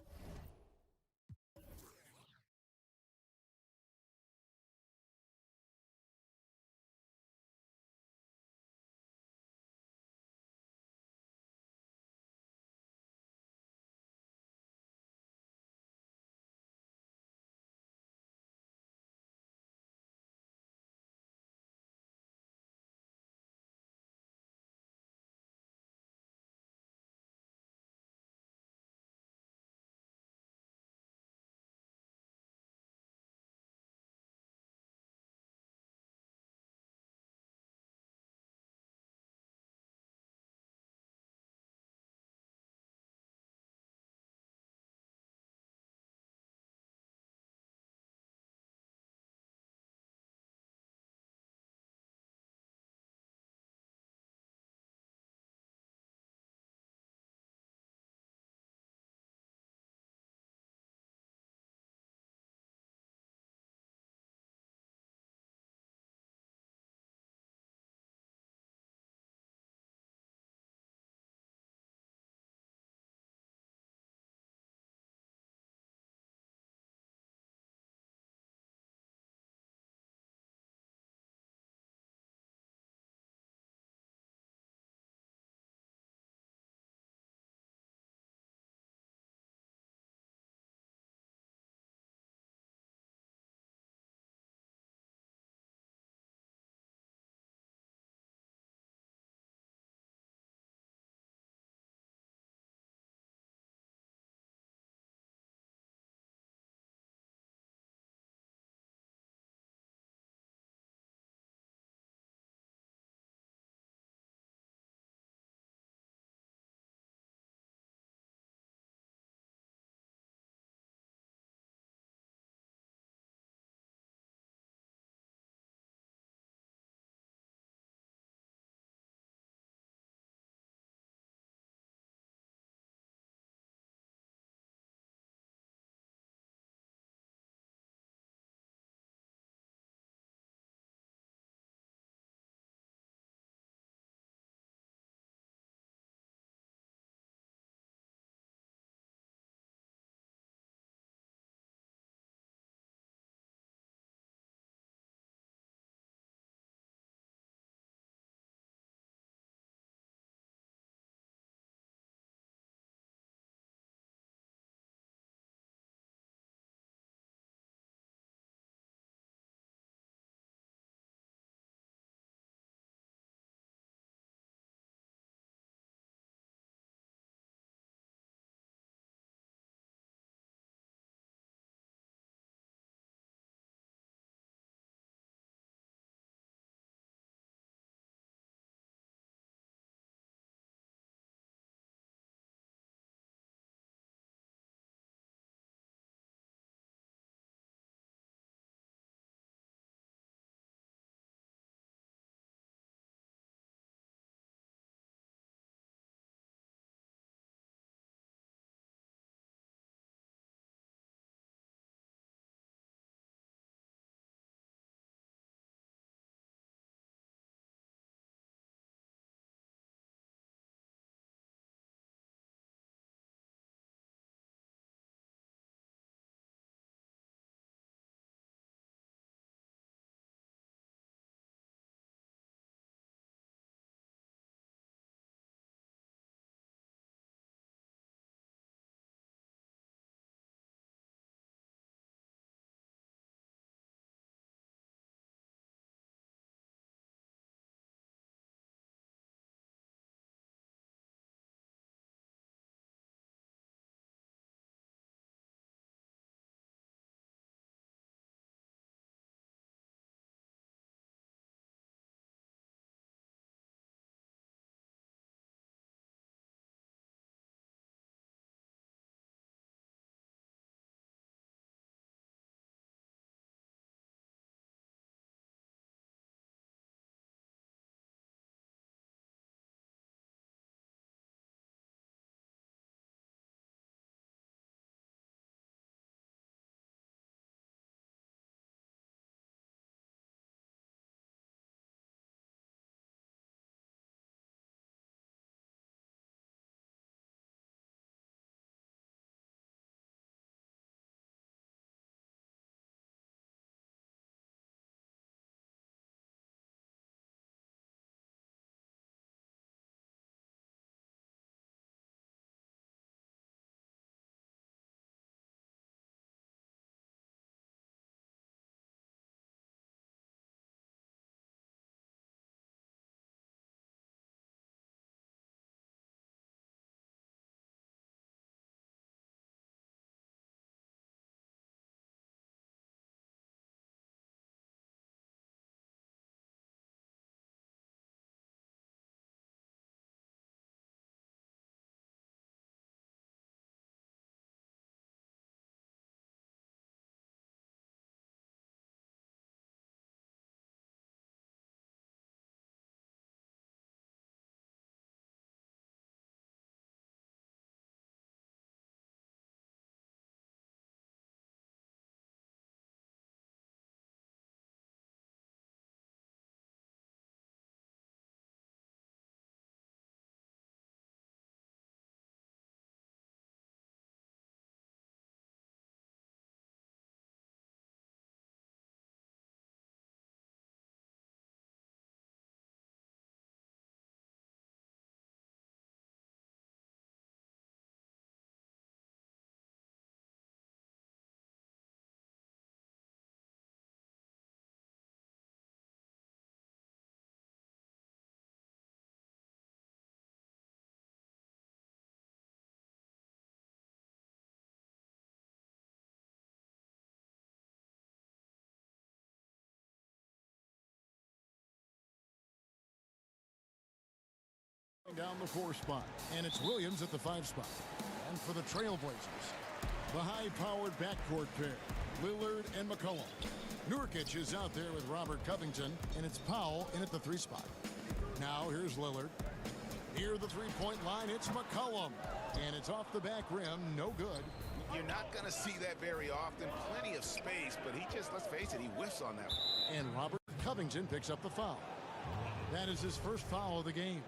Down the 4 spot, and it's Williams at the 5 spot. And for the Trailblazers, the high-powered backcourt pair, Lillard and McCollum. Nurkic is out there with Robert Covington, and it's Powell in at the 3 spot. Now here's Lillard. Near the three-point line, it's McCollum. And it's off the back rim, no good. You're not going to see that very often. Plenty of space, but he just, let's face it, he whiffs on that. And Robert Covington picks up the foul. That is his first foul of the game.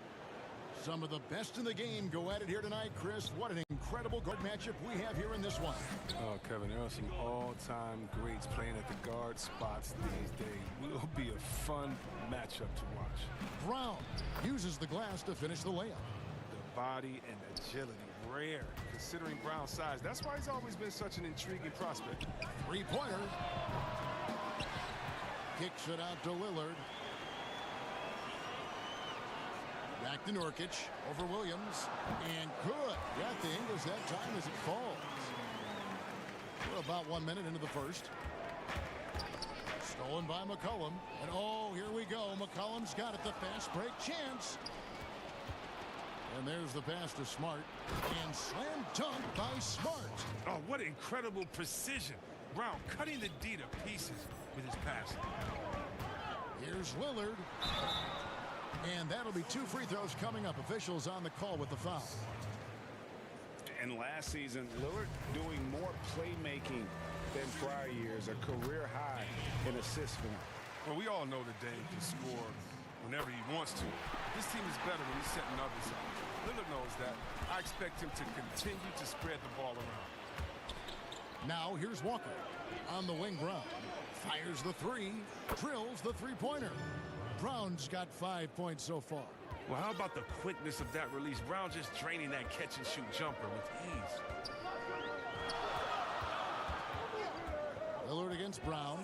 Some of the best in the game go at it here tonight, Chris. What an incredible guard matchup we have here in this one. Oh, Kevin, there are some all-time greats playing at the guard spots these days. Will be a fun matchup to watch. Brown uses the glass to finish the layup. The body and agility, rare considering Brown's size. That's why he's always been such an intriguing prospect. Three-pointer. Kicks it out to Lillard. Back to Nurkic, over Williams, and good. Got the Ingles that time as it falls. We're about 1 minute into the first. Stolen by McCollum, and oh, here we go. McCollum's got it, the fast break chance. And there's the pass to Smart, and slam dunk by Smart. Oh, what incredible precision. Brown cutting the D to pieces with his pass. Here's Lillard. And that'll be 2 free throws coming up. Officials on the call with the foul. And last season, Lillard doing more playmaking than prior years, a career high in assists for him. Well, we all know that Dame can score whenever he wants to. This team is better when he's setting others up. Lillard knows that. I expect him to continue to spread the ball around. Now here's Walker on the wing. Brown fires the 3, drills the three-pointer. Brown's got 5 points so far. Well, how about the quickness of that release? Brown just draining that catch-and-shoot jumper with ease. Lillard against Brown.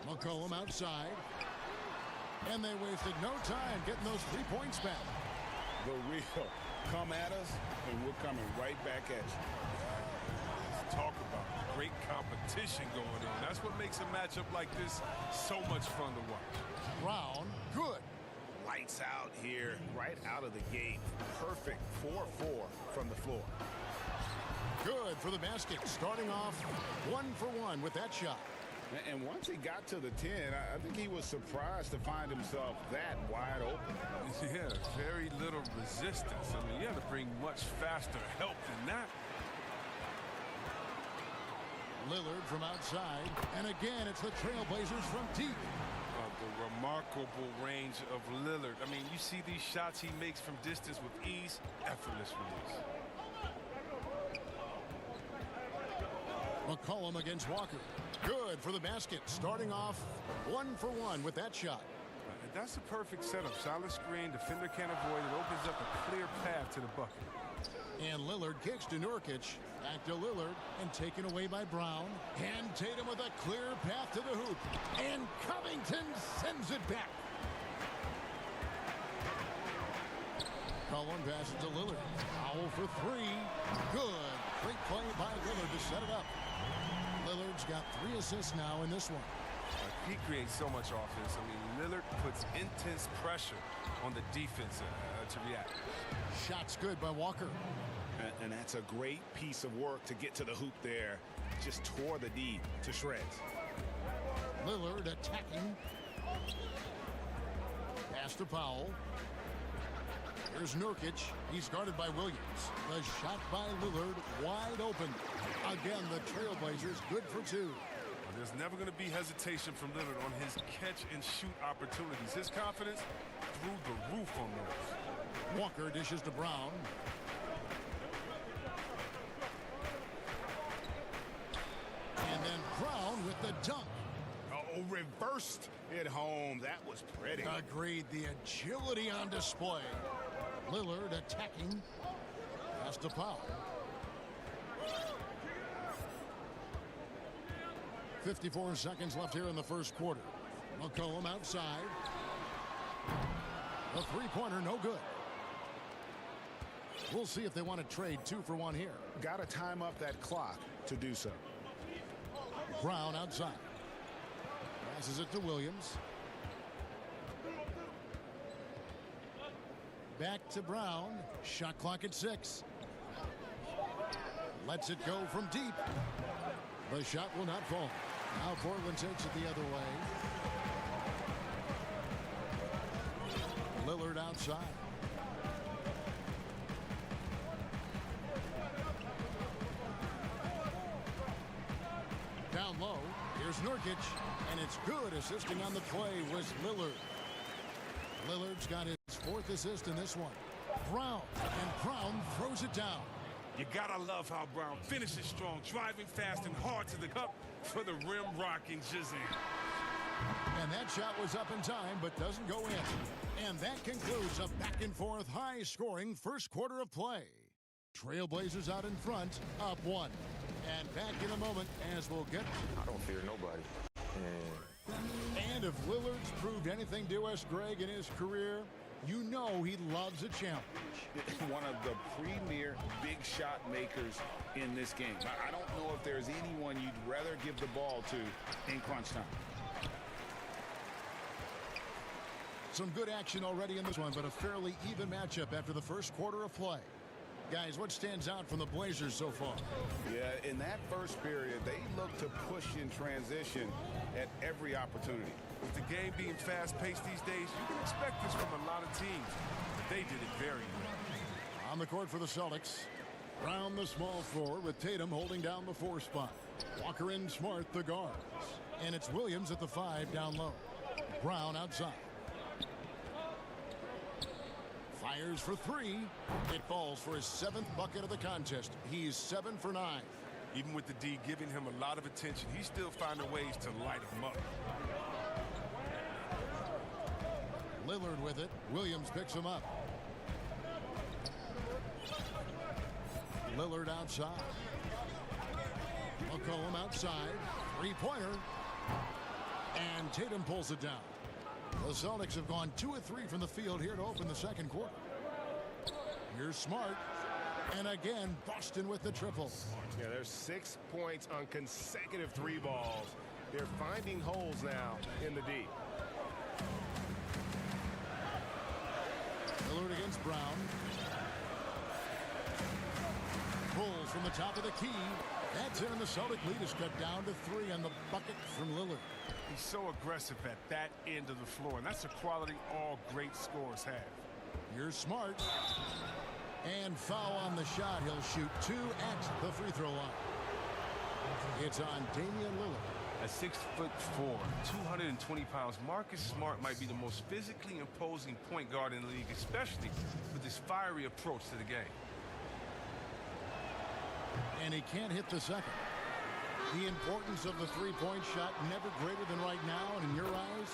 McCollum outside. And they wasted no time getting those 3 points back. The real come at us, and we're coming right back at you. Let's talk about great competition going on. That's what makes a matchup like this so much fun to watch. Brown, good. Lights out here, right out of the gate. Perfect 4-4 from the floor. Good for the basket. Starting off 1 for 1 with that shot. And once he got to the 10, I think he was surprised to find himself that wide open. Yeah, very little resistance. I mean, you have to bring much faster help than that. Lillard from outside. And again, it's the Trailblazers from deep. The remarkable range of Lillard. I mean, you see these shots he makes from distance with ease, effortless release. McCollum against Walker. Good for the basket. Starting off 1 for 1 with that shot. And that's a perfect setup. Solid screen, defender can't avoid it. Opens up a clear path to the bucket. And Lillard kicks to Nurkic. Back to Lillard and taken away by Brown. And Tatum with a clear path to the hoop. And Covington sends it back. Cullen passes to Lillard. Foul for 3. Good. Great play by Lillard to set it up. Lillard's got 3 assists now in this one. He creates so much offense. I mean, Lillard puts intense pressure on the defense to react. Shot's good by Walker. And that's a great piece of work to get to the hoop there. Just tore the D to shreds. Lillard attacking. Pass to Powell. Here's Nurkic. He's guarded by Williams. The shot by Lillard wide open. Again, the Trailblazers good for 2. Well, there's never going to be hesitation from Lillard on his catch-and-shoot opportunities. His confidence through the roof on those. Walker dishes to Brown. And then Brown with the dunk. Oh, reversed it home. That was pretty. Agreed. The agility on display. Lillard attacking. Pass to Powell. 54 seconds left here in the first quarter. McCollum outside. The three-pointer no good. We'll see if they want to trade 2 for 1 here. Got to time up that clock to do so. Brown outside. Passes it to Williams. back to Brown. Shot clock at 6. Lets it go from deep. The shot will not fall. Now Portland takes it the other way. Lillard outside. Down low, here's Nurkic, and it's good. Assisting on the play was Lillard. Lillard's got his 4th assist in this one. Brown, and Brown throws it down. You gotta love how Brown finishes strong, driving fast and hard to the cup for the rim rocking Jazam. And that shot was up in time, but doesn't go in. And that concludes a back-and-forth, high-scoring first quarter of play. Trailblazers out in front, up 1. And back in a moment as we'll get... I don't fear nobody. And if Lillard's proved anything to us, Greg, in his career, you know he loves a challenge. One of the premier big shot makers in this game. I don't know if there's anyone you'd rather give the ball to in crunch time. Some good action already in this one, but a fairly even matchup after the first quarter of play. Guys, what stands out from the Blazers so far? Yeah, in that first period, they look to push in transition at every opportunity. With the game being fast-paced these days, you can expect this from a lot of teams, but they did it very well. On the court for the Celtics, Brown the small forward with Tatum holding down the 4 spot. Walker and Smart the guards. And it's Williams at the 5 down low. Brown outside. Fires for 3. It falls for his 7th bucket of the contest. He's 7 for 9. Even with the D giving him a lot of attention, he's still finding ways to light him up. Lillard with it. Williams picks him up. Lillard outside. McCollum outside. 3-pointer. And Tatum pulls it down. The Celtics have gone 2 of 3 from the field here to open the second quarter. Here's Smart. And again, Boston with the triple. Yeah, there's 6 points on consecutive 3 balls. They're finding holes now in the D. Lillard against Brown. Pulls from the top of the key. That's in, and the Celtic lead is cut down to 3 on the bucket from Lillard. He's so aggressive at that end of the floor, and that's a quality all great scorers have. Here's Smart. And foul on the shot. He'll shoot 2 at the free throw line. It's on Damian Lillard. At 6'4", 220 pounds, Marcus Smart might be the most physically imposing point guard in the league, especially with his fiery approach to the game. And he can't hit the second. The importance of the three-point shot never greater than right now. And in your eyes,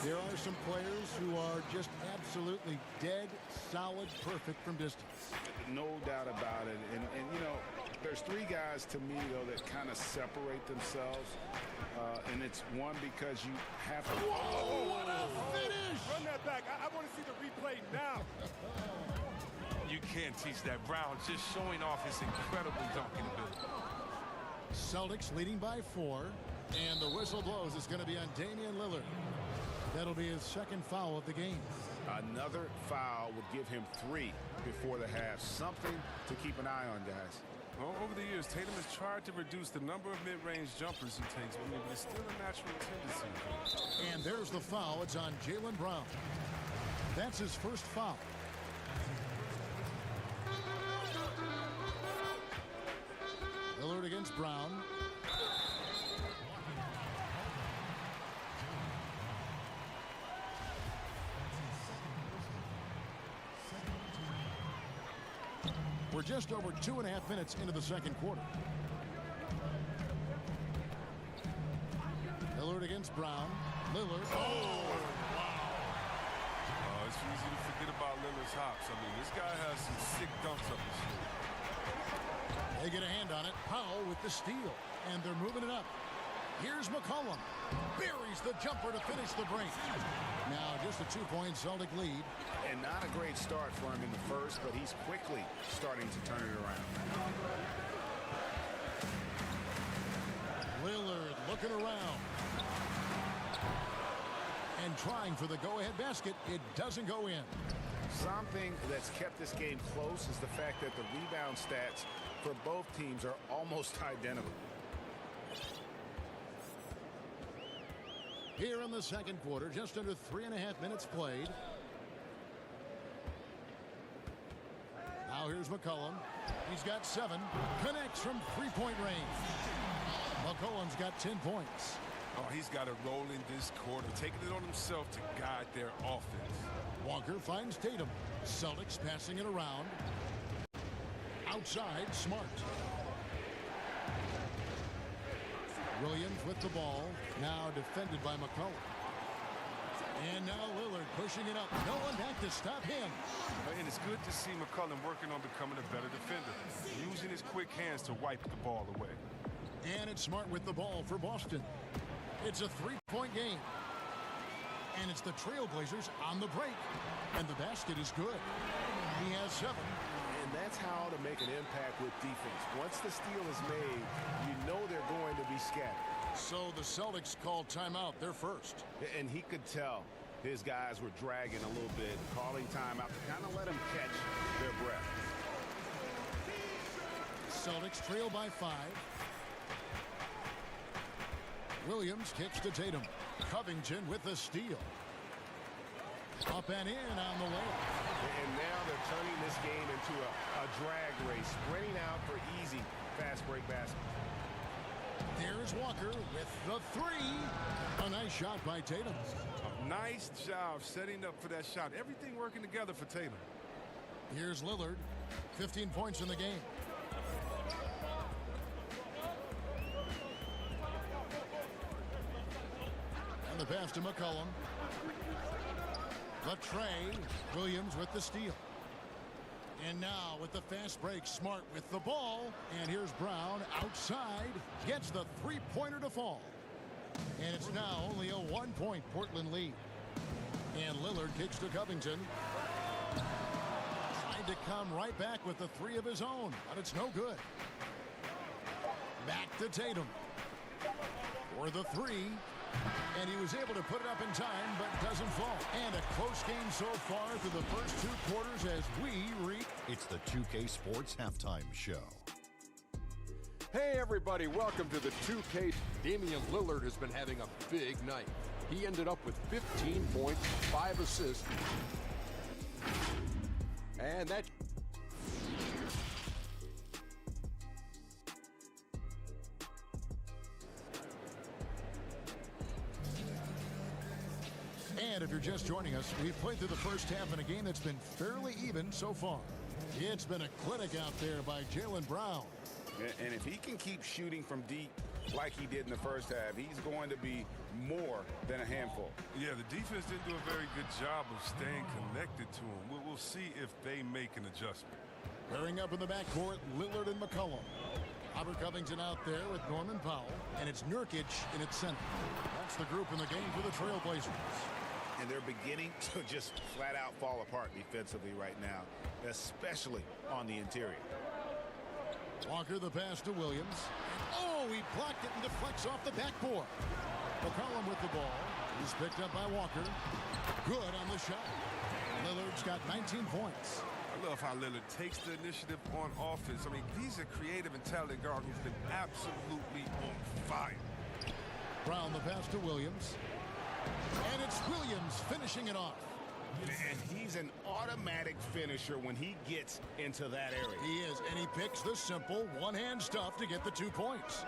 there are some players who are just absolutely dead, solid, perfect from distance. No doubt about it. And you know, there's 3 guys to me, though, that kind of separate themselves. And it's one because you have to... Whoa, what a finish! Run that back. I want to see the replay now. You can't teach that. Brown just showing off his incredible dunking ability. Celtics leading by 4. And the whistle blows. It's going to be on Damian Lillard. That'll be his 2nd foul of the game. Another foul would give him 3 before the half. Something to keep an eye on, guys. Well, over the years, Tatum has tried to reduce the number of mid-range jumpers he takes, but it's still a natural tendency. And there's the foul. It's on Jaylen Brown. That's his first foul. Lillard against Brown. We're just over 2.5 minutes into the second quarter. Lillard against Brown. Lillard. Oh, wow. It's easy to forget about Lillard's hops. I mean, this guy has some sick dunks up his sleeve. They get a hand on it. Powell with the steal. And they're moving it up. Here's McCollum. Buries the jumper to finish the break. Now just a 2-point Celtic lead. And not a great start for him in the first, but he's quickly starting to turn it around. Lillard looking around. And trying for the go-ahead basket. It doesn't go in. Something that's kept this game close is the fact that the rebound stats for both teams are almost identical. Here in the second quarter, just under 3.5 minutes played. Now here's McCollum. He's got 7. Connects from three-point range. McCollum's got 10 points. Oh, he's got to roll in this quarter, taking it on himself to guide their offense. Walker finds Tatum. Celtics passing it around. Outside, Smart. Williams with the ball. Now defended by McCollum. And now Lillard pushing it up. No one back to stop him. And it's good to see McCollum working on becoming a better defender, using his quick hands to wipe the ball away. And it's Smart with the ball for Boston. It's a three-point game. And it's the Trailblazers on the break. And the basket is good. He has 7. And that's how to make an impact with defense. Once the steal is made, you know they're going to be scattered. So the Celtics called timeout. They're first. And he could tell his guys were dragging a little bit, calling timeout to kind of let them catch their breath. Celtics trail by 5. Williams kicks to Tatum. Covington with the steal. Up and in on the layup. And now they're turning this game into a drag race, sprinting out for easy fast break basket. There's Walker with the 3. A nice shot by Tatum. Nice job setting up for that shot. Everything working together for Tatum. Here's Lillard. 15 points in the game. And the pass to McCollum. The tray. Williams with the steal. And now with the fast break, Smart with the ball. And here's Brown outside. Gets the three-pointer to fall. And it's now only a 1-point Portland lead. And Lillard kicks to Covington. Trying to come right back with the 3 of his own, but it's no good. Back to Tatum. For the 3. And he was able to put it up in time, but doesn't fall. And a close game so far through the first 2 quarters as we reach. It's the 2K Sports Halftime Show. Hey, everybody. Welcome to the 2K. Damian Lillard has been having a big night. He ended up with 15 points, 5 assists. And that... And if you're just joining us, we've played through the first half in a game that's been fairly even so far. It's been a clinic out there by Jaylen Brown. And if he can keep shooting from deep like he did in the first half, he's going to be more than a handful. Yeah, the defense didn't do a very good job of staying connected to him. We'll see if they make an adjustment. Pairing up in the backcourt, Lillard and McCollum. Robert Covington out there with Norman Powell, and it's Nurkic in its center. That's the group in the game for the Trailblazers. And they're beginning to just flat out fall apart defensively right now, especially on the interior. Walker the pass to Williams. Oh, he blocked it and deflects off the backboard. McCollum with the ball. He's picked up by Walker. Good on the shot. Lillard's got 19 points. I love how Lillard takes the initiative on offense. I mean, he's a creative and talented guard who's been absolutely on fire. Brown the pass to Williams. And it's Williams finishing it off. And he's an automatic finisher when he gets into that area. He is, and he picks the simple one-hand stuff to get the 2 points.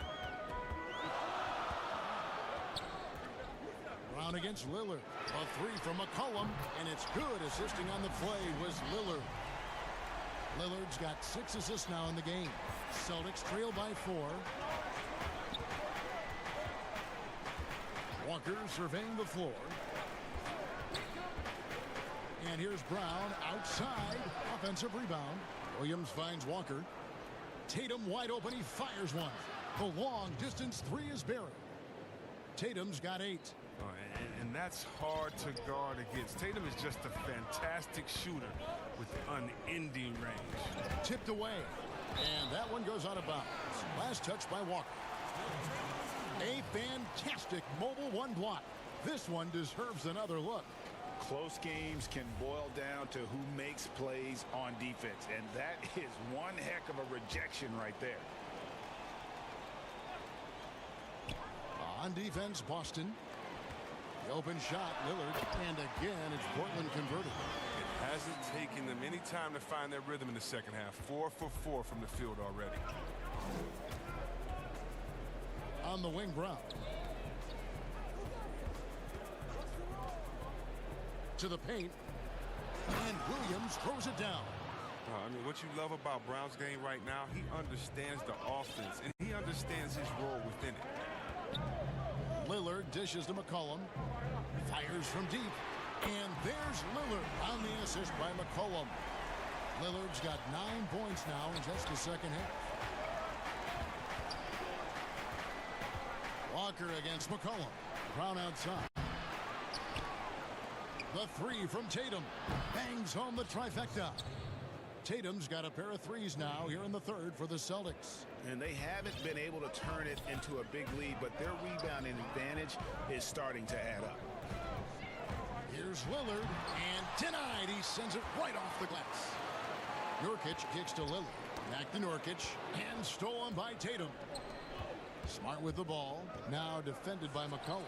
Brown against Lillard. A 3 from McCollum, and it's good. Assisting on the play was Lillard. Lillard's got 6 assists now in the game. Celtics trail by 4. Walker surveying the floor. And here's Brown outside. Offensive rebound. Williams finds Walker. Tatum wide open. He fires one. The long distance 3 is buried. Tatum's got 8. And that's hard to guard against. Tatum is just a fantastic shooter with unending range. Tipped away. And that one goes out of bounds. Last touch by Walker. A fantastic mobile 1 block. This one deserves another look. Close games can boil down to who makes plays on defense, and that is one heck of a rejection right there. On defense, Boston. The open shot, Lillard, and again, it's Portland converted. It hasn't taken them any time to find their rhythm in the second half. 4 for 4 from the field already. On the wing, Brown. To the paint, and Williams throws it down. I mean, what you love about Brown's game right now, he understands the offense, and he understands his role within it. Lillard dishes to McCollum, fires from deep, and there's Lillard on the assist by McCollum. Lillard's got 9 points now in just the second half. Walker against McCollum. Brown outside. The three from Tatum. Bangs home the trifecta. Tatum's got a pair of threes now here in the third for the Celtics. And they haven't been able to turn it into a big lead, but their rebounding advantage is starting to add up. Here's Lillard, and denied. He sends it right off the glass. Nurkic kicks to Lillard. Back to Nurkic, and stolen by Tatum. Smart with the ball, now defended by McCollum.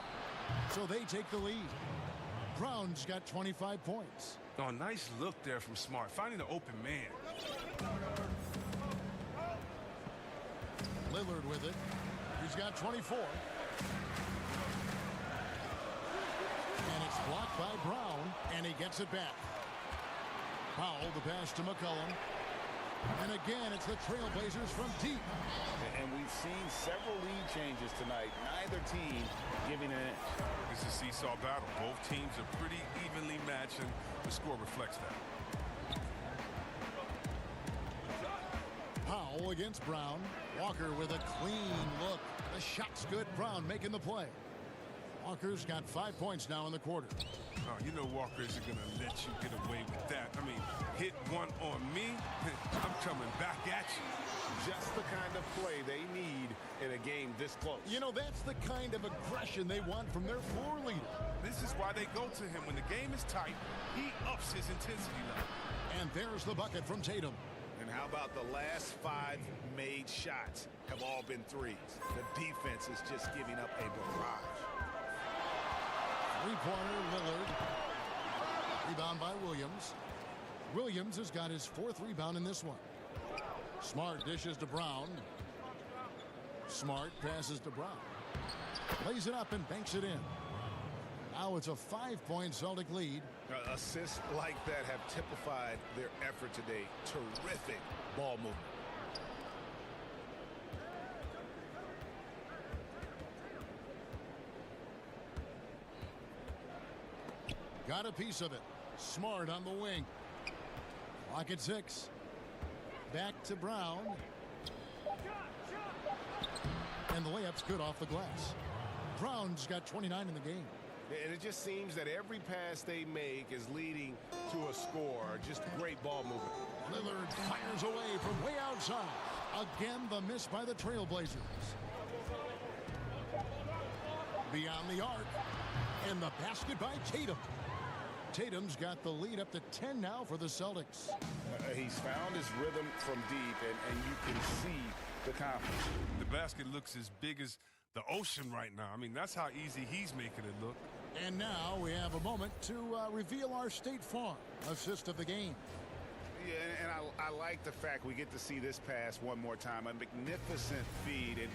So they take the lead. Brown's got 25 points. Oh, nice look there from Smart, finding the open man. Lillard with it. He's got 24. And it's blocked by Brown, and he gets it back. Powell, the pass to McCollum. And again, it's the Trailblazers from deep. And we've seen several lead changes tonight. Neither team giving an inch. It's a seesaw battle. Both teams are pretty evenly matched, and the score reflects that. Powell against Brown. Walker with a clean look. The shot's good. Brown making the play. Walker's got 5 points now in the quarter. Oh, you know Walker isn't going to let you get away with that. I mean, hit one on me, I'm coming back at you. Just the kind of play they need in a game this close. You know, that's the kind of aggression they want from their floor leader. This is why they go to him. When the game is tight, he ups his intensity level. And there's the bucket from Tatum. And how about the last 5 made shots have all been threes? The defense is just giving up a barrage. Three-pointer, Lillard. Rebound by Williams. Williams has got his 4th rebound in this one. Smart dishes to Brown. Smart passes to Brown. Lays it up and banks it in. Now it's a 5-point Celtic lead. Assists like that have typified their effort today. Terrific ball movement. Got a piece of it. Smart on the wing. Clock at 6. Back to Brown. And the layup's good off the glass. Brown's got 29 in the game. And it just seems that every pass they make is leading to a score. Just great ball movement. Lillard fires away from way outside. Again, the miss by the Trailblazers. Beyond the arc. And the basket by Tatum. Tatum's got the lead up to 10 now for the Celtics. He's found his rhythm from deep, and you can see the confidence. The basket looks as big as the ocean right now. I mean, that's how easy he's making it look. And now we have a moment to reveal our State Farm assist of the game. Yeah, and I like the fact we get to see this pass one more time. A magnificent feed, and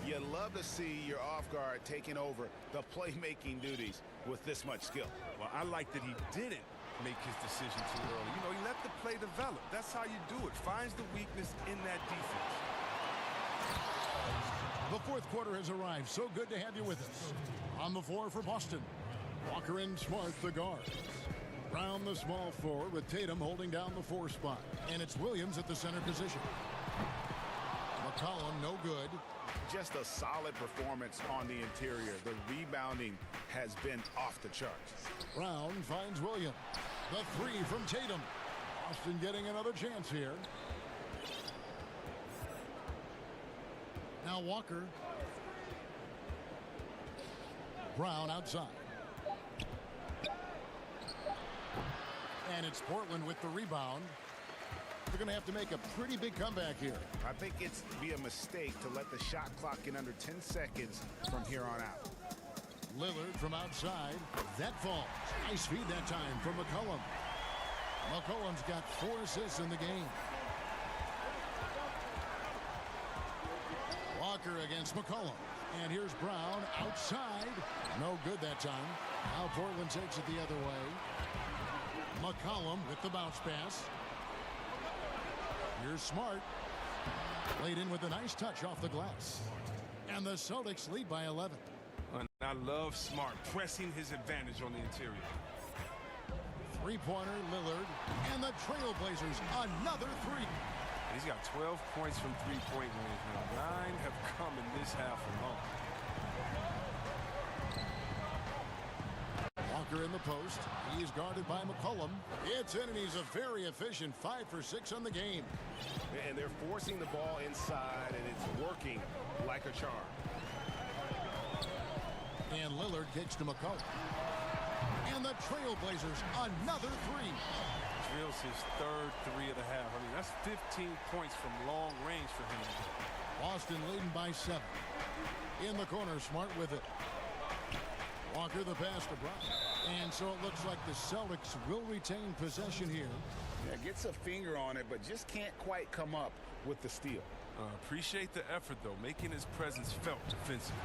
you love to see your off guard taking over the playmaking duties with this much skill. Well, I like that he didn't make his decision too early. You know, he let the play develop. That's how you do it. Finds the weakness in that defense. The 4th quarter has arrived. So good to have you with us. On the floor for Boston. Walker and Smart, the guards. Brown, the small forward, with Tatum holding down the 4 spot. And it's Williams at the center position. McCollum, no good. Just a solid performance on the interior. The rebounding has been off the charts. Brown finds Williams. The 3 from Tatum. Boston getting another chance here. Now Walker. Brown outside. And it's Portland with the rebound. They're going to have to make a pretty big comeback here. I think it's be a mistake to let the shot clock get under 10 seconds from here on out. Lillard from outside. That falls. Nice feed that time from McCollum. McCollum's got 4 assists in the game. Walker against McCollum. And here's Brown outside. No good that time. Now Portland takes it the other way. McCollum with the bounce pass. Here's Smart. Laid in with a nice touch off the glass. And the Celtics lead by 11. And I love Smart pressing his advantage on the interior. Three-pointer, Lillard. And the Trailblazers, another three. He's got 12 points from three-point range now. 9 have come in this half alone. Walker in the post. He's guarded by McCollum. It's in, and he's a very efficient 5 for 6 on the game. And they're forcing the ball inside, and it's working like a charm. And Lillard kicks to McCollum. And the Trailblazers, another three. Drills his third three of the half. I mean, that's 15 points from long range for him. Boston leading by 7. In the corner, Smart with it. Walker the pass to Brown. And so it looks like the Celtics will retain possession here. Yeah, gets a finger on it, but just can't quite come up with the steal. Appreciate the effort, though, making his presence felt defensively.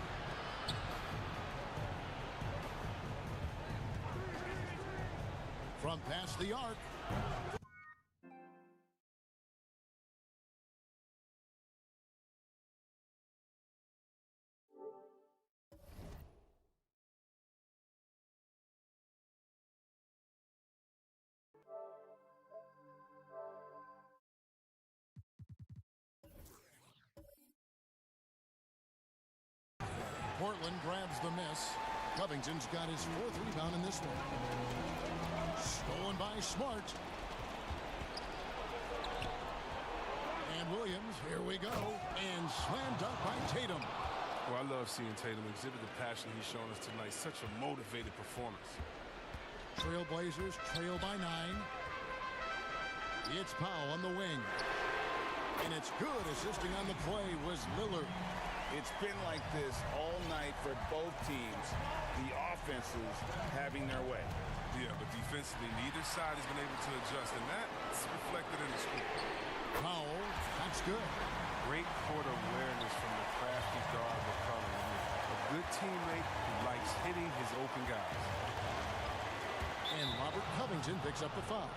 From past the arc. Portland grabs the miss. Covington's got his 4th rebound in this one. Stolen by Smart. And Williams, here we go. And slam dunk by Tatum. Well, I love seeing Tatum exhibit the passion he's shown us tonight. Such a motivated performance. Trailblazers trail by 9. It's Powell on the wing. And it's good. Assisting on the play was Lillard. It's been like this all night for both teams. The offenses having their way. Yeah, but defensively, neither side has been able to adjust, and that's reflected in the score. Powell, that's good. Great court awareness from the crafty guard McCollum. A good teammate who likes hitting his open guys. And Robert Covington picks up the foul.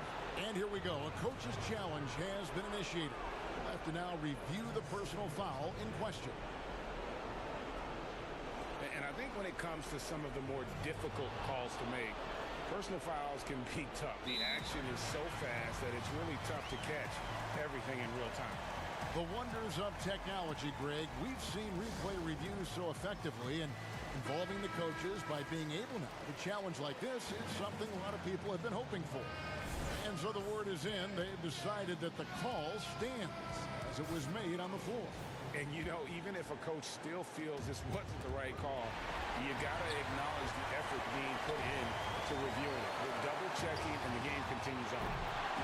And here we go. A coach's challenge has been initiated. We'll have to now review the personal foul in question. And I think when it comes to some of the more difficult calls to make, personal fouls can be tough. The action is so fast that it's really tough to catch everything in real time. The wonders of technology, Greg. We've seen replay reviews so effectively, and involving the coaches by being able now to challenge like this is something a lot of people have been hoping for. And so the word is in. They've decided that the call stands as it was made on the floor. And, you know, even if a coach still feels this wasn't the right call, you got to acknowledge the effort being put in to reviewing it. We're double-checking, and the game continues on.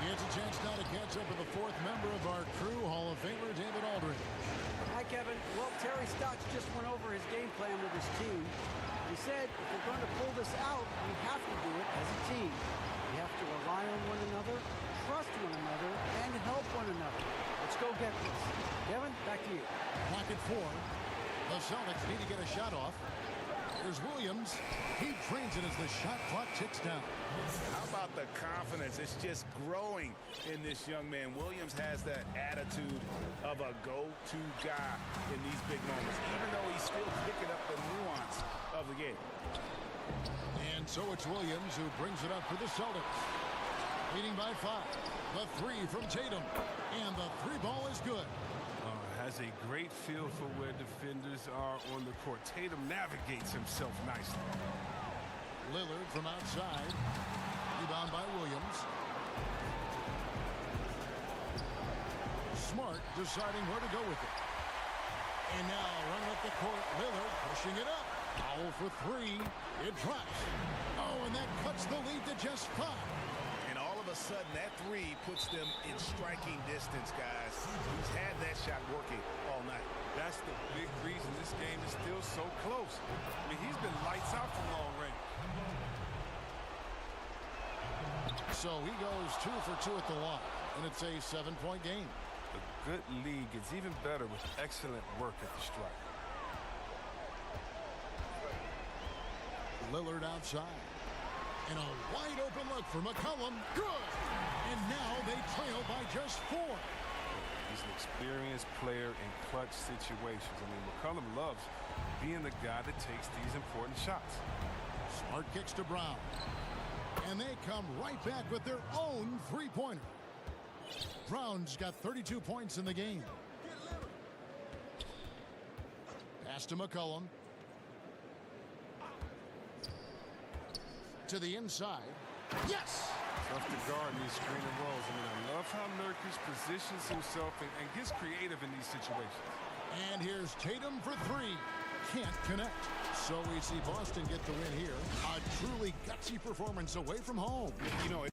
It's a chance now to catch up with the 4th member of our crew, Hall of Famer David Aldridge. Hi, Kevin. Well, Terry Stotts just went over his game plan with his team. He said if we're going to pull this out, we have to do it as a team. We have to rely on one another, trust one another, and help one another. Let's go get this. Kevin, back to you. Clock at 4. The Celtics need to get a shot off. Here's Williams. He trains it as the shot clock ticks down. How about the confidence? It's just growing in this young man. Williams has that attitude of a go-to guy in these big moments, even though he's still picking up the nuance of the game. And so it's Williams who brings it up for the Celtics. Leading by 5. The 3 from Tatum. And the 3 ball is good. Has a great feel for where defenders are on the court. Tatum navigates himself nicely. Lillard from outside. Rebound by Williams. Smart deciding where to go with it. And now running up the court, Lillard pushing it up. Foul for 3. It drops. Oh, and that cuts the lead to just 5. And all of a a sudden, that three puts them in striking distance, guys. He's had that shot working all night. That's the big reason this game is still so close. I mean, he's been lights out from long range. So he goes 2 for 2 at the line, and it's a 7-point game. A good lead gets even better with excellent work at the stripe. Lillard outside. And a wide open look for McCollum. Good! And now they trail by just 4. He's an experienced player in clutch situations. I mean, McCollum loves being the guy that takes these important shots. Smart kicks to Brown. And they come right back with their own three-pointer. Brown's got 32 points in the game. Pass to McCollum. To the inside. Yes! Tough to guard in these screen and rolls. I mean, I love how Nurkic positions himself and gets creative in these situations. And here's Tatum for 3. Can't connect. So we see Boston get the win here. A truly gutsy performance away from home. You know,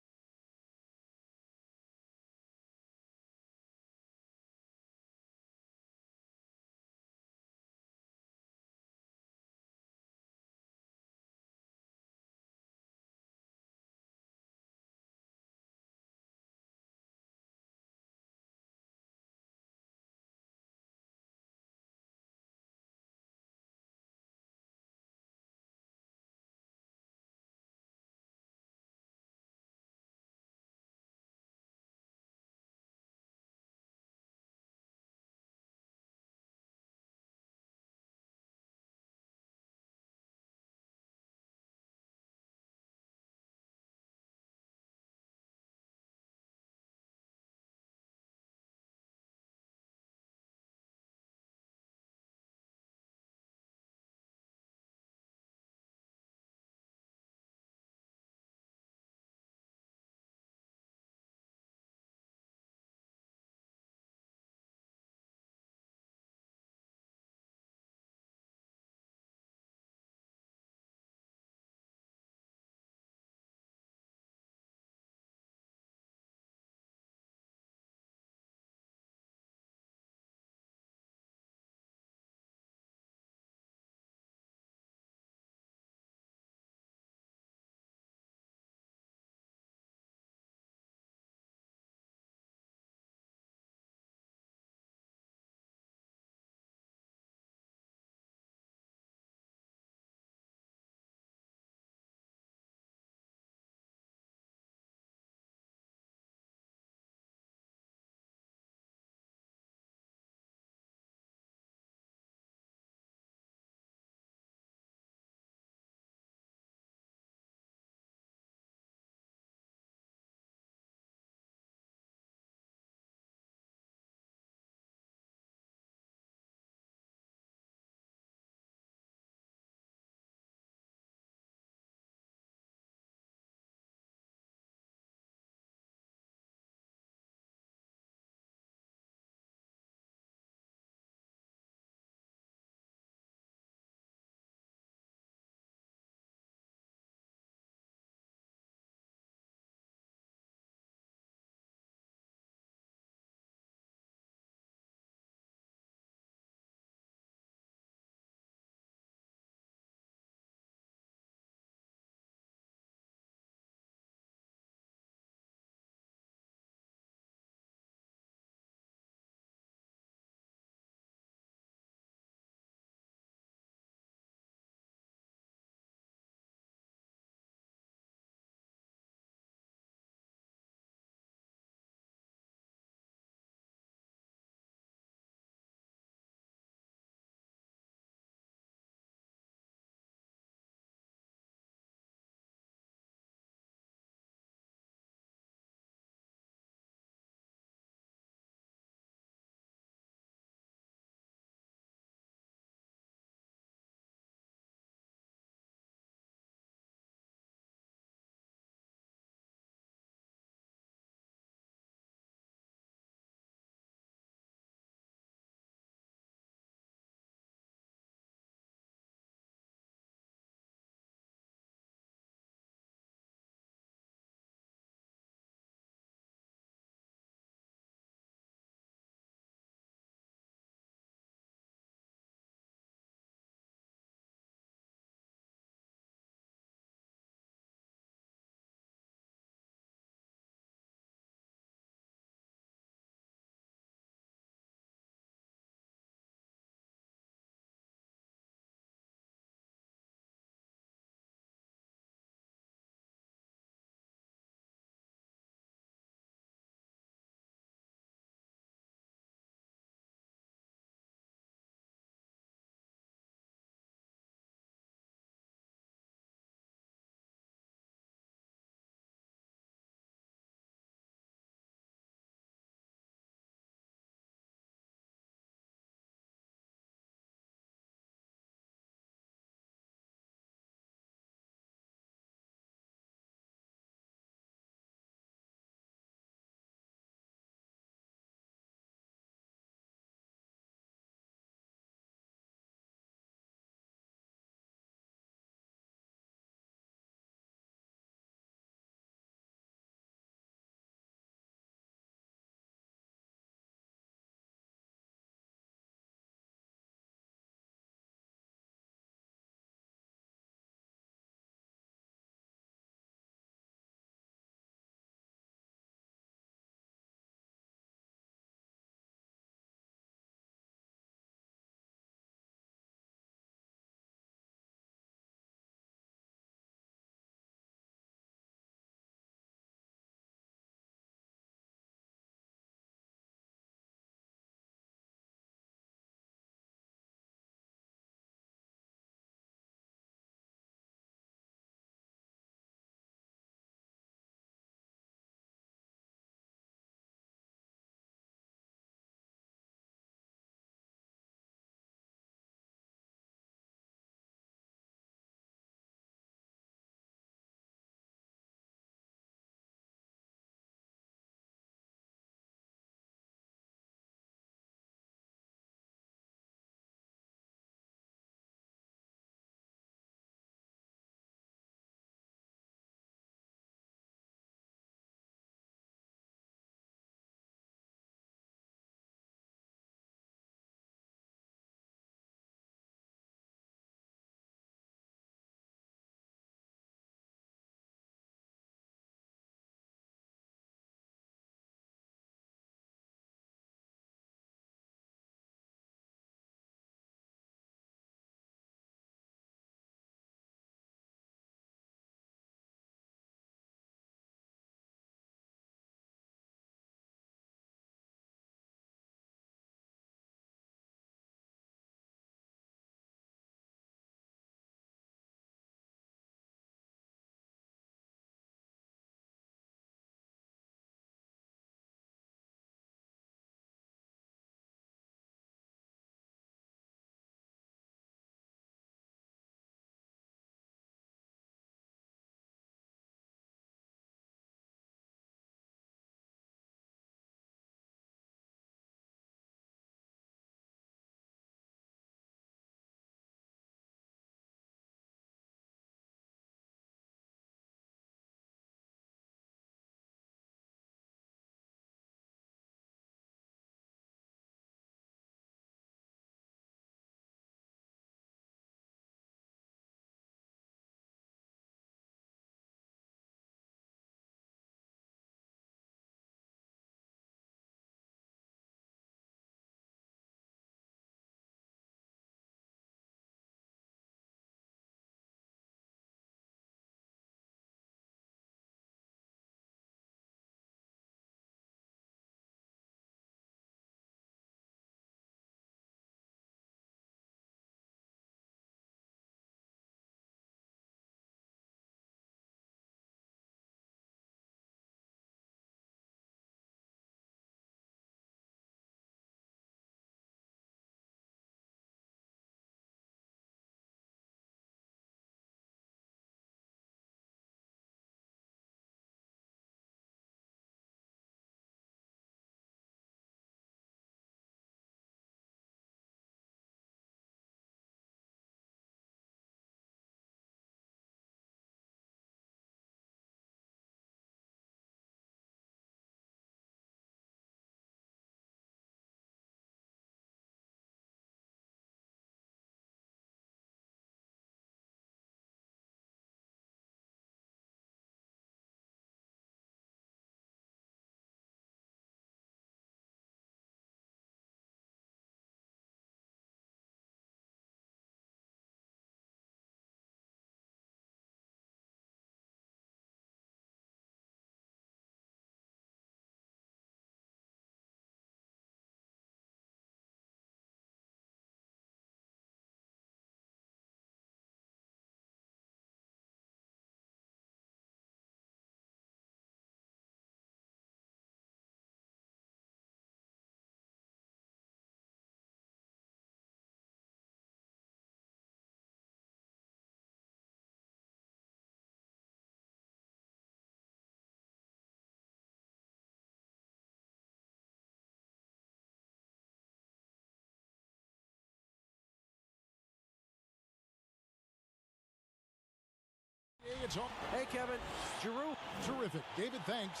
gets home. Hey, Kevin. Giroux. Terrific. David, thanks.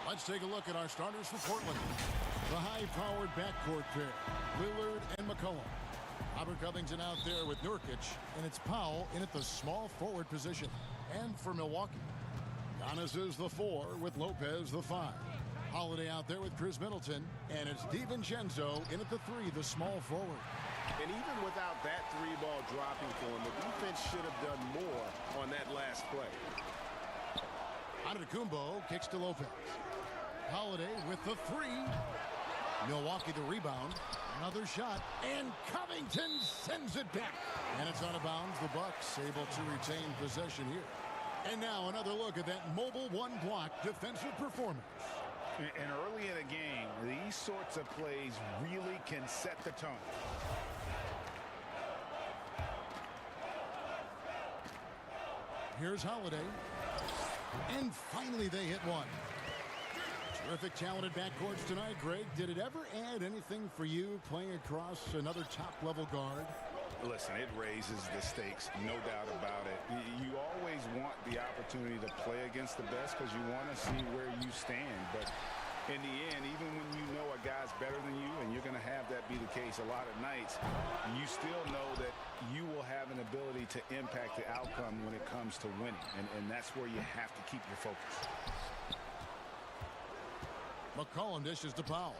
Let's take a look at our starters for Portland. The high-powered backcourt pair, Lillard and McCollum. Robert Covington out there with Nurkic, and it's Powell in at the small forward position. And for Milwaukee, Giannis is the 4 with Lopez the 5. Holiday out there with Chris Middleton, and it's DiVincenzo in at the 3, the small forward. And even without that 3-ball dropping for him, the defense should have done more on that last play. Antetokounmpo kicks to Lopez. Holiday with the 3. Milwaukee the rebound. Another shot, and Covington sends it back. And it's out of bounds. The Bucks able to retain possession here. And now another look at that mobile one-block defensive performance. And early in a game, these sorts of plays really can set the tone. Here's Holiday. And finally they hit one. Terrific talented backcourts tonight, Greg. Did it ever add anything for you playing across another top-level guard? Listen, it raises the stakes, no doubt about it. You always want the opportunity to play against the best because you want to see where you stand. But in the end, even when you know a guy's better than you, and you're going to have that be the case a lot of nights, you still know that you will have an ability to impact the outcome when it comes to winning. And that's where you have to keep your focus. McCollum dishes to Powell.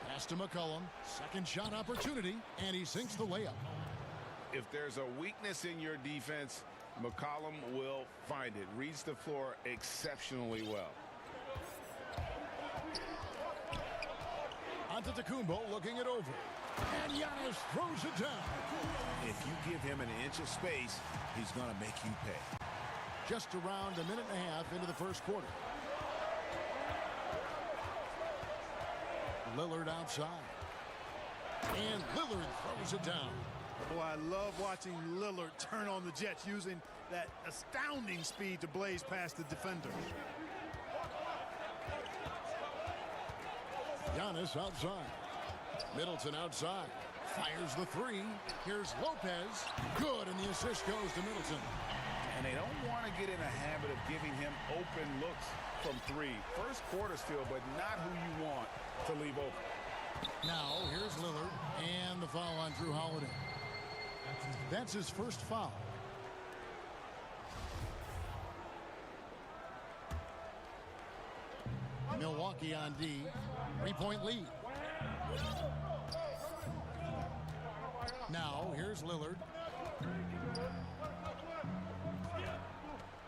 Pass to McCollum. Second shot opportunity, and he sinks the layup. If there's a weakness in your defense, McCollum will find it. Reads the floor exceptionally well. Antetokounmpo looking it over. And Giannis throws it down. If you give him an inch of space, he's going to make you pay. Just around a minute and a half into the first quarter. Lillard outside. And Lillard throws it down. Boy, I love watching Lillard turn on the Jets using that astounding speed to blaze past the defenders. Giannis outside. Middleton outside. Fires the 3. Here's Lopez. Good, and the assist goes to Middleton. And they don't want to get in a habit of giving him open looks from 3. First quarter still, but not who you want to leave open. Now, here's Lillard, and the foul on Drew Holiday. That's his first foul. Milwaukee on D. 3-point lead. Now, here's Lillard.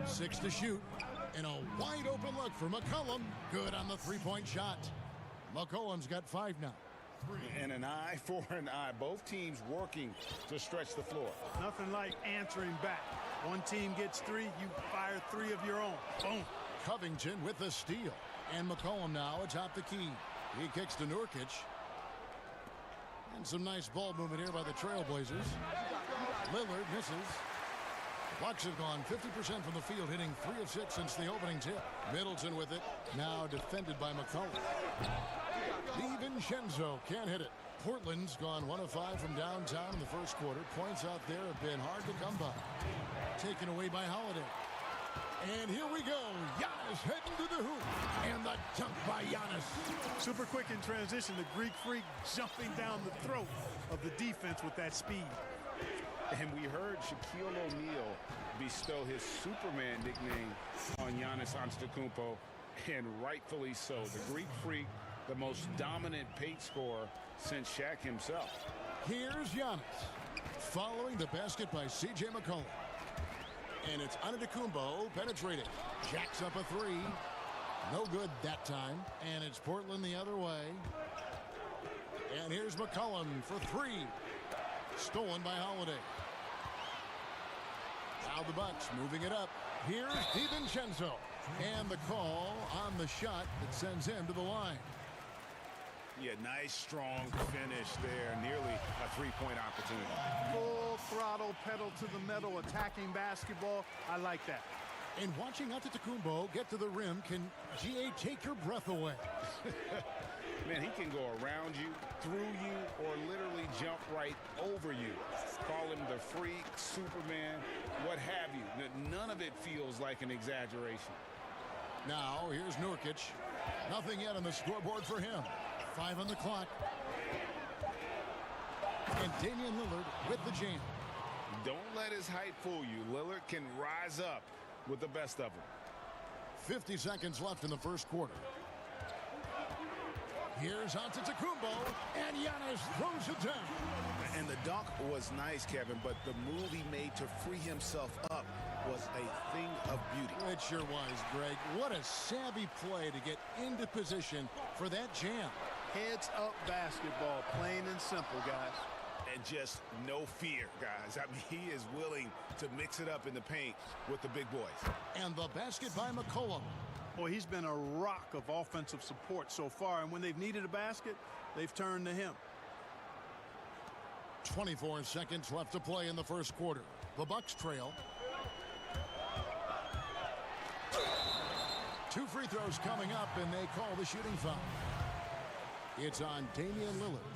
6 to shoot. And a wide open look for McCollum. Good on the 3-point shot. McCollum's got 5 now. And an eye for an eye. Both teams working to stretch the floor. Nothing like answering back. One team gets 3, you fire 3 of your own. Boom. Covington with the steal. And McCollum now atop the key. He kicks to Nurkic. And some nice ball movement here by the Trailblazers. Lillard misses. Bucks have gone 50% from the field, hitting 3 of 6 since the opening tip. Middleton with it, now defended by McCollum. DiVincenzo can't hit it. Portland's gone 1 of 5 from downtown in the first quarter. Points out there have been hard to come by. Taken away by Holiday. And here we go. Giannis heading to the hoop. And the dunk by Giannis. Super quick in transition. The Greek freak jumping down the throat of the defense with that speed. And we heard Shaquille O'Neal bestow his Superman nickname on Giannis Antetokounmpo, and rightfully so. The Greek freak, the most dominant paint scorer since Shaq himself. Here's Giannis, following the basket by C.J. McCollum. And it's Antetokounmpo penetrating. Jacks up a 3. No good that time. And it's Portland the other way. And here's McCollum for 3. Stolen by Holiday. Now the Bucks moving it up. Here's DiVincenzo. And the call on the shot that sends him to the line. Yeah, nice, strong finish there. Nearly a 3-point opportunity. Full throttle, pedal to the metal, attacking basketball. I like that. And watching Antetokounmpo get to the rim can, GA, take your breath away. Man, he can go around you, through you, or literally jump right over you. Call him the freak, Superman, what have you. None of it feels like an exaggeration. Now, here's Nurkic. Nothing yet on the scoreboard for him. 5 on the clock. And Damian Lillard with the jam. Don't let his height fool you. Lillard can rise up with the best of them. 50 seconds left in the first quarter. Here's Antetokounmpo, and Giannis throws it down. And the dunk was nice, Kevin, but the move he made to free himself up was a thing of beauty. It sure was, Greg. What a savvy play to get into position for that jam. Heads up basketball, plain and simple, guys. And just no fear, guys. I mean, he is willing to mix it up in the paint with the big boys. And the basket by McCollum. Boy, he's been a rock of offensive support so far, and when they've needed a basket, they've turned to him. 24 seconds left to play in the first quarter. The Bucks trail. 2 free throws coming up, and they call the shooting foul. It's on Damian Lillard.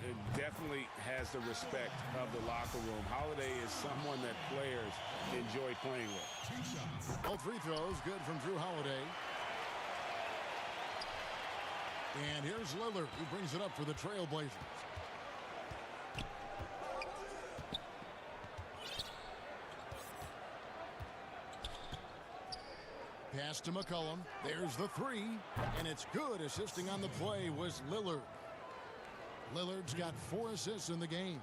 It definitely has the respect of the locker room. Holiday is someone that players enjoy playing with. All free throws good from Drew Holiday. And here's Lillard, who brings it up for the Trailblazers. Pass to McCollum. There's the 3. And it's good. Assisting on the play was Lillard. Lillard's got 4 assists in the game.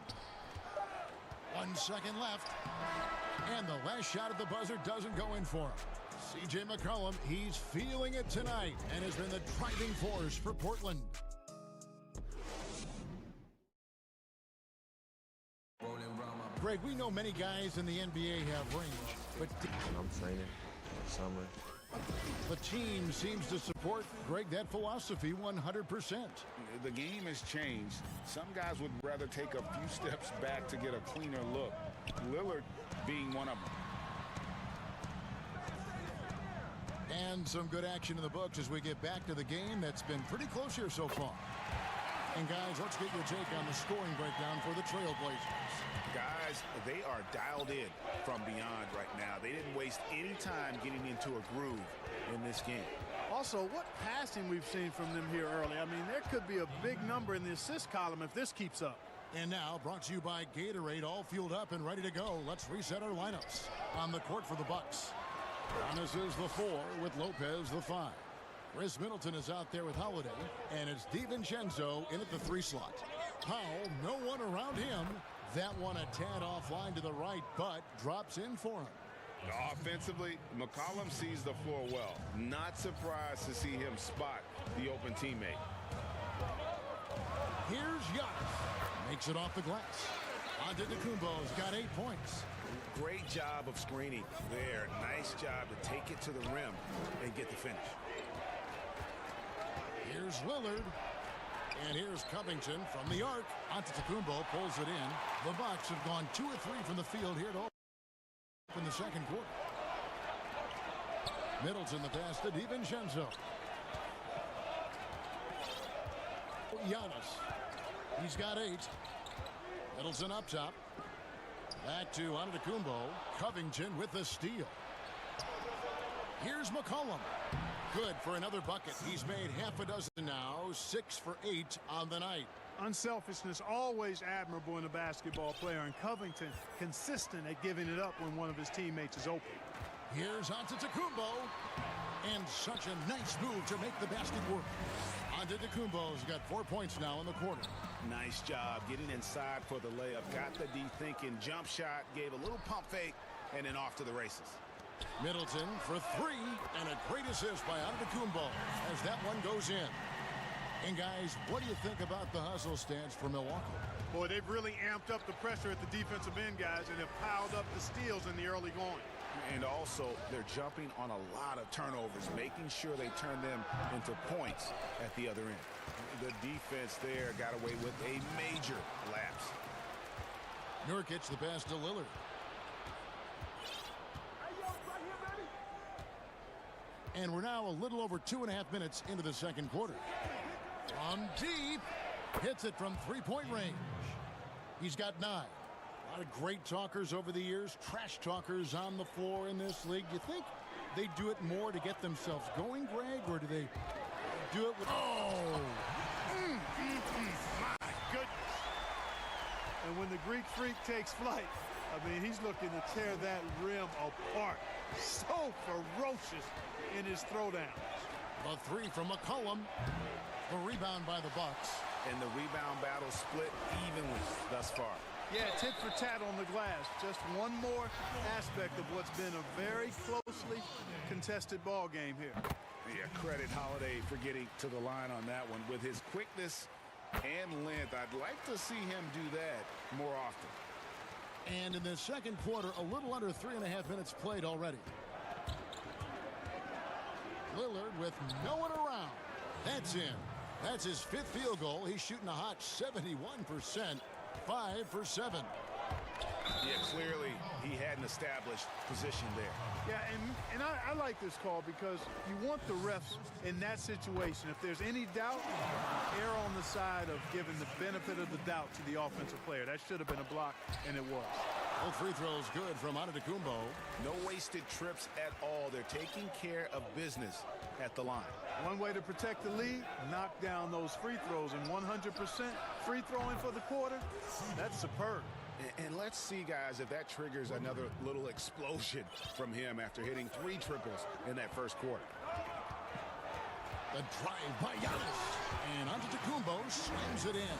1 second left. And the last shot at the buzzer doesn't go in for him. C.J. McCollum, he's feeling it tonight and has been the driving force for Portland. Greg, we know many guys in the NBA have range, but I'm training in the summer. The team seems to support, Greg, that philosophy 100%. The game has changed. Some guys would rather take a few steps back to get a cleaner look. Lillard being one of them. And some good action in the books as we get back to the game that's been pretty close here so far. And guys, let's get your take on the scoring breakdown for the Trailblazers. Guys, they are dialed in from beyond right now. They didn't waste any time getting into a groove in this game. Also, what passing we've seen from them here early. I mean, there could be a big number in the assist column if this keeps up. And now, brought to you by Gatorade, all fueled up and ready to go. Let's reset our lineups. On the court for the Bucks, Giannis is the 4 with Lopez the 5. Chris Middleton is out there with Holiday, and it's DiVincenzo in at the 3 slot. Powell, no one around him. That one a tad offline to the right, but drops in for him. Offensively, McCollum sees the floor well. Not surprised to see him spot the open teammate. Here's Giannis. Makes it off the glass. Antetokounmpo's got 8 points. Great job of screening there. Nice job to take it to the rim and get the finish. Here's Lillard. And here's Covington from the arc. Antetokounmpo pulls it in. The Bucks have gone 2 or 3 from the field here to open the second quarter. Middleton the pass to DiVincenzo. Giannis. He's got 8. Middleton up top. Back to Antetokounmpo. Covington with the steal. Here's McCollum. Good for another bucket. He's made half a dozen now. 6 for 8 on the night. Unselfishness always admirable in a basketball player, and Covington consistent at giving it up when one of his teammates is open. Here's Antetokounmpo. And such a nice move to make the basket work. Antetokounmpo's got 4 points now in the quarter. Nice job getting inside for the layup. Got the D thinking jump shot, gave a little pump fake, and then off to the races. Middleton for 3, and a great assist by Antetokounmpo as that one goes in. And guys, what do you think about the hustle stance for Milwaukee? Boy, they've really amped up the pressure at the defensive end, guys, and have piled up the steals in the early going. And also, they're jumping on a lot of turnovers, making sure they turn them into points at the other end. The defense there got away with a major lapse. Nurkic the pass to Lillard. And we're now a little over 2.5 minutes into the second quarter. From deep, hits it from three-point range. He's got 9. A lot of great talkers over the years, trash talkers on the floor in this league. Do you think they do it more to get themselves going, Greg, or do they do it with... Oh! My goodness. And when the Greek Freak takes flight, I mean, he's looking to tear that rim apart. So ferocious in his throwdowns. The 3 from McCollum. The rebound by the Bucks. And the rebound battle split evenly thus far. Yeah, tit for tat on the glass. Just one more aspect of what's been a very closely contested ball game here. Yeah, credit Holiday for getting to the line on that one. With his quickness and length, I'd like to see him do that more often. And in the second quarter, a little under 3.5 minutes played already. Lillard with no one around. That's in. That's his 5th field goal. He's shooting a hot 71%. 5 for 7. Yeah, clearly he had an established position there. Yeah, and I like this call because you want the refs in that situation. If there's any doubt, err on the side of giving the benefit of the doubt to the offensive player. That should have been a block, and it was. Both free throws good from Antetokounmpo. No wasted trips at all. They're taking care of business at the line. One way to protect the lead, knock down those free throws, and 100% free throwing for the quarter, that's superb. And let's see, guys, if that triggers another little explosion from him after hitting 3 triples in that first quarter. The drive by Giannis. And Antetokounmpo slams it in.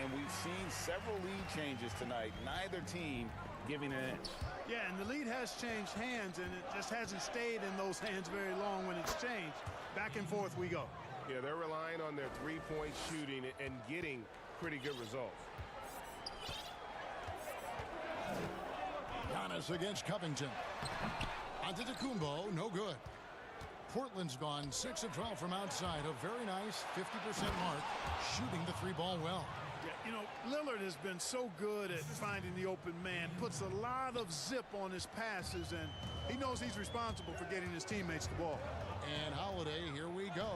And we've seen several lead changes tonight. Neither team giving an inch. Yeah, and the lead has changed hands, and it just hasn't stayed in those hands very long when it's changed. Back and forth we go. Yeah, they're relying on their three-point shooting and getting pretty good results. Giannis against Covington. Antetokounmpo, no good. Portland's gone 6 of 12 from outside. A very nice 50% mark, shooting the 3-ball well. Yeah, you know, Lillard has been so good at finding the open man, puts a lot of zip on his passes, and he knows he's responsible for getting his teammates the ball. And Holiday, here we go.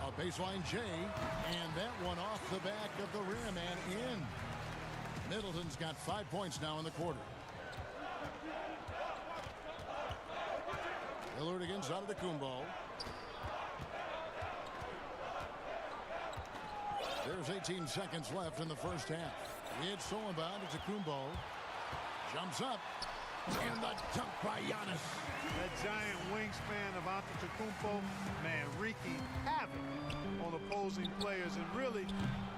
A baseline J, and that one off the back of the rim and in. Middleton's got 5 points now in the quarter. Lillard against Antetokounmpo. There's 18 seconds left in the first half. It's stolen by Antetokounmpo. Jumps up. And the dunk by Giannis. That giant wingspan of Antetokounmpo, man, wreaking havoc on opposing players and really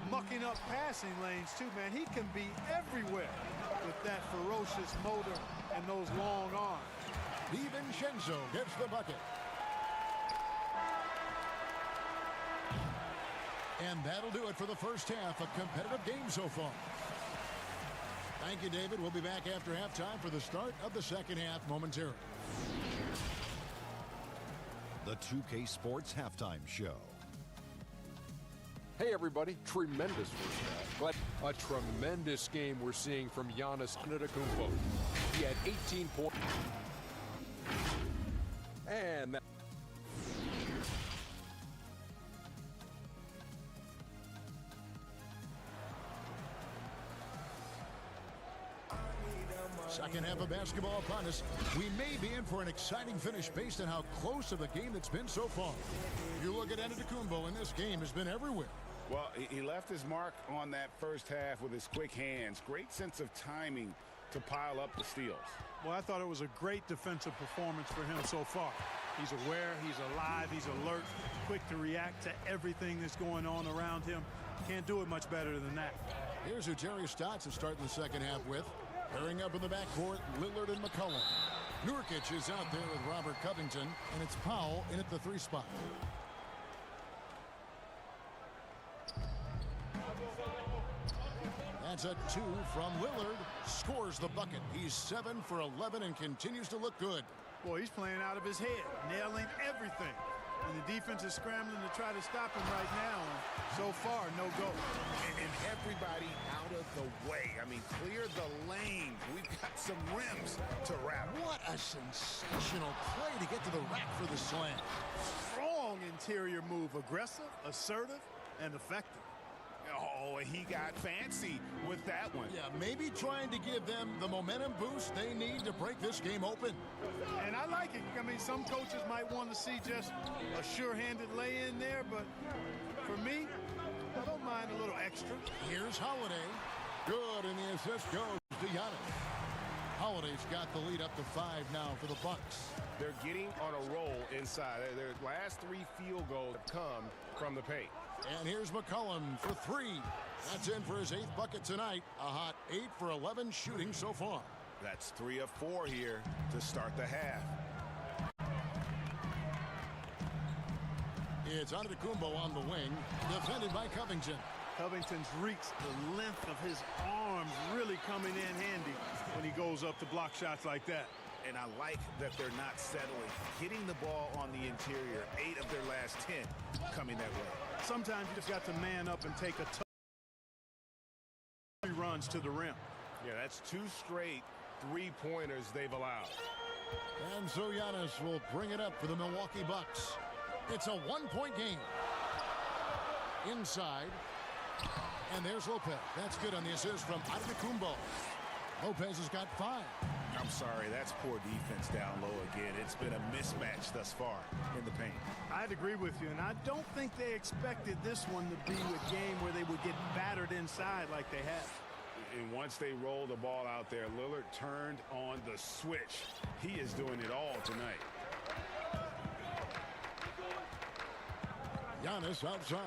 mucking up passing lanes too, man. He can be everywhere with that ferocious motor and those long arms. DiVincenzo gets the bucket. And that'll do it for the first half. A competitive game so far. Thank you, David. We'll be back after halftime for the start of the second half momentarily. The 2K Sports Halftime Show. Hey, everybody. Tremendous first half. But a tremendous game we're seeing from Giannis Antetokounmpo. He had 18 points. And that... Second half of basketball upon us. We may be in for an exciting finish based on how close of a game it's been so far. You look at Antetokounmpo, and this game has been everywhere. Well, he left his mark on that first half with his quick hands. Great sense of timing to pile up the steals. Well, I thought it was a great defensive performance for him so far. He's aware, he's alive, he's alert, quick to react to everything that's going on around him. Can't do it much better than that. Here's who Terry Stotts is starting the second half with. Pairing up in the backcourt, Lillard and McCollum. Nurkic is out there with Robert Covington, and it's Powell in at the 3 spot. That's a 2 from Lillard. Scores the bucket. He's 7 for 11 and continues to look good. Boy, he's playing out of his head, nailing everything. And the defense is scrambling to try to stop him right now. And so far, no go. And everybody out of the way. I mean, clear the lane. We've got some rims to wrap. What a sensational play to get to the rack for the slam. Strong interior move. Aggressive, assertive, and effective. Oh, he got fancy with that one. Yeah, maybe trying to give them the momentum boost they need to break this game open. And I like it. I mean, some coaches might want to see just a sure-handed lay-in there, but for me, I don't mind a little extra. Here's Holiday. Good, and the assist goes to Giannis. Holiday's got the lead up to 5 now for the Bucks. They're getting on a roll inside. Their last 3 field goals have come from the paint. And here's McCollum for 3. That's in for his 8th bucket tonight. A hot 8 for 11 shooting so far. That's 3 of 4 here to start the half. It's Antetokounmpo on the wing, defended by Covington. Covington's reach, the length of his arms really coming in handy when he goes up to block shots like that. And I like that they're not settling. Hitting the ball on the interior, 8 of their last 10 coming that way. Sometimes you just got to man up and take a tough runs to the rim. Yeah, that's 2 straight 3-pointers they've allowed. And so Giannis will bring it up for the Milwaukee Bucks. It's a 1-point game. Inside. And there's Lopez. That's good on the assist from Antetokounmpo. Lopez has got 5. I'm sorry, that's poor defense down low again. It's been a mismatch thus far in the paint. I'd agree with you, and I don't think they expected this one to be a game where they would get battered inside like they have. And once they roll the ball out there, Lillard turned on the switch. He is doing it all tonight. Giannis outside.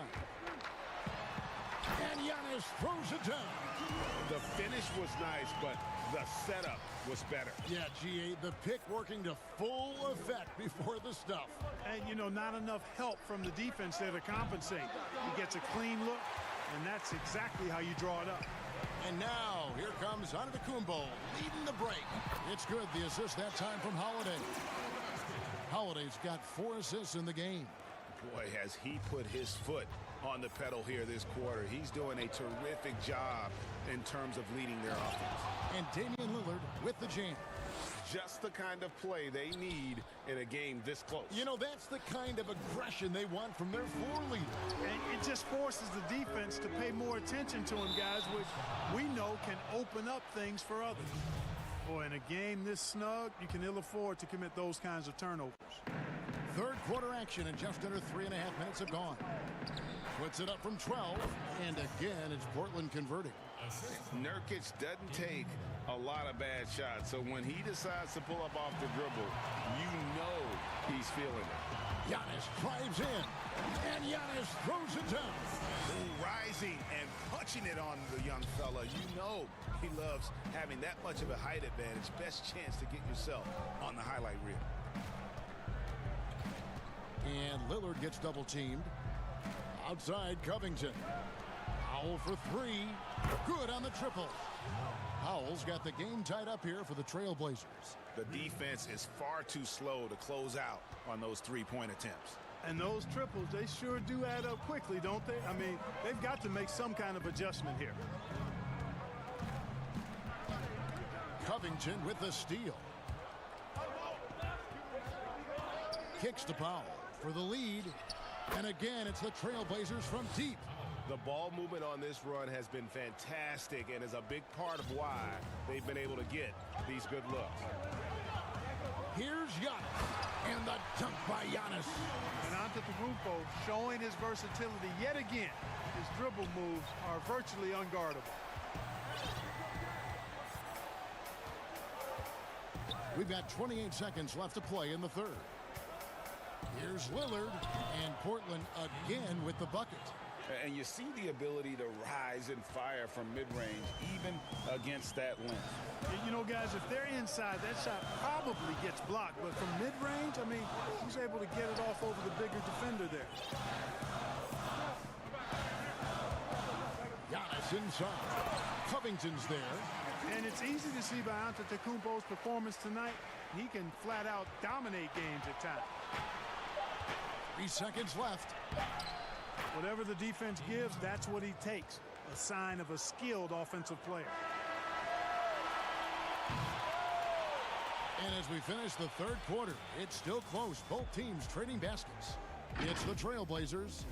And Giannis throws it down. The finish was nice, but the setup was better. Yeah, GA, the pick working to full effect before the stuff. And, you know, not enough help from the defense there to compensate. He gets a clean look, and that's exactly how you draw it up. And now, here comes Antetokounmpo leading the break. It's good, the assist that time from Holiday. Holiday's got 4 assists in the game. Boy, has he put his foot on the pedal here this quarter. He's doing a terrific job in terms of leading their offense. And Damian Lillard with the jam. Just the kind of play they need in a game this close. You know, that's the kind of aggression they want from their floor leader. And it just forces the defense to pay more attention to him, guys, which we know can open up things for others. Boy, in a game this snug, you can ill afford to commit those kinds of turnovers. Third quarter action, and just under 3.5 minutes have gone. Puts it up from 12, and again, it's Portland converting. Nurkic doesn't take a lot of bad shots, so when he decides to pull up off the dribble, you know he's feeling it. Giannis drives in, and Giannis throws it down. Rising and punching it on the young fella. You know he loves having that much of a height advantage. Best chance to get yourself on the highlight reel. And Lillard gets double teamed. Outside Covington. Powell for 3. Good on the triple. Powell's got the game tied up here for the Trailblazers. The defense is far too slow to close out on those 3-point attempts. And those triples, they sure do add up quickly, don't they? I mean, they've got to make some kind of adjustment here. Covington with the steal. Kicks to Powell for the lead. And again, it's the Trailblazers from deep. The ball movement on this run has been fantastic and is a big part of why they've been able to get these good looks. Here's Giannis, and the dunk by Giannis. And Antetokounmpo showing his versatility yet again. His dribble moves are virtually unguardable. We've got 28 seconds left to play in the third. Here's Lillard, and Portland again with the bucket. And you see the ability to rise and fire from mid-range, even against that length. You know, guys, if they're inside, that shot probably gets blocked. But from mid-range, I mean, he's able to get it off over the bigger defender there. Giannis inside. Covington's there. And it's easy to see by Antetokounmpo's performance tonight. He can flat out dominate games at times. 3 seconds left. Whatever the defense gives, that's what he takes. A sign of a skilled offensive player. And as we finish the third quarter, it's still close. Both teams trading baskets. It's the Trailblazers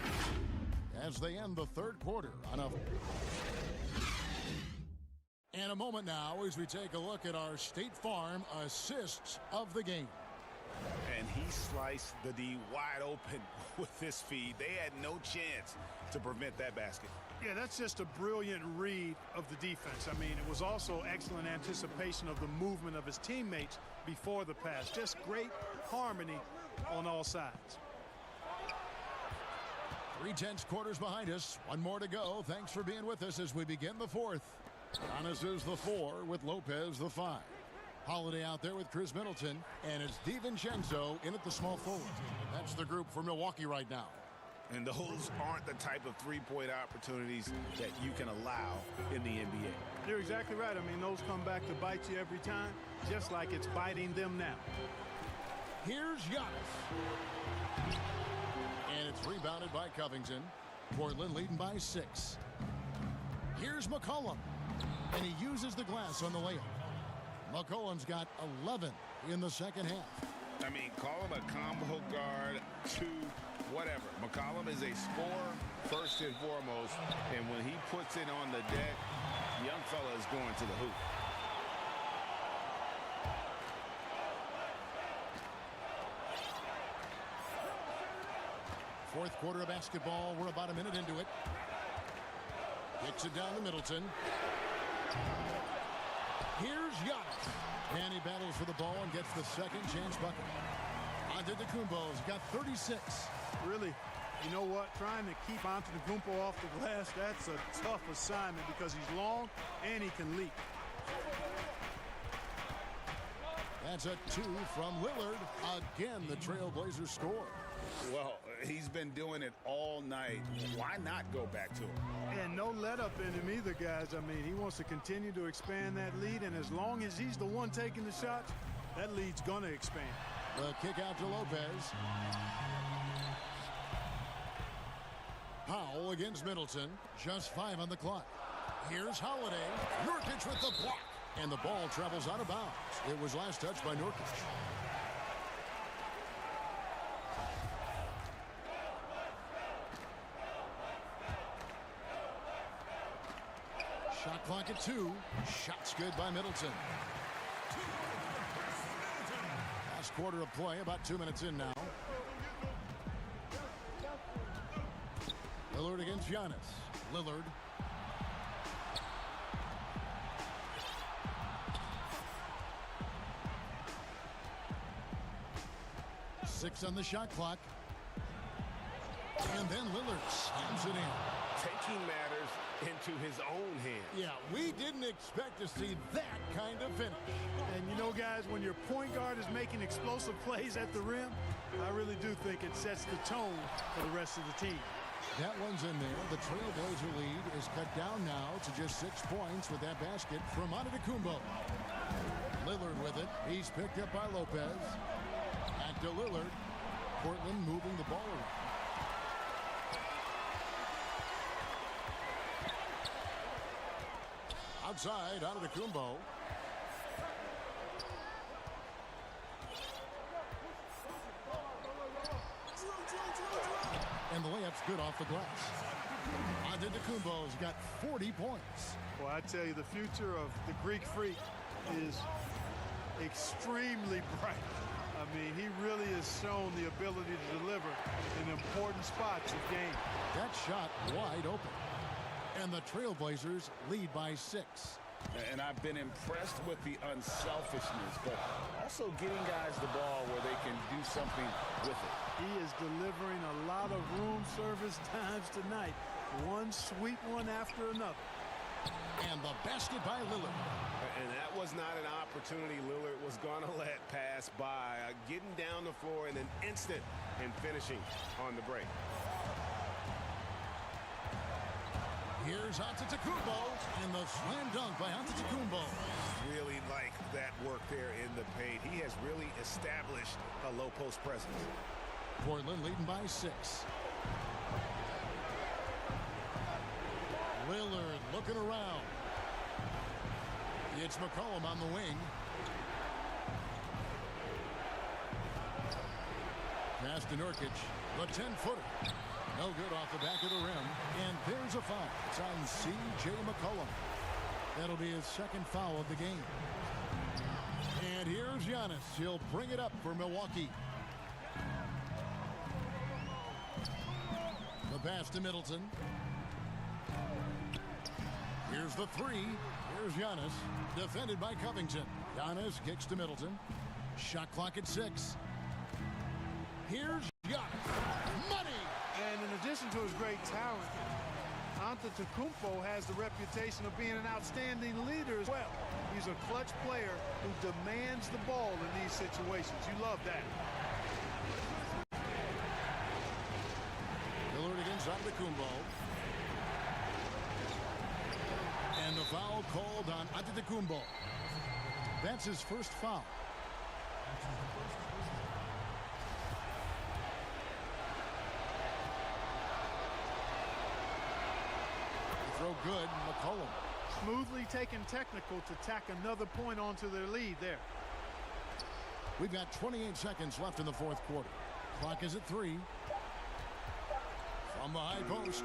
as they end the third quarter on a... And a moment now as we take a look at our State Farm assists of the game. And he sliced the D wide open with this feed. They had no chance to prevent that basket. Yeah, that's just a brilliant read of the defense. I mean, it was also excellent anticipation of the movement of his teammates before the pass. Just great harmony on all sides. 3 tenths quarters behind us. One more to go. Thanks for being with us as we begin the fourth. Giannis is the 4 with Lopez the 5. Holiday out there with Chris Middleton, and it's DiVincenzo in at the small forward. That's the group for Milwaukee right now. And those aren't the type of three-point opportunities that you can allow in the NBA. You're exactly right. I mean, those come back to bite you every time, just like it's biting them now. Here's Giannis. And it's rebounded by Covington. Portland leading by 6. Here's McCollum. And he uses the glass on the layup. McCollum's got 11 in the second half. I mean, call him a combo guard to whatever. McCollum is a scorer first and foremost, and when he puts it on the deck, young fella is going to the hoop. Fourth quarter of basketball. We're about a minute into it. Kicks it down to Middleton. Here's Giannis. And he battles for the ball and gets the second chance bucket. Antetokounmpo's got 36. Really, you know what? Trying to keep Antetokounmpo off the glass, that's a tough assignment because he's long and he can leap. That's a 2 from Lillard. Again, the Trailblazers score. Well, he's been doing it all night. Why not go back to him? And no let up in him either, guys. I mean, he wants to continue to expand that lead, and as long as he's the one taking the shots, that lead's going to expand. The kick out to Lopez. Powell against Middleton. Just 5 on the clock. Here's Holiday. Nurkic with the block. And the ball travels out of bounds. It was last touched by Nurkic. Shot clock at 2. Shots good by Middleton. Last quarter of play, about 2 minutes in now. Lillard against Giannis. Lillard. Six on the shot clock. And then Lillard slams it in. Taking matters into his own hands. Yeah, we didn't expect to see that kind of finish. And you know, guys, when your point guard is making explosive plays at the rim, I really do think it sets the tone for the rest of the team. That one's in there. The Trailblazer lead is cut down now to just 6 points with that basket from Antetokounmpo. Lillard with it. He's picked up by Lopez. Back to Lillard. Portland moving the ball around. Outside, Antetokounmpo. And the layup's good off the glass. Antetokounmpo's got 40 points. Well, I tell you, the future of the Greek Freak is extremely bright. I mean, he really has shown the ability to deliver in important spots of game. That shot wide open. And the Trailblazers lead by 6. And I've been impressed with the unselfishness, but also getting guys the ball where they can do something with it. He is delivering a lot of room service times tonight. One sweet one after another. And the basket by Lillard. And that was not an opportunity Lillard was going to let pass by. Getting down the floor in an instant and finishing on the break. Here's Antetokounmpo, and the slam dunk by Antetokounmpo. Really like that work there in the paint. He has really established a low post presence. Portland leading by 6. Lillard looking around. It's McCollum on the wing. Pass to Nurkic. The 10-footer. No good off the back of the rim. And there's a foul. It's on C.J. McCollum. That'll be his second foul of the game. And here's Giannis. He'll bring it up for Milwaukee. The pass to Middleton. Here's the three. Here's Giannis. Defended by Covington. Giannis kicks to Middleton. Shot clock at 6. Here's Giannis. Money! And in addition to his great talent, Antetokounmpo has the reputation of being an outstanding leader as well. He's a clutch player who demands the ball in these situations. You love that. Lillard against Antetokounmpo. And the foul called on Antetokounmpo. That's his first foul. Throw good, McCollum. Smoothly taking technical to tack another point onto their lead there. We've got 28 seconds left in the fourth quarter. Clock is at 3. From the high post.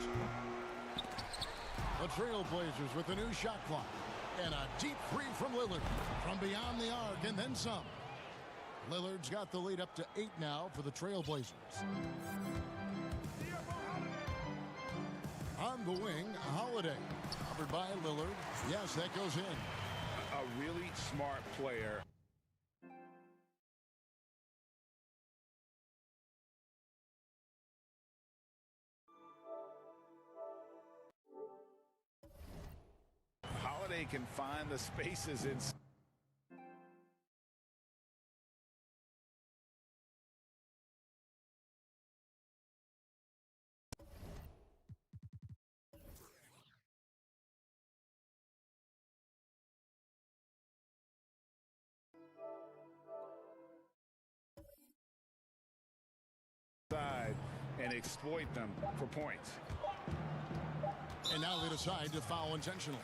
The Trailblazers with the new shot clock. And a deep three from Lillard. From beyond the arc and then some. Lillard's got the lead up to 8 now for the Trailblazers. On the wing, Holiday. Covered by Lillard. Yes, that goes in. A really smart player. Holiday can find the spaces in. And exploit them for points. And now they decide to foul intentionally.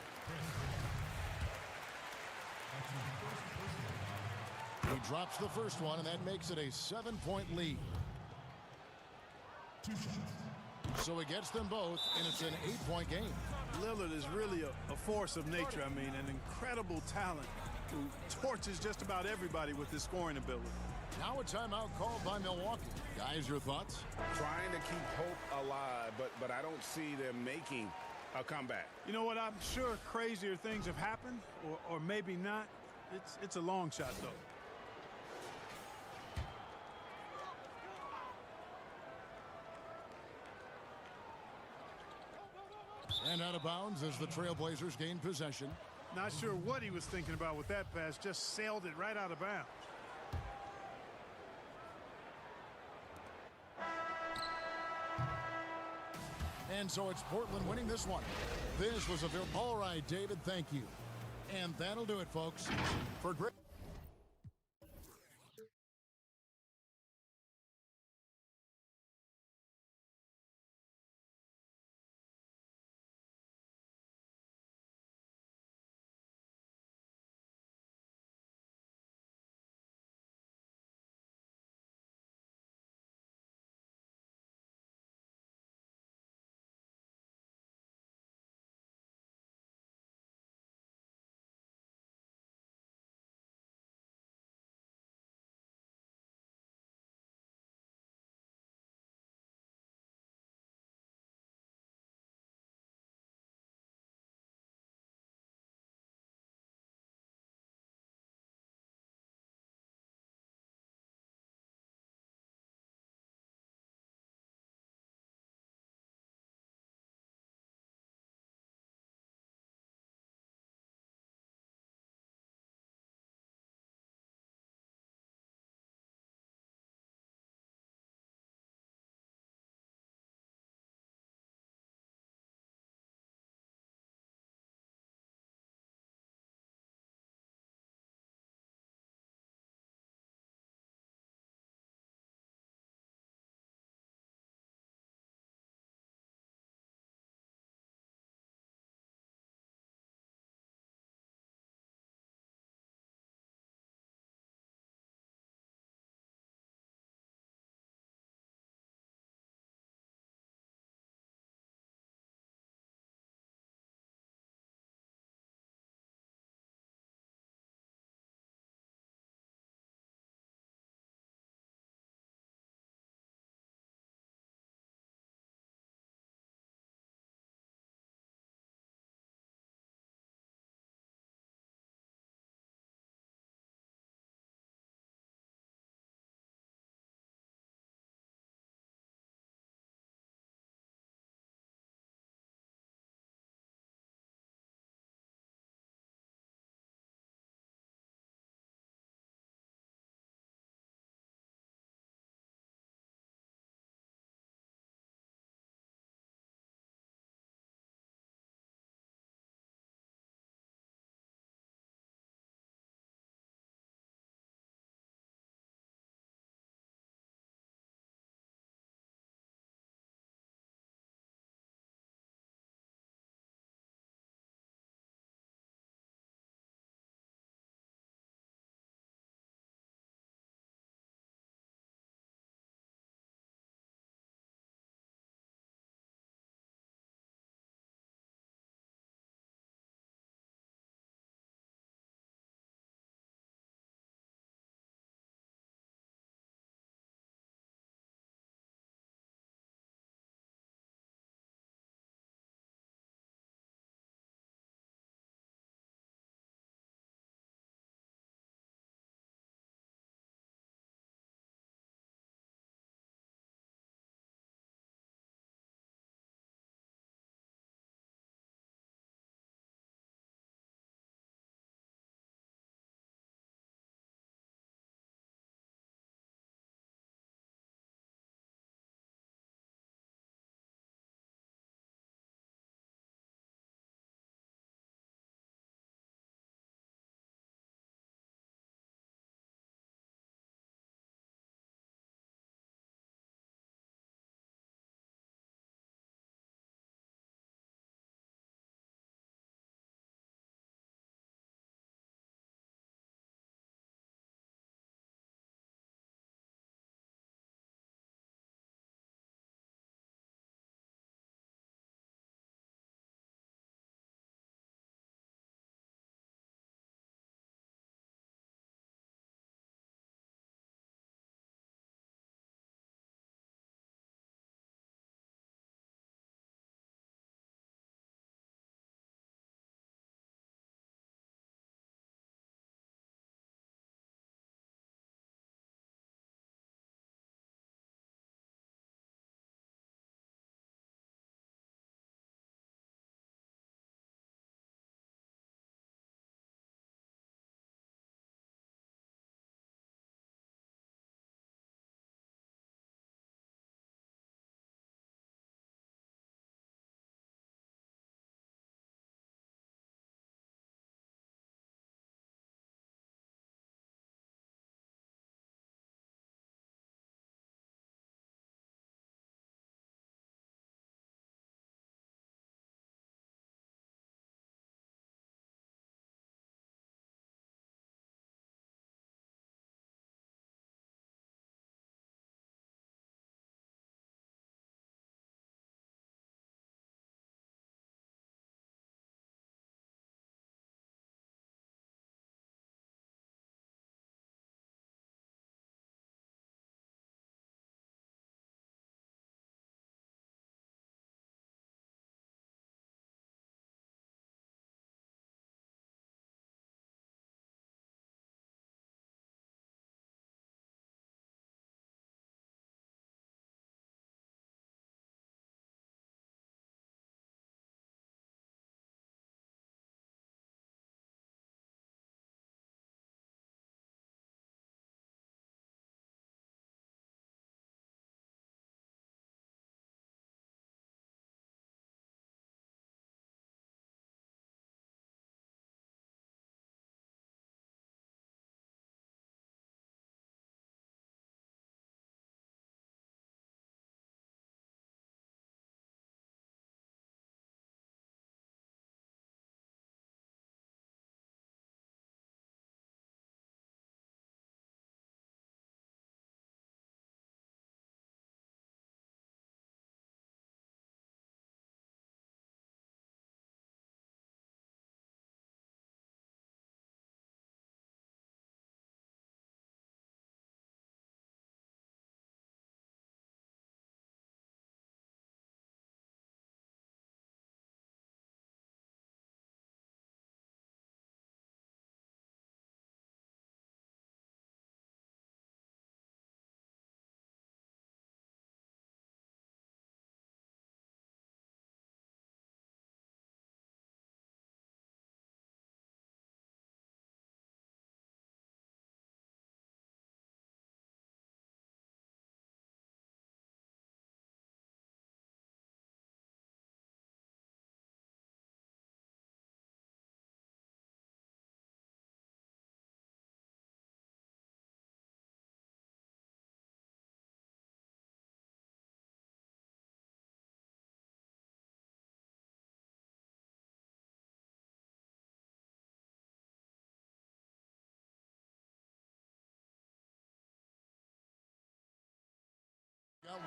He drops the first one, and that makes it a 7-point lead. So he gets them both, and it's an 8-point game. Lillard is really a force of nature. I mean, an incredible talent who torches just about everybody with his scoring ability. Now a timeout called by Milwaukee. Guys, your thoughts? Trying to keep hope alive, but I don't see them making a comeback. You know what? I'm sure crazier things have happened, or maybe not. It's a long shot, though. And out of bounds as the Trailblazers gain possession. Not sure what he was thinking about with that pass. Just sailed it right out of bounds. And so it's Portland winning this one. This was a very... All right, David, thank you. And that'll do it, folks. For great...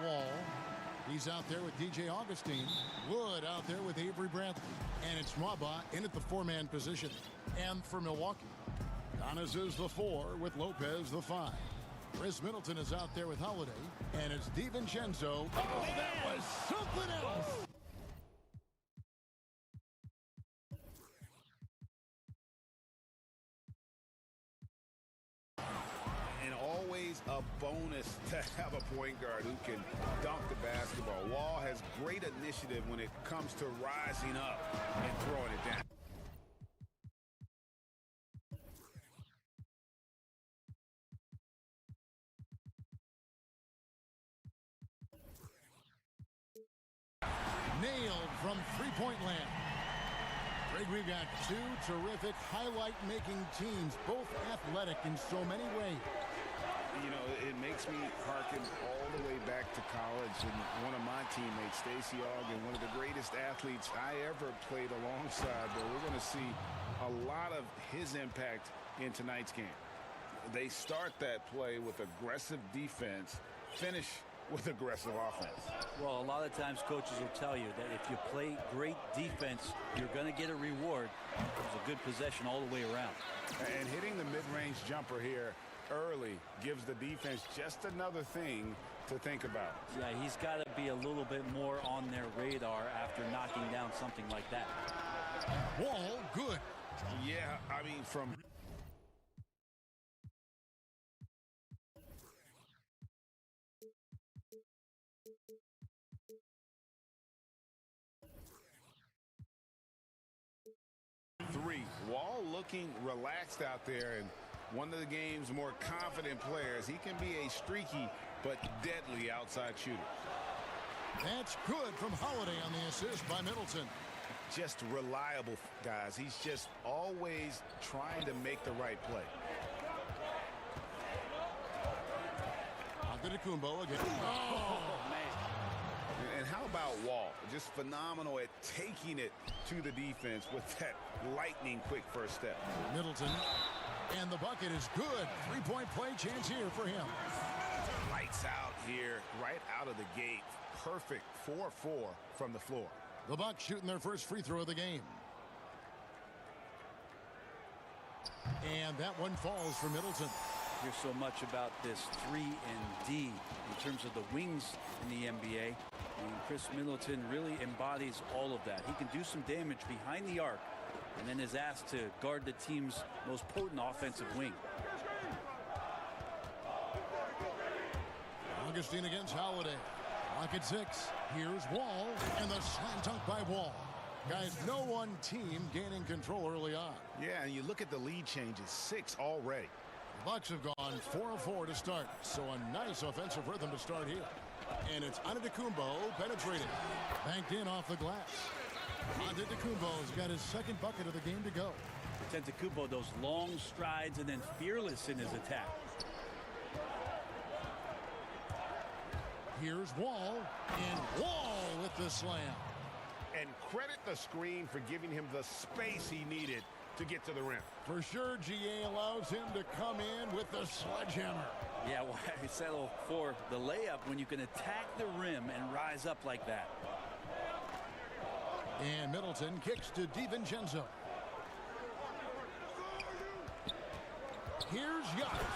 Wall. He's out there with DJ Augustine. Wood out there with Avery Bradley. And it's Mwaba in at the 4-man position. And for Milwaukee, Giannis is the 4 with Lopez the 5. Chris Middleton is out there with Holiday. And it's DiVincenzo. Oh, that was something else. A bonus to have a point guard who can dunk the basketball. Wall has great initiative when it comes to rising up and throwing it down. Nailed from three-point land. Greg, we've got two terrific highlight-making teams, both athletic in so many ways. You know, it makes me hearken all the way back to college, and one of my teammates, Stacey Ogden, one of the greatest athletes I ever played alongside. But we're going to see a lot of his impact in tonight's game. They start that play with aggressive defense, finish with aggressive offense. Well, a lot of times coaches will tell you that if you play great defense, you're going to get a reward. It was a good possession all the way around. And hitting the mid-range jumper here early gives the defense just another thing to think about. Yeah, he's got to be a little bit more on their radar after knocking down something like that. Wall, good. Yeah, I mean, from... three. Wall looking relaxed out there, and one of the game's more confident players. He can be a streaky but deadly outside shooter. That's good from Holiday on the assist by Middleton. Just reliable, guys. He's just always trying to make the right play. Antetokounmpo again. Oh, man. And how about Wall? Just phenomenal at taking it to the defense with that lightning quick first step. Middleton. And the bucket is good. Three-point play chance here for him. Lights out here, right out of the gate. Perfect 4-4 from the floor. The Bucks shooting their first free throw of the game. And that one falls for Middleton. Hear so much about this 3 and D in terms of the wings in the NBA. And Chris Middleton really embodies all of that. He can do some damage behind the arc and then is asked to guard the team's most potent offensive wing. Augustine against Holiday. Lock at 6. Here's Wall, and the slam dunk by Wall. Guys, no one team gaining control early on. Yeah, and you look at the lead changes, 6 already. The Bucks have gone 4 of 4 to start, so a nice offensive rhythm to start here. And it's Antetokounmpo penetrating. Banked in off the glass. Antetokounmpo's got his second bucket of the game to go. Antetokounmpo, those long strides and then fearless in his attack. Here's Wall, and Wall with the slam. And credit the screen for giving him the space he needed to get to the rim. For sure, GA allows him to come in with the sledgehammer. Yeah, why settle for the layup when you can attack the rim and rise up like that? And Middleton kicks to DiVincenzo. Here's Giannis.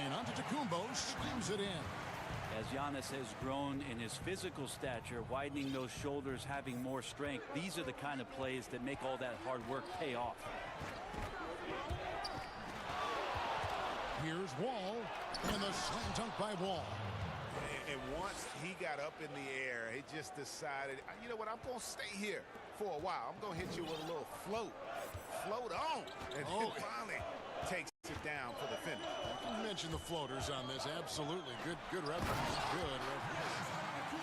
And Antetokounmpo slams it in. As Giannis has grown in his physical stature, widening those shoulders, having more strength, these are the kind of plays that make all that hard work pay off. Here's Wall, and the slam dunk by Wall. And once he got up in the air, he just decided, you know what, I'm going to stay here for a while. I'm going to hit you with a little float. Float on. And then finally takes it down for the finish. You mentioned the floaters on this. Absolutely. Good reference. Good reference.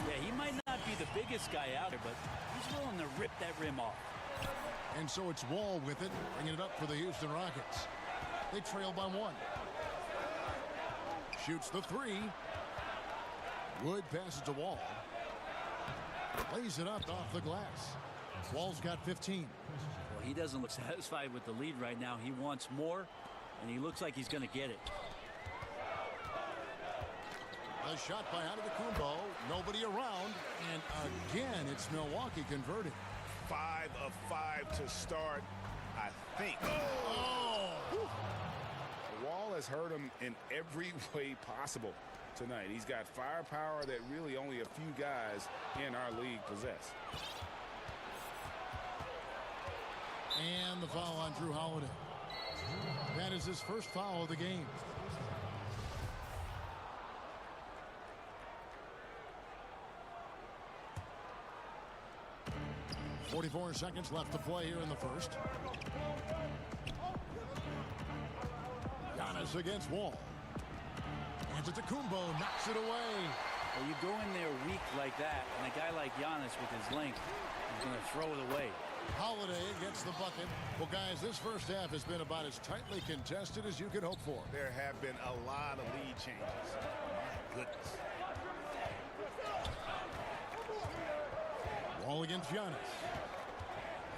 Yeah, he might not be the biggest guy out there, but he's willing to rip that rim off. And so it's Wall with it, bringing it up for the Houston Rockets. They trail by 1. Shoots the 3. Wood passes to Wall. Lays it up off the glass. Wall's got 15. Well, he doesn't look satisfied with the lead right now. He wants more, and he looks like he's going to get it. A shot by Antetokounmpo. Nobody around. And again, it's Milwaukee converting. 5 of 5 to start, I think. Oh! The wall has hurt him in every way possible tonight. He's got firepower that really only a few guys in our league possess. And the foul on Drew Holiday. That is his first foul of the game. .44 seconds left to play here in the first. Giannis against Wall. Antetokounmpo knocks it away. Well, you go in there weak like that, and a guy like Giannis with his length is going to throw it away. Holiday gets the bucket. Well, guys, this first half has been about as tightly contested as you could hope for. There have been a lot of lead changes. My goodness. Wall against Giannis.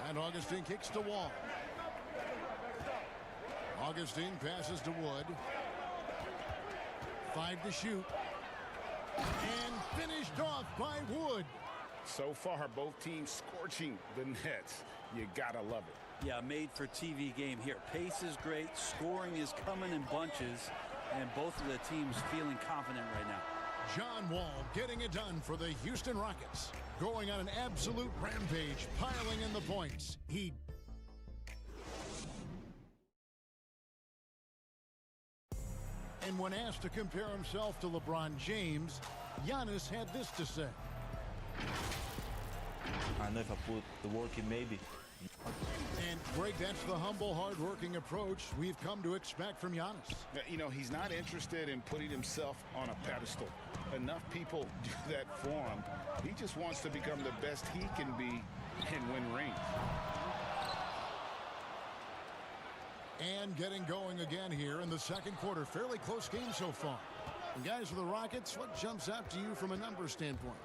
And Augustine kicks to Wall. Augustine passes to Wood. 5 to shoot. And finished off by Wood. So far, both teams scorching the nets. You gotta love it. Yeah, made for TV game here. Pace is great. Scoring is coming in bunches. And both of the teams feeling confident right now. John Wall getting it done for the Houston Rockets. Going on an absolute rampage, piling in the points. And when asked to compare himself to LeBron James, Giannis had this to say. I know if I put the work in, maybe. And Greg, that's the humble, hard-working approach we've come to expect from Giannis. You know, he's not interested in putting himself on a pedestal. Enough people do that for him. He just wants to become the best he can be and win rings. And getting going again here in the second quarter. Fairly close game so far. And guys, for the Rockets, what jumps out to you from a numbers standpoint?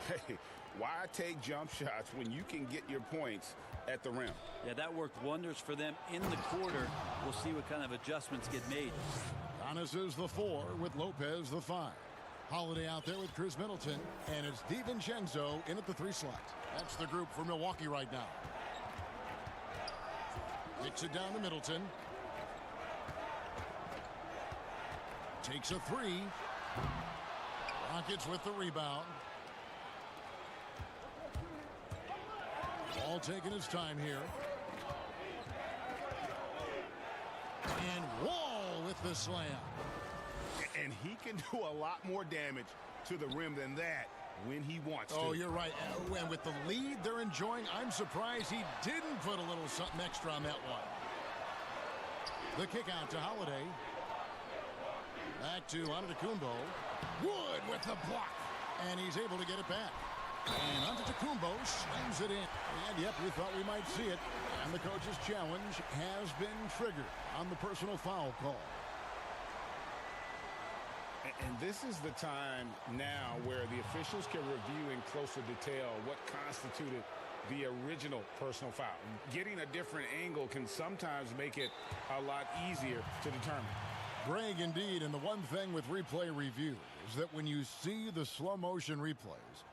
Hey, why take jump shots when you can get your points at the rim? Yeah, that worked wonders for them in the quarter. We'll see what kind of adjustments get made. Giannis is the 4 with Lopez the 5. Holiday out there with Chris Middleton. And it's DiVincenzo in at the 3 slot. That's the group for Milwaukee right now. Kicks it down to Middleton. Takes a 3. Rockets with the rebound. Ball taking his time here. And Wall with the slam. And he can do a lot more damage to the rim than that when he wants to. Oh, you're right. And with the lead they're enjoying, I'm surprised he didn't put a little something extra on that one. The kick out to Holiday. Back to Antetokounmpo. Wood with the block. And he's able to get it back. And Antetokounmpo slams it in. And yep, we thought we might see it. And the coach's challenge has been triggered on the personal foul call. And this is the time now where the officials can review in closer detail what constituted the original personal foul. Getting a different angle can sometimes make it a lot easier to determine. Greg, indeed, and the one thing with replay review is that when you see the slow motion replays,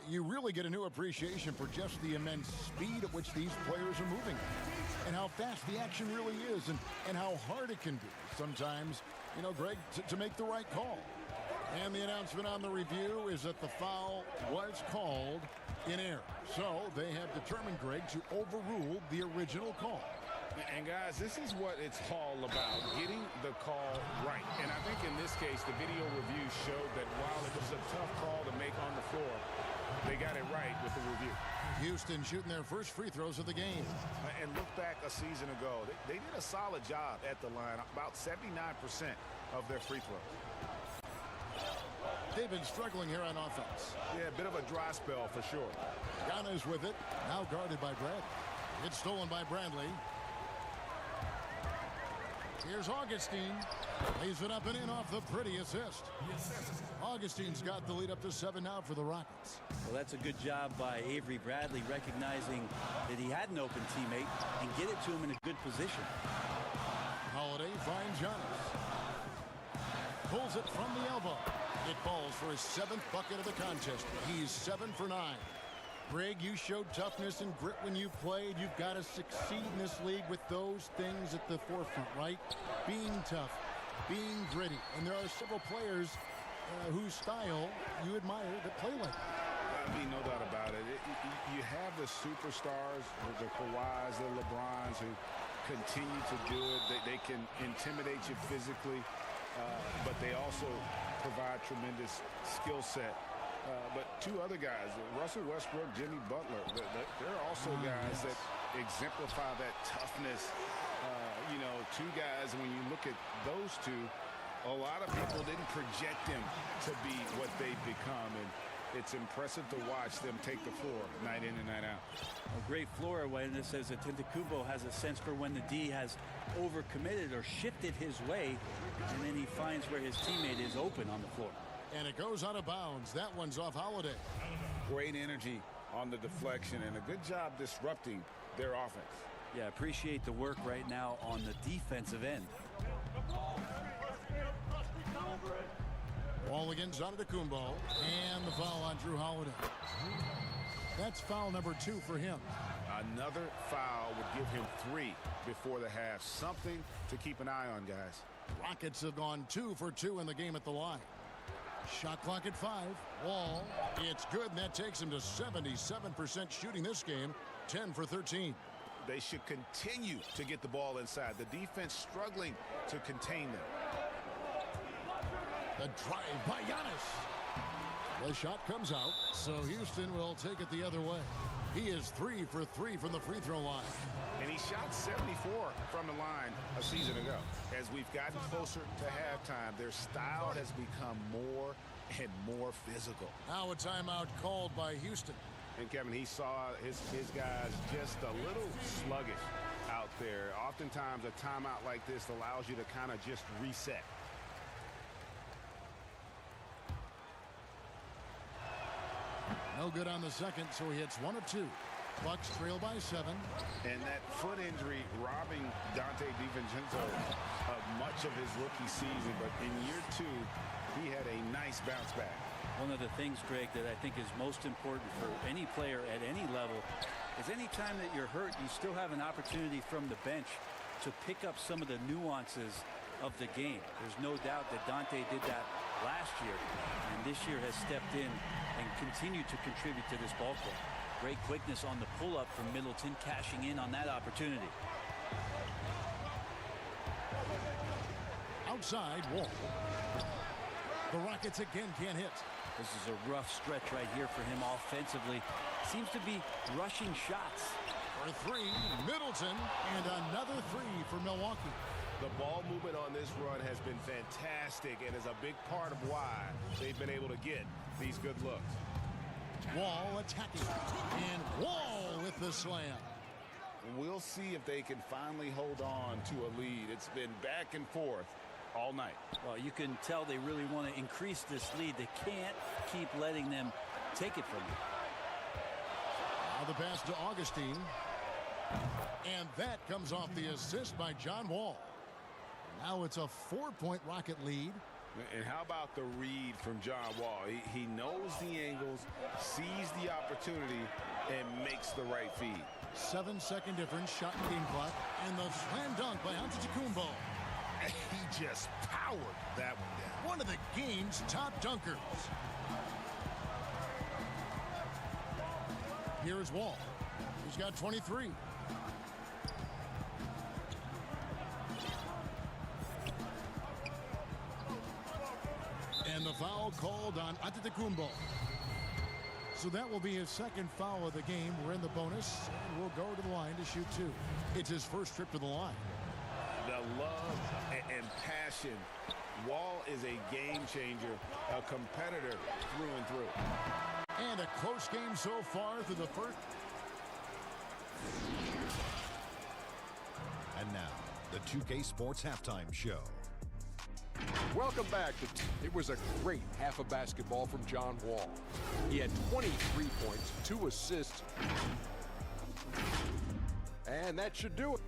you really get a new appreciation for just the immense speed at which these players are moving and how fast the action really is and how hard it can be sometimes, you know, Greg, to make the right call. And the announcement on the review is that the foul was called in error. So they have determined, Greg, to overrule the original call. And guys, this is what it's all about, getting the call right. And I think in this case, the video review showed that while it was a tough call to make on the floor, they got it right with the review. Houston shooting their first free throws of the game. And look back a season ago. They did a solid job at the line, about 79% of their free throws. They've been struggling here on offense. Yeah, a bit of a dry spell for sure. Giannis with it, now guarded by Bradley. It's stolen by Bradley. Here's Augustine. Lays it up and in off the pretty assist. Augustine's got the lead up to 7 now for the Rockets. Well, that's a good job by Avery Bradley, recognizing that he had an open teammate and get it to him in a good position. Holiday finds Giannis. Pulls it from the elbow. It falls for his 7th bucket of the contest. He's 7 for 9. Greg, you showed toughness and grit when you played. You've got to succeed in this league with those things at the forefront, right? Being tough, being gritty. And there are several players whose style you admire that play like that. I mean, no doubt about it. You have the superstars, the Kawhis, the LeBrons, who continue to do it. They can intimidate you physically, but they also provide tremendous skill set. But two other guys, Russell Westbrook, Jimmy Butler, they're also guys that exemplify that toughness. You know, two guys, when you look at those two, a lot of people didn't project them to be what they've become. And it's impressive to watch them take the floor night in and night out. A great floor awareness says that Antetokounmpo has a sense for when the D has overcommitted or shifted his way, and then he finds where his teammate is open on the floor. And it goes out of bounds. That one's off Holiday. Great energy on the deflection and a good job disrupting their offense. Yeah, appreciate the work right now on the defensive end. Ball against Antetokounmpo, and the foul on Drew Holiday. That's foul number 2 for him. Another foul would give him 3 before the half. Something to keep an eye on, guys. Rockets have gone 2 for 2 in the game at the line. Shot clock at 5. Wall. It's good, and that takes him to 77% shooting this game. 10 for 13. They should continue to get the ball inside. The defense struggling to contain them. The drive by Giannis. The shot comes out, so Houston will take it the other way. He is 3 for 3 from the free throw line. And he shot 74 from the line a season ago. As we've gotten closer to halftime, their style has become more and more physical. Now a timeout called by Houston. And Kevin, he saw his guys just a little sluggish out there. Oftentimes a timeout like this allows you to kind of just reset. No good on the second, so he hits 1 of 2. Bucks trail by 7. And that foot injury robbing Dante DiVincenzo of much of his rookie season. But in year 2, he had a nice bounce back. One of the things, Greg, that I think is most important for any player at any level is any time that you're hurt, you still have an opportunity from the bench to pick up some of the nuances of the game. There's no doubt that Dante did that last year, and this year has stepped in and continued to contribute to this ball club. Great quickness on the pull-up from Middleton, cashing in on that opportunity. Outside, Wall. The Rockets again can't hit. This is a rough stretch right here for him offensively. Seems to be rushing shots. For 3, Middleton, and another 3 for Milwaukee. The ball movement on this run has been fantastic and is a big part of why they've been able to get these good looks. Wall attacking, and Wall with the slam. We'll see if they can finally hold on to a lead. It's been back and forth all night. Well, you can tell they really want to increase this lead. They can't keep letting them take it from you. Now the pass to Augustine. And that comes off the assist by John Wall. Now it's a 4-point Rocket lead. And how about the read from John Wall? He knows the angles, sees the opportunity, and makes the right feed. 7-second difference, shot and game clock, and the slam dunk by Antetokounmpo. He just powered that one down. One of the game's top dunkers. Here is Wall. He's got 23. And the foul called on Antetokounmpo. So that will be his second foul of the game. We're in the bonus, and we'll go to the line to shoot 2. It's his first trip to the line. The love and passion. Wall is a game changer, a competitor through and through. And a close game so far through the first. And now, the 2K Sports Halftime Show. Welcome back. It was a great half of basketball from John Wall. He had 23 points, 2 assists, and that should do it.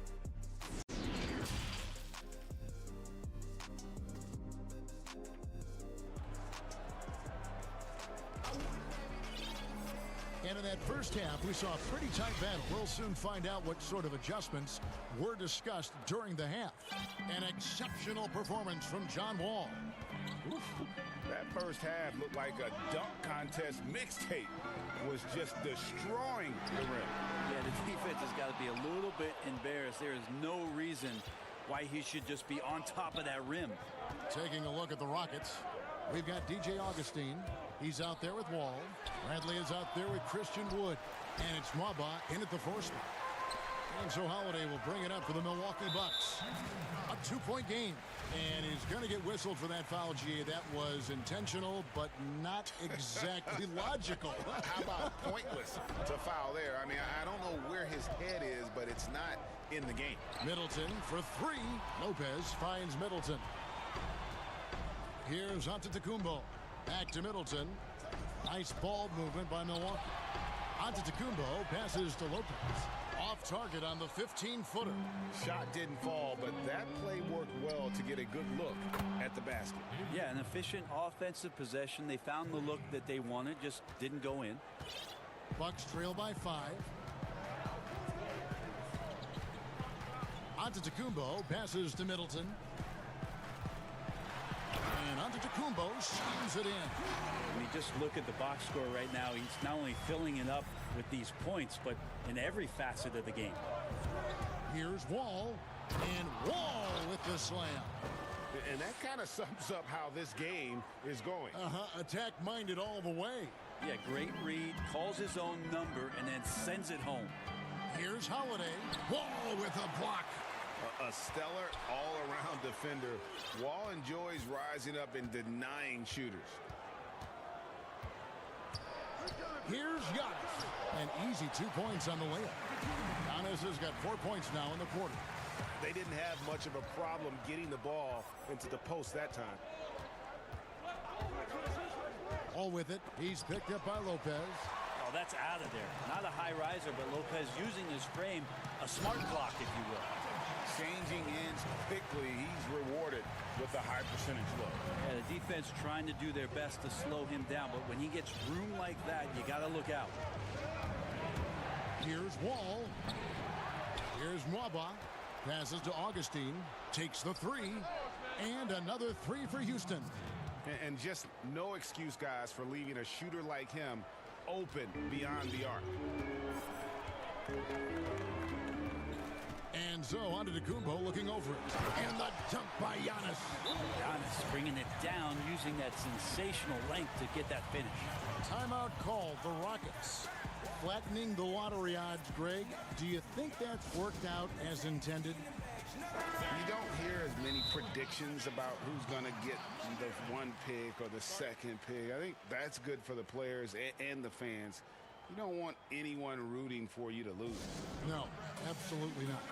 in that first half, we saw a pretty tight battle. We'll soon find out what sort of adjustments were discussed during the half. An exceptional performance from John Wall. Oof. That first half looked like a dunk contest mixtape. Was just destroying the rim. Yeah, the defense has got to be a little bit embarrassed. There is no reason why he should just be on top of that rim. Taking a look at the Rockets, we've got DJ Augustine. He's out there with Wall. Bradley is out there with Christian Wood. And it's Mwaba in at the 4 spot. And so Holiday will bring it up for the Milwaukee Bucks. A 2-point game. And he's going to get whistled for that foul, GA. That was intentional, but not exactly logical. How about pointless to foul there? I mean, I don't know where his head is, but it's not in the game. Middleton for 3. Lopez finds Middleton. Here's Antetokounmpo. Back to Middleton. Nice ball movement by Milwaukee. Antetokounmpo passes to Lopez. Off target on the 15-footer. Shot didn't fall, but that play worked well to get a good look at the basket. Yeah, an efficient offensive possession. They found the look that they wanted, just didn't go in. Bucks trail by 5. Antetokounmpo passes to Middleton. And Antetokounmpo shoots it in. When you just look at the box score right now, he's not only filling it up with these points, but in every facet of the game. Here's Wall, and Wall with the slam. And that kind of sums up how this game is going. Attack-minded all the way. Yeah, great read, calls his own number, and then sends it home. Here's Holiday. Wall with a block. A stellar all-around defender. Wall enjoys rising up and denying shooters. Here's Giannis. An easy 2 points on the layup. Giannis has got 4 points now in the quarter. They didn't have much of a problem getting the ball into the post that time. All with it. He's picked up by Lopez. Oh, that's out of there. Not a high riser, but Lopez using his frame, a smart block, if you will. Changing ends quickly. He's rewarded with a high percentage look. Yeah, the defense trying to do their best to slow him down, but when he gets room like that, you got to look out. Here's Wall. Here's Mwaba. Passes to Augustine. Takes the 3. And another 3 for Houston. And just no excuse, guys, for leaving a shooter like him open beyond the arc. And so Antetokounmpo looking over it. And the dunk by Giannis. Giannis bringing it down, using that sensational length to get that finish. Timeout called. The Rockets flattening the lottery odds, Greg. Do you think that's worked out as intended? You don't hear as many predictions about who's going to get the 1 pick or the 2nd pick. I think that's good for the players and the fans. You don't want anyone rooting for you to lose. No, absolutely not.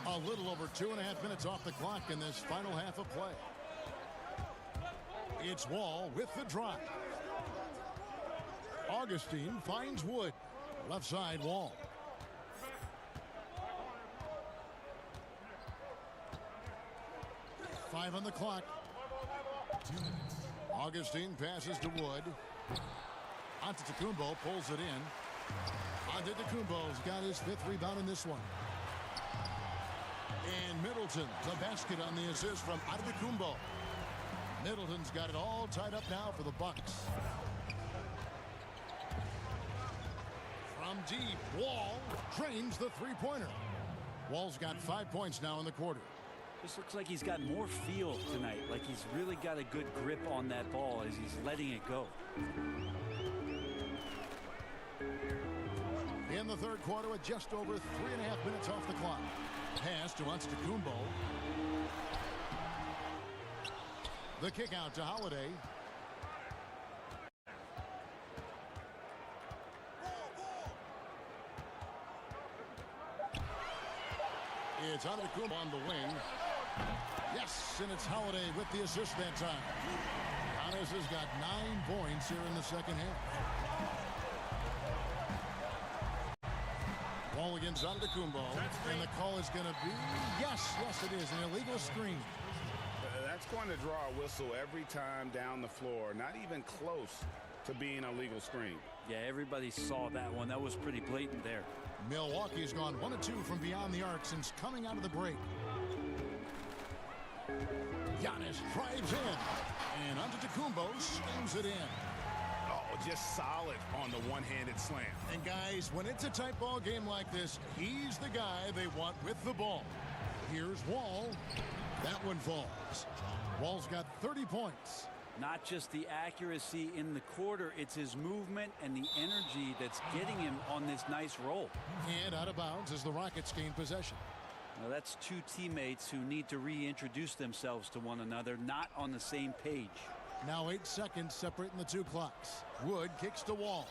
A little over 2.5 minutes off the clock in this final half of play. It's Wall with the drive. Augustine finds Wood. Left side, Wall. Five on the clock. Augustine passes to Wood. Antetokounmpo pulls it in. Antetokounmpo's got his 5th rebound in this one. And Middleton, the basket on the assist from Antetokounmpo. Middleton's got it all tied up now for the Bucks. From deep, Wall drains the 3-pointer. Wall's got 5 points now in the quarter. This looks like he's got more feel tonight, like he's really got a good grip on that ball as he's letting it go. In the third quarter with just over 3.5 minutes off the clock. Pass to Antetokounmpo. The kick out to Holiday. It's Antetokounmpo on the wing. Yes, and it's Holiday with the assist that time. Giannis has got 9 points here in the second half. Ball against Antetokounmpo, and the call is going to be, yes, it is, an illegal screen. That's That's going to draw a whistle every time down the floor. Not even close to being a legal screen. Yeah, everybody saw that one. That was pretty blatant there. Milwaukee's gone 1 of 2 from beyond the arc since coming out of the break. Giannis drives in, and Antetokounmpo slams it in. Oh, just solid on the one-handed slam. And guys, when it's a tight ball game like this, he's the guy they want with the ball. Here's Wall. That one falls. Wall's got 30 points. Not just the accuracy in the quarter, it's his movement and the energy that's getting him on this nice roll. And out of bounds as the Rockets gain possession. Now that's two teammates who need to reintroduce themselves to one another, not on the same page. Now 8 seconds separating the two clocks. Wood kicks to Wall.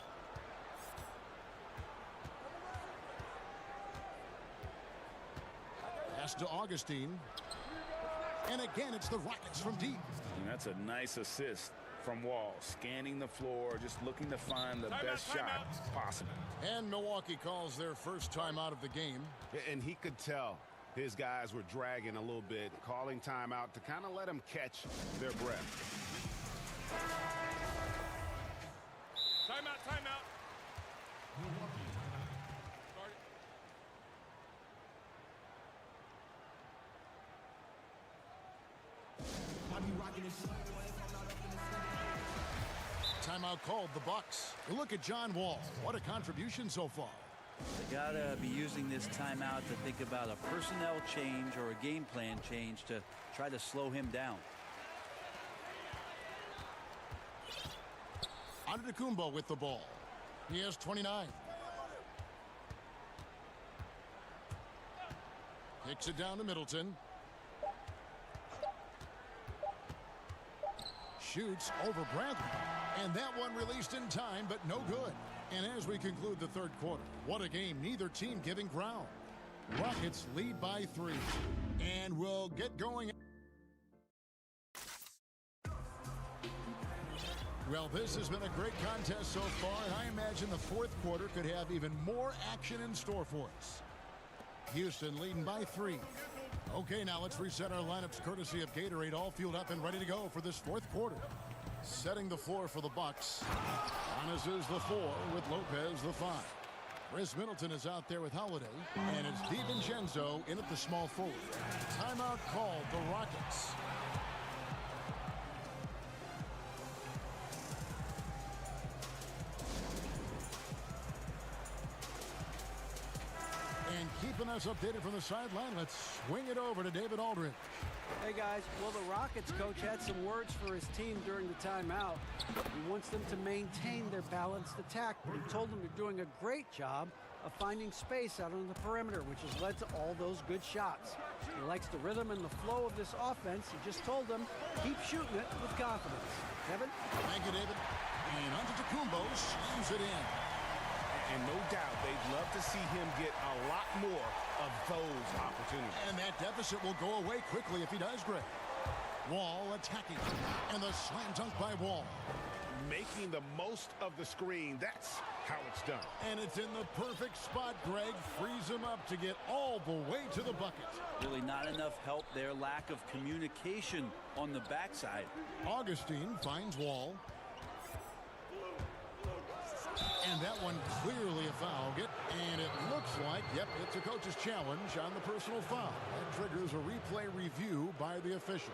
Pass to Augustine. And again, it's the Rockets from deep. And that's a nice assist from Wall. Scanning the floor, just looking to find the best shot possible. And Milwaukee calls their first timeout of the game. And he could tell his guys were dragging a little bit, calling timeout to kind of let them catch their breath. Timeout, timeout. Timeout called the Bucks. Look at John Wall. What a contribution so far. They gotta be using this timeout to think about a personnel change or a game plan change to try to slow him down. Antetokounmpo with the ball. He has 29. Kicks it down to Middleton. Shoots over Bradley. And that one released in time, but no good. And as we conclude the third quarter, what a game. Neither team giving ground. Rockets lead by 3. And we'll get going. Well, this has been a great contest so far, and I imagine the fourth quarter could have even more action in store for us. Houston leading by 3. Okay, now let's reset our lineups courtesy of Gatorade, all fueled up and ready to go for this fourth quarter. Setting the floor for the Bucks. Giannis is the 4 with Lopez the 5. Chris Middleton is out there with Holiday, and it's DiVincenzo in at the small forward. Timeout called the Rockets. And keeping us updated from the sideline, let's swing it over to David Aldridge. Hey guys, well, the Rockets coach had some words for his team during the timeout. He wants them to maintain their balanced attack, but he told them they're doing a great job of finding space out on the perimeter, which has led to all those good shots. He likes the rhythm and the flow of this offense. He just told them, keep shooting it with confidence. Kevin? Thank you, David. And Antetokounmpo slams it in. And no doubt they'd love to see him get a lot more of those opportunities. And that deficit will go away quickly if he does, Greg. Wall attacking. And the slam dunk by Wall. Making the most of the screen. That's how it's done. And it's in the perfect spot, Greg. Frees him up to get all the way to the bucket. Really not enough help there. Lack of communication on the backside. Augustine finds Wall. And that one clearly a foul. And it looks like, yep, it's a coach's challenge on the personal foul. That triggers a replay review by the officials.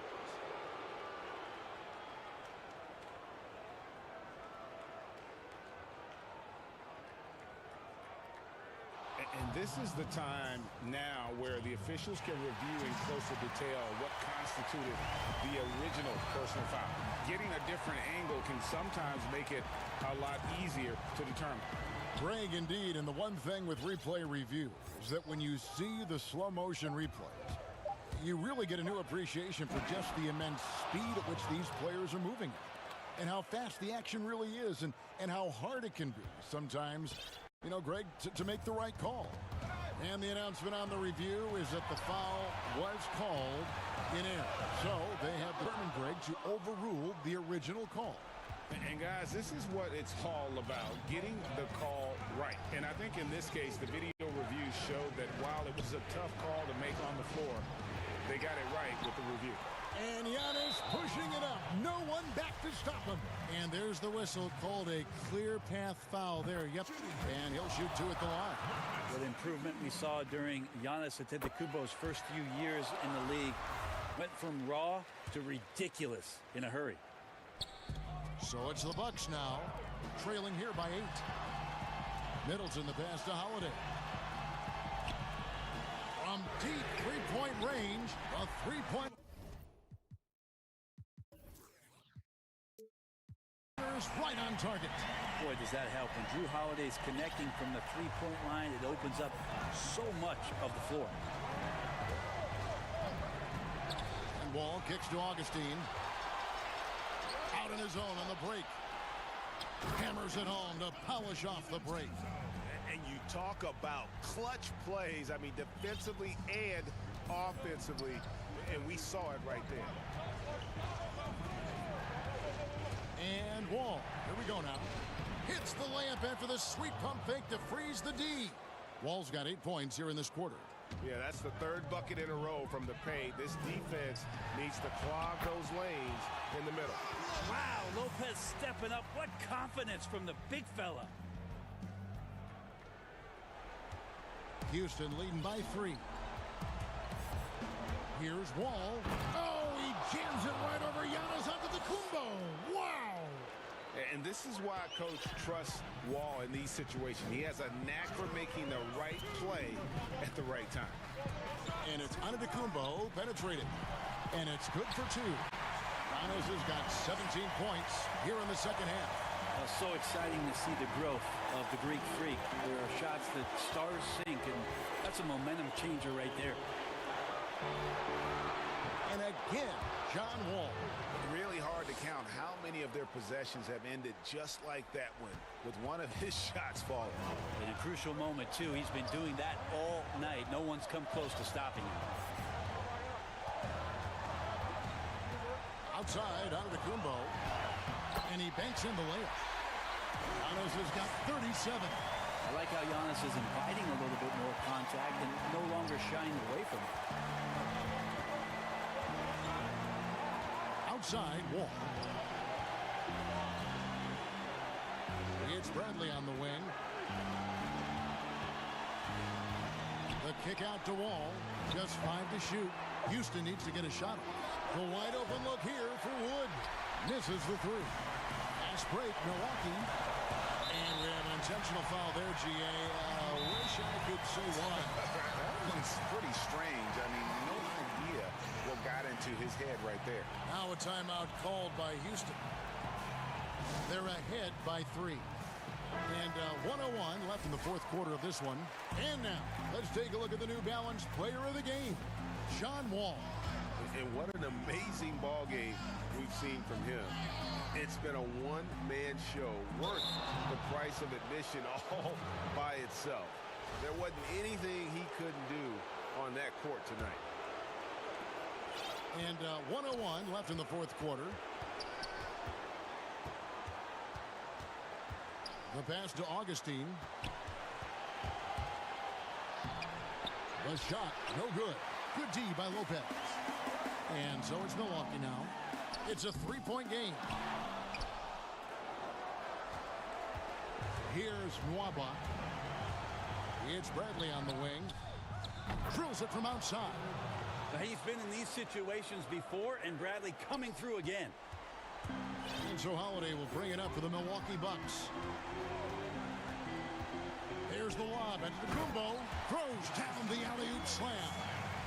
And this is the time now where the officials can review in closer detail what constituted the original personal foul. Getting a different angle can sometimes make it a lot easier to determine. Greg, indeed, and the one thing with replay review is that when you see the slow motion replays, you really get a new appreciation for just the immense speed at which these players are moving at, and how fast the action really is, and how hard it can be sometimes, you know, Greg, to make the right call. And the announcement on the review is that the foul was called in error. So they have determined, Greg, to overrule the original call. And guys, this is what it's all about, getting the call right. And I think in this case, the video review showed that while it was a tough call to make on the floor, they got it right with the review. And Giannis stop him. And there's the whistle, called a clear path foul there. Yep, and he'll shoot two at the line. What improvement we saw during Giannis Antetokounmpo's first few years in the league. Went from raw to ridiculous in a hurry. So it's the Bucks now, trailing here by 8. Middleton the pass to Holiday. From deep three-point range, a three-point. Right on target. Boy, does that help. When Drew Holiday's connecting from the three-point line, it opens up so much of the floor. And Wall kicks to Augustine. Out in his own on the break. Hammers it home to polish off the break. And you talk about clutch plays, I mean, defensively and offensively, and we saw it right there. And Wall, here we go now. Hits the layup after the sweet pump fake to freeze the D. Wall's got 8 points here in this quarter. Yeah, that's the third bucket in a row from the paint. This defense needs to clog those lanes in the middle. Wow, Lopez stepping up. What confidence from the big fella. Houston leading by 3. Here's Wall. Oh, he jams it right over Giannis Antetokounmpo. Wow! And this is why Coach trusts Wall in these situations. He has a knack for making the right play at the right time. And it's Antetokounmpo penetrated. And it's good for 2. Giannis has got 17 points here in the second half. So exciting to see the growth of the Greek Freak. There are shots that stars sink, and that's a momentum changer right there. And again, John Wall. Really hard to count how many of their possessions have ended just like that one, with one of his shots falling. In a crucial moment, too. He's been doing that all night. No one's come close to stopping him. Outside, Antetokounmpo. And he banks in the layup. Giannis has got 37. I like how Giannis is inviting a little bit more contact and no longer shying away from it. Outside, Wall. It's Bradley on the wing. The kick out to Wall. Just 5 to shoot. Houston needs to get a shot. The wide open look here for Wood. Misses the 3. Fast break, Milwaukee. And we have an intentional foul there, GA. Wish I could say why. That one's pretty strange. I mean, no idea what got into his head right there. Now a timeout called by Houston. They're ahead by 3. And 1:01 left in the fourth quarter of this one. And now, let's take a look at the New Balance player of the game, John Wall. And what an amazing ball game we've seen from him. It's been a one-man show worth the price of admission all by itself. There wasn't anything he couldn't do on that court tonight. And 1:01 left in the fourth quarter. The pass to Augustine. The shot, no good. Good D by Lopez. And so it's Milwaukee now. It's a 3-point game. Here's Nwaba. It's Bradley on the wing. Drills it from outside. He's been in these situations before, and Bradley coming through again. And so Holiday will bring it up for the Milwaukee Bucks. Here's the lob. Antetokounmpo throws down the alley-oop slam.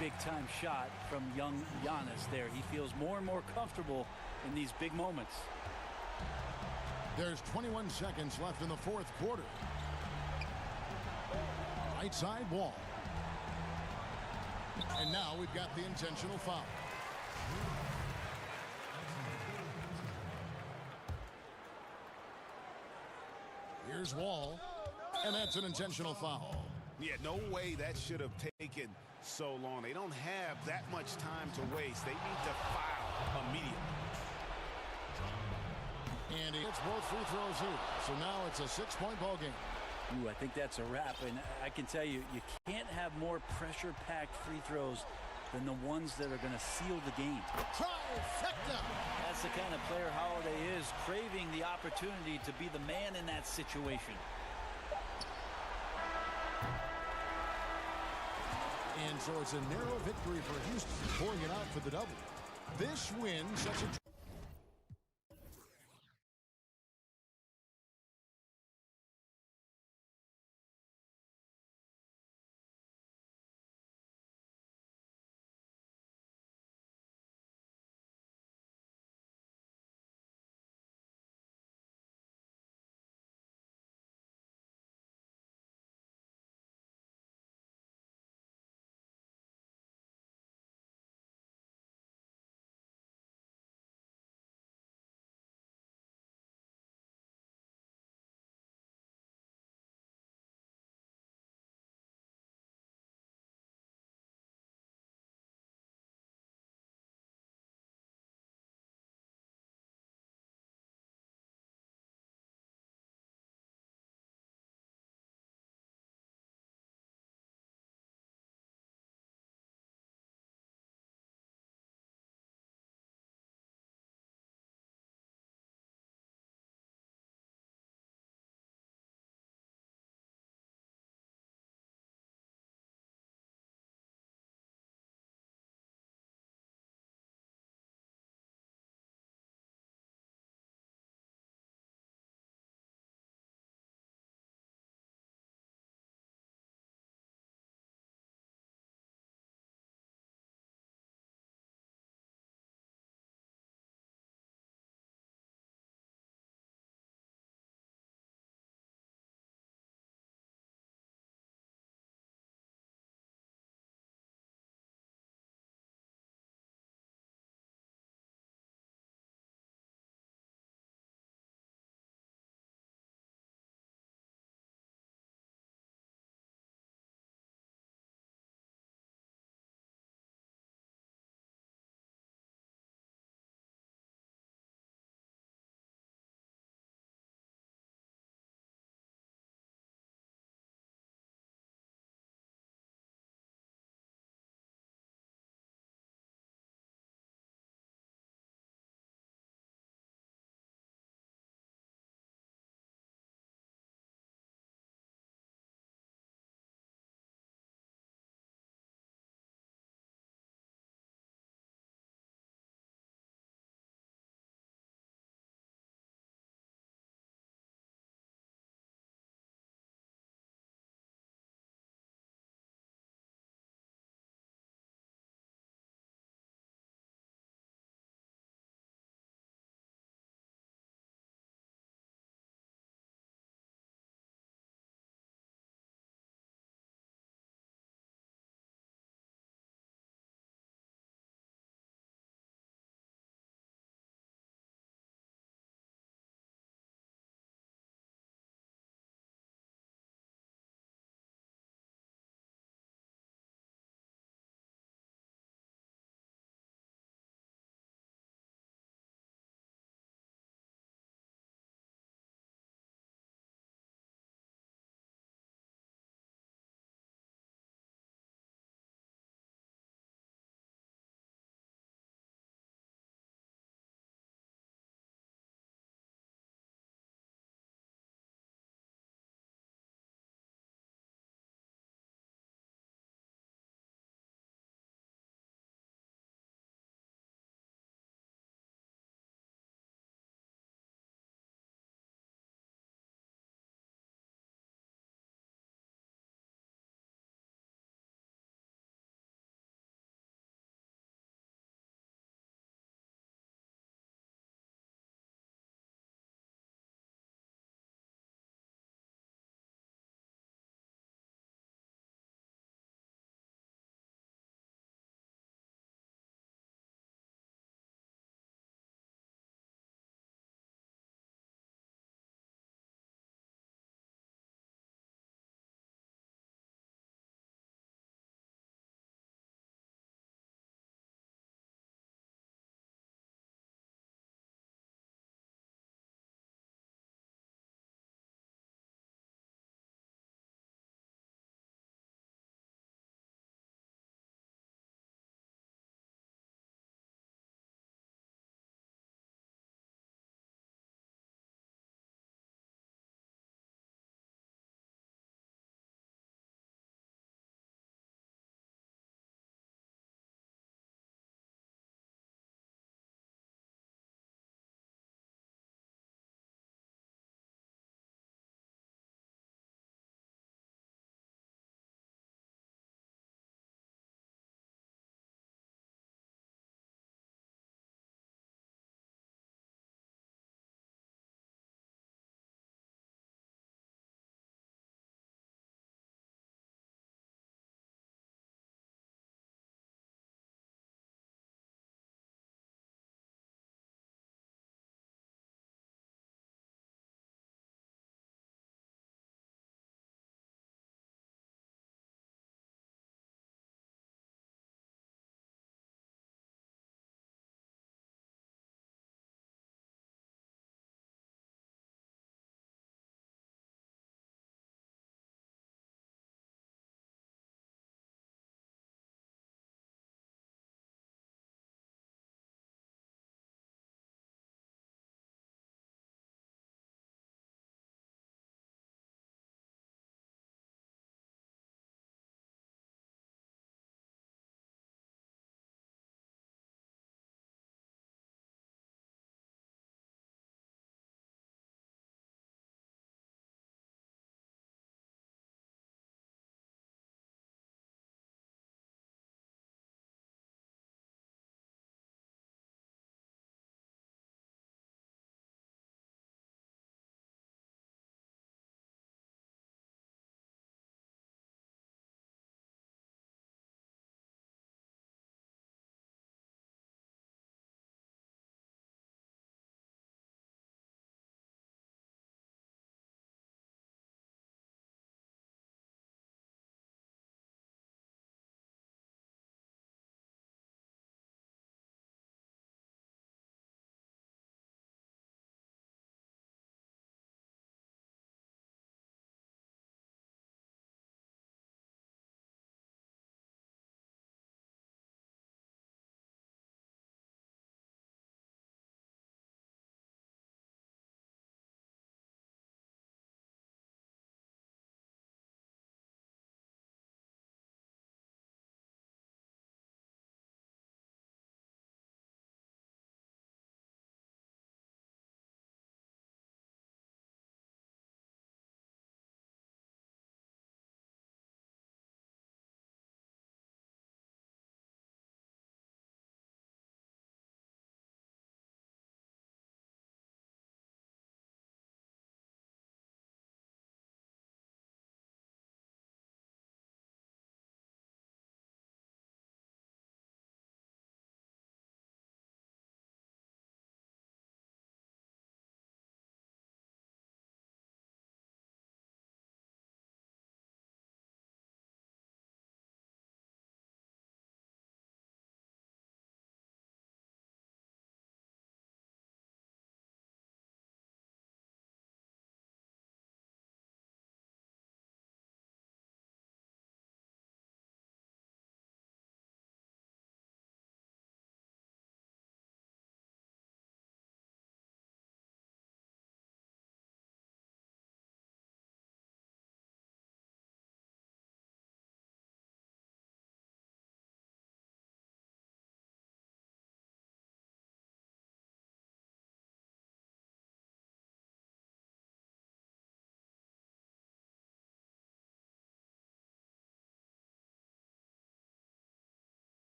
Big-time shot from young Giannis there. He feels more and more comfortable in these big moments. There's 21 seconds left in the fourth quarter. Right side Wall. And now we've got the intentional foul. Here's Wall. And that's an intentional foul. Yeah, no way that should have taken so long. They don't have that much time to waste. They need to foul immediately. And he hits both free throws here. So now it's a 6-point ball game. Ooh, I think that's a wrap. And I can tell you, you can't have more pressure-packed free throws than the ones that are going to seal the game. Trifecta! That's the kind of player Holiday is, craving the opportunity to be the man in that situation. And so it's a narrow victory for Houston, pulling it out for the double. This win sets a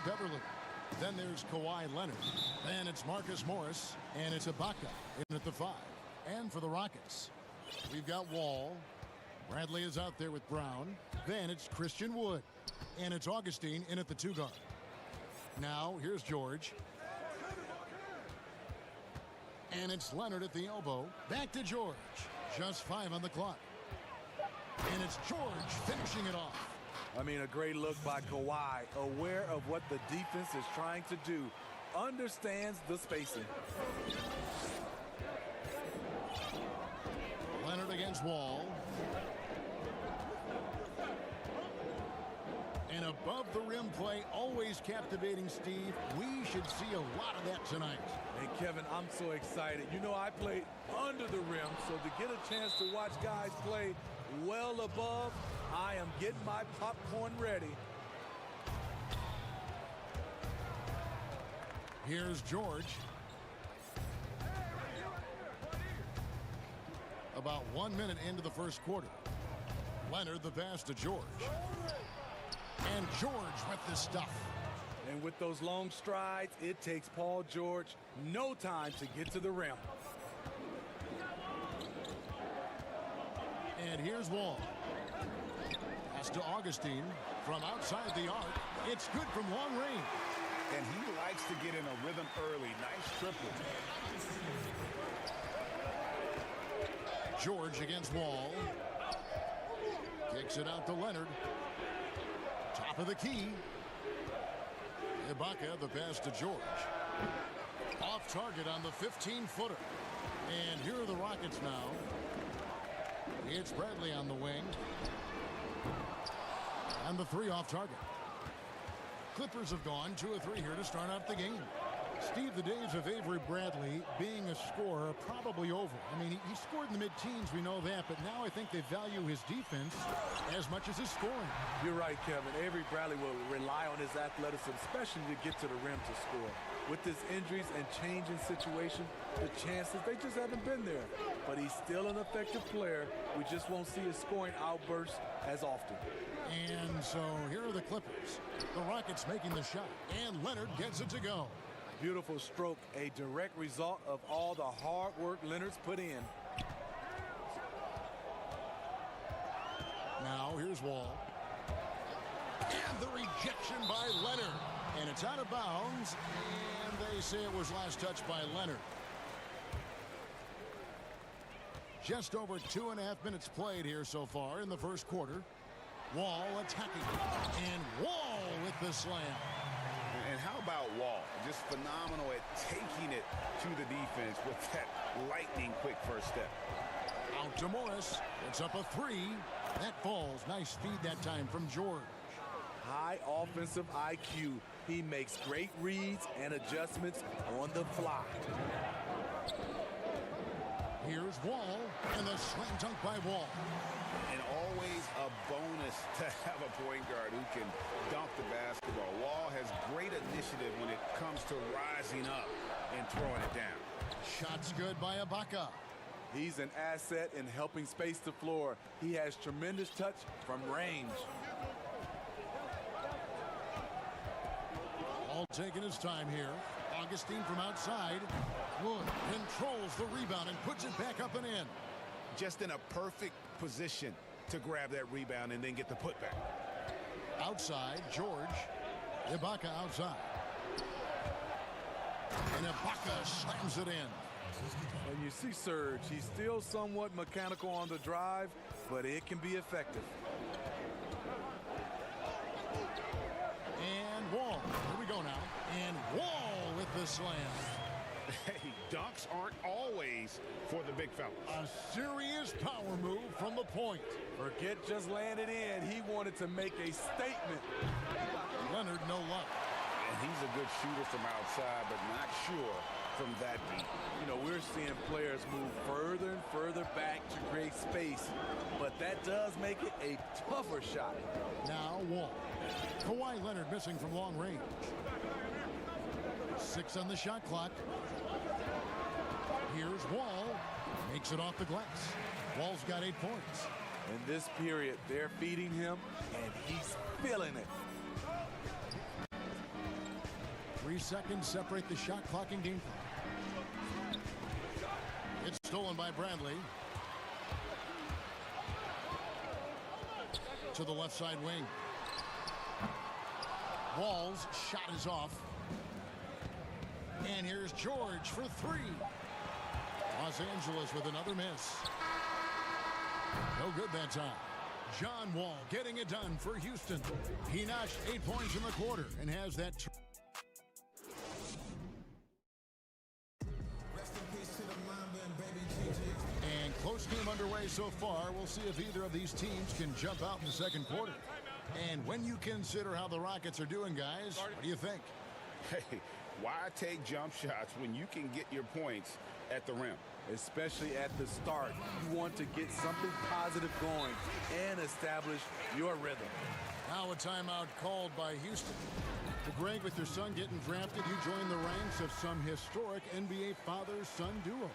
Beverly. Then there's Kawhi Leonard. Then it's Marcus Morris. And it's Ibaka in at the 5. And for the Rockets, we've got Wall. Bradley is out there with Brown. Then it's Christian Wood. And it's Augustine in at the 2 guard. Now, here's George. And it's Leonard at the elbow. Back to George. Just 5 on the clock. And it's George finishing it off. I mean, a great look by Kawhi, aware of what the defense is trying to do. Understands the spacing. Leonard against Wall. And above the rim play, always captivating, Steve. We should see a lot of that tonight. And Kevin, I'm so excited. You know, I played under the rim, so to get a chance to watch guys play well above, I am getting my popcorn ready. Here's George. About 1 minute into the first quarter. Leonard the pass to George. And George with the stuff. And with those long strides, it takes Paul George no time to get to the rim. And here's Wall. Pass to Augustine from outside the arc. It's good from long range. And he likes to get in a rhythm early. Nice triple. George against Wall. Kicks it out to Leonard. Top of the key. Ibaka, the pass to George. Off target on the 15-footer. And here are the Rockets now. It's Bradley on the wing. And the 3 off target. Clippers have gone 2 of 3 here to start out the game. Steve, the days of Avery Bradley being a scorer are probably over. I mean, he scored in the mid-teens, we know that, but now I think they value his defense as much as his scoring. You're right, Kevin. Avery Bradley will rely on his athleticism, especially to get to the rim to score. With his injuries and changing situation, the chances, they just haven't been there. But he's still an effective player. We just won't see his scoring outbursts as often. And so here are the Clippers. The Rockets making the shot, and Leonard gets it to go. Beautiful stroke, a direct result of all the hard work Leonard's put in. Now here's Wall. And the rejection by Leonard. And it's out of bounds. And they say it was last touched by Leonard. Just over 2.5 minutes played here so far in the first quarter. Wall attacking. And Wall with the slam. And how about Wall? Just phenomenal at taking it to the defense with that lightning quick first step. Out to Morris. It's up a 3. That falls. Nice feed that time from George. High offensive IQ. He makes great reads and adjustments on the fly. Here's Wall. And the slam dunk by Wall. And always a bonus to have a point guard who can dunk the basketball. Wall has great initiative when it comes to rising up and throwing it down. Shots good by Ibaka. He's an asset in helping space the floor. He has tremendous touch from range. All taking his time here. Augustine from outside. Wood controls the rebound and puts it back up and in. Just in a perfect position to grab that rebound and then get the putback. Outside, George. Ibaka outside. And Ibaka slams it in. And you see Serge, he's still somewhat mechanical on the drive, but it can be effective. And Wall. Here we go now. And Wall with the slam. Hey, dunks aren't always for the big fellas. A serious power move from the point. Forget just landed in. He wanted to make a statement. Leonard, no luck. And he's a good shooter from outside, but not sure from that deep. You know, we're seeing players move further and further back to create space, but that does make it a tougher shot. Now Wall. Kawhi Leonard missing from long range. 6 on the shot clock. Here's Wall. Makes it off the glass. Wall's got 8 points. In this period, they're feeding him, and he's feeling it. 3 seconds separate the shot clock and game clock. It's stolen by Bradley. To the left side wing. Wall's shot is off. And here's George for 3. Los Angeles with another miss. No good that time. John Wall getting it done for Houston. He notched 8 points in the quarter and has that. And close game underway so far. We'll see if either of these teams can jump out in the second quarter. And when you consider how the Rockets are doing, guys, what do you think? Hey, why take jump shots when you can get your points at the rim? Especially at the start. You want to get something positive going and establish your rhythm. Now a timeout called by Houston. Well, Greg, with your son getting drafted, you join the ranks of some historic NBA father-son duos.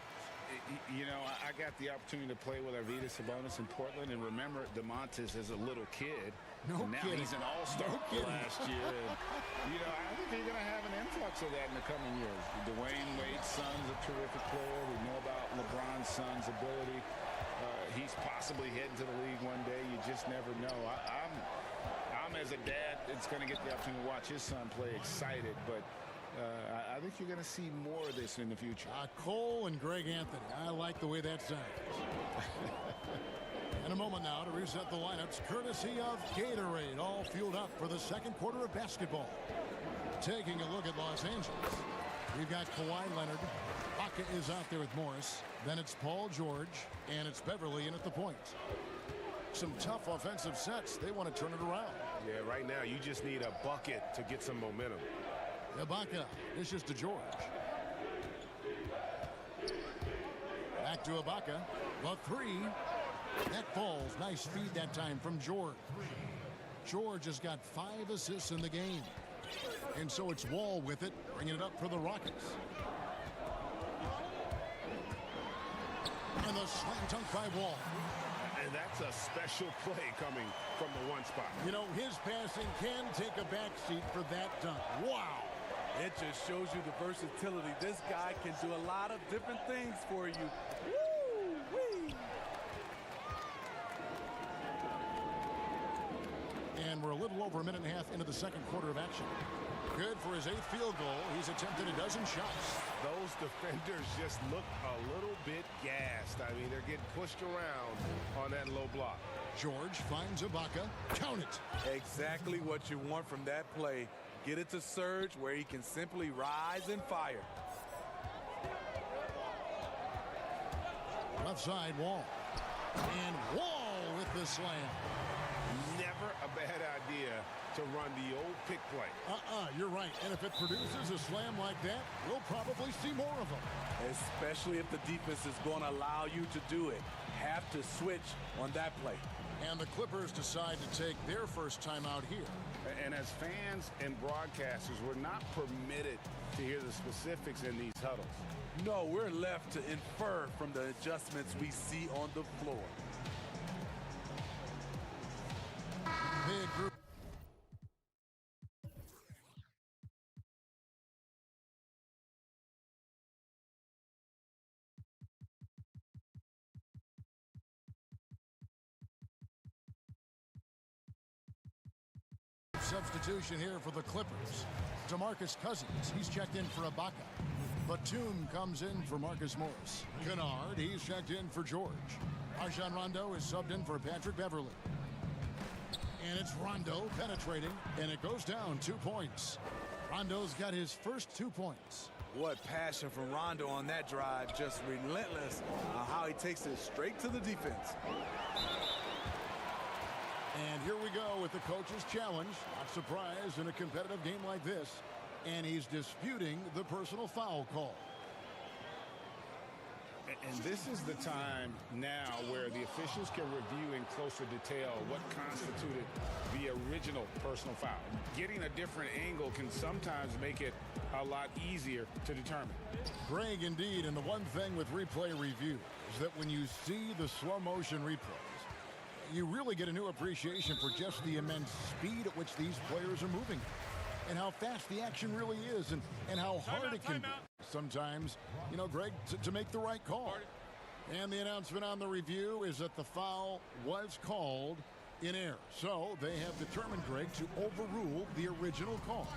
You know, I got the opportunity to play with Arvydas Sabonis in Portland, and remember DeMontis as a little kid. No now kidding. He's an all-star last year. And, you know, I think you're going to have an influx of that in the coming years. Dwayne Wade's son's a terrific player. We know about LeBron's son's ability. He's possibly heading to the league one day. You just never know. I'm as a dad, it's going to get the opportunity to watch his son play excited, but I think you're going to see more of this in the future. Cole and Greg Anthony. I like the way that sounds. In a moment now to reset the lineups, courtesy of Gatorade, all fueled up for the second quarter of basketball. Taking a look at Los Angeles, we've got Kawhi Leonard. Baca is out there with Morris. Then it's Paul George, and it's Beverly in at the point. Some tough offensive sets. They want to turn it around. Yeah, right now you just need a bucket to get some momentum. Ibaka dishes to George. Back to Ibaka. The 3. That falls. Nice feed that time from George. George has got 5 assists in the game. And so it's Wall with it, bringing it up for the Rockets. And the slam dunk by Wall. And that's a special play coming from the one spot. You know, his passing can take a backseat for that dunk. Wow. It just shows you the versatility. This guy can do a lot of different things for you. Woo-wee. And we're a little over a minute and a half into the second quarter of action. Good for his 8th field goal. He's attempted a dozen shots. Those defenders just look a little bit gassed. I mean, they're getting pushed around on that low block. George finds Ibaka. Count it. Exactly what you want from that play. Get it to Serge where he can simply rise and fire. Left side, Wall. And Wall with the slam. Never a bad idea to run the old pick play. You're right. And if it produces a slam like that, we'll probably see more of them. Especially if the defense is going to allow you to do it. Have to switch on that play. And the Clippers decide to take their first timeout here. And as fans and broadcasters, we're not permitted to hear the specifics in these huddles. No, we're left to infer from the adjustments we see on the floor. Big group. Substitution here for the Clippers. DeMarcus Cousins, he's checked in for Ibaka. Batum comes in for Marcus Morris. Kennard, he's checked in for George. Rajon Rondo is subbed in for Patrick Beverly. And it's Rondo penetrating, and it goes down 2 points. Rondo's got his first 2 points. What passion from Rondo on that drive, just relentless on how he takes it straight to the defense. And here we go with the coach's challenge. Not surprised in a competitive game like this. And he's disputing the personal foul call. And this is the time now where the officials can review in closer detail what constituted the original personal foul. Getting a different angle can sometimes make it a lot easier to determine. Greg, indeed, and the one thing with replay review is that when you see the slow motion replays, you really get a new appreciation for just the immense speed at which these players are moving. and how fast the action really is and how hard it can be sometimes, you know, Greg, to make the right call. And the announcement on the review is that the foul was called in air. So they have determined, Greg, to overrule the original call.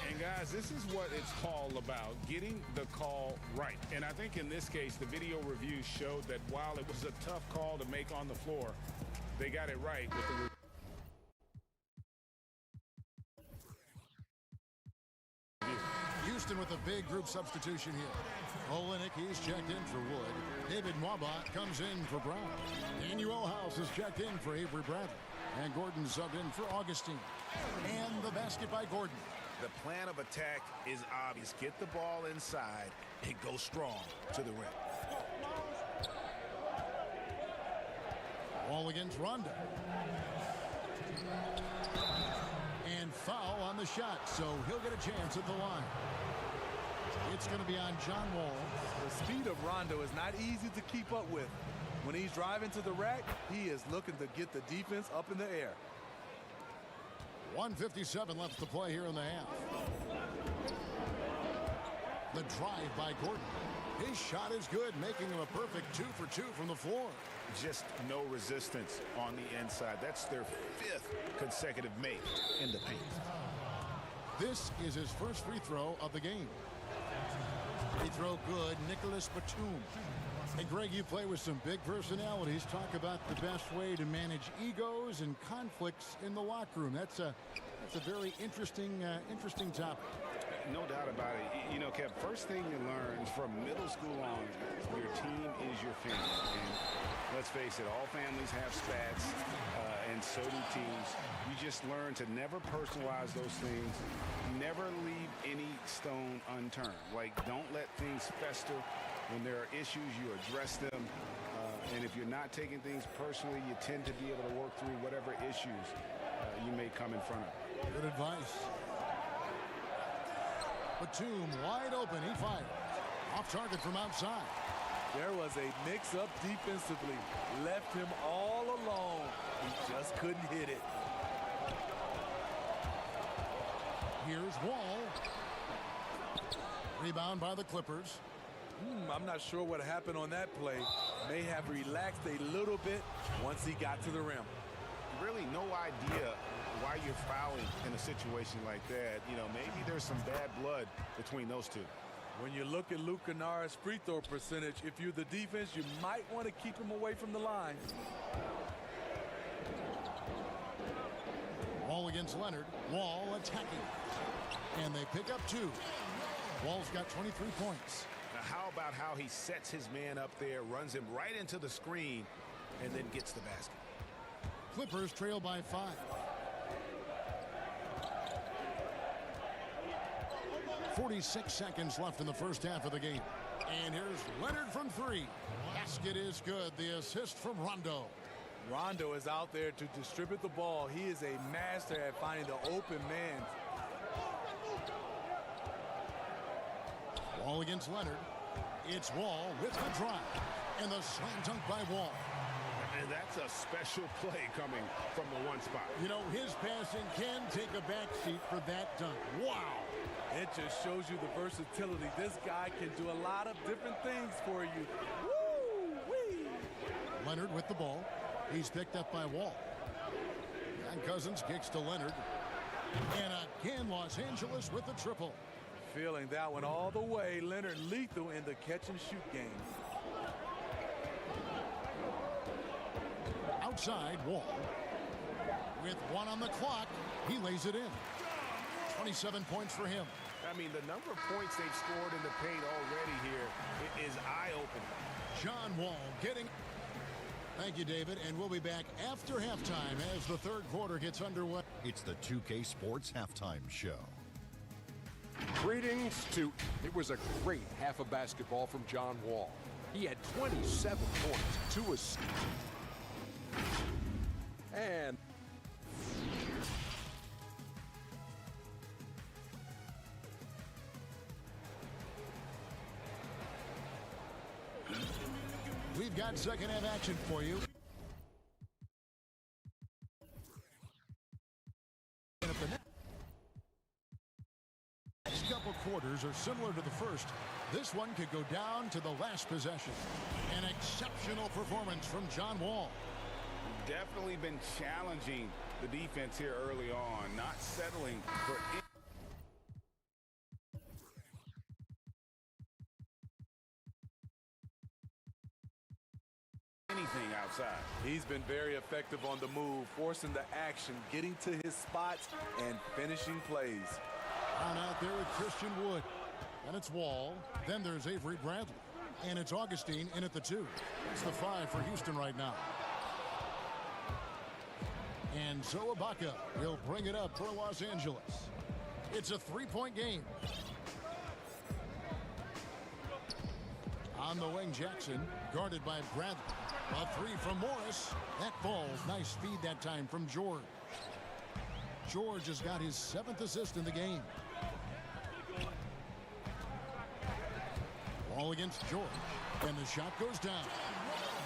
And guys, this is what it's all about, getting the call right. And I think in this case, the video review showed that while it was a tough call to make on the floor, they got it right with the Houston with a big group substitution here. Olenek, he's checked in for Wood. David Mwaba comes in for Brown. Daniel House is checked in for Avery Bradley. And Gordon subbed in for Augustine. And the basket by Gordon. The plan of attack is obvious. Get the ball inside and go strong to the rim. Ball against Rondo. And foul on the shot, so he'll get a chance at the line. It's going to be on John Wall. The speed of Rondo is not easy to keep up with. When he's driving to the rack, he is looking to get the defense up in the air. 1:57 left to play here in the half. The drive by Gordon. His shot is good, making him a perfect 2 for 2 from the floor. Just no resistance on the inside. That's their 5th consecutive make in the paint. This is his first free throw of the game. Free throw good, Nicholas Batum. Hey, Greg, you play with some big personalities. Talk about the best way to manage egos and conflicts in the locker room. That's a very interesting topic. No doubt about it. You know, Kev, first thing you learn from middle school on, your team is your family. And let's face it, all families have spats, and so do teams. You just learn to never personalize those things. Never leave any stone unturned. Like, don't let things fester. When there are issues, you address them. And if you're not taking things personally, you tend to be able to work through whatever issues you may come in front of. Good advice. Batum wide open. He fires. Off target from outside. There was a mix-up defensively. Left him all alone. He just couldn't hit it. Here's Wall. Rebound by the Clippers. I'm not sure what happened on that play. May have relaxed a little bit once he got to the rim. Really no idea why you're fouling in a situation like that. You know, maybe there's some bad blood between those two. When you look at Luke Kennard's free throw percentage, if you're the defense, you might want to keep him away from the line. Wall against Leonard. Wall attacking. And they pick up 2. Wall's got 23 points. Now, how about how he sets his man up there, runs him right into the screen, and then gets the basket. Clippers trail by 5. 46 seconds left in the first half of the game. And here's Leonard from 3. Basket is good. The assist from Rondo. Rondo is out there to distribute the ball. He is a master at finding the open man. Wall against Leonard. It's Wall with the drive. And the slam dunk by Wall. And that's a special play coming from the one spot. You know, his passing can take a backseat for that dunk. Wow. It just shows you the versatility. This guy can do a lot of different things for you. Woo-wee. Leonard with the ball. He's picked up by Wall. And Cousins kicks to Leonard. And again, Los Angeles with the triple. Feeling that one all the way. Leonard lethal in the catch-and-shoot game. Outside, Wall. With 1 on the clock, he lays it in. 27 points for him. I mean, the number of points they've scored in the paint already here is eye-opening. John Wall getting... Thank you, David, and we'll be back after halftime as the third quarter gets underway. It's the 2K Sports Halftime Show. Greetings to... It was a great half of basketball from John Wall. He had 27 points, 2 assists. And... We've got second half action for you. quarters are similar to the first. This one could go down to the last possession. An exceptional performance from John Wall. Definitely been challenging the defense here early on, not settling for anything outside. He's been very effective on the move, forcing the action, getting to his spots, and finishing plays. On out there with Christian Wood. And it's Wall. Then there's Avery Bradley. And it's Augustine in at the 2. It's the 5 for Houston right now. And so Ibaka will bring it up for Los Angeles. It's a 3-point game. On the wing, Jackson, guarded by Bradley. A 3 from Morris. That falls. Nice feed that time from George. George has got his 7th assist in the game. Wall against George. And the shot goes down.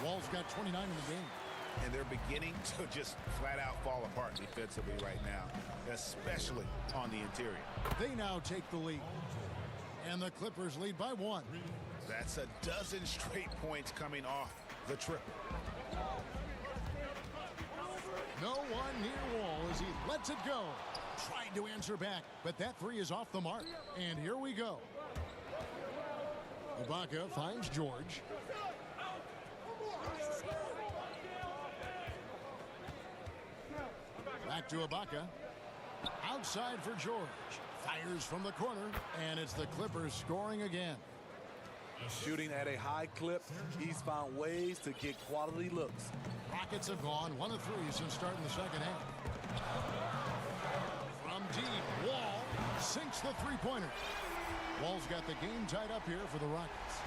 Wall's got 29 in the game. And they're beginning to just flat out fall apart defensively right now, especially on the interior. They now take the lead. And the Clippers lead by 1. That's a dozen straight points coming off the triple. No one near Wall as he lets it go. Tried to answer back, but that 3 is off the mark. And here we go. Ibaka finds George. Back to Ibaka. Outside for George. Fires from the corner, and it's the Clippers scoring again. Shooting at a high clip, he's found ways to get quality looks. Rockets have gone 1 of 3 since starting the second half. From deep, Wall sinks the 3-pointer. Wall's got the game tied up here for the Rockets.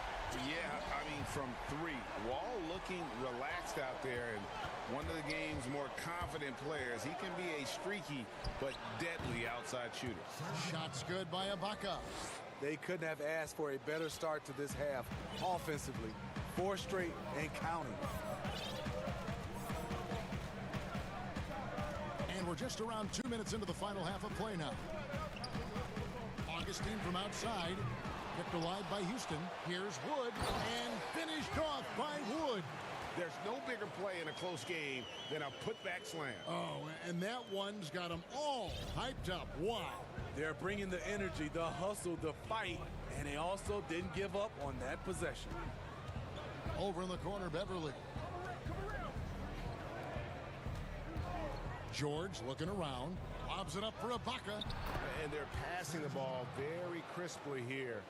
Yeah, I mean, from 3. Wall looking relaxed out there, and one of the game's more confident players. He can be a streaky but deadly outside shooter. Shots good by Ibaka. They couldn't have asked for a better start to this half offensively. 4 straight and counting. And we're just around 2 minutes into the final half of play now. Augustine from outside. Kept alive by Houston. Here's Wood. And finished off by Wood. There's no bigger play in a close game than a putback slam. Oh, and that one's got them all hyped up. Wow. They're bringing the energy, the hustle, the fight, and they also didn't give up on that possession. Over in the corner, Beverly. George looking around. Lobs it up for Ibaka. And they're passing the ball very crisply here.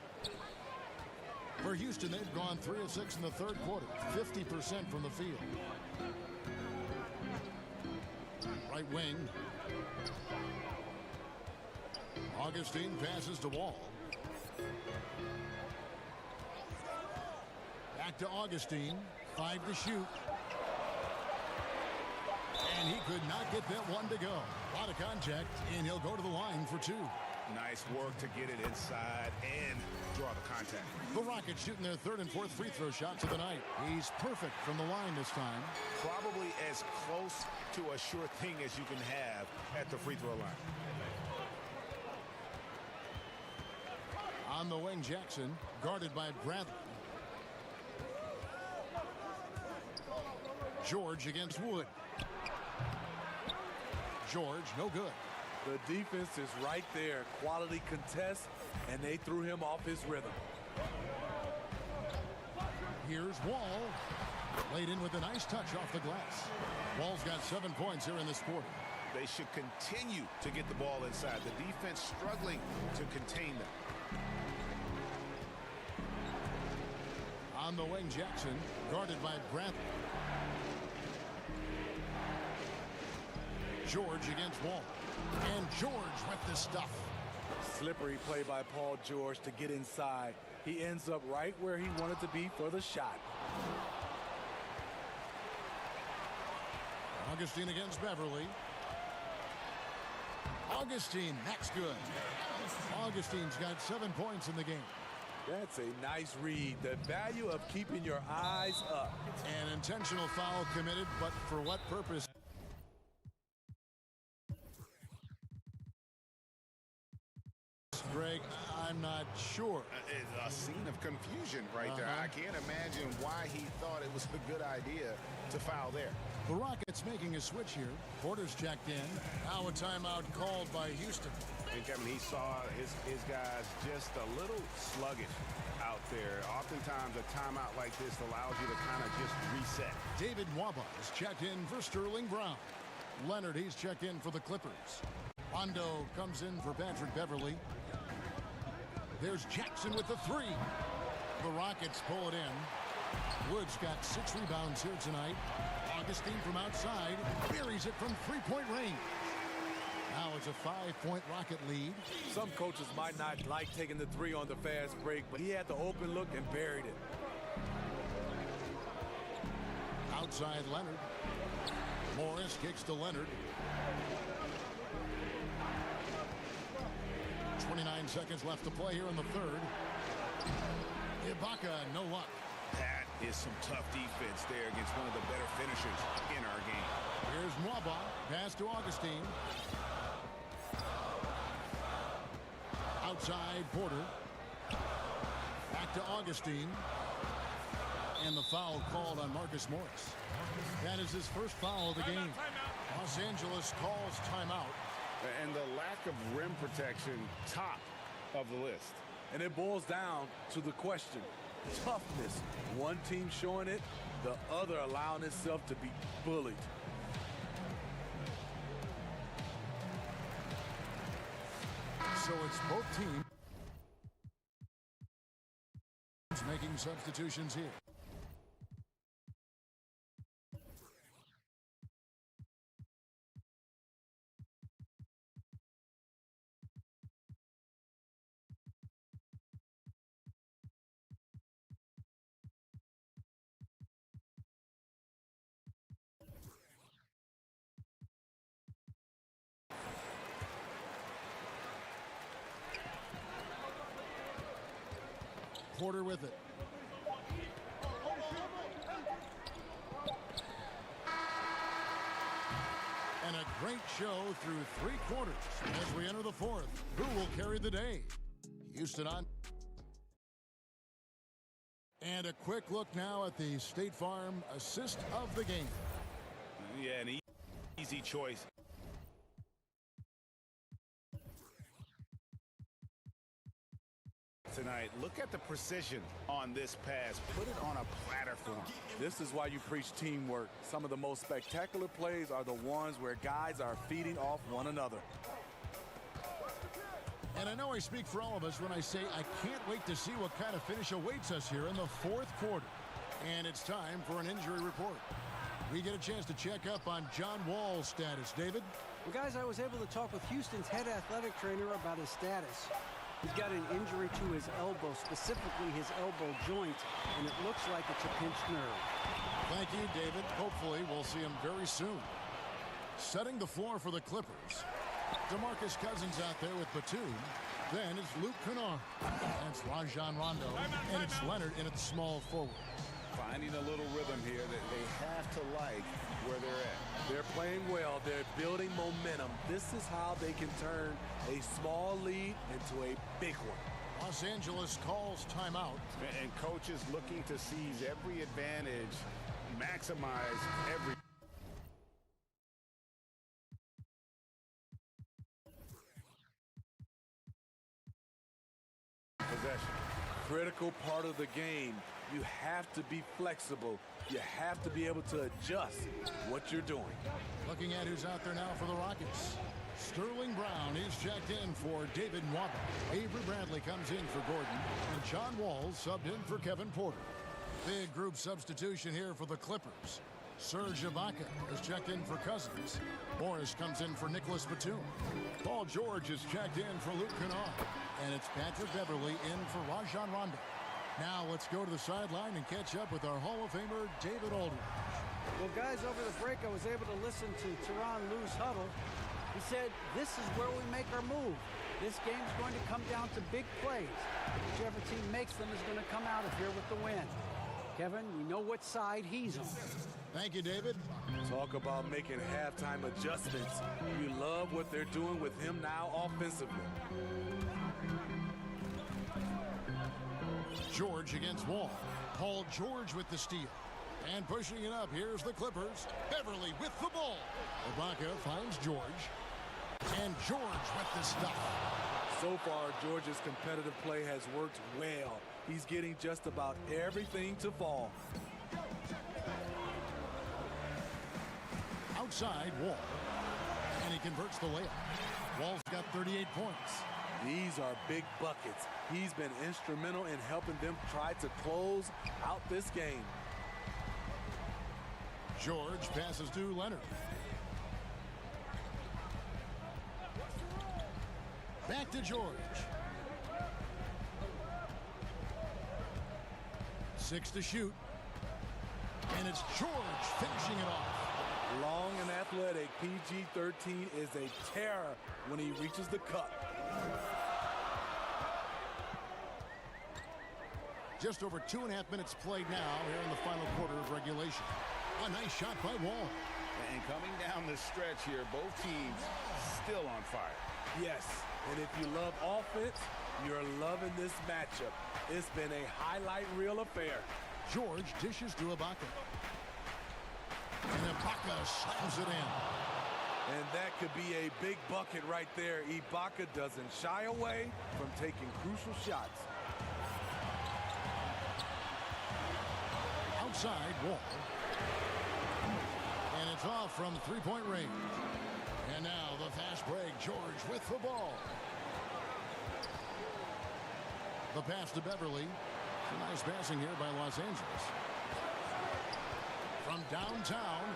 For Houston, they've gone 3 of 6 in the third quarter. 50% from the field. Right wing. Augustine passes to Wall. Back to Augustine. 5 to shoot. And he could not get that one to go. A lot of contact, and he'll go to the line for 2. Nice work to get it inside and draw the contact. The Rockets shooting their 3rd and 4th free throw shots of the night. He's perfect from the line this time. Probably as close to a sure thing as you can have at the free throw line. On the wing, Jackson, guarded by Bradley. George against Wood. George, no good. The defense is right there. Quality contest, and they threw him off his rhythm. Here's Wall. Laid in with a nice touch off the glass. Wall's got 7 points here in this quarter. They should continue to get the ball inside. The defense struggling to contain them. On the wing, Jackson, guarded by Bradley. George against Wall. And George with the stuff. Slippery play by Paul George to get inside. He ends up right where he wanted to be for the shot. Augustine against Beverly. Augustine, that's good. Augustine's got 7 points in the game. That's a nice read. The value of keeping your eyes up. An intentional foul committed, but for what purpose? Greg, I'm not sure. A scene of confusion right there. I can't imagine why he thought it was a good idea to foul there. The Rockets making a switch here. Porter's checked in. Now a timeout called by Houston. And Kevin, he saw his guys just a little sluggish out there. Oftentimes a timeout like this allows you to kind of just reset. David Nwaba is checked in for Sterling Brown. Leonard, he's checked in for the Clippers. Rondo comes in for Patrick Beverly. There's Jackson with the three. The Rockets pull it in. Woods got 6 rebounds here tonight. Augustine from outside buries it from three-point range. Now it's a 5-point Rocket lead. Some coaches might not like taking the three on the fast break, but he had the open look and buried it. Outside Leonard. Morris kicks to Leonard. 29 seconds left to play here in the third. Ibaka, no luck. That is some tough defense there against one of the better finishers in our game. Here's Nwaba. Pass to Augustine. Outside Porter. Back to Augustine. And the foul called on Marcus Morris. That is his first foul of the game. Los Angeles calls timeout. And the lack of rim protection, top of the list. And it boils down to the question. Toughness. One team showing it, the other allowing itself to be bullied. So it's both teams making substitutions here. Porter with it. And a great show through 3 quarters as we enter the fourth. Who will carry the day? Houston on. And a quick look now at the State Farm assist of the game. Yeah, an easy choice. Tonight, look at the precision on this pass. Put it on a platter for him. This is why you preach teamwork. Some of the most spectacular plays are the ones where guys are feeding off one another. And I know I speak for all of us when I say I can't wait to see what kind of finish awaits us here in the fourth quarter. And it's time for an injury report. We get a chance to check up on John Wall's status. David? Well, guys, I was able to talk with Houston's head athletic trainer about his status. He's got an injury to his elbow, specifically his elbow joint, and it looks like it's a pinched nerve. Thank you, David. Hopefully, we'll see him very soon. Setting the floor for the Clippers. DeMarcus Cousins out there with Batum. Then it's Luke Kennard. That's Rajon Rondo. And it's Leonard in at the small forward. Finding a little rhythm here that they have to like where they're at. They're playing well. They're building momentum. This is how they can turn a small lead into a big one. Los Angeles calls timeout. And coaches looking to seize every advantage, maximize every possession. Critical part of the game. You have to be flexible. You have to be able to adjust what you're doing. Looking at who's out there now for the Rockets. Sterling Brown is checked in for David Nwaba. Avery Bradley comes in for Gordon. And John Wall subbed in for Kevin Porter. Big group substitution here for the Clippers. Serge Ibaka is checked in for Cousins. Morris comes in for Nicholas Batum. Paul George is checked in for Luke Kennard. And it's Patrick Beverly in for Rajon Rondo. Now let's go to the sideline and catch up with our Hall of Famer, David Aldridge. Well, guys, over the break, I was able to listen to Tyronn Lue's huddle. He said, this is where we make our move. This game's going to come down to big plays. Whichever team makes them is going to come out of here with the win. Kevin, we know what side he's on. Thank you, David. Talk about making halftime adjustments. You love what they're doing with him now offensively. George against Wall. Paul George with the steal. And pushing it up, here's the Clippers. Beverly with the ball. Ibaka finds George. And George with the stuff. So far, George's competitive play has worked well. He's getting just about everything to fall. Outside, Wall. And he converts the layup. Wall's got 38 points. These are big buckets. He's been instrumental in helping them try to close out this game. George passes to Leonard. Back to George. 6 to shoot. And it's George finishing it off. Long and athletic, PG-13 is a terror when he reaches the cup. Just over 2.5 minutes played now here in the final quarter of regulation. A nice shot by Wall. And coming down the stretch here, both teams still on fire. Yes, and if you love offense, you're loving this matchup. It's been a highlight reel affair. George dishes to Ibaka. And Ibaka slams it in. And that could be a big bucket right there. Ibaka doesn't shy away from taking crucial shots. Outside, Wall. And it's off from three-point range. And now the fast break. George with the ball. The pass to Beverly. Nice passing here by Los Angeles. From downtown,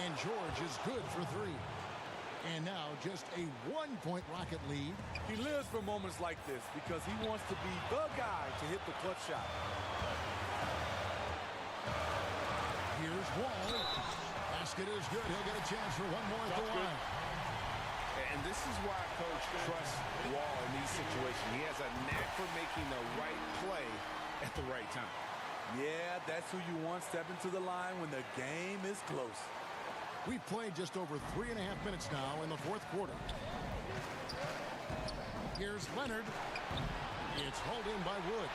and George is good for 3. And now just a 1-point Rocket lead. He lives for moments like this because he wants to be the guy to hit the clutch shot. Here's Wall. Basket is good. He'll get a chance for one more at the line. And this is why Coach trusts Wall in these situations. He has a knack for making the right play at the right time. Yeah, that's who you want stepping to the line when the game is close. We've played just over 3.5 minutes now in the fourth quarter. Here's Leonard. It's hauled in by Wood.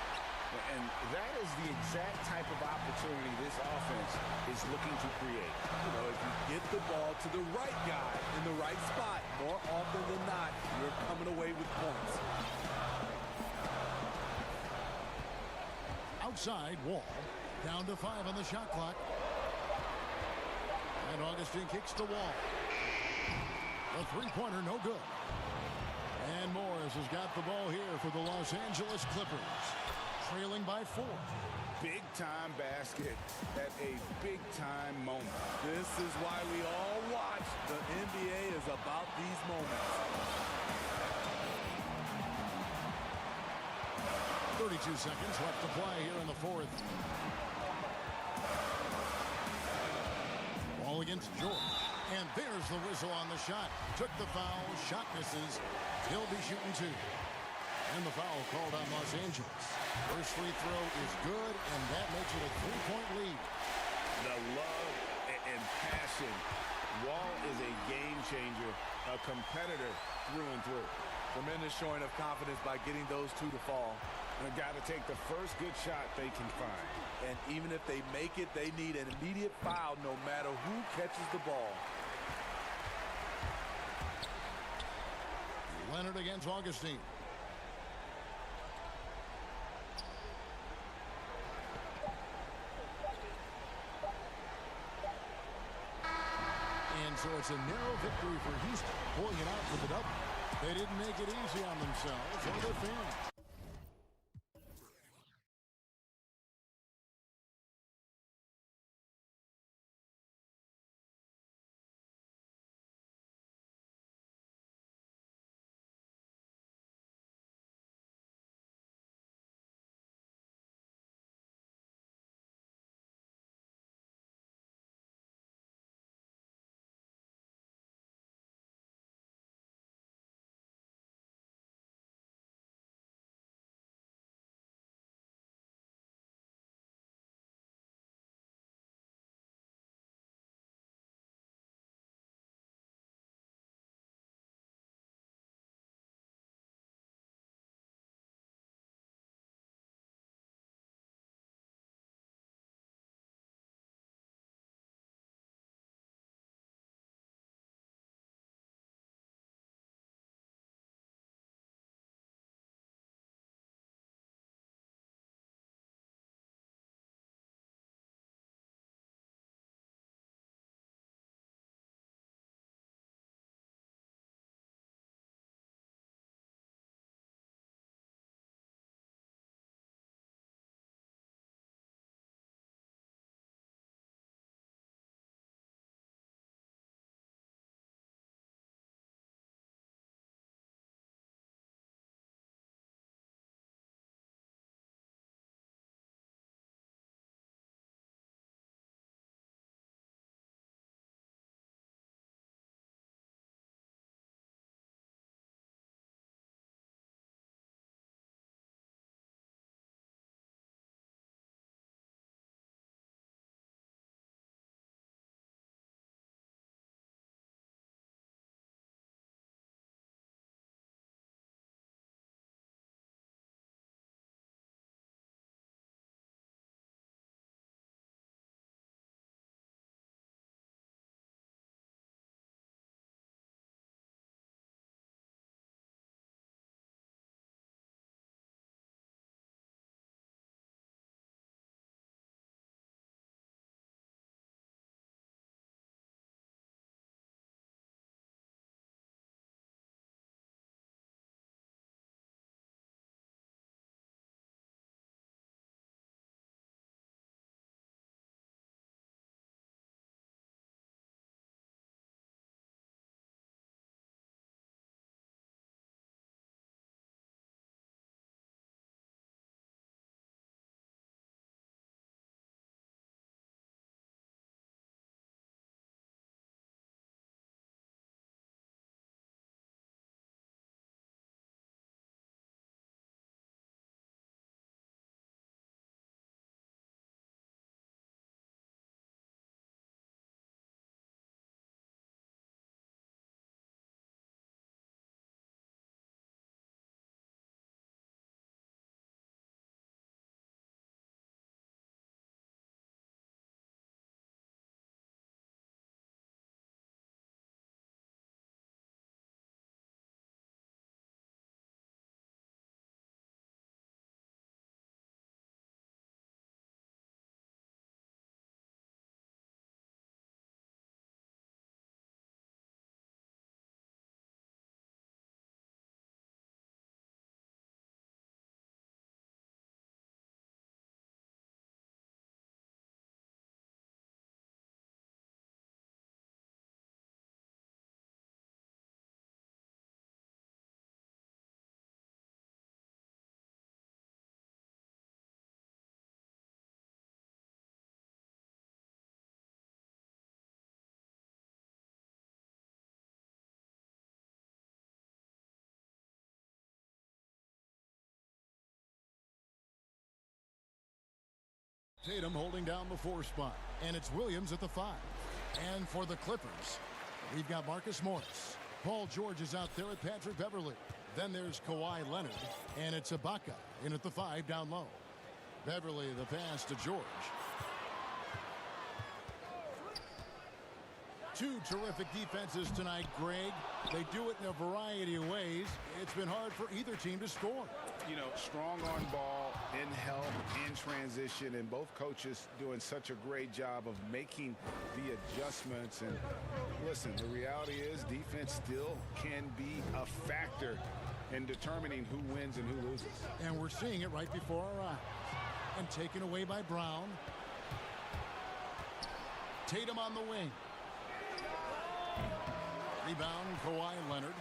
And that is the exact type of opportunity this offense is looking to create. You know, if you get the ball to the right guy in the right spot, more often than not, you're coming away with points. Outside, Wall. Down to 5 on the shot clock. And Augustine kicks the Wall. The three-pointer, no good. And Morris has got the ball here for the Los Angeles Clippers. Trailing by 4. Big-time basket at a big-time moment. This is why we all watch. The NBA is about these moments. 32 seconds left to play here in the fourth. Ball against George. And there's the whistle on the shot. Took the foul. Shot misses. He'll be shooting 2. And the foul called on Los Angeles. First free throw is good, and that makes it a 3-point lead. The love and passion. Wall is a game changer, a competitor through and through. Tremendous showing of confidence by getting those 2 to fall. They've got to take the first good shot they can find. And even if they make it, they need an immediate foul no matter who catches the ball. Leonard against Augustine. And so it's a narrow victory for Houston, pulling it out for the double. They didn't make it easy on themselves or their fans. Tatum holding down the 4 spot. And it's Williams at the 5. And for the Clippers, we've got Marcus Morris. Paul George is out there with Patrick Beverley. Then there's Kawhi Leonard. And it's Ibaka in at the 5 down low. Beverley the pass to George. Two terrific defenses tonight, Greg. They do it in a variety of ways. It's been hard for either team to score. You know, strong on ball, in help, in transition, and both coaches doing such a great job of making the adjustments. And listen, the reality is defense still can be a factor in determining who wins and who loses. And we're seeing it right before our eyes. And taken away by Brown. Tatum on the wing. Rebound, Kawhi Leonard.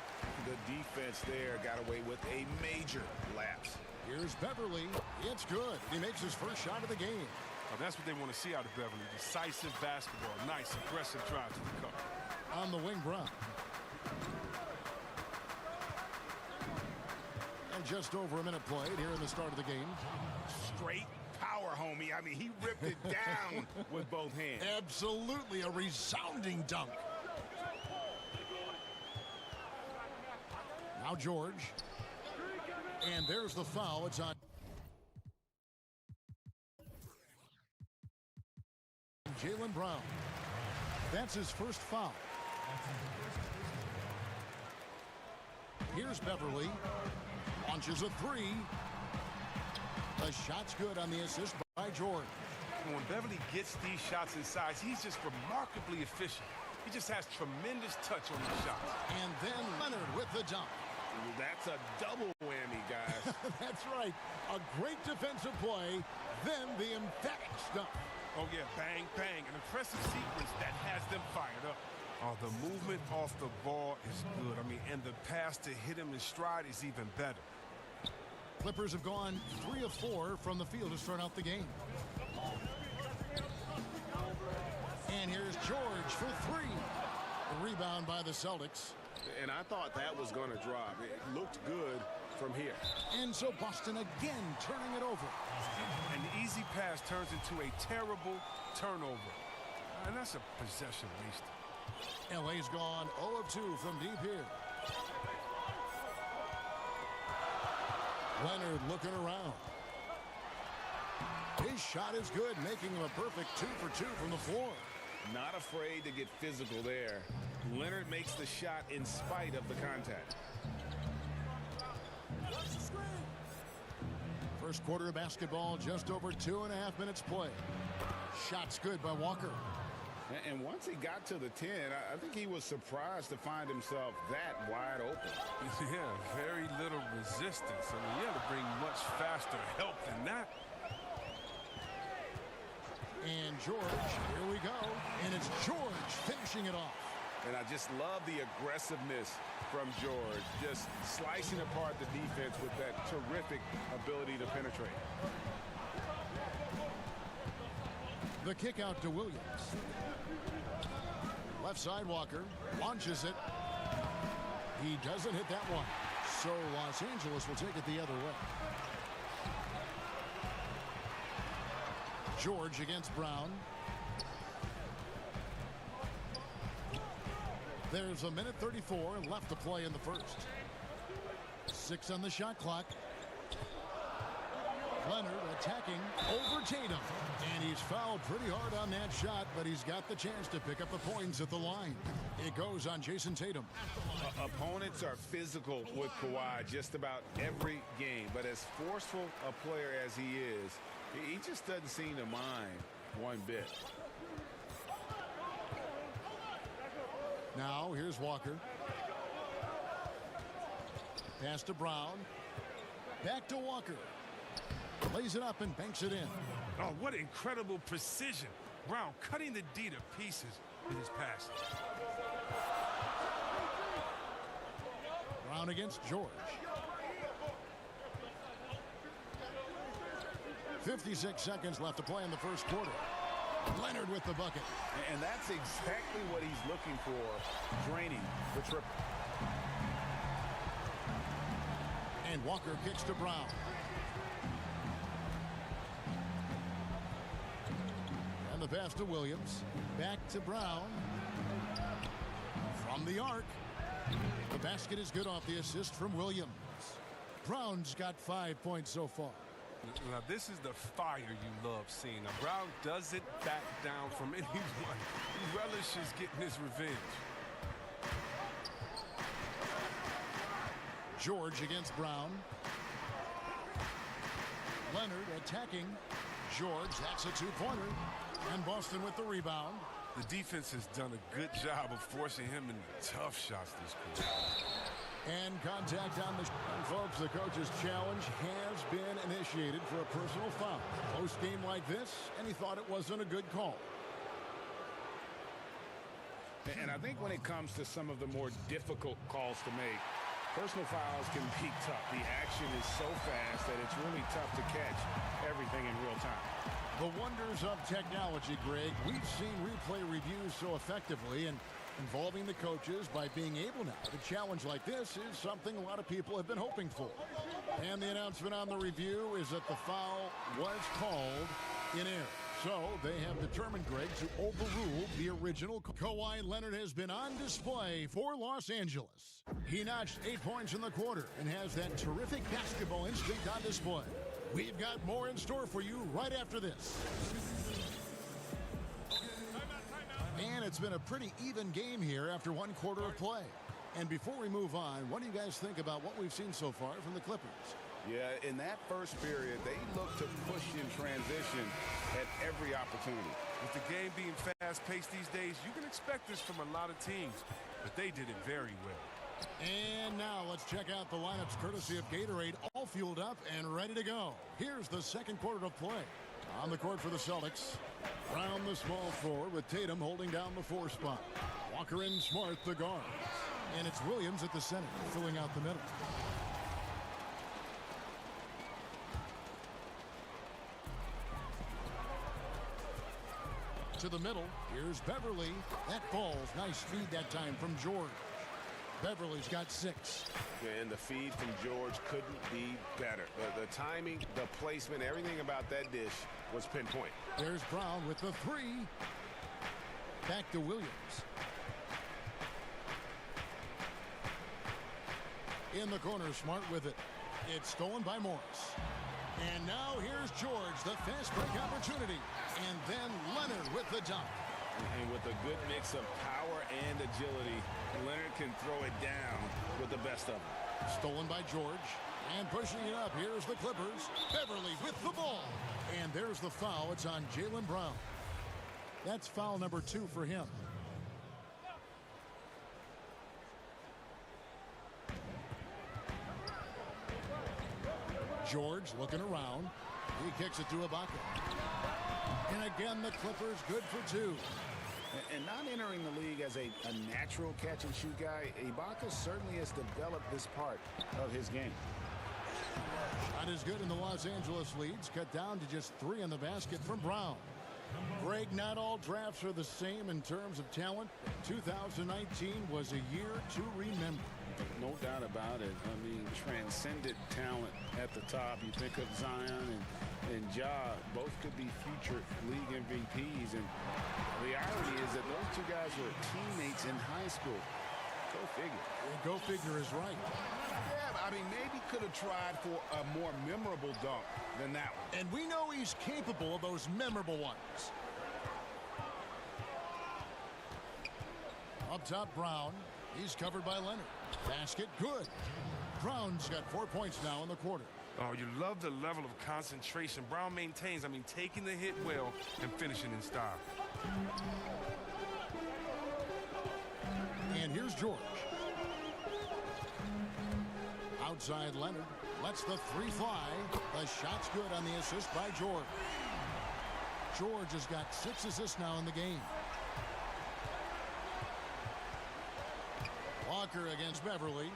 The defense there got away with a major lapse. Here's Beverley. It's good. He makes his first shot of the game. Well, that's what they want to see out of Beverley. Decisive basketball. Nice, aggressive drive to the cup. On the wing, Brown. And just over a minute played here in the start of the game. Straight power, homie. I mean, he ripped it down with both hands. Absolutely a resounding dunk. Now George. And there's the foul. It's on Jaylen Brown. That's his first foul. Here's Beverley. Launches a 3. The shot's good on the assist by George. And when Beverley gets these shots inside, he's just remarkably efficient. He just has tremendous touch on the shots. And then Leonard with the dunk. That's a double whammy, guys. That's right. A great defensive play, then the emphatic stuff. Oh, yeah, bang, bang. An impressive sequence that has them fired up. Oh, the movement off the ball is good. I mean, and the pass to hit him in stride is even better. Clippers have gone 3 of 4 from the field to start out the game. And here's George for 3. A rebound by the Celtics. And I thought that was going to drop. It looked good from here. And so Boston again turning it over. An easy pass turns into a terrible turnover. And that's a possession wasted. LA's gone 0 of 2 from deep here. Leonard looking around. His shot is good, making him a perfect 2 for 2 from the floor. Not afraid to get physical there. Leonard makes the shot in spite of the contact. First quarter of basketball, just over 2.5 minutes play. Shot's good by Walker. And once he got to the 10, I think he was surprised to find himself that wide open. Yeah, very little resistance. I mean, you had to bring much faster help than that. And George, here we go. And it's George finishing it off. And I just love the aggressiveness from George, just slicing apart the defense with that terrific ability to penetrate. The kick out to Williams. Left side Walker launches it. He doesn't hit that one. So Los Angeles will take it the other way. George against Brown. There's a minute 34 left to play in the first. 6 on the shot clock. Leonard attacking over Tatum. And he's fouled pretty hard on that shot, but he's got the chance to pick up the points at the line. It goes on Jason Tatum. Opponents are physical with Kawhi just about every game, but as forceful a player as he is, he just doesn't seem to mind one bit. Now, here's Walker. Pass to Brown. Back to Walker. Lays it up and banks it in. Oh, what incredible precision. Brown cutting the D to pieces with his pass. Brown against George. 56 seconds left to play in the first quarter. Leonard with the bucket. And that's exactly what he's looking for, draining the triple. And Walker kicks to Brown. the pass to Williams. Back to Brown. From the arc. The basket is good off the assist from Williams. Brown's got 5 points so far. Now, this is the fire you love seeing. Now, Brown doesn't back down from anyone. He relishes getting his revenge. George against Brown. Leonard attacking. George, that's a two-pointer. And Boston with the rebound. The defense has done a good job of forcing him into tough shots this quarter. And contact on the and folks, the coach's challenge has been initiated for a personal foul. Close game like this, and he thought it wasn't a good call. And I think when it comes to some of the more difficult calls to make, personal fouls can be tough. The action is so fast that it's really tough to catch everything in real time. The wonders of technology, Greg. We've seen replay reviews so effectively, and involving the coaches by being able now to challenge like this is something a lot of people have been hoping for. And the announcement on the review is that the foul was called in error. So they have determined, Greg, to overrule the original. Kawhi Leonard has been on display for Los Angeles. He notched 8 points in the quarter and has that terrific basketball instinct on display. We've got more in store for you right after this. And it's been a pretty even game here after one quarter of play. And before we move on, what do you guys think about what we've seen so far from the Clippers? Yeah, in that first period, they looked to push in transition at every opportunity. With the game being fast-paced these days, you can expect this from a lot of teams, but they did it very well. And now let's check out the lineups courtesy of Gatorade, all fueled up and ready to go. Here's the second quarter of play. On the court for the Celtics. Brown the small forward with Tatum holding down the 4 spot. Walker and Smart the guards. And it's Williams at the center, filling out the middle. To the middle, here's Beverly. That ball's nice feed that time from George. Beverly's got 6. And the feed from George couldn't be better. The timing, the placement, everything about that dish was pinpoint. There's Brown with the 3. Back to Williams. In the corner, Smart with it. It's stolen by Morris. And now here's George, the fast break opportunity. And then Leonard with the dunk. And with a good mix of power and agility, Leonard can throw it down with the best of them. Stolen by George. And pushing it up, here's the Clippers. Beverly with the ball. And there's the foul. It's on Jaylen Brown. That's foul number 2 for him. George looking around. He kicks it to Ibaka. And again, the Clippers good for 2. And not entering the league as a natural catch-and-shoot guy, Ibaka certainly has developed this part of his game. Shot is good in the Los Angeles leads. Cut down to just 3 in the basket from Brown. Greg, not all drafts are the same in terms of talent. 2019 was a year to remember. No doubt about it. I mean, transcendent talent at the top. You think of Zion and Ja, both could be future league MVPs. And the irony is that those 2 guys were teammates in high school. Go figure. Go figure is right. Yeah, I mean, maybe could have tried for a more memorable dunk than that one. And we know he's capable of those memorable ones. Up top, Brown. He's covered by Leonard. Basket, good. Brown's got 4 points now in the quarter. Oh, you love the level of concentration Brown maintains. I mean, taking the hit well and finishing in style. And here's George. Outside Leonard. Lets the 3 fly. The shot's good on the assist by George. George has got 6 assists now in the game. Walker against Beverly.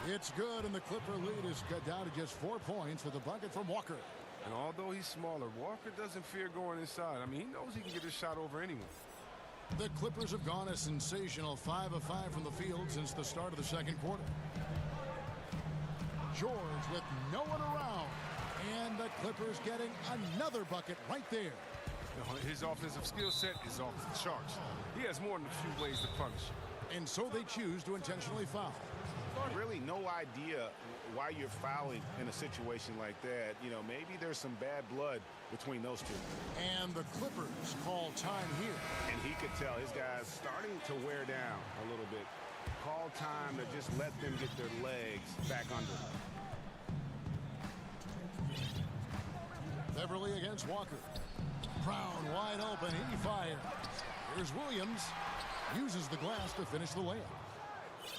It's good, and the Clipper lead is cut down to just 4 points with a bucket from Walker. And although he's smaller, Walker doesn't fear going inside. I mean, he knows he can get a shot over anyone. The Clippers have gone a sensational 5 of 5 from the field since the start of the second quarter. George with no one around. And the Clippers getting another bucket right there. His offensive skill set is off the charts. He has more than a few ways to punish. And so they choose to intentionally foul. Really no idea why you're fouling in a situation like that. You know, maybe there's some bad blood between those two. And the Clippers call time here. And he could tell his guys starting to wear down a little bit. Call time to just let them get their legs back under. Beverly against Walker. Brown wide open. He fires. Here's Williams. Uses the glass to finish the layup.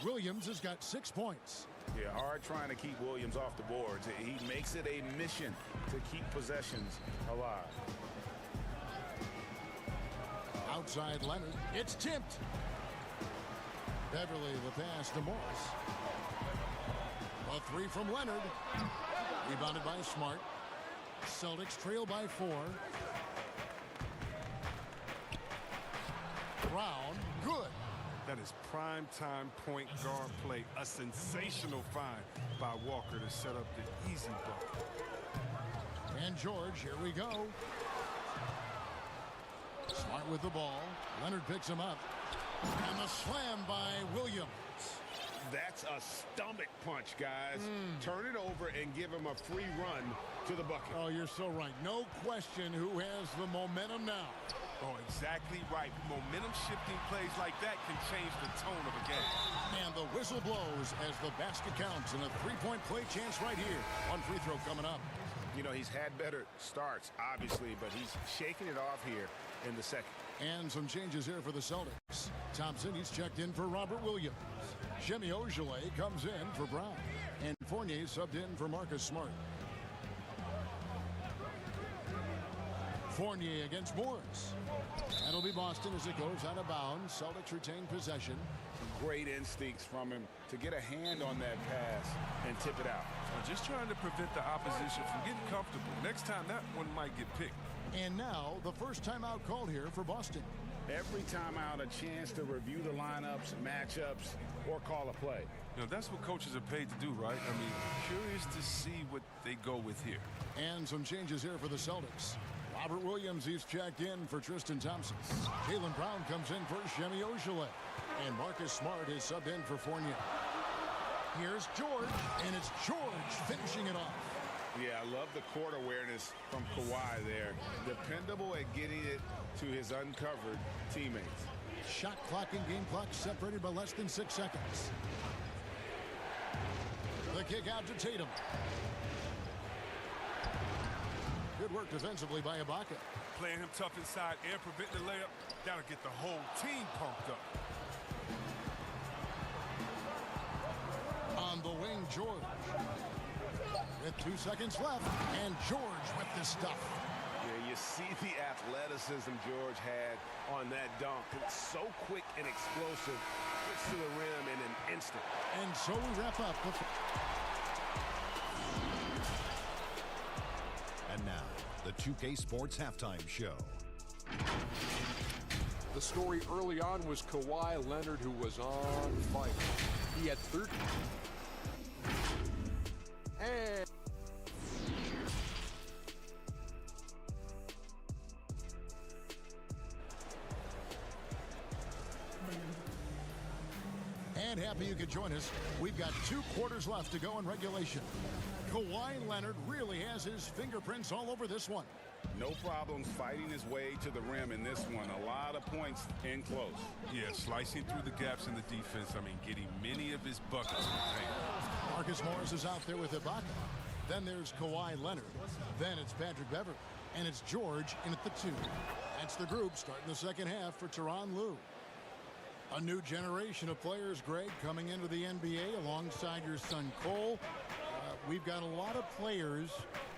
Williams has got 6 points. Yeah, hard trying to keep Williams off the boards. He makes it a mission to keep possessions alive. Outside Leonard. It's tipped. Beverly the pass to Morris. A three from Leonard. Rebounded by Smart. Celtics trail by 4. Brown, good. That is prime time point guard play. A sensational find by Walker to set up the easy bucket. And George, here we go. Smart with the ball. Leonard picks him up. And the slam by Williams. That's a stomach punch, guys. Turn it over and give him a free run to the bucket. Oh, you're so right. No question who has the momentum now. Oh, exactly right. Momentum-shifting plays like that can change the tone of a game. And the whistle blows as the basket counts, and a three-point play chance right here. One free throw coming up. You know, he's had better starts, obviously, but he's shaking it off here in the second. And some changes here for the Celtics. Thompson, he's checked in for Robert Williams. Jimmy Ojeleye comes in for Brown. And Fournier subbed in for Marcus Smart. Fournier against Morris. That'll be Boston as it goes out of bounds. Celtics retain possession. Great instincts from him to get a hand on that pass and tip it out. Just trying to prevent the opposition from getting comfortable. Next time, that one might get picked. And now, the first timeout called here for Boston. Every timeout, a chance to review the lineups, matchups, or call a play. You know, that's what coaches are paid to do, right? I mean, curious to see what they go with here. And some changes here for the Celtics. Robert Williams, he's checked in for Tristan Thompson. Jaylen Brown comes in for Jimmy Ojeleye. And Marcus Smart is subbed in for Fournier. Here's George, and it's George finishing it off. Yeah, I love the court awareness from Kawhi there. Dependable at getting it to his uncovered teammates. Shot clock and game clock separated by less than 6 seconds. The kick out to Tatum. Good work defensively by Ibaka. Playing him tough inside and preventing the layup. That'll get the whole team pumped up. On the wing, George. With 2 seconds left, and George with the stuff. Yeah, you see the athleticism George had on that dunk. It's so quick and explosive. Gets to the rim in an instant. And so we wrap up. And now, the 2K Sports Halftime Show. The story early on was Kawhi Leonard, who was on fire. He had 13. And happy you could join us. We've got 2 quarters left to go in regulation. Kawhi Leonard really has his fingerprints all over this one. No problems fighting his way to the rim in this one. A lot of points in close. Yeah, slicing through the gaps in the defense. I mean, getting many of his buckets in the paint. Marcus Morris is out there with Ibaka. Then there's Kawhi Leonard. Then it's Patrick Beverly. And it's George in at the 2. That's the group starting the second half for Tyronn Lue. A new generation of players, Greg, coming into the NBA alongside your son Cole. We've got a lot of players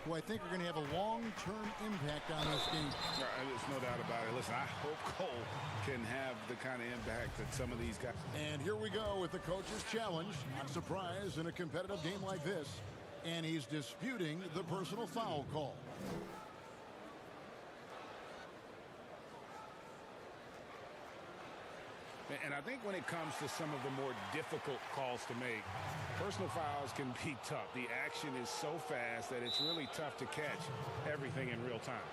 who I think are going to have a long-term impact on this game. There's no doubt about it. Listen, I hope Cole can have the kind of impact that some of these guys. And here we go with the coach's challenge. Not surprised in a competitive game like this. And he's disputing the personal foul call. And I think when it comes to some of the more difficult calls to make, personal fouls can be tough. The action is so fast that it's really tough to catch everything in real time.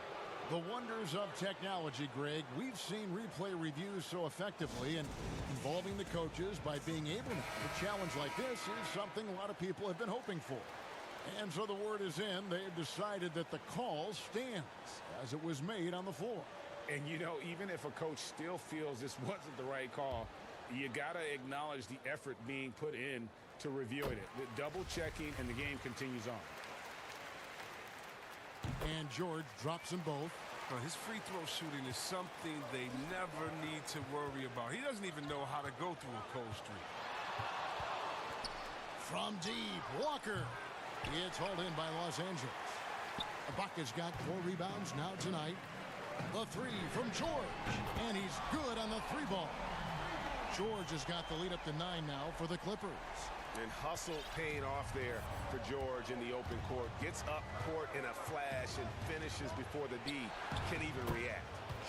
The wonders of technology, Greg. We've seen replay reviews so effectively, and involving the coaches by being able to. A challenge like this is something a lot of people have been hoping for. And so the word is in. They've decided that the call stands as it was made on the floor. And, you know, even if a coach still feels this wasn't the right call, you got to acknowledge the effort being put in to reviewing it. The double checking, and the game continues on. And George drops them both. His free throw shooting is something they never need to worry about. He doesn't even know how to go through a cold streak. From deep, Walker. It's hauled in by Los Angeles. Ibaka's got 4 rebounds now tonight. The three from George. And he's good on the 3-ball. George has got the lead up to 9 now for the Clippers. And hustle paying off there for George in the open court. Gets up court in a flash and finishes before the D can even react.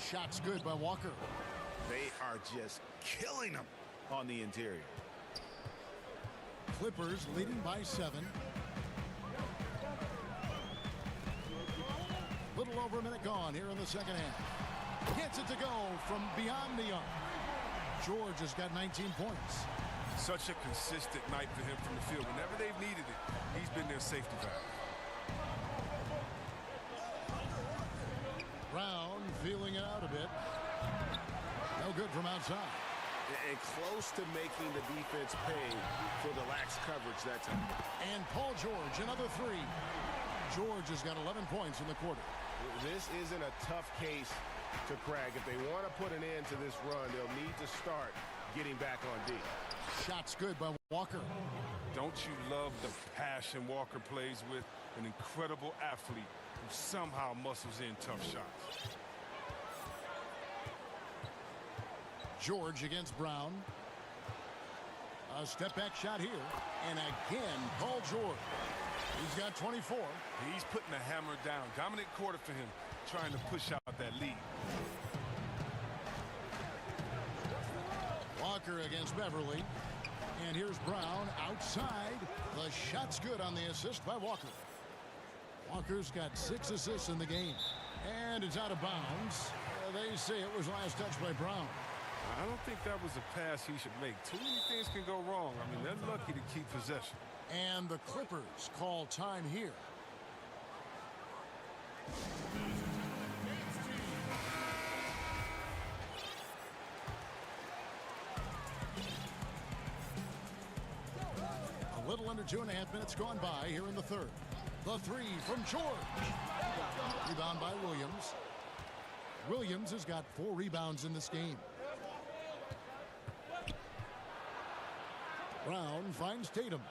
Shot's good by Walker. They are just killing them on the interior. Clippers leading by 7. Little over a minute gone here in the second half. Gets it to go from beyond the arc. George has got 19 points. Such a consistent night for him from the field. Whenever they've needed it, he's been their safety valve. Brown feeling it out a bit. No good from outside. And close to making the defense pay for the lax coverage that time. And Paul George, another 3. George has got 11 points in the quarter. This isn't a tough case to crack. If they want to put an end to this run, they'll need to start getting back on D. Shot's good by Walker. Don't you love the passion Walker plays with? An incredible athlete who somehow muscles in tough shots. George against Brown. A step-back shot here. And again, Paul George. He's got 24. He's putting the hammer down. Dominant quarter for him, trying to push out that lead. Walker against Beverly. And here's Brown outside. The shot's good on the assist by Walker. Walker's got 6 assists in the game. And it's out of bounds. They say it was last touched by Brown. I don't think that was a pass he should make. Too many things can go wrong. I mean, they're lucky to keep possession. And the Clippers call time here. A little under 2.5 minutes gone by here in the third. The 3 from George. Rebound by Williams. Williams has got 4 rebounds in this game. Brown finds Tatum.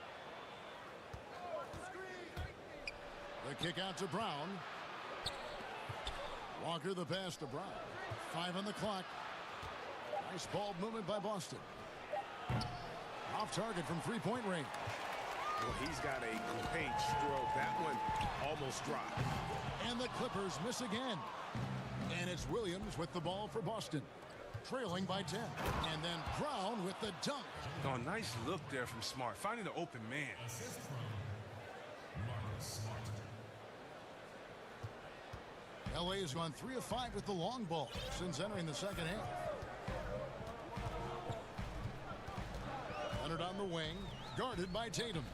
The kick out to Brown. Walker the pass to Brown. 5 on the clock. Nice ball movement by Boston. Off target from 3-point range. Well, he's got a great stroke. That one almost dropped. And the Clippers miss again. And it's Williams with the ball for Boston. Trailing by 10. And then Brown with the dunk. Oh, nice look there from Smart. Finding the open man. LA has gone 3 of 5 with the long ball since entering the second half. Leonard on the wing, guarded by Tatum.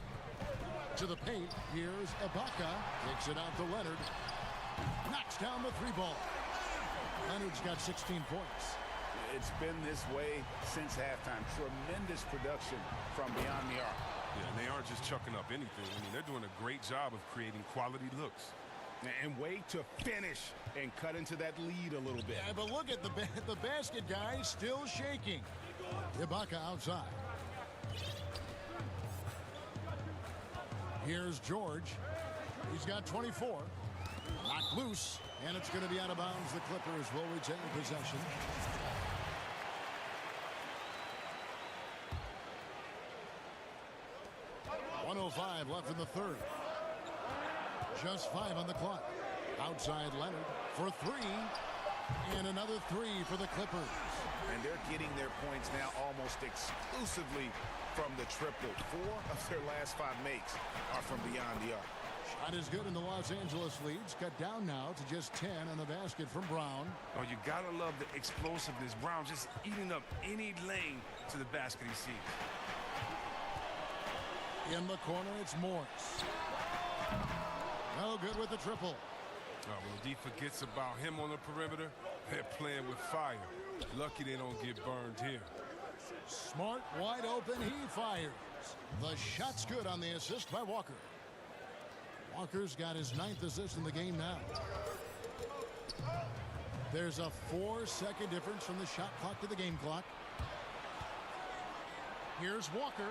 To the paint, here's Ibaka. Kicks it out to Leonard. Knocks down the 3-ball. Leonard's got 16 points. It's been this way since halftime. Tremendous production from beyond the arc. Yeah, and they aren't just chucking up anything. I mean, they're doing a great job of creating quality looks. And way to finish and cut into that lead a little bit. Yeah, but look at the basket guy still shaking. Ibaka outside. Here's George. He's got 24. Knocked loose, and it's going to be out of bounds. The Clippers will retain possession. .105 left in the third. Just 5 on the clock. Outside Leonard for 3. And another 3 for the Clippers. and they're getting their points now almost exclusively from the triple. 4 of their last 5 makes are from beyond the arc. Shot is good, and the Los Angeles leads cut down now to just 10 on the basket from Brown. Oh, you gotta love the explosiveness. Brown just eating up any lane to the basket he sees. In the corner, it's Morris. No good with the triple. When the D forgets about him on the perimeter, they're playing with fire. Lucky they don't get burned here. Smart, wide open, he fires. The shot's good on the assist by Walker. Walker's got his 9th assist in the game now. There's a 4-second difference from the shot clock to the game clock. Here's Walker.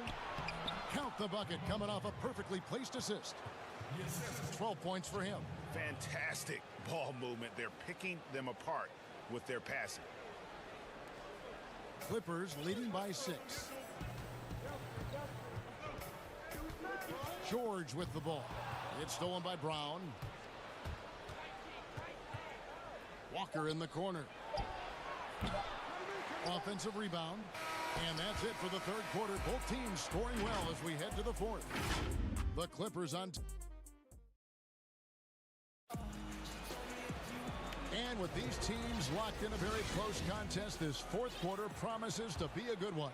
Count the bucket, coming off a perfectly placed assist. 12 points for him. Fantastic ball movement. They're picking them apart with their passing. Clippers leading by 6. George with the ball. It's stolen by Brown. Walker in the corner. Offensive rebound. And that's it for the 3rd quarter. Both teams scoring well as we head to the 4th. The Clippers on. And with these teams locked in a very close contest, this 4th quarter promises to be a good one.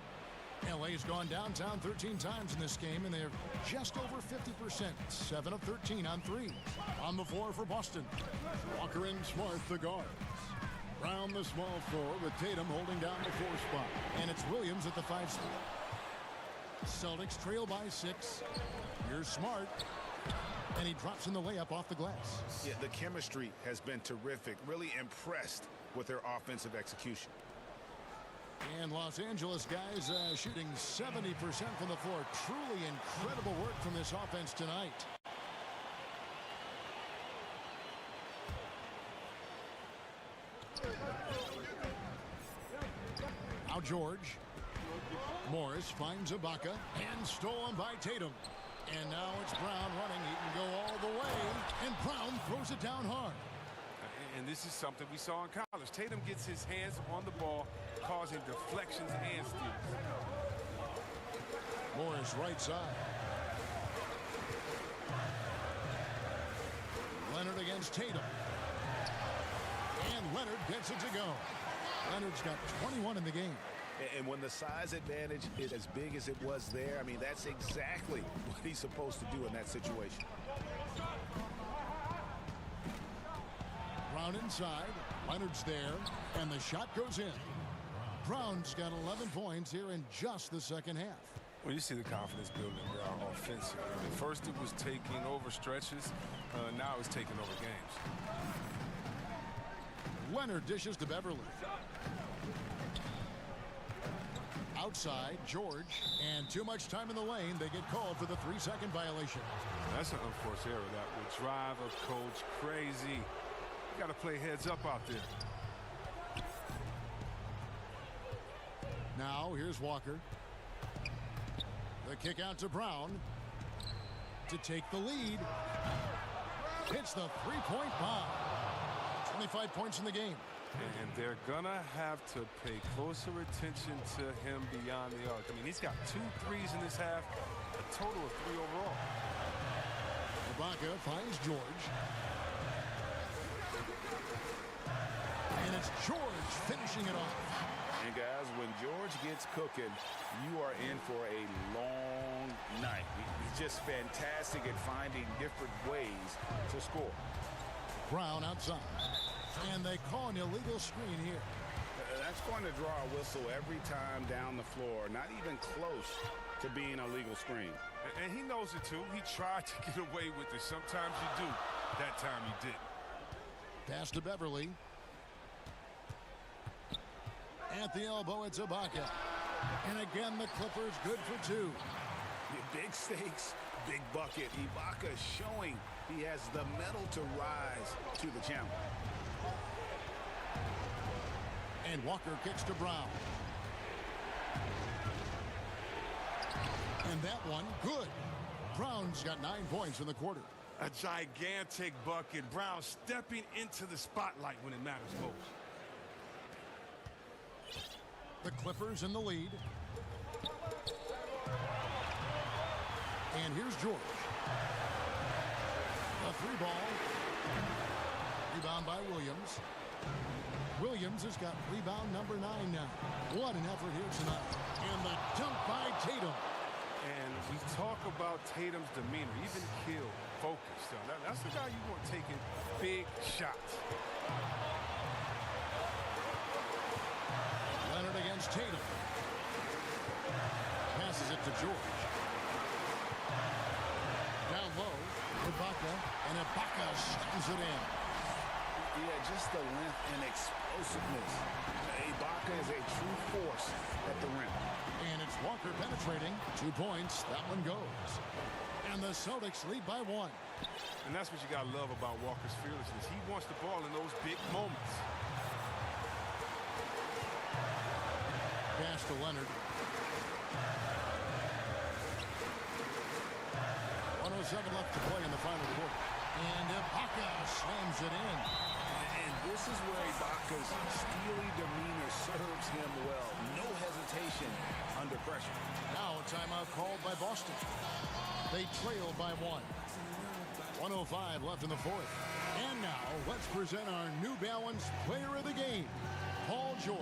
LA's gone downtown 13 times in this game, and they're just over 50%. 7 of 13 on 3. On the floor for Boston. Walker and Smart, the guards. Brown, the small forward, with Tatum holding down the 4 spot. And it's Williams at the 5 spot. Celtics trail by 6. Here's Smart. And he drops in the layup off the glass. Yeah, the chemistry has been terrific. Really impressed with their offensive execution. And Los Angeles guys shooting 70% from the floor. Truly incredible work from this offense tonight. Now George. Morris finds Ibaka and stolen by Tatum. And now it's Brown running. He can go all the way. And Brown throws it down hard. And this is something we saw in college. Tatum gets his hands on the ball, causing deflections and steals. Morris right side. Leonard against Tatum. And Leonard gets it to go. Leonard's got 21 in the game. And when the size advantage is as big as it was there, I mean, that's exactly what he's supposed to do in that situation. Brown inside. Leonard's there. And the shot goes in. Brown's got 11 points here in just the second half. Well, you see the confidence building Brown offensively. At first it was taking over stretches. Now it's taking over games. Leonard dishes to Beverly. Outside, George, and too much time in the lane. They get called for the 3-second violation. That's an unforced error that would drive a coach crazy. You got to play heads up out there. Now, here's Walker. The kick out to Brown to take the lead. Hits the 3-point bomb. 25 points in the game. And they're going to have to pay closer attention to him beyond the arc. I mean, he's got 2 threes in this half, a total of 3 overall. Ibaka finds George. And it's George finishing it off. And guys, when George gets cooking, you are in for a long night. He's just fantastic at finding different ways to score. Brown outside. And they call an illegal screen here. That's going to draw a whistle every time down the floor. Not even close to being a legal screen. And he knows it too. He tried to get away with it. Sometimes you do. That time he didn't. Pass to Beverly. At the elbow, it's Ibaka. And again, the Clippers good for 2. Big stakes, big bucket. Ibaka showing he has the mettle to rise to the challenge. And Walker kicks to Brown. And that one, good. Brown's got 9 points in the quarter. A gigantic bucket. Brown stepping into the spotlight when it matters most. The Clippers in the lead. And here's George. The three ball. Rebound by Williams. Williams has got rebound number 9 now. What an effort here tonight. And the dunk by Tatum. And we talk about Tatum's demeanor, even kill, focus. So that's the guy you want taking big shots. Leonard against Tatum. Passes it to George. Down low, Ibaka, and Ibaka slams it in. Yeah, just the length and explosiveness. Ibaka is a true force at the rim. And it's Walker penetrating. 2 points. That one goes. And the Celtics lead by 1. And that's what you got to love about Walker's fearlessness. He wants the ball in those big moments. Pass to Leonard. 107 left to play in the final quarter. And Ibaka slams it in. And this is where Ibaka's steely demeanor serves him well. No hesitation under pressure. Now a timeout called by Boston. They trail by 1. 105 left in the fourth. And now let's present our New Balance player of the game, Paul George.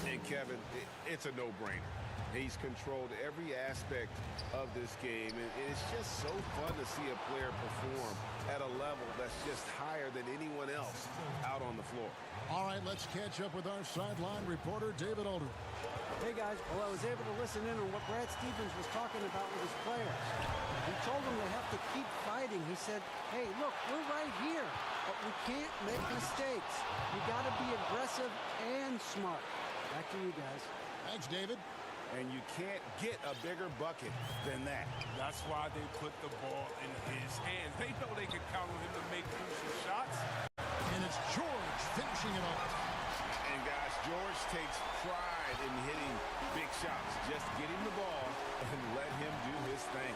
And Kevin, it's a no-brainer. He's controlled every aspect of this game, and it's just so fun to see a player perform at a level that's just higher than anyone else out on the floor. All right, let's catch up with our sideline reporter, David Aldridge. Hey, guys. Well, I was able to listen in on what Brad Stevens was talking about with his players. He told them they have to keep fighting. He said, hey, look, we're right here, but we can't make mistakes. You got to be aggressive and smart. Back to you guys. Thanks, David. And you can't get a bigger bucket than that. That's why they put the ball in his hands. They know they can count on him to make crucial shots. And it's George finishing it off. And guys, George takes pride in hitting big shots. Just get him the ball and let him do his thing.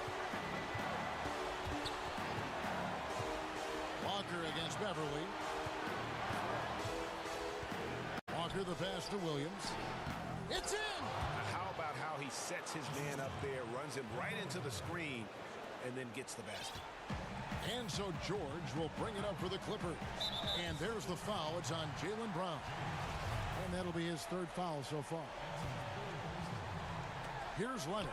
Walker against Beverly. Walker the pass to Williams. It's in! How about how he sets his man up there, runs him right into the screen, and then gets the basket. And so George will bring it up for the Clippers. And there's the foul. It's on Jaylen Brown. And that'll be his 3rd foul so far. Here's Leonard.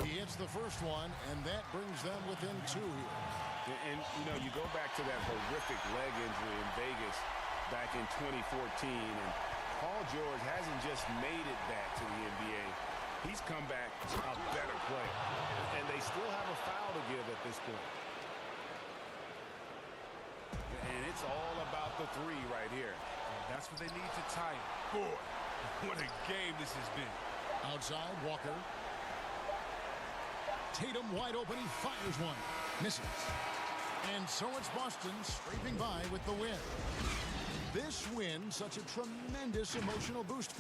He hits the first one, and that brings them within 2 here. And, you know, you go back to that horrific leg injury in Vegas back in 2014, and Paul George hasn't just made it back to the NBA. He's come back a better player. And they still have a foul to give at this point. And it's all about the 3 right here. That's what they need to tie it. Boy, what a game this has been. Outside, Walker. Tatum wide open. He fires one. Misses. And so it's Boston scraping by with the win. This win, such a tremendous emotional boost.